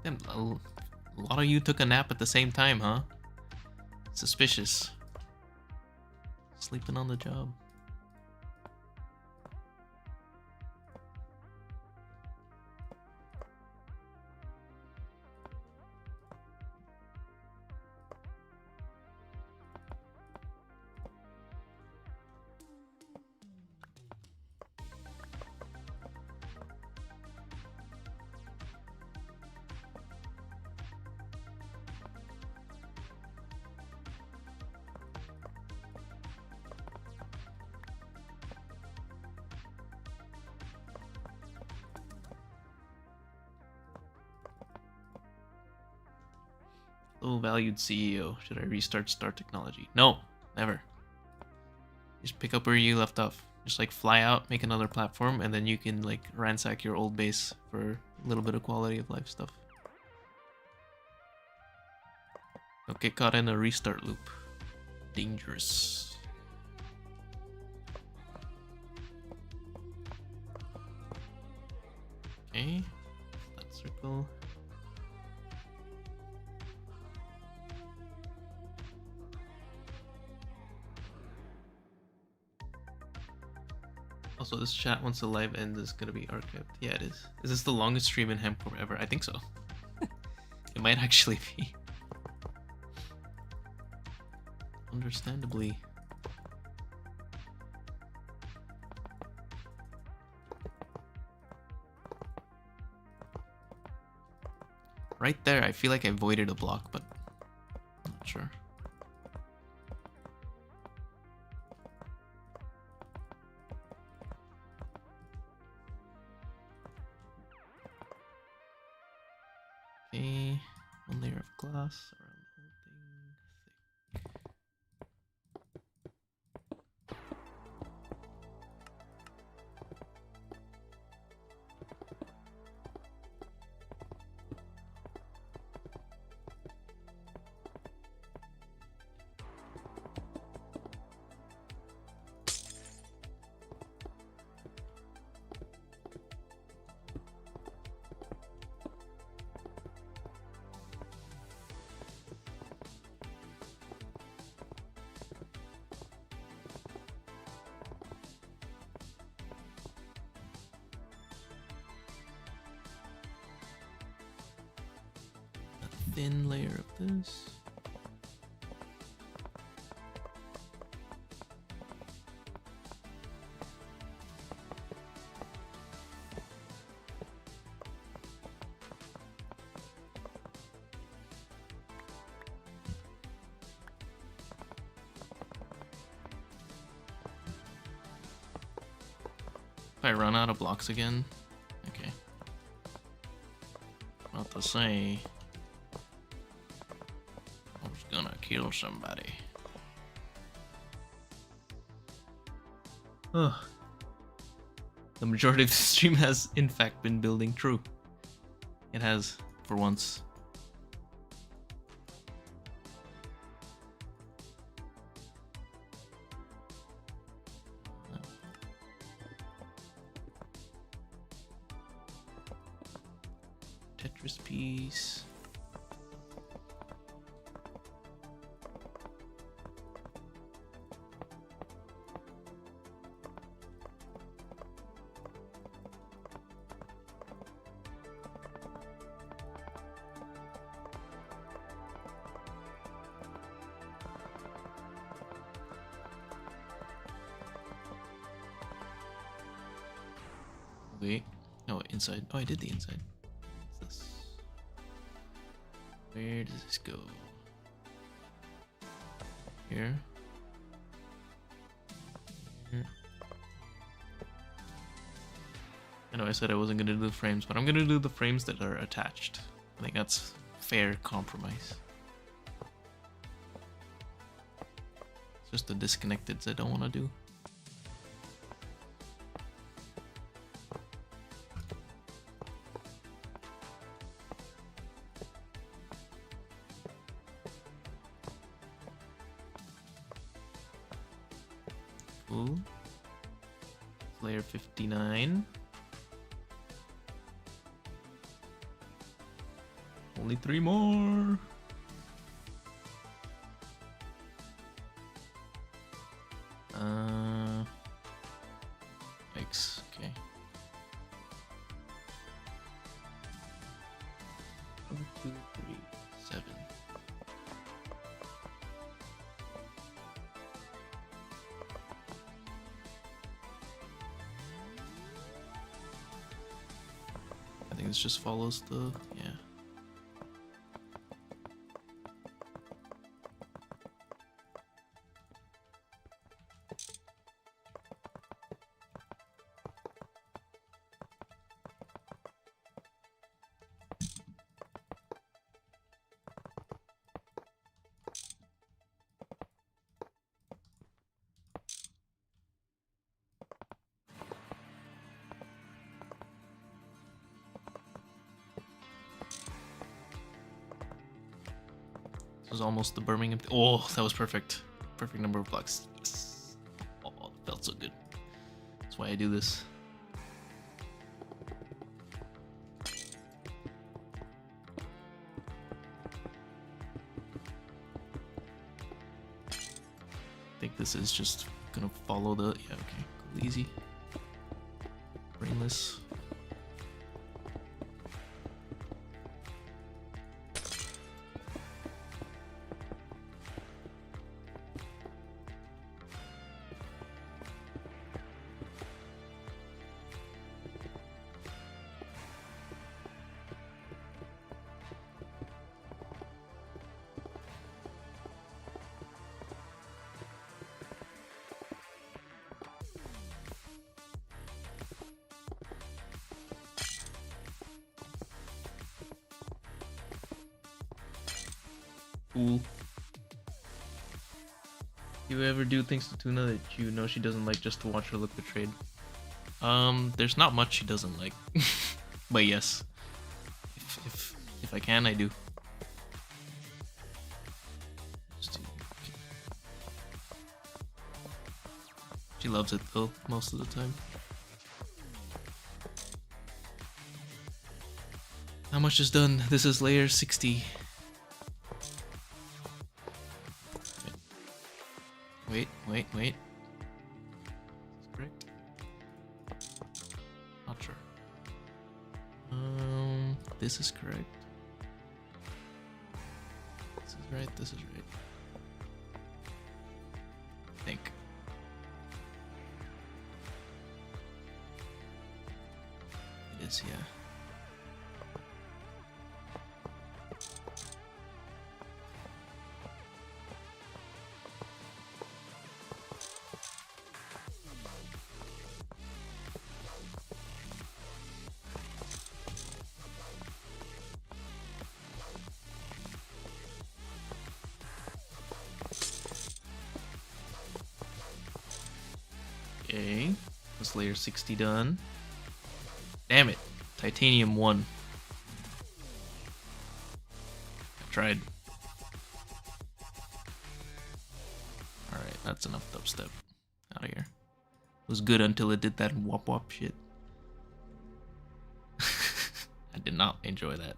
Speaker 1: Damn, a lot of you took a nap at the same time, huh? Suspicious. Sleeping on the job. Low valued CEO. Should I restart Star Technology? No, never. Just pick up where you left off. Just like fly out, make another platform, and then you can like ransack your old base for a little bit of quality of life stuff. Don't get caught in a restart loop. Dangerous. Okay, that circle. Also, this chat, once the live ends, is gonna be archived. Yeah, it is. Is this the longest stream in HamCorp ever? I think so. It might actually be. Understandably. Right there, I feel like I voided a block, but I'm not sure. Okay, one layer of glass around the whole thing. Thick. Thin layer of this. If I run out of blocks again, okay. Not to say I was gonna kill somebody. Ugh. The majority of the stream has in fact been building true. It has, for once. Tetris piece. Wait, no, inside. Oh, I did the inside. What's this? Where does this go? Here? I know I said I wasn't gonna do the frames, but I'm gonna do the frames that are attached. I think that's fair compromise. It's just the disconnecteds I don't want to do. Cool. Layer 59. Only 3 more. Yikes. Okay. 1, 2, 3, 7. I think this just follows the, yeah. This was almost the Birmingham. Oh, that was perfect. Perfect number of blocks. Yes. Oh, it felt so good. That's why I do this. I think this is just gonna follow the. Yeah, okay. Cool, easy. Brainless. Cool. You ever do things to Tuna that you know she doesn't like just to watch her look betrayed? There's not much she doesn't like, but yes, if I can, I do. She loves it though most of the time. How much is done? This is layer 60. Wait. Is this correct? Not sure. This is correct. This is right. This is right. I think. It is, yeah. Okay, that's layer 60 done. Damn it, titanium 1. I tried. Alright, that's enough dubstep. Out of here. It was good until it did that wop wop shit. I did not enjoy that.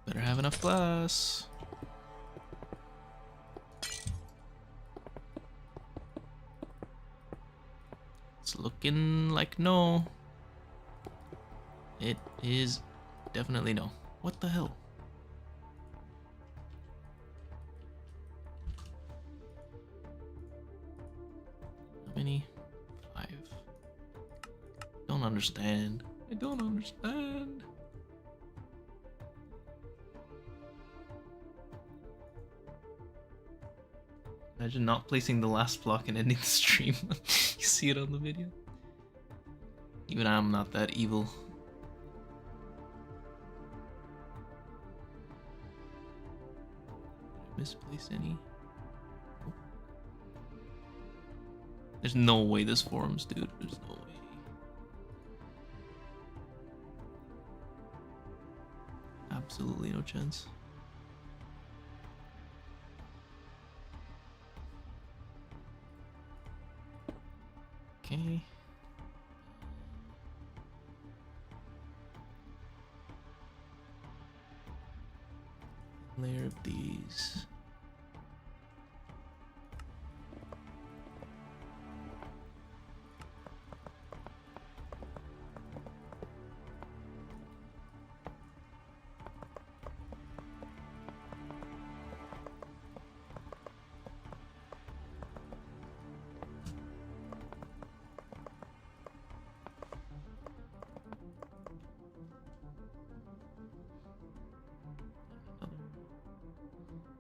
Speaker 1: Better have enough glass. It's looking like no. It is definitely no. What the hell? don't understand. I don't understand. Imagine not placing the last block and ending the stream. You see it on the video. Even I'm not that evil. Did I misplace any? Oh. There's no way this forms, dude. There's no way. Absolutely no chance. Okay. Layer of these.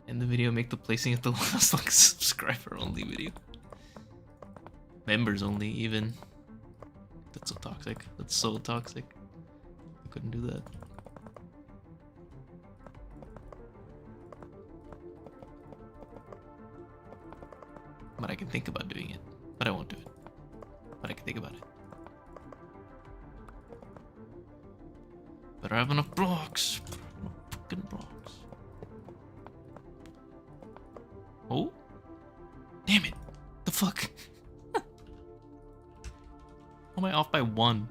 Speaker 1: End the video, make the placing at the last like subscriber only video. Members only even. That's so toxic. That's so toxic. I couldn't do that. But I can think about doing it. But I won't do it. But I can think about it. Better have enough blocks. Enough fucking blocks. Oh? Damn it. The fuck? How am I off by 1?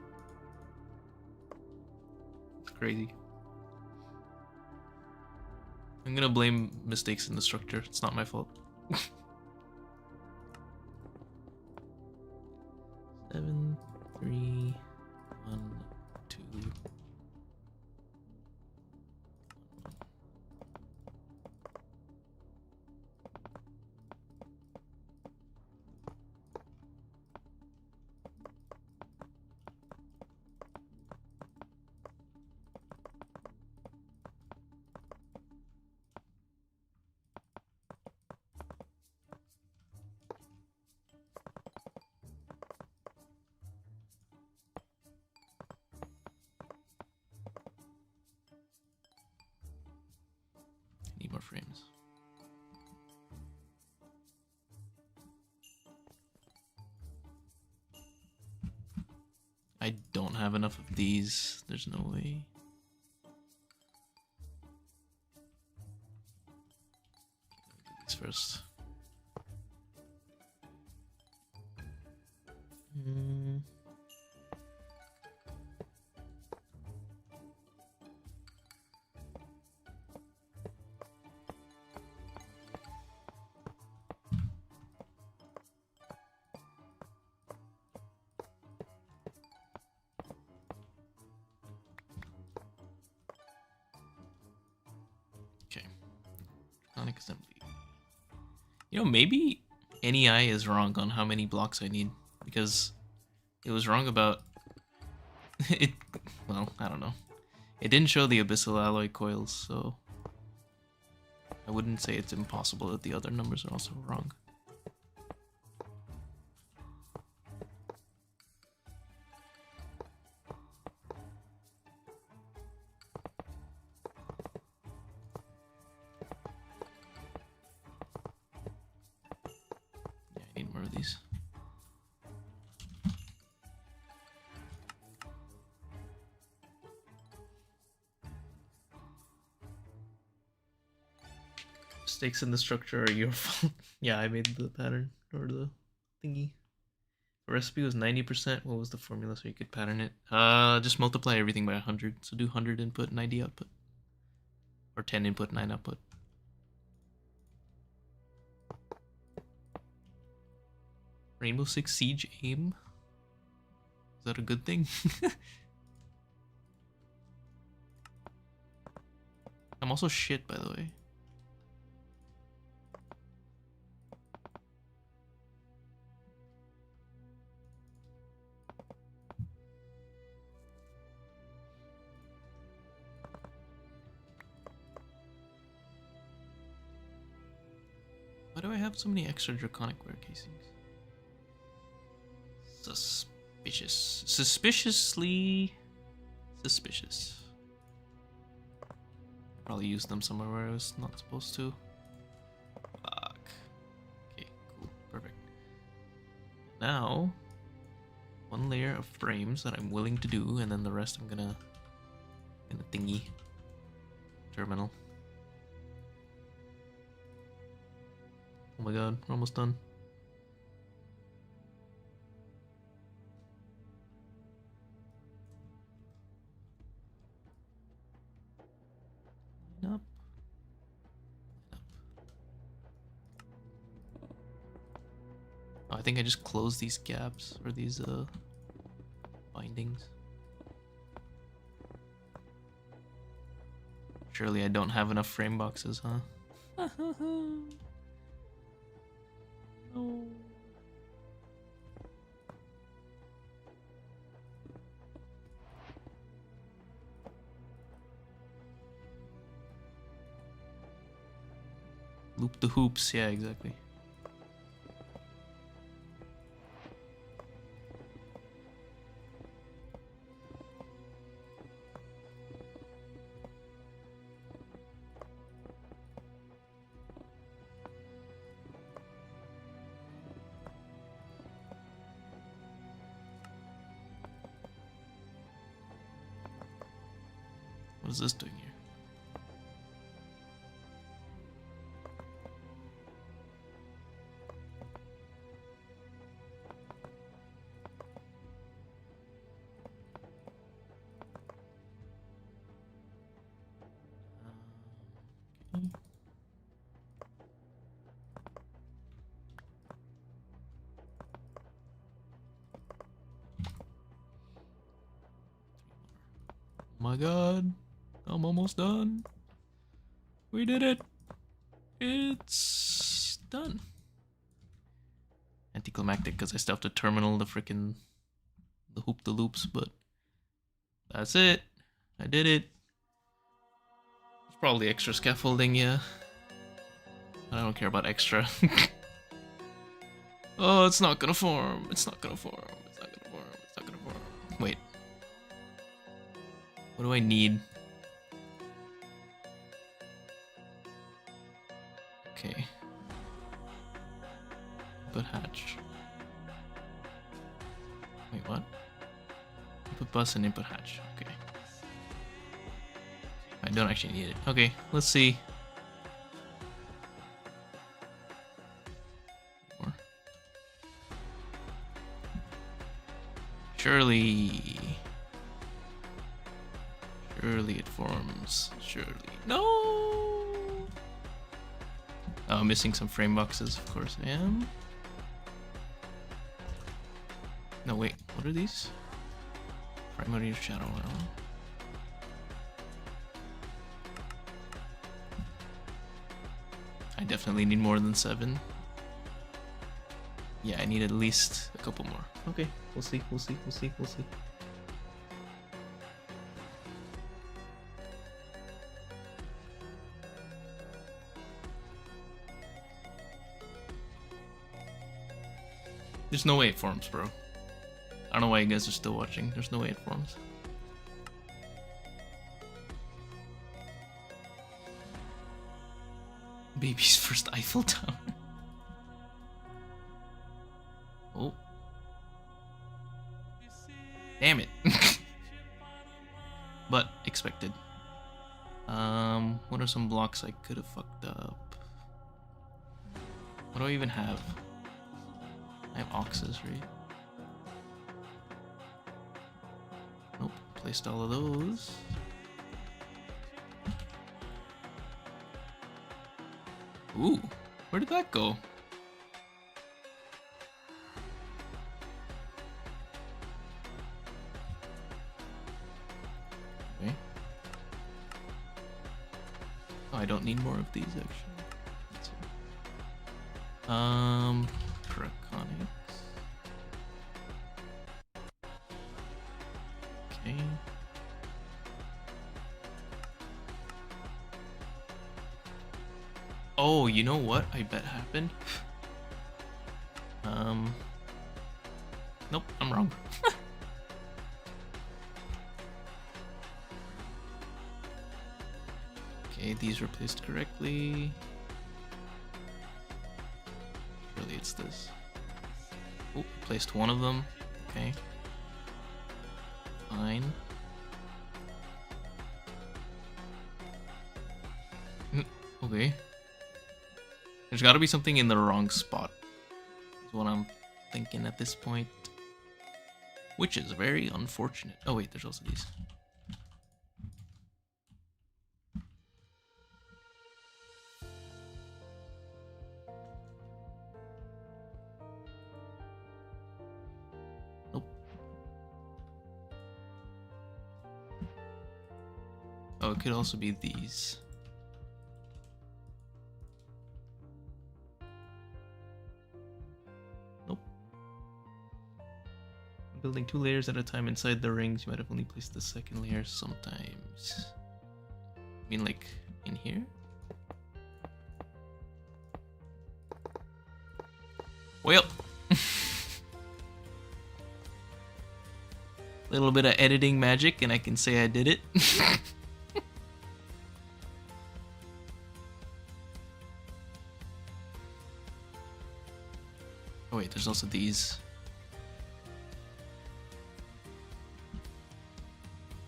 Speaker 1: It's crazy. I'm gonna blame mistakes in the structure. It's not my fault. 7, 3, 1, 2. Need more frames. I don't have enough of these. There's no way. Do these first. Assembly. You know, maybe NEI is wrong on how many blocks I need, because it was wrong about it. Well, I don't know. It didn't show the abyssal alloy coils, so I wouldn't say it's impossible that the other numbers are also wrong. These. Mistakes in the structure are your fault. Yeah, I made the pattern or the thingy. The recipe was 90%. What was the formula so you could pattern it? Just multiply everything by 100. So do 100 input, 90 output. Or 10 input, 9 output. Rainbow Six Siege aim? Is that a good thing? I'm also shit, by the way. have so many extra draconic wear casings? Suspicious. Suspiciously suspicious. Probably use them somewhere where I was not supposed to. Fuck. Okay, cool. Perfect. Now, one layer of frames that I'm willing to do, and then the rest I'm gonna in the thingy terminal. Oh my god, we're almost done. Line up. Oh, I think I just closed these gaps or these bindings. Surely I don't have enough frame boxes, huh? No. Loop the hoops, yeah, exactly. What is this doing here? Okay. Oh my god, I'm almost done. We did it. It's done. Anticlimactic because I still have to terminal the freaking hoop the loops, but that's it. I did it. There's probably extra scaffolding, yeah. But I don't care about extra. Oh, it's not gonna form. It's not gonna form. It's not gonna form. It's not gonna form. Wait. What do I need? Okay. Input hatch. Wait, what? Input bus and input hatch. Okay. I don't actually need it. Okay, let's see. More. Surely it forms. Surely. No! Oh, I'm missing some frame boxes, of course I am. No, wait. What are these? Primary shadow realm. I definitely need more than 7. Yeah, I need at least a couple more. Okay, we'll see, we'll see, we'll see, we'll see. There's no way it forms, bro. I don't know why you guys are still watching. There's no way it forms. Baby's first Eiffel Tower. Oh. Damn it. But expected. What are some blocks I could have fucked up? What do I even have? I have oxes, right? Nope, placed all of those. Ooh, where did that go? Okay. Oh, I don't need more of these actually. Let's see. Draconics. Okay. Oh, you know what I bet happened? Nope, I'm wrong. Okay, these were placed correctly. Really, it's this. Oh, placed one of them. Okay. Fine. Okay. There's gotta be something in the wrong spot. Is what I'm thinking at this point. Which is very unfortunate. Oh wait, there's also these. Nope. Oh, it could also be these. Nope. Building 2 layers at a time inside the rings. You might have only placed the second layer sometimes. I mean, like, in here? Well. Little bit of editing magic and I can say I did it. Oh wait, there's also these.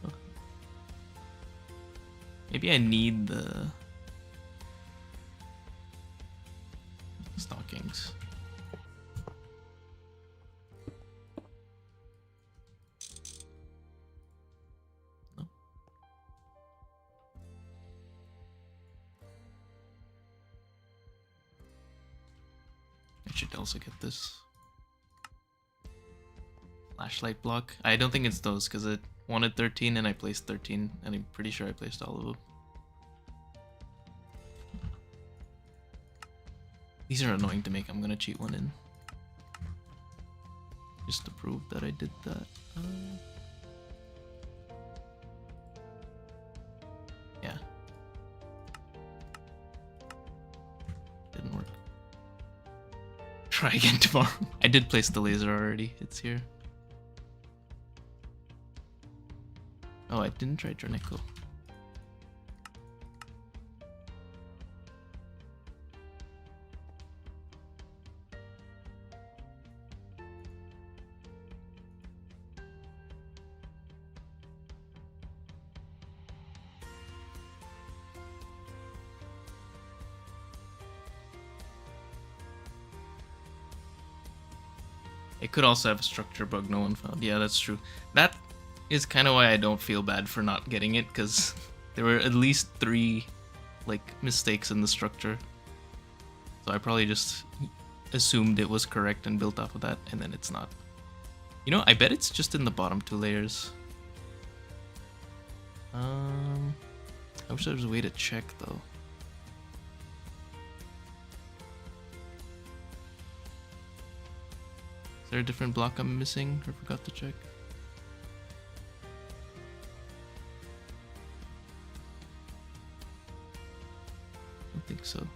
Speaker 1: Oh. Maybe I need the stockings. No. I should also get this flashlight block. I don't think it's those because it wanted 13 and I placed 13 and I'm pretty sure I placed all of them. These are annoying to make. I'm gonna cheat one in just to prove that I did that. Yeah. Didn't work. Try again tomorrow. I did place the laser already. It's here. Oh, I didn't try Jorneco. It could also have a structure bug no one found. Yeah, that's true. That is kind of why I don't feel bad for not getting it, because there were at least 3 like mistakes in the structure. So I probably just assumed it was correct and built off of that, and then it's not. You know, I bet it's just in the bottom 2 layers. I wish there was a way to check though. Is there a different block I'm missing or forgot to check? I don't think so.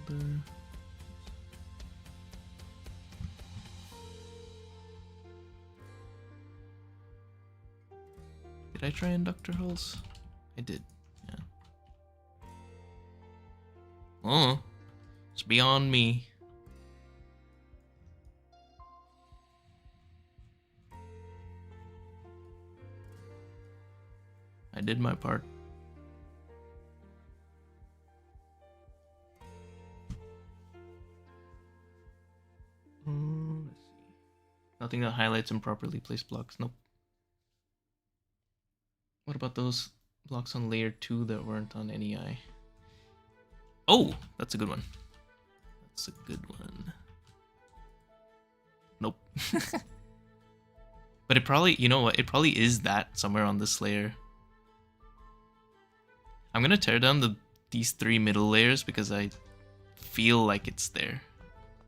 Speaker 1: Holder. Did I try inductor holes? I did, yeah. Oh, it's beyond me. I did my part. Let's see. Nothing that highlights improperly placed blocks. Nope. What about those blocks on layer 2 that weren't on NEI? Oh, that's a good one. That's a good one. Nope. But it probably, you know what? It probably is that somewhere on this layer. I'm gonna tear down these 3 middle layers because I feel like it's there.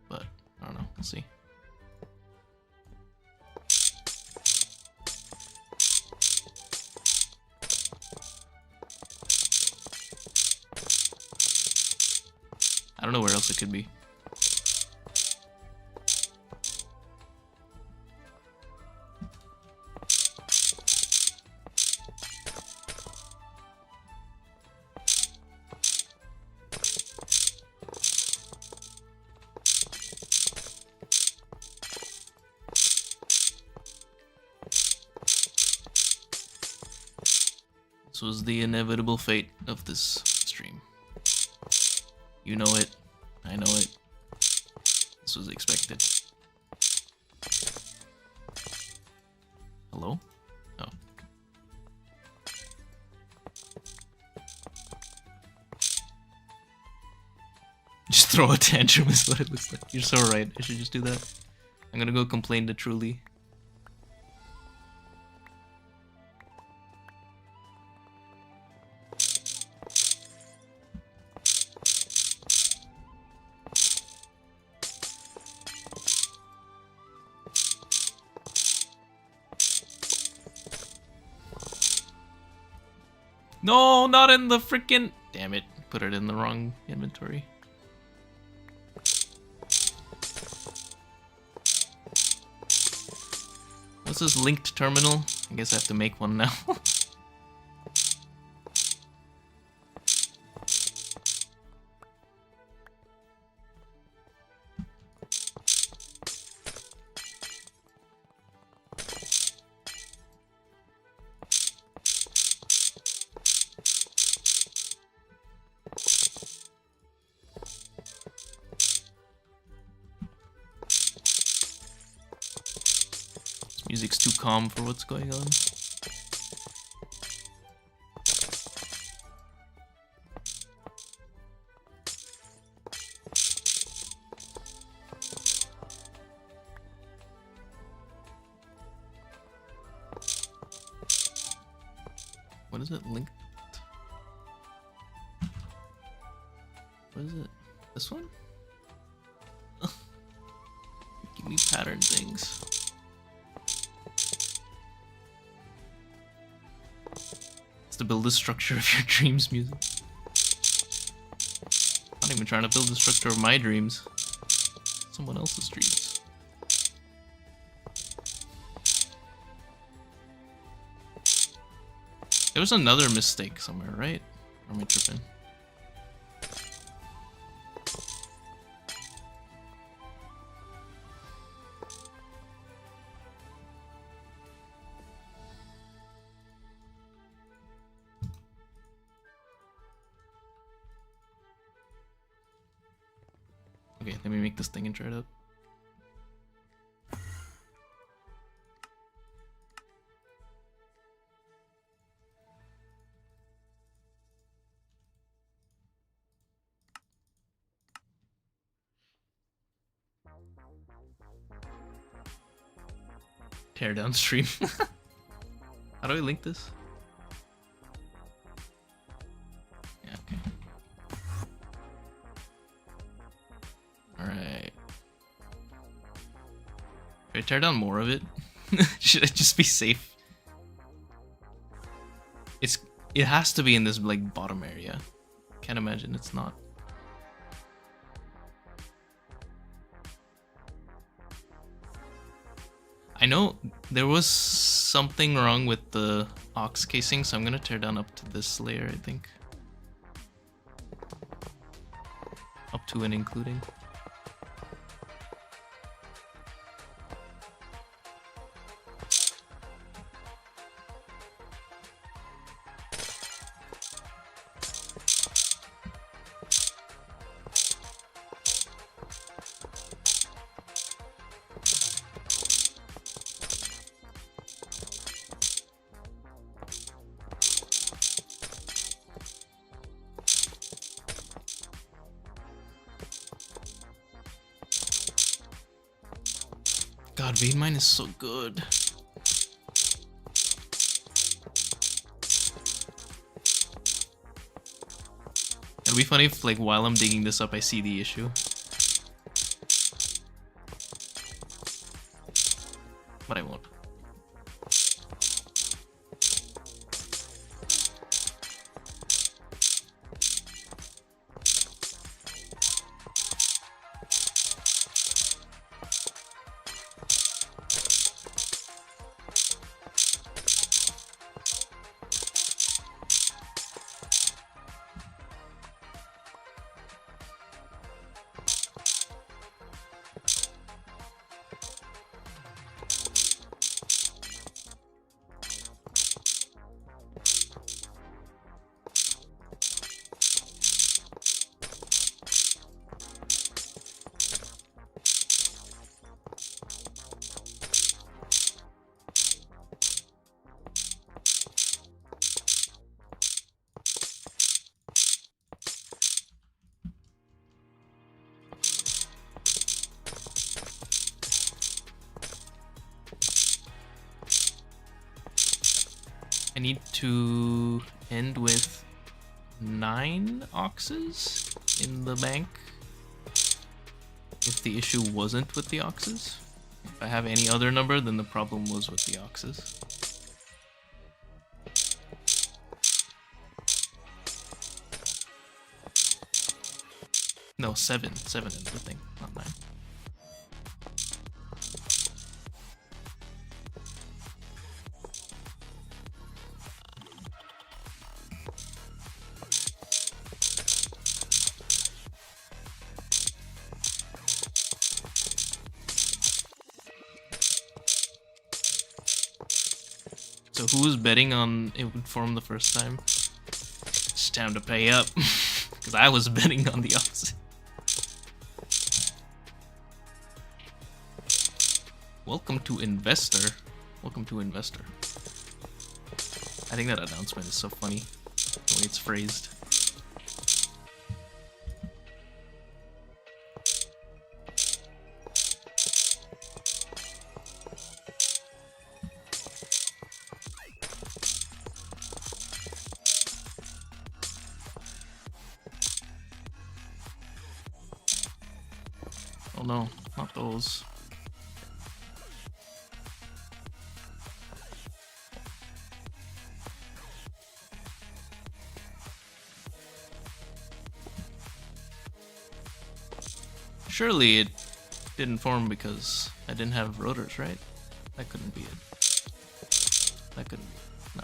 Speaker 1: But I don't know. We'll see. don't know where else it could be. This was the inevitable fate of this stream. You know it. I know it. This was expected. Hello? Oh. Just throw a tantrum is what it looks like. You're so right. I should just do that. I'm gonna go complain to Truly. No, not in the freaking... Damn it. Put it in the wrong inventory. What's this linked terminal? I guess I have to make one now. Music's too calm for what's going on. What is it linked? What is it? This one? Give me pattern things. To build the structure of your dreams music. I'm not even trying to build the structure of my dreams. Someone else's dreams. There was another mistake somewhere, right? Or am I tripping? Okay, let me make this thing and try it out. Tear down stream. How do I link this? Yeah, okay. Alright. Should I tear down more of it? Should I just be safe? It has to be in this like bottom area. Can't imagine it's not. I know there was something wrong with the aux casing, so I'm gonna tear down up to this layer, I think. Up to and including. God, vein mine is so good. It'll be funny if, like, while I'm digging this up, I see the issue. But I won't. I need to end with 9 oxes in the bank. If the issue wasn't with the oxes. If I have any other number, then the problem was with the oxes. No, 7. 7 is the thing, not 9. So who was betting on it would form the first time? It's time to pay up. Because I was betting on the opposite. Welcome to Investor. Welcome to Investor. I think that announcement is so funny. The way it's phrased. Oh no, not those. Surely it didn't form because I didn't have rotors, right? That couldn't be it. That couldn't be it. No.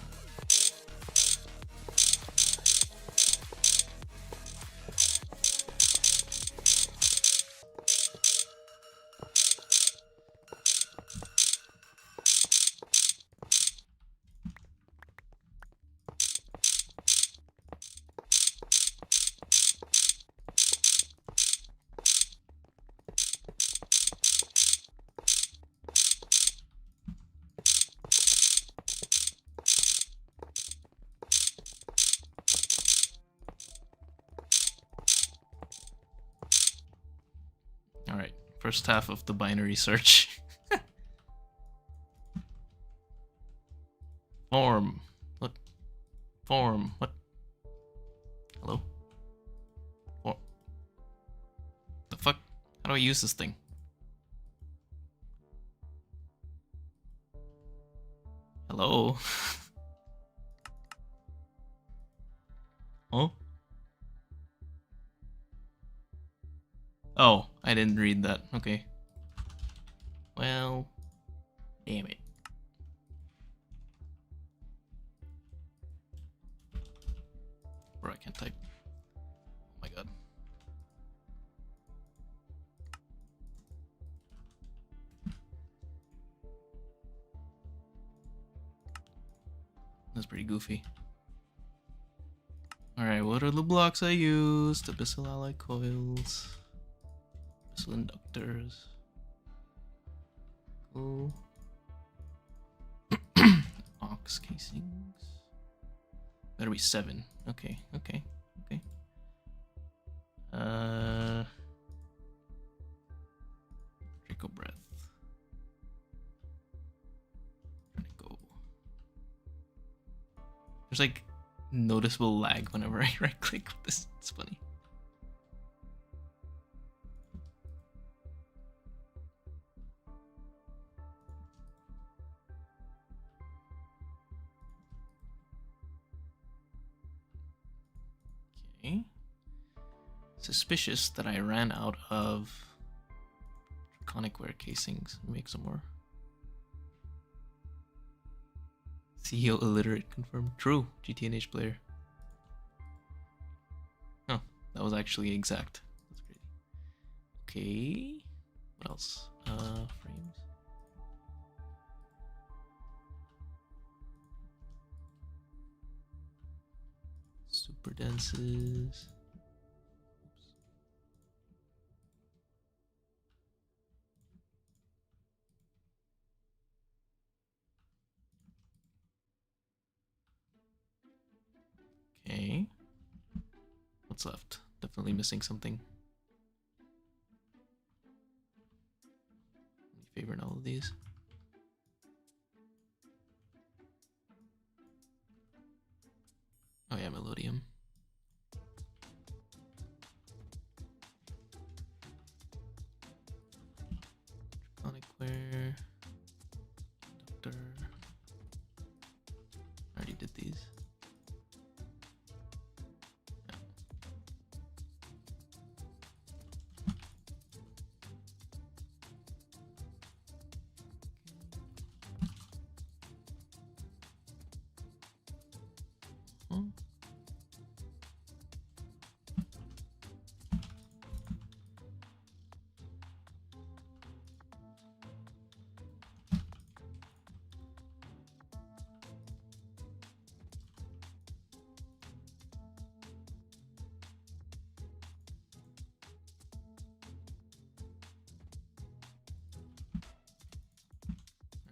Speaker 1: Alright, first half of the binary search. Form. What? Form. What? Hello? Form. The fuck? How do I use this thing? Hello? Huh? Oh, I didn't read that. Okay. Well, damn it. Bro, I can't type. Oh my god. That's pretty goofy. Alright, what are the blocks I used? Abyssal alloy coils. Abyssal inductors. Cool. Ox casings. Better be 7. Okay, okay, okay. Draco breath. Draco. There's like noticeable lag whenever I right click with this. It's funny. Okay. Suspicious that I ran out of draconic ware casings. Make some more. CEO illiterate confirmed. True. GTNH player. Oh, that was actually exact. That's crazy. Okay. What else? Frames. Super denses. Okay. What's left? Definitely missing something. Any favorite all of these? Selector. I already did these.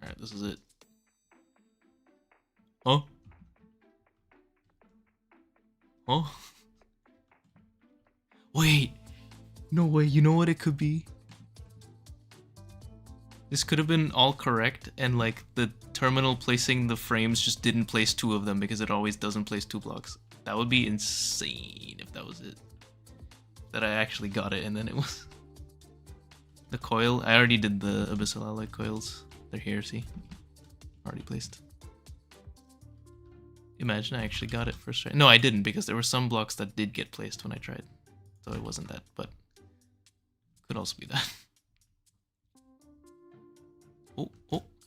Speaker 1: Alright, this is it. Huh? Huh? Wait! No way, you know what it could be? This could have been all correct, and like the terminal placing the frames just didn't place 2 of them because it always doesn't place 2 blocks. That would be insane if that was it. That I actually got it and then it was... The coil, I already did the Abyssal Alloy coils. They're here, see? Already placed. Imagine I actually got it first try. No, I didn't, because there were some blocks that did get placed when I tried. So it wasn't that, but could also be that. Oh,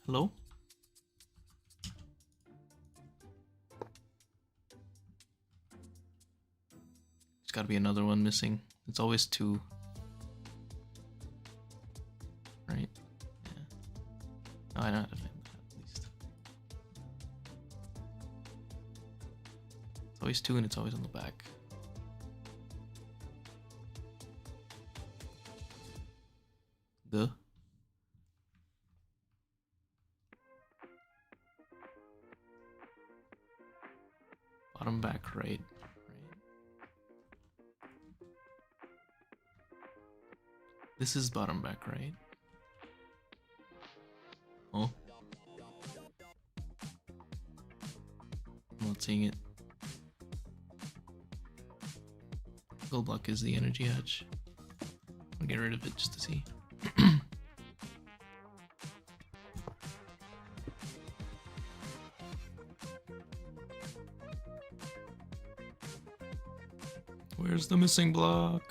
Speaker 1: hello? There's gotta be another one missing. It's always 2. Right? Yeah. Oh, I know how to find that at least. It's always 2 and it's always on the back. The bottom back right. This is bottom back right. Oh. I'm not seeing it. Gold block is the energy hatch. I'll get rid of it just to see. Where's the missing block?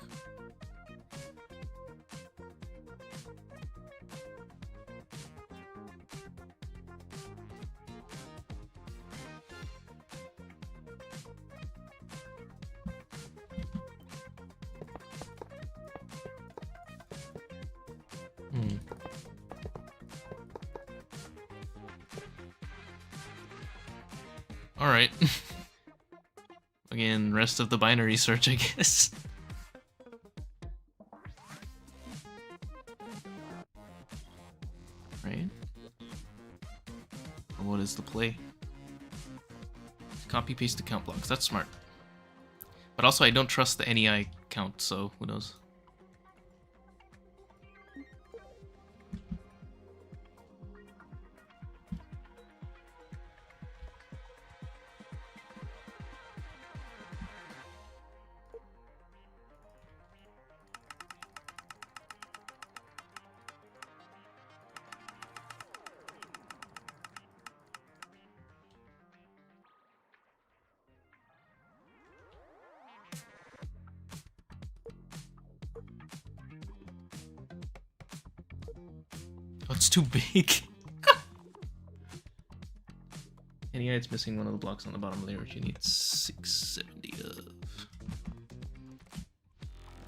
Speaker 1: Alright. Again, rest of the binary search, I guess. Right? Or what is the play? Copy paste the count blocks. That's smart. But also, I don't trust the NEI count, so who knows? Oh, it's too big. And yeah, it's missing one of the blocks on the bottom layer, which you need 670 of.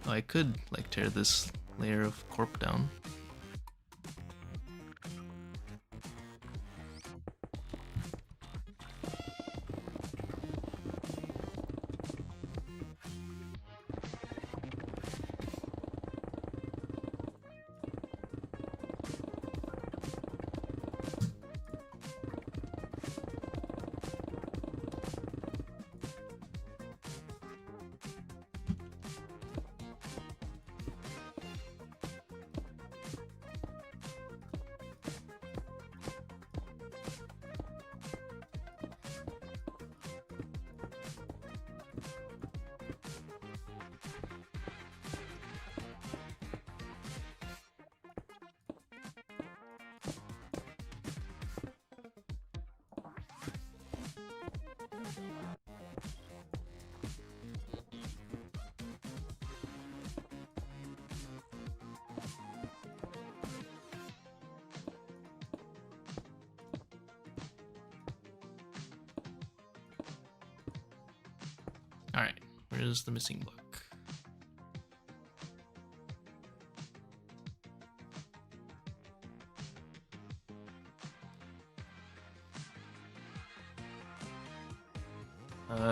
Speaker 1: Oh, I could like tear this layer of corp down. Where's the missing block?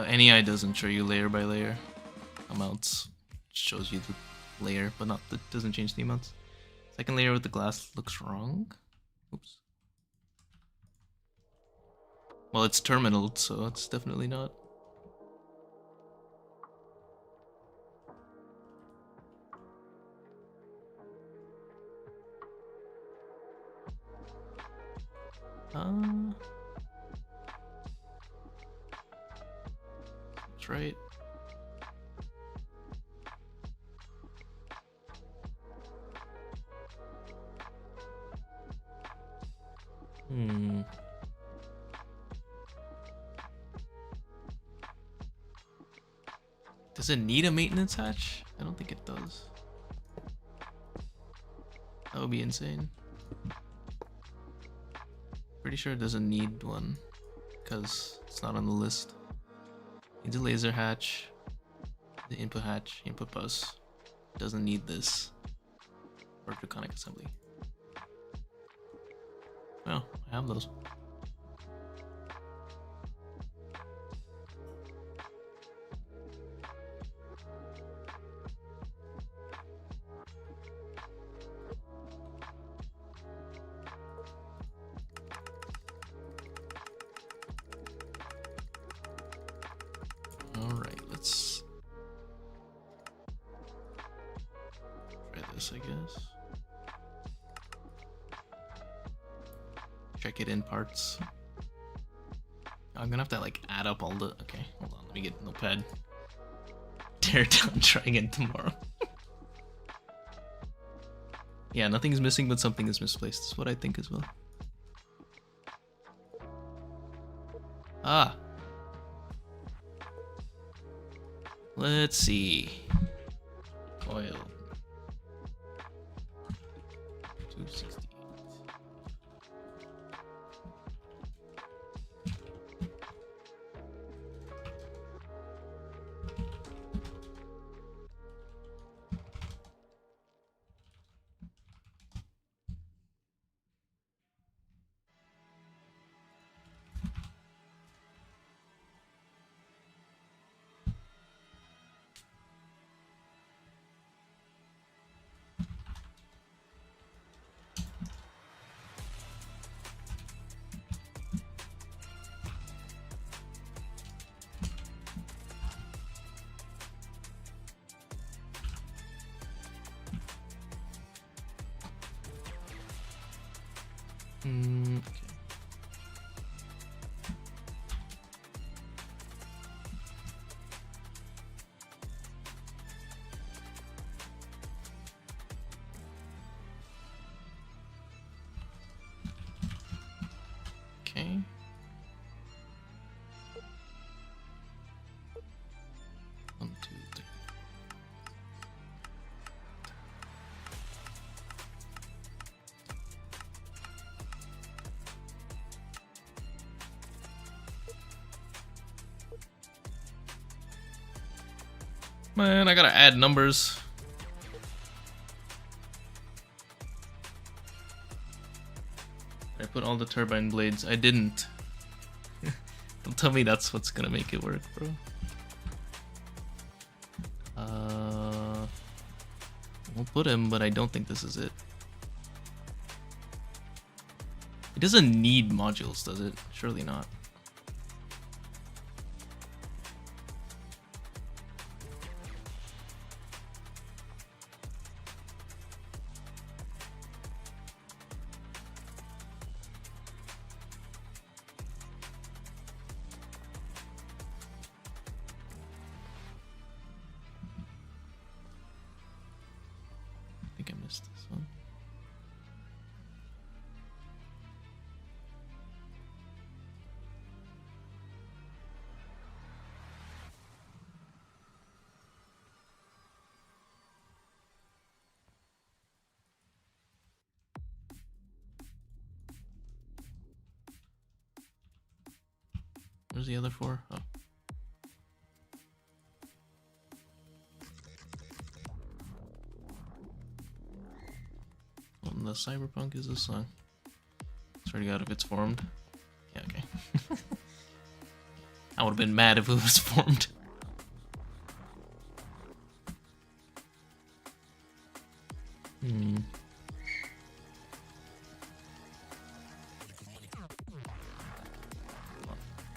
Speaker 1: NEI doesn't show you layer by layer amounts. It shows you the layer, but not that doesn't change the amounts. Second layer with the glass looks wrong. Oops. Well, it's terminal, so it's definitely not. That's right. Does it need a maintenance hatch? I don't think it does. That would be insane. Pretty sure it doesn't need one because it's not on the list. Needs a laser hatch, the input hatch, input bus. Doesn't need this or draconic assembly. Well, I have those. Alright, let's try this, I guess. Check it in parts. I'm gonna have to like add up all the. Okay, hold on, let me get a notepad. Tear down, try again tomorrow. Yeah, nothing's missing, but something is misplaced. That's what I think as well. Ah. Let's see. Coil. 268. Okay. Okay. One, two, three. Man, I gotta add numbers. I put all the turbine blades. I didn't. Don't tell me that's what's gonna make it work, bro. We'll put him, but I don't think this is it. It doesn't need modules, does it? Surely not. I think I missed this one. Where's the other four? Oh. the Cyberpunk is this song? Swear to God, if it's formed. Yeah, okay. I would have been mad if it was formed.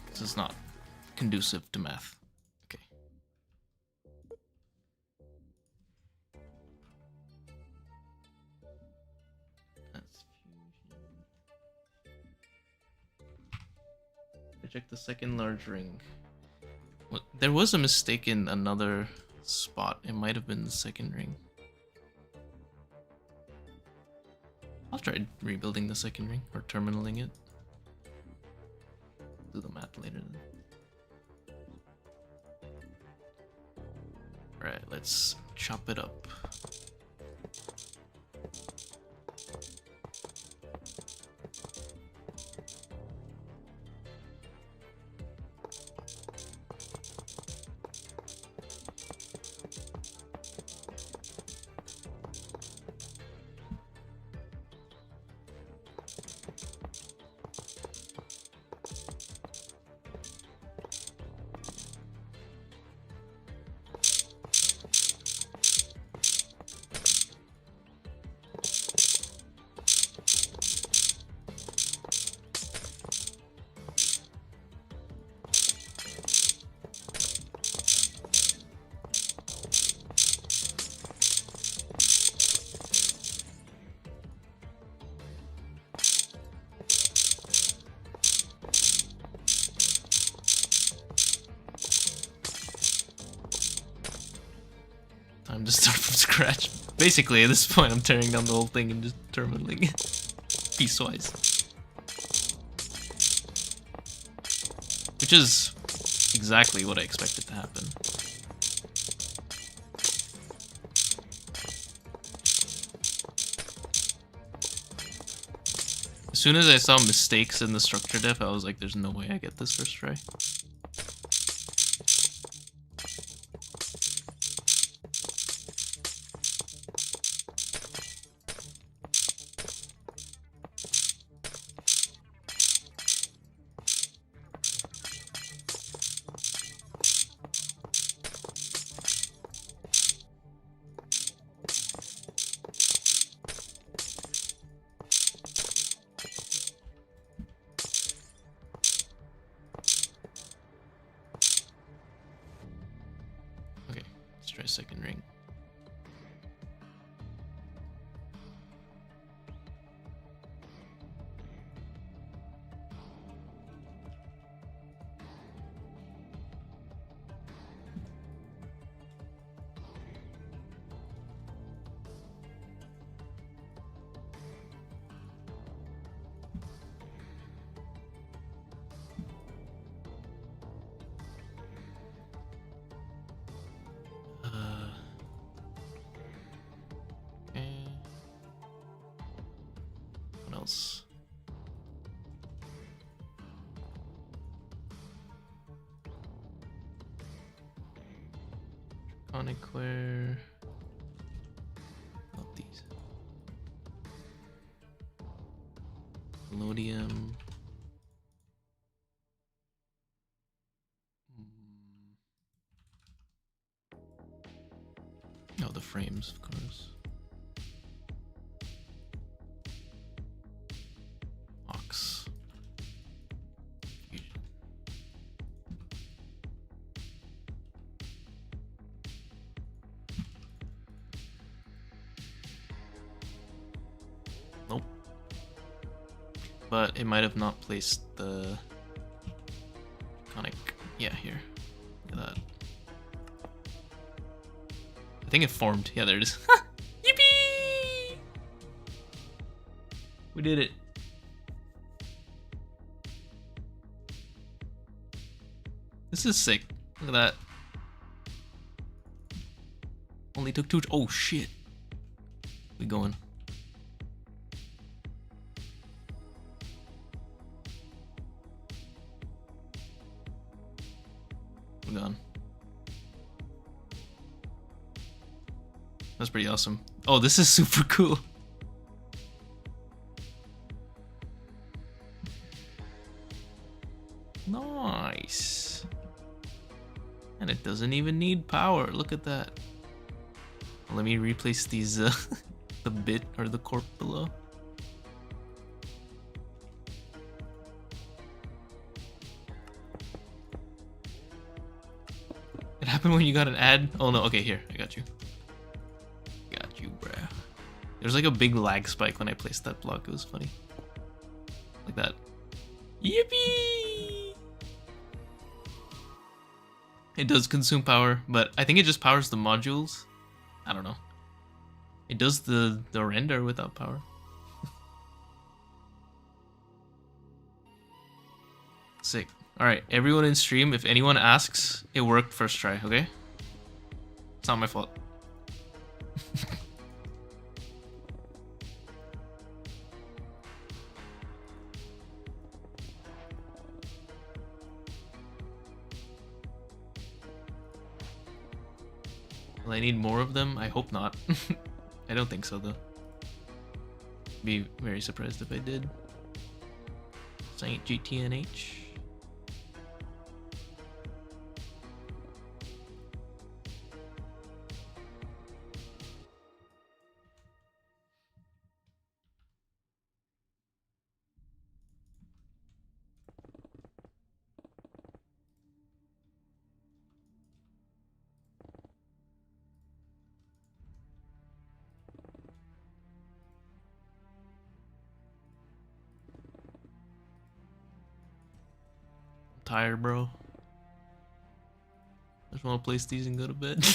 Speaker 1: This is not conducive to math. Okay. That's fusion. Check the second large ring. What? There was a mistake in another spot. It might have been the second ring. I'll try rebuilding the second ring or terminaling it. Do the math later then. Alright, let's chop it up. Time to start from scratch. Basically, at this point, I'm tearing down the whole thing and just terminaling it piecewise. Which is exactly what I expected to happen. As soon as I saw mistakes in the structure diff, I was like, there's no way I get this first try. Let's try second ring. Else. Draconic. Not these. Melodium. Oh, the frames, of course. Nope. But it might have not placed the conic. Yeah, here. Look at that. I think it formed. Yeah, there it is. Yippee! We did it. This is sick. Look at that. Only took 2. Oh shit. We going. We're gone. That's pretty awesome. Oh, this is super cool. Nice. And it doesn't even need power. Look at that. Let me replace these, the bit or the corp below. It happened when you got an ad. Oh no, okay, here, I got you. Got you, bruh. There's like a big lag spike when I placed that block. It was funny. Like that. Yippee! It does consume power, but I think it just powers the modules. I don't know. It does the render without power. Sick. Alright, everyone in stream, if anyone asks, it worked first try, okay? It's not my fault. Will I need more of them? I hope not. I don't think so though. Be very surprised if I did. Saint GTNH. Tired, bro. Just want to place these and go to bed.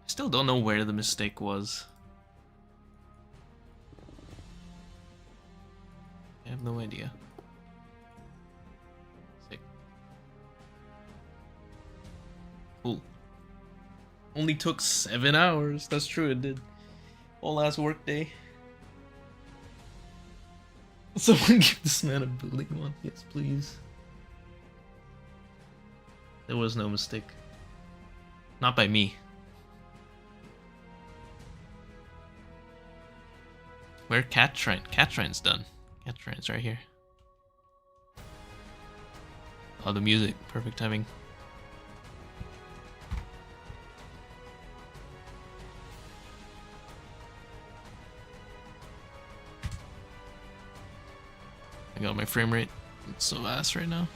Speaker 1: Still don't know where the mistake was. I have no idea. Sick. Cool. Only took 7 hours. That's true, it did. All last work day. Someone give this man a building one. Yes, please. There was no mistake. Not by me. Where Cat Shrine? Cat Shrine's done. Cat Shrine's right here. Oh, the music. Perfect timing. I got my frame rate. It's so fast right now.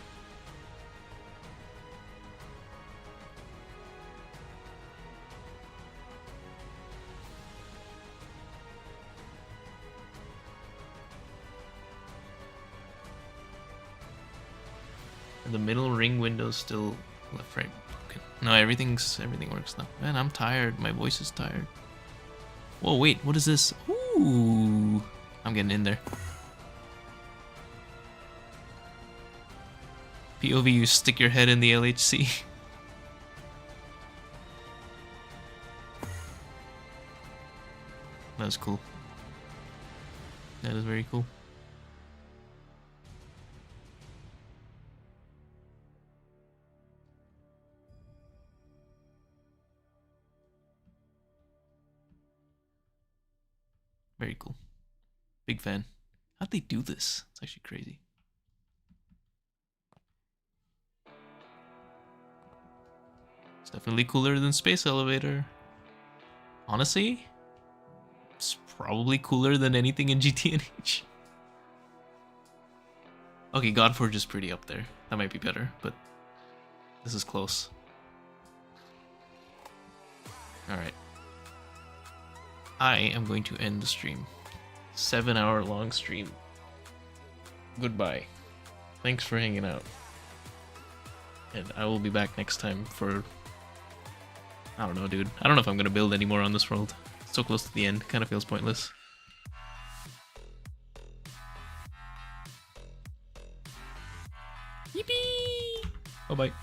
Speaker 1: The middle ring window's still left, right, broken. No, everything works now. Man, I'm tired. My voice is tired. Whoa, wait, what is this? Ooh, I'm getting in there. POV, you stick your head in the LHC. That was cool. That is very cool. Very cool. Big fan. How'd they do this? It's actually crazy. It's definitely cooler than Space Elevator. Honestly, it's probably cooler than anything in GTNH. Okay, Godforge is pretty up there. That might be better, but this is close. Alright. I am going to end the stream. 7-hour long stream. Goodbye. Thanks for hanging out. And I will be back next time for... I don't know, dude. I don't know if I'm going to build anymore on this world. It's so close to the end. Kind of feels pointless. Yippee! Bye-bye.